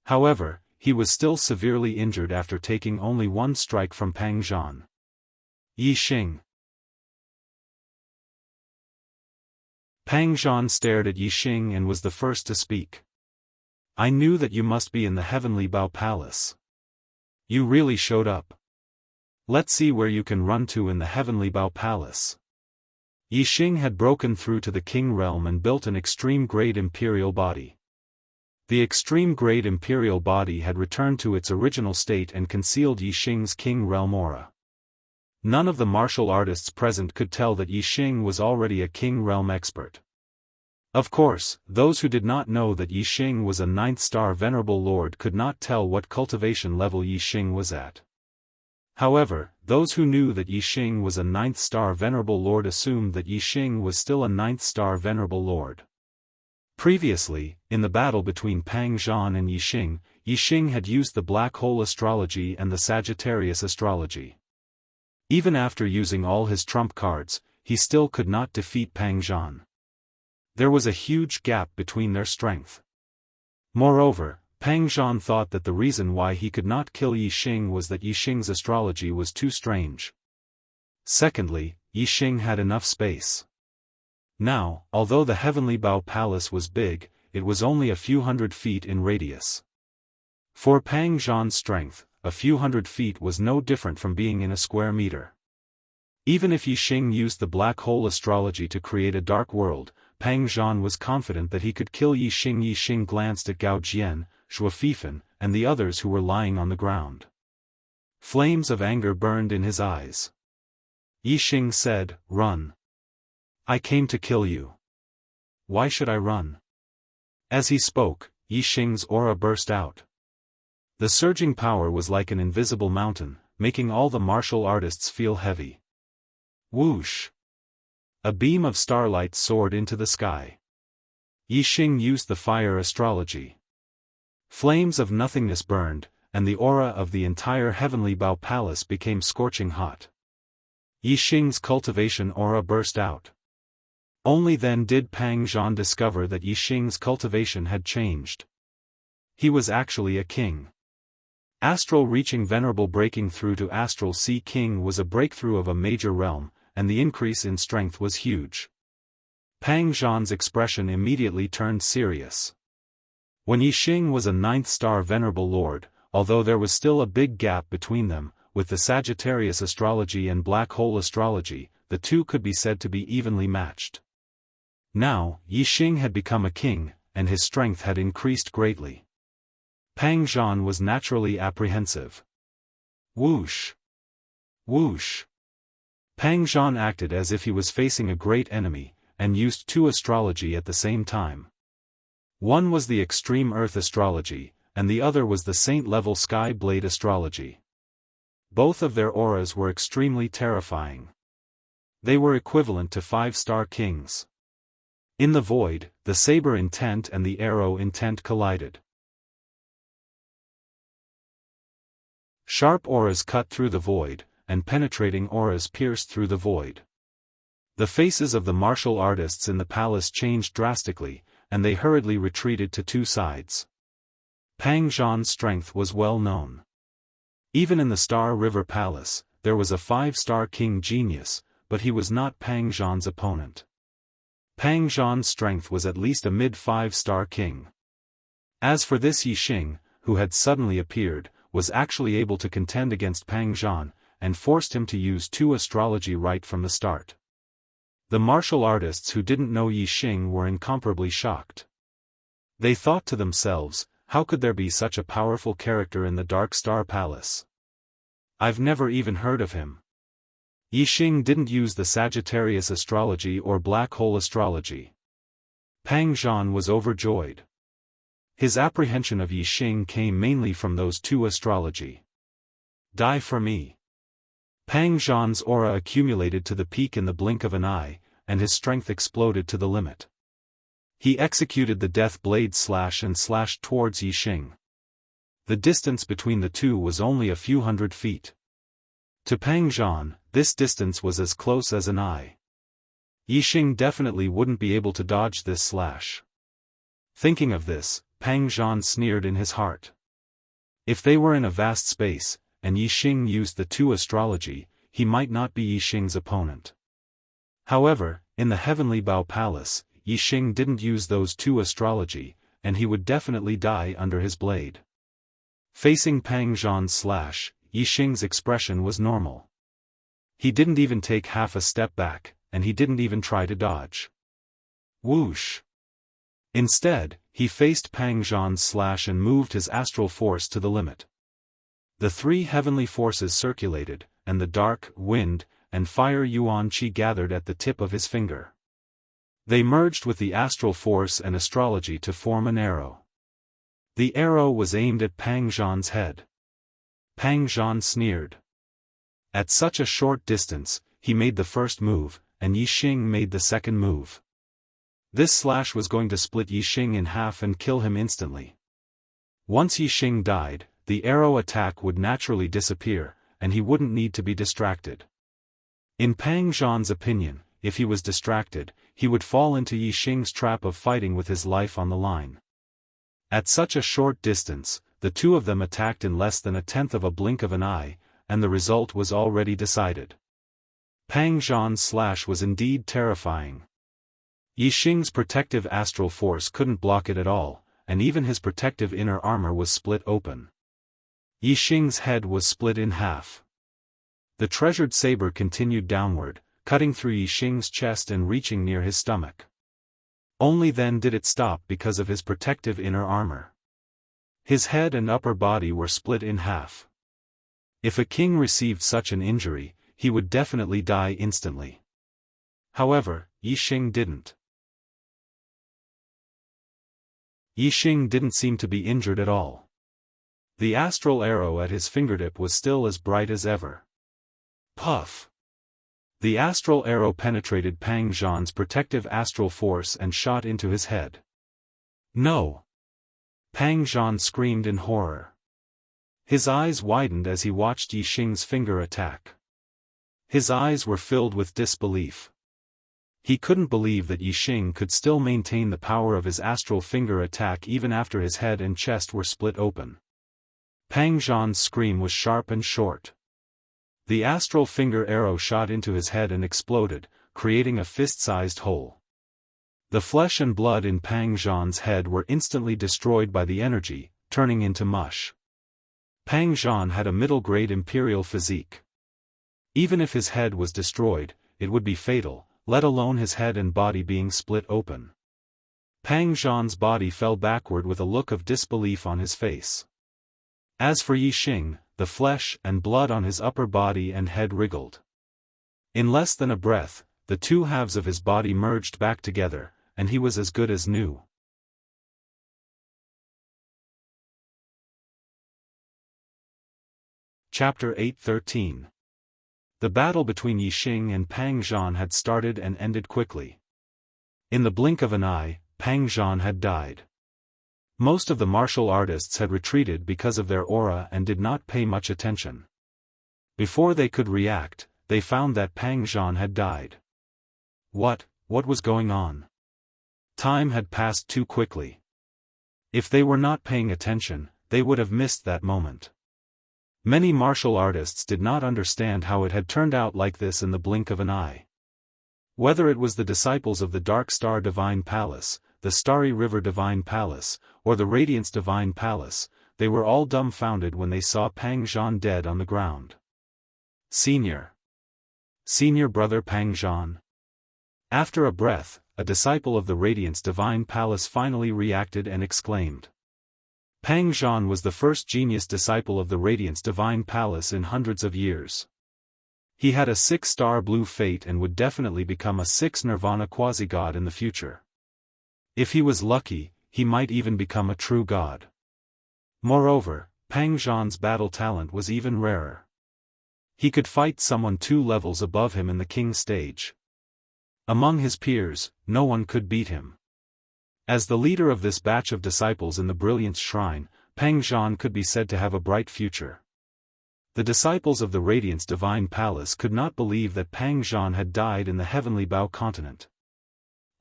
However, he was still severely injured after taking only one strike from Pang Zhan. Yixing. Pang Zhan stared at Yixing and was the first to speak. I knew that you must be in the Heavenly Bao Palace. You really showed up. Let's see where you can run to in the Heavenly Bao Palace. Yixing had broken through to the King realm and built an extreme-grade imperial body. The extreme-grade imperial body had returned to its original state and concealed Yixing's King realm aura. None of the martial artists present could tell that Yixing was already a King realm expert. Of course, those who did not know that Yixing was a 9th-star Venerable Lord could not tell what cultivation level Yixing was at. However, those who knew that Yixing was a 9th-star Venerable Lord assumed that Yixing was still a 9th-star Venerable Lord. Previously, in the battle between Pang Zhan and Yixing, Yixing had used the Black Hole Astrology and the Sagittarius Astrology. Even after using all his trump cards, he still could not defeat Pang Zhan. There was a huge gap between their strength. Moreover, Pang Zhan thought that the reason why he could not kill Yixing was that Yixing's astrology was too strange. Secondly, Yixing had enough space. Now, although the Heavenly Bao Palace was big, it was only a few hundred feet in radius. For Pang Zhan's strength, a few hundred feet was no different from being in a square meter. Even if Yixing used the Black Hole Astrology to create a dark world, Pang Zhan was confident that he could kill Yixing. Yixing glanced at Gao Jian, Xiaofan, and the others who were lying on the ground. Flames of anger burned in his eyes. Yixing said, "Run. I came to kill you. Why should I run?" As he spoke, Yixing's aura burst out. The surging power was like an invisible mountain, making all the martial artists feel heavy. Whoosh! A beam of starlight soared into the sky. Yixing used the fire astrology. Flames of nothingness burned, and the aura of the entire Heavenly Bao Palace became scorching hot. Yixing's cultivation aura burst out. Only then did Pang Zhan discover that Yixing's cultivation had changed. He was actually a king. Astral reaching Venerable breaking through to Astral Sea King was a breakthrough of a major realm, and the increase in strength was huge. Pang Zhan's expression immediately turned serious. When Yixing was a 9th-star Venerable Lord, although there was still a big gap between them, with the Sagittarius Astrology and Black Hole Astrology, the two could be said to be evenly matched. Now, Yixing had become a king, and his strength had increased greatly. Pang Zhan was naturally apprehensive. Whoosh! Whoosh! Pang Zhan acted as if he was facing a great enemy, and used 2 astrology at the same time. One was the Extreme Earth Astrology, and the other was the Saint-level Sky Blade Astrology. Both of their auras were extremely terrifying. They were equivalent to 5-star kings. In the void, the saber intent and the arrow intent collided. Sharp auras cut through the void, and penetrating auras pierced through the void. The faces of the martial artists in the palace changed drastically, and they hurriedly retreated to 2 sides. Pang Zhan's strength was well known. Even in the Star River Palace, there was a 5-star king genius, but he was not Pang Zhan's opponent. Pang Zhan's strength was at least a mid-5-star king. As for this Yixing, who had suddenly appeared, was actually able to contend against Pang Zhan, and forced him to use 2 astrology right from the start. The martial artists who didn't know Yixing were incomparably shocked. They thought to themselves, how could there be such a powerful character in the Dark Star Palace? I've never even heard of him. Yixing didn't use the Sagittarius astrology or black hole astrology. Pang Zhan was overjoyed. His apprehension of Yixing came mainly from those 2 astrology. Die for me. Pang Zhan's aura accumulated to the peak in the blink of an eye, and his strength exploded to the limit. He executed the death blade slash and slashed towards Yixing. The distance between the two was only a few hundred feet. To Pang Zhan, this distance was as close as an eye. Yixing definitely wouldn't be able to dodge this slash. Thinking of this, Pang Zhan sneered in his heart. If they were in a vast space, and Yixing used the 2 astrology, he might not be Yixing's opponent. However, in the Heavenly Bao Palace, Yixing didn't use those 2 astrology, and he would definitely die under his blade. Facing Pang Zhan's slash, Yixing's expression was normal. He didn't even take half a step back, and he didn't even try to dodge. Whoosh! Instead, he faced Pang Zhan's slash and moved his astral force to the limit. The 3 heavenly forces circulated, and the dark, wind, and fire yuan qi gathered at the tip of his finger. They merged with the astral force and astrology to form an arrow. The arrow was aimed at Pang Zhan's head. Pang Zhan sneered. At such a short distance, he made the first move, and Yixing made the second move. This slash was going to split Yixing in half and kill him instantly. Once Yixing died, the arrow attack would naturally disappear, and he wouldn't need to be distracted. In Pang Zhan's opinion, if he was distracted, he would fall into Yixing's trap of fighting with his life on the line. At such a short distance, the 2 of them attacked in less than a tenth of a blink of an eye, and the result was already decided. Pang Zhan's slash was indeed terrifying. Yixing's protective astral force couldn't block it at all, and even his protective inner armor was split open. Yixing's head was split in half. The treasured saber continued downward, cutting through Yixing's chest and reaching near his stomach. Only then did it stop because of his protective inner armor. His head and upper body were split in half. If a king received such an injury, he would definitely die instantly. However, Yixing didn't. Yixing didn't seem to be injured at all. The astral arrow at his fingertip was still as bright as ever. Puff! The astral arrow penetrated Pang Zhan's protective astral force and shot into his head. No! Pang Zhan screamed in horror. His eyes widened as he watched Yixing's finger attack. His eyes were filled with disbelief. He couldn't believe that Yixing could still maintain the power of his astral finger attack even after his head and chest were split open. Pang Zhan's scream was sharp and short. The astral finger arrow shot into his head and exploded, creating a fist-sized hole. The flesh and blood in Pang Zhan's head were instantly destroyed by the energy, turning into mush. Pang Zhan had a middle-grade imperial physique. Even if his head was destroyed, it would be fatal, let alone his head and body being split open. Pang Zhan's body fell backward with a look of disbelief on his face. As for Yixing, the flesh and blood on his upper body and head wriggled. In less than a breath, the 2 halves of his body merged back together, and he was as good as new. Chapter 8:13. The battle between Yixing and Pang Zhan had started and ended quickly. In the blink of an eye, Pang Zhan had died. Most of the martial artists had retreated because of their aura and did not pay much attention. Before they could react, they found that Pang Zhan had died. What was going on? Time had passed too quickly. If they were not paying attention, they would have missed that moment. Many martial artists did not understand how it had turned out like this in the blink of an eye. Whether it was the disciples of the Dark Star Divine Palace, the Starry River Divine Palace, or the Radiance Divine Palace, they were all dumbfounded when they saw Pang Zhan dead on the ground. Senior Brother Pang Zhan. After a breath, a disciple of the Radiance Divine Palace finally reacted and exclaimed. Pang Zhan was the first genius disciple of the Radiance Divine Palace in hundreds of years. He had a 6-star blue fate and would definitely become a 6 Nirvana quasi-god in the future. If he was lucky, he might even become a true god. Moreover, Pang Zhan's battle talent was even rarer. He could fight someone 2 levels above him in the king stage. Among his peers, no one could beat him. As the leader of this batch of disciples in the Brilliance Shrine, Pang Zhan could be said to have a bright future. The disciples of the Radiance Divine Palace could not believe that Pang Zhan had died in the Heavenly Bao continent.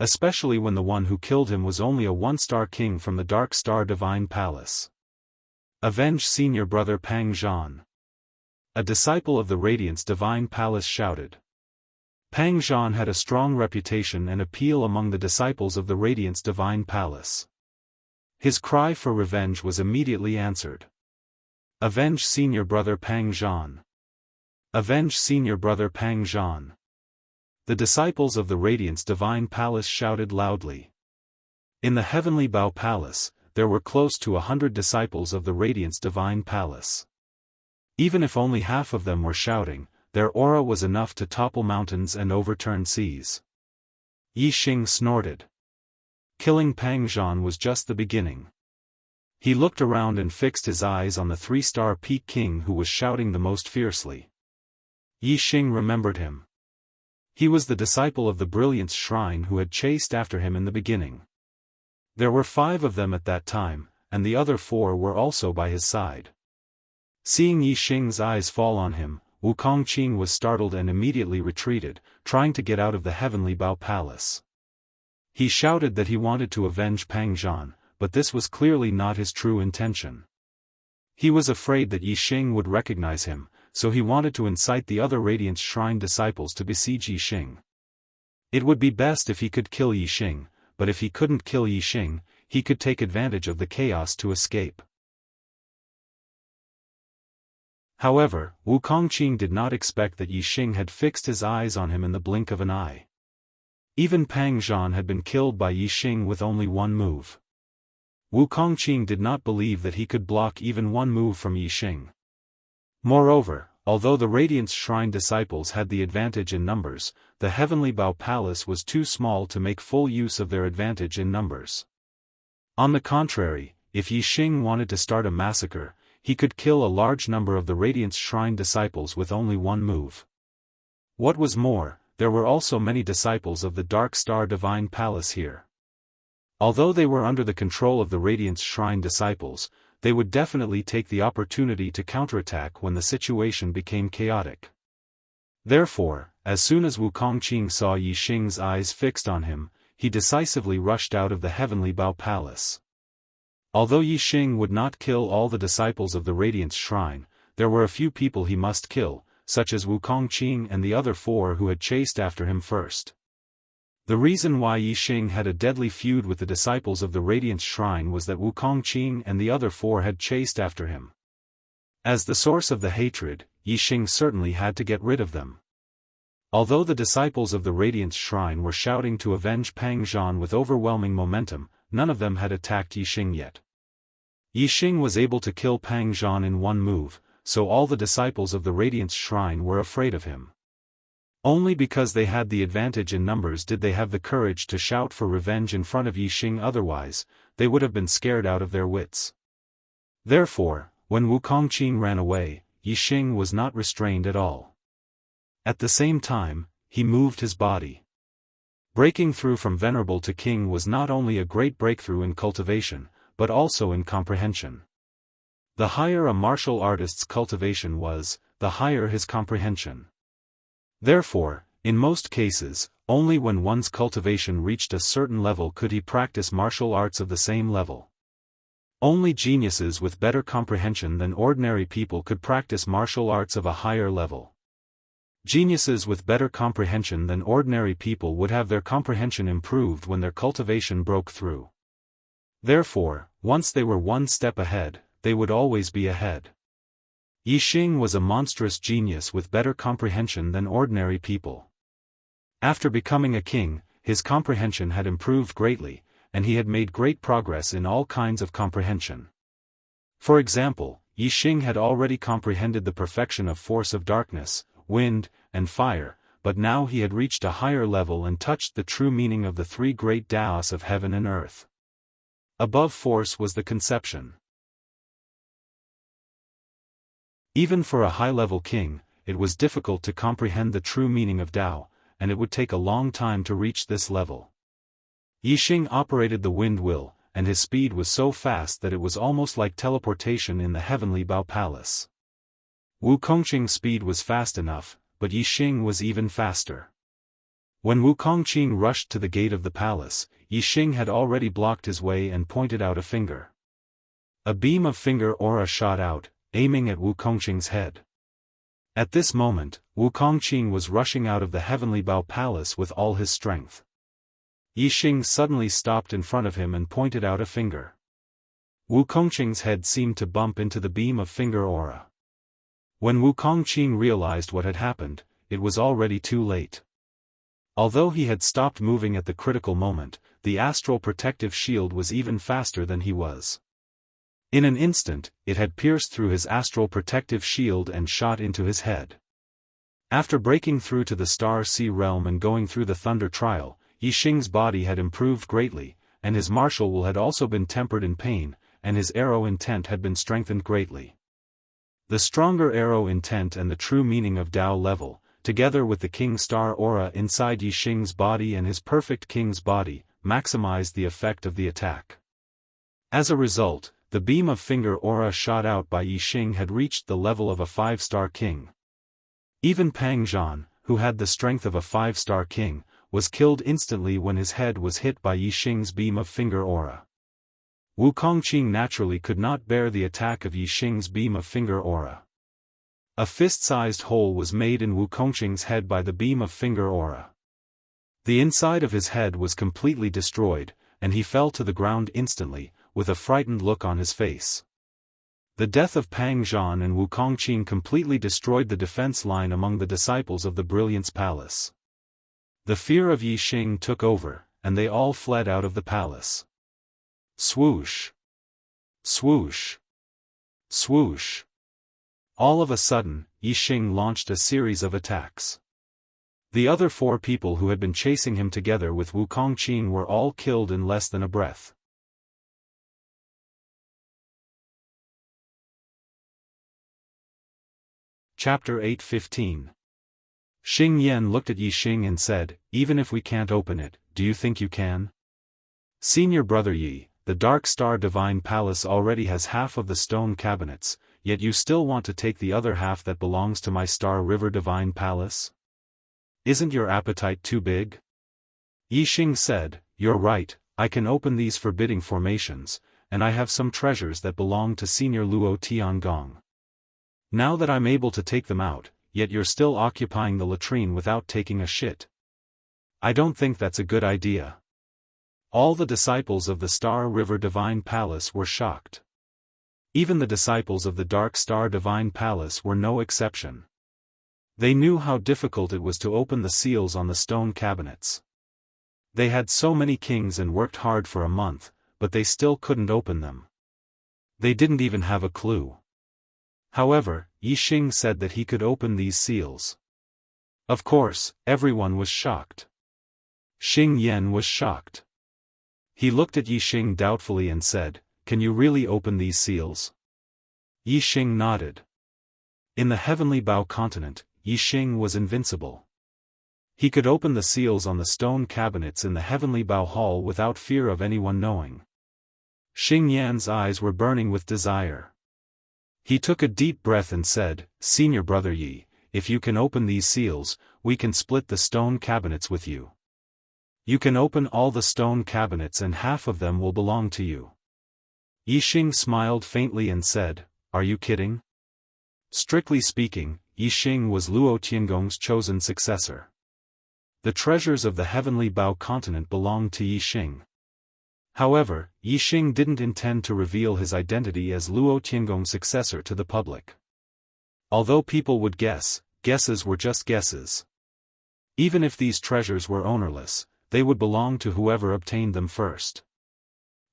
Especially when the one who killed him was only a 1-star king from the Dark Star Divine Palace. Avenge Senior Brother Pang Zhan! A disciple of the Radiance Divine Palace shouted. Pang Zhan had a strong reputation and appeal among the disciples of the Radiance Divine Palace. His cry for revenge was immediately answered. Avenge Senior Brother Pang Zhan! Avenge Senior Brother Pang Zhan! The disciples of the Radiance Divine Palace shouted loudly. In the Heavenly Bao Palace, there were close to 100 disciples of the Radiance Divine Palace. Even if only half of them were shouting, their aura was enough to topple mountains and overturn seas. Yi Xing snorted. Killing Pang Zhan was just the beginning. He looked around and fixed his eyes on the 3-star Peak King who was shouting the most fiercely. Yi Xing remembered him. He was the disciple of the Brilliance Shrine who had chased after him in the beginning. There were 5 of them at that time, and the other 4 were also by his side. Seeing Yi Xing's eyes fall on him, Wukong Qing was startled and immediately retreated, trying to get out of the Heavenly Bao Palace. He shouted that he wanted to avenge Pang Zhan, but this was clearly not his true intention. He was afraid that Yi Xing would recognize him, so he wanted to incite the other Radiance Shrine disciples to besiege Yi Xing. It would be best if he could kill Yi Xing, but if he couldn't kill Yi Xing, he could take advantage of the chaos to escape. However, Wukong Qing did not expect that Yi Xing had fixed his eyes on him in the blink of an eye. Even Pang Zhan had been killed by Yi Xing with only one move. Wukong Qing did not believe that he could block even one move from Yi Xing. Moreover, although the Radiance Shrine disciples had the advantage in numbers, the Heavenly Bao Palace was too small to make full use of their advantage in numbers. On the contrary, if Yi Xing wanted to start a massacre, he could kill a large number of the Radiance Shrine disciples with only one move. What was more, there were also many disciples of the Dark Star Divine Palace here. Although they were under the control of the Radiance Shrine disciples, they would definitely take the opportunity to counterattack when the situation became chaotic. Therefore, as soon as Wukong Qing saw Yi Xing's eyes fixed on him, he decisively rushed out of the Heavenly Bao Palace. Although Yi Xing would not kill all the disciples of the Radiance Shrine, there were a few people he must kill, such as Wukong Qing and the other 4 who had chased after him first. The reason why Yi Xing had a deadly feud with the disciples of the Radiance Shrine was that Wukong Qing and the other 4 had chased after him. As the source of the hatred, Yi Xing certainly had to get rid of them. Although the disciples of the Radiance Shrine were shouting to avenge Pang Zhan with overwhelming momentum, none of them had attacked Yi Xing yet. Yi Xing was able to kill Pang Zhan in one move, so all the disciples of the Radiance Shrine were afraid of him. Only because they had the advantage in numbers did they have the courage to shout for revenge in front of Yi Xing, otherwise, they would have been scared out of their wits. Therefore, when Wukong Qing ran away, Yi Xing was not restrained at all. At the same time, he moved his body. Breaking through from Venerable to King was not only a great breakthrough in cultivation, but also in comprehension. The higher a martial artist's cultivation was, the higher his comprehension. Therefore, in most cases, only when one's cultivation reached a certain level could he practice martial arts of the same level. Only geniuses with better comprehension than ordinary people could practice martial arts of a higher level. Geniuses with better comprehension than ordinary people would have their comprehension improved when their cultivation broke through. Therefore, once they were one step ahead, they would always be ahead. Yixing was a monstrous genius with better comprehension than ordinary people. After becoming a king, his comprehension had improved greatly, and he had made great progress in all kinds of comprehension. For example, Yixing had already comprehended the perfection of force of darkness, wind, and fire, but now he had reached a higher level and touched the true meaning of the three great Taoists of heaven and earth. Above force was the conception. Even for a high-level king, it was difficult to comprehend the true meaning of Tao, and it would take a long time to reach this level. Yixing operated the wind wheel, and his speed was so fast that it was almost like teleportation in the heavenly Bao Palace. Wu Kongqing's speed was fast enough, but Yixing was even faster. When Wu Kongqing rushed to the gate of the palace, Yixing had already blocked his way and pointed out a finger. A beam of finger aura shot out, aiming at Wu Kongqing's head. At this moment, Wu Kongqing was rushing out of the heavenly Bao Palace with all his strength. Yixing suddenly stopped in front of him and pointed out a finger. Wu Kongqing's head seemed to bump into the beam of finger aura. When Wu Kongqing realized what had happened, it was already too late. Although he had stopped moving at the critical moment, the astral protective shield was even faster than he was. In an instant, it had pierced through his astral protective shield and shot into his head. After breaking through to the Star Sea realm and going through the Thunder Trial, Yixing's body had improved greatly, and his martial will had also been tempered in pain, and his arrow intent had been strengthened greatly. The stronger arrow intent and the true meaning of Tao level, together with the King Star aura inside Yixing's body and his perfect King's body, maximized the effect of the attack. As a result, the beam of finger aura shot out by Yixing had reached the level of a 5-star king. Even Pang Zhan, who had the strength of a 5-star king, was killed instantly when his head was hit by Yixing's beam of finger aura. Wu Kongqing naturally could not bear the attack of Yixing's beam of finger aura. A fist-sized hole was made in Wu Kongqing's head by the beam of finger aura. The inside of his head was completely destroyed, and he fell to the ground instantly, with a frightened look on his face. The death of Pang Zhan and Wu Kongqing completely destroyed the defense line among the disciples of the Brilliance Palace. The fear of Yixing took over, and they all fled out of the palace. Swoosh! Swoosh! Swoosh! All of a sudden, Yixing launched a series of attacks. The other 4 people who had been chasing him together with Wu Kongqing were all killed in less than a breath. Chapter 8:15. Xing Yan looked at Yixing and said, "Even if we can't open it, do you think you can? Senior brother Yi, the Dark Star Divine Palace already has half of the stone cabinets, yet you still want to take the other half that belongs to my Star River Divine Palace? Isn't your appetite too big?" Yixing said, "You're right, I can open these forbidding formations, and I have some treasures that belong to Senior Luo Tiangong. Now that I'm able to take them out, yet you're still occupying the latrine without taking a shit. I don't think that's a good idea." All the disciples of the Star River Divine Palace were shocked. Even the disciples of the Dark Star Divine Palace were no exception. They knew how difficult it was to open the seals on the stone cabinets. They had so many kings and worked hard for a month, but they still couldn't open them. They didn't even have a clue. However, Yixing said that he could open these seals. Of course, everyone was shocked. Xing Yan was shocked. He looked at Yixing doubtfully and said, "Can you really open these seals?" Yixing nodded. In the heavenly Bao continent, Yixing was invincible. He could open the seals on the stone cabinets in the heavenly Bao hall without fear of anyone knowing. Xing Yan's eyes were burning with desire. He took a deep breath and said, "Senior brother Yi, if you can open these seals, we can split the stone cabinets with you. You can open all the stone cabinets and half of them will belong to you." Yixing smiled faintly and said, "Are you kidding?" Strictly speaking, Yi Xing was Luo Tiangong's chosen successor. The treasures of the Heavenly Bao continent belonged to Yi Xing. However, Yi Xing didn't intend to reveal his identity as Luo Tiangong's successor to the public. Although people would guess, guesses were just guesses. Even if these treasures were ownerless, they would belong to whoever obtained them first.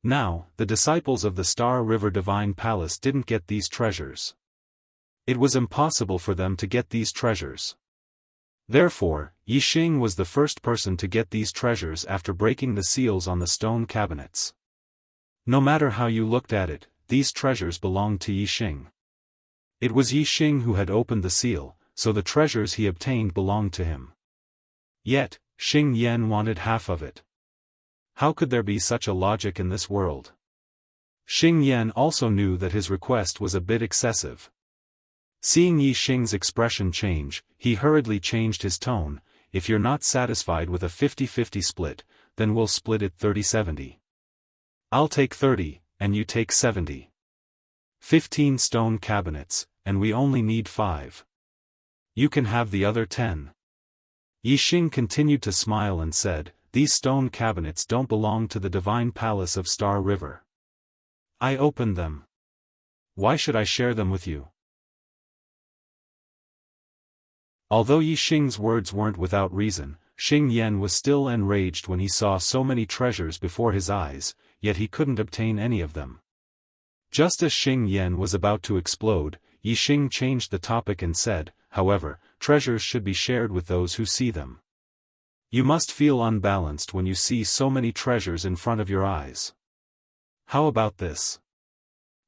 Now, the disciples of the Star River Divine Palace didn't get these treasures. It was impossible for them to get these treasures. Therefore, Yi Xing was the first person to get these treasures after breaking the seals on the stone cabinets. No matter how you looked at it, these treasures belonged to Yi Xing. It was Yi Xing who had opened the seal, so the treasures he obtained belonged to him. Yet, Xing Yan wanted half of it. How could there be such a logic in this world? Xing Yan also knew that his request was a bit excessive. Seeing Yi Xing's expression change, he hurriedly changed his tone. If you're not satisfied with a 50-50 split, then we'll split it 30-70. I'll take 30, and you take 70. 15 stone cabinets, and we only need 5. You can have the other 10. Yi Xing continued to smile and said, these stone cabinets don't belong to the divine palace of Star River. I opened them. Why should I share them with you? Although Yi Xing's words weren't without reason, Xing Yan was still enraged when he saw so many treasures before his eyes, yet he couldn't obtain any of them. Just as Xing Yan was about to explode, Yi Xing changed the topic and said, however, treasures should be shared with those who see them. You must feel unbalanced when you see so many treasures in front of your eyes. How about this?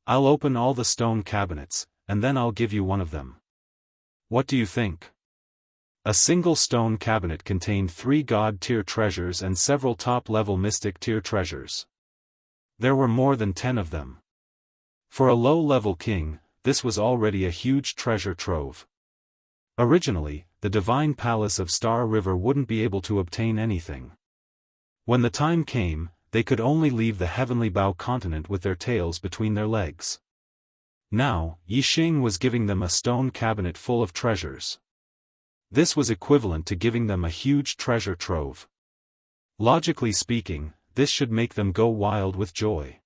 I'll open all the stone cabinets, and then I'll give you one of them. What do you think? A single stone cabinet contained 3 god-tier treasures and several top-level mystic-tier treasures. There were more than 10 of them. For a low-level king, this was already a huge treasure trove. Originally, the divine palace of Star River wouldn't be able to obtain anything. When the time came, they could only leave the Heavenly Bao continent with their tails between their legs. Now, Yi Xing was giving them a stone cabinet full of treasures. This was equivalent to giving them a huge treasure trove. Logically speaking, this should make them go wild with joy.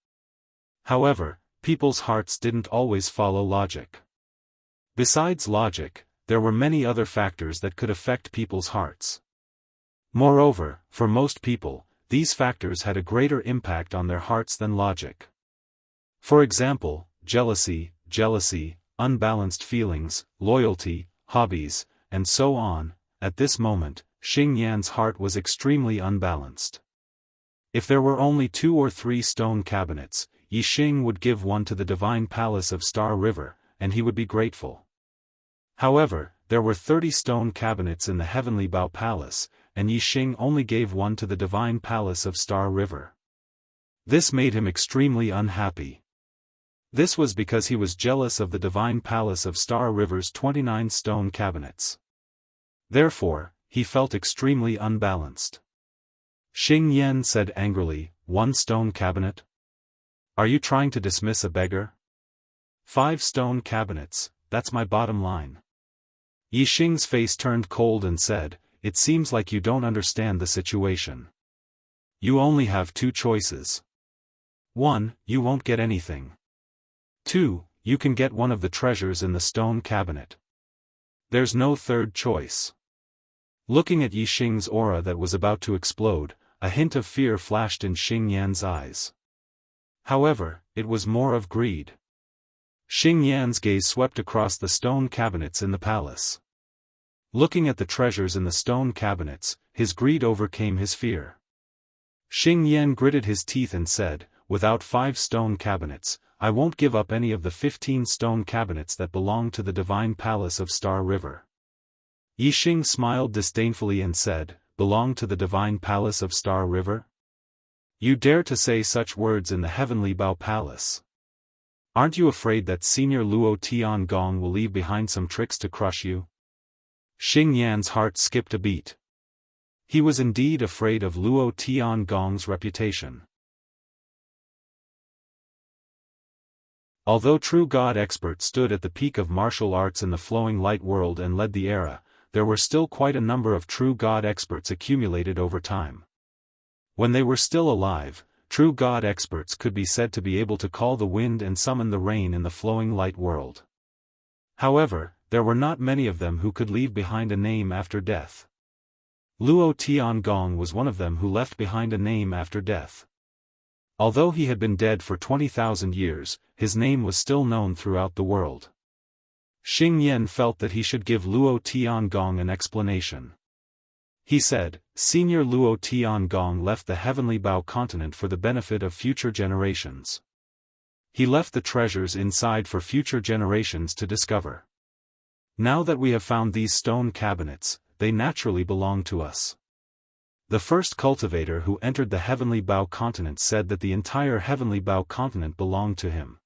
However, people's hearts didn't always follow logic. Besides logic, there were many other factors that could affect people's hearts. Moreover, for most people, these factors had a greater impact on their hearts than logic. For example, jealousy, unbalanced feelings, loyalty, hobbies, and so on. At this moment, Xing Yan's heart was extremely unbalanced. If there were only 2 or 3 stone cabinets, Yi Xing would give one to the divine palace of Star River, and he would be grateful. However, there were 30 stone cabinets in the Heavenly Bao Palace, and Yi Xing only gave one to the divine palace of Star River. This made him extremely unhappy. This was because he was jealous of the divine palace of Star River's 29 stone cabinets. Therefore, he felt extremely unbalanced. Xing Yan said angrily, 1 stone cabinet? Are you trying to dismiss a beggar? 5 stone cabinets, that's my bottom line. Yi Xing's face turned cold and said, it seems like you don't understand the situation. You only have 2 choices. 1, you won't get anything. 2, you can get one of the treasures in the stone cabinet. There's no third choice. Looking at Yi Xing's aura that was about to explode, a hint of fear flashed in Xing Yan's eyes. However, it was more of greed. Xing Yan's gaze swept across the stone cabinets in the palace. Looking at the treasures in the stone cabinets, his greed overcame his fear. Xing Yan gritted his teeth and said, without 5 stone cabinets, I won't give up any of the 15 stone cabinets that belong to the divine palace of Star River. Yi Xing smiled disdainfully and said, belong to the divine palace of Star River? You dare to say such words in the Heavenly Bao Palace? Aren't you afraid that Senior Luo Tiangong will leave behind some tricks to crush you? Xing Yan's heart skipped a beat. He was indeed afraid of Luo Tiangong's reputation. Although true God experts stood at the peak of martial arts in the flowing light world and led the era, there were still quite a number of true God experts accumulated over time. When they were still alive, true God experts could be said to be able to call the wind and summon the rain in the flowing light world. However, there were not many of them who could leave behind a name after death. Luo Tiangong was one of them who left behind a name after death. Although he had been dead for 20,000 years, his name was still known throughout the world. Xing Yan felt that he should give Luo Tiangong an explanation. He said, Senior Luo Tiangong left the Heavenly Bao continent for the benefit of future generations. He left the treasures inside for future generations to discover. Now that we have found these stone cabinets, they naturally belong to us. The first cultivator who entered the Heavenly Bao continent said that the entire Heavenly Bao continent belonged to him.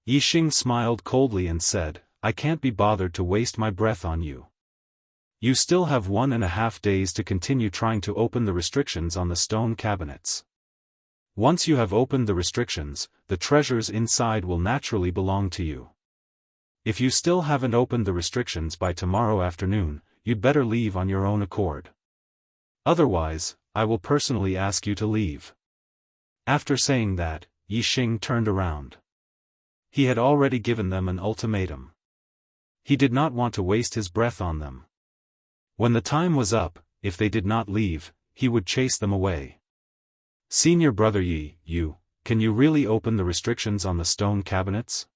Yixing smiled coldly and said, I can't be bothered to waste my breath on you. You still have 1.5 days to continue trying to open the restrictions on the stone cabinets. Once you have opened the restrictions, the treasures inside will naturally belong to you. If you still haven't opened the restrictions by tomorrow afternoon, you'd better leave on your own accord. Otherwise, I will personally ask you to leave. After saying that, Yixing turned around. He had already given them an ultimatum. He did not want to waste his breath on them. When the time was up, if they did not leave, he would chase them away. Senior brother Yi, can you really open the restrictions on the stone cabinets?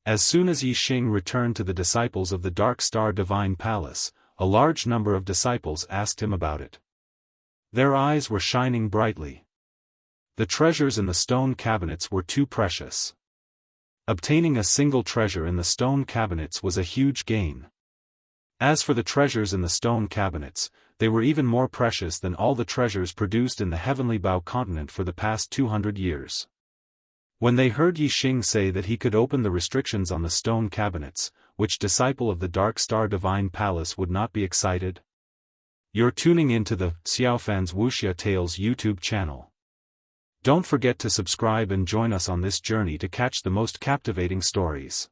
As soon as Yixing returned to the disciples of the Dark Star Divine Palace, a large number of disciples asked him about it. Their eyes were shining brightly. The treasures in the stone cabinets were too precious. Obtaining a single treasure in the stone cabinets was a huge gain. As for the treasures in the stone cabinets, they were even more precious than all the treasures produced in the Heavenly Bao continent for the past 200 years. When they heard Yixing say that he could open the restrictions on the stone cabinets, which disciple of the Dark Star Divine Palace would not be excited? You're tuning into the Xiaofan's Wuxia Tales YouTube channel. Don't forget to subscribe and join us on this journey to catch the most captivating stories.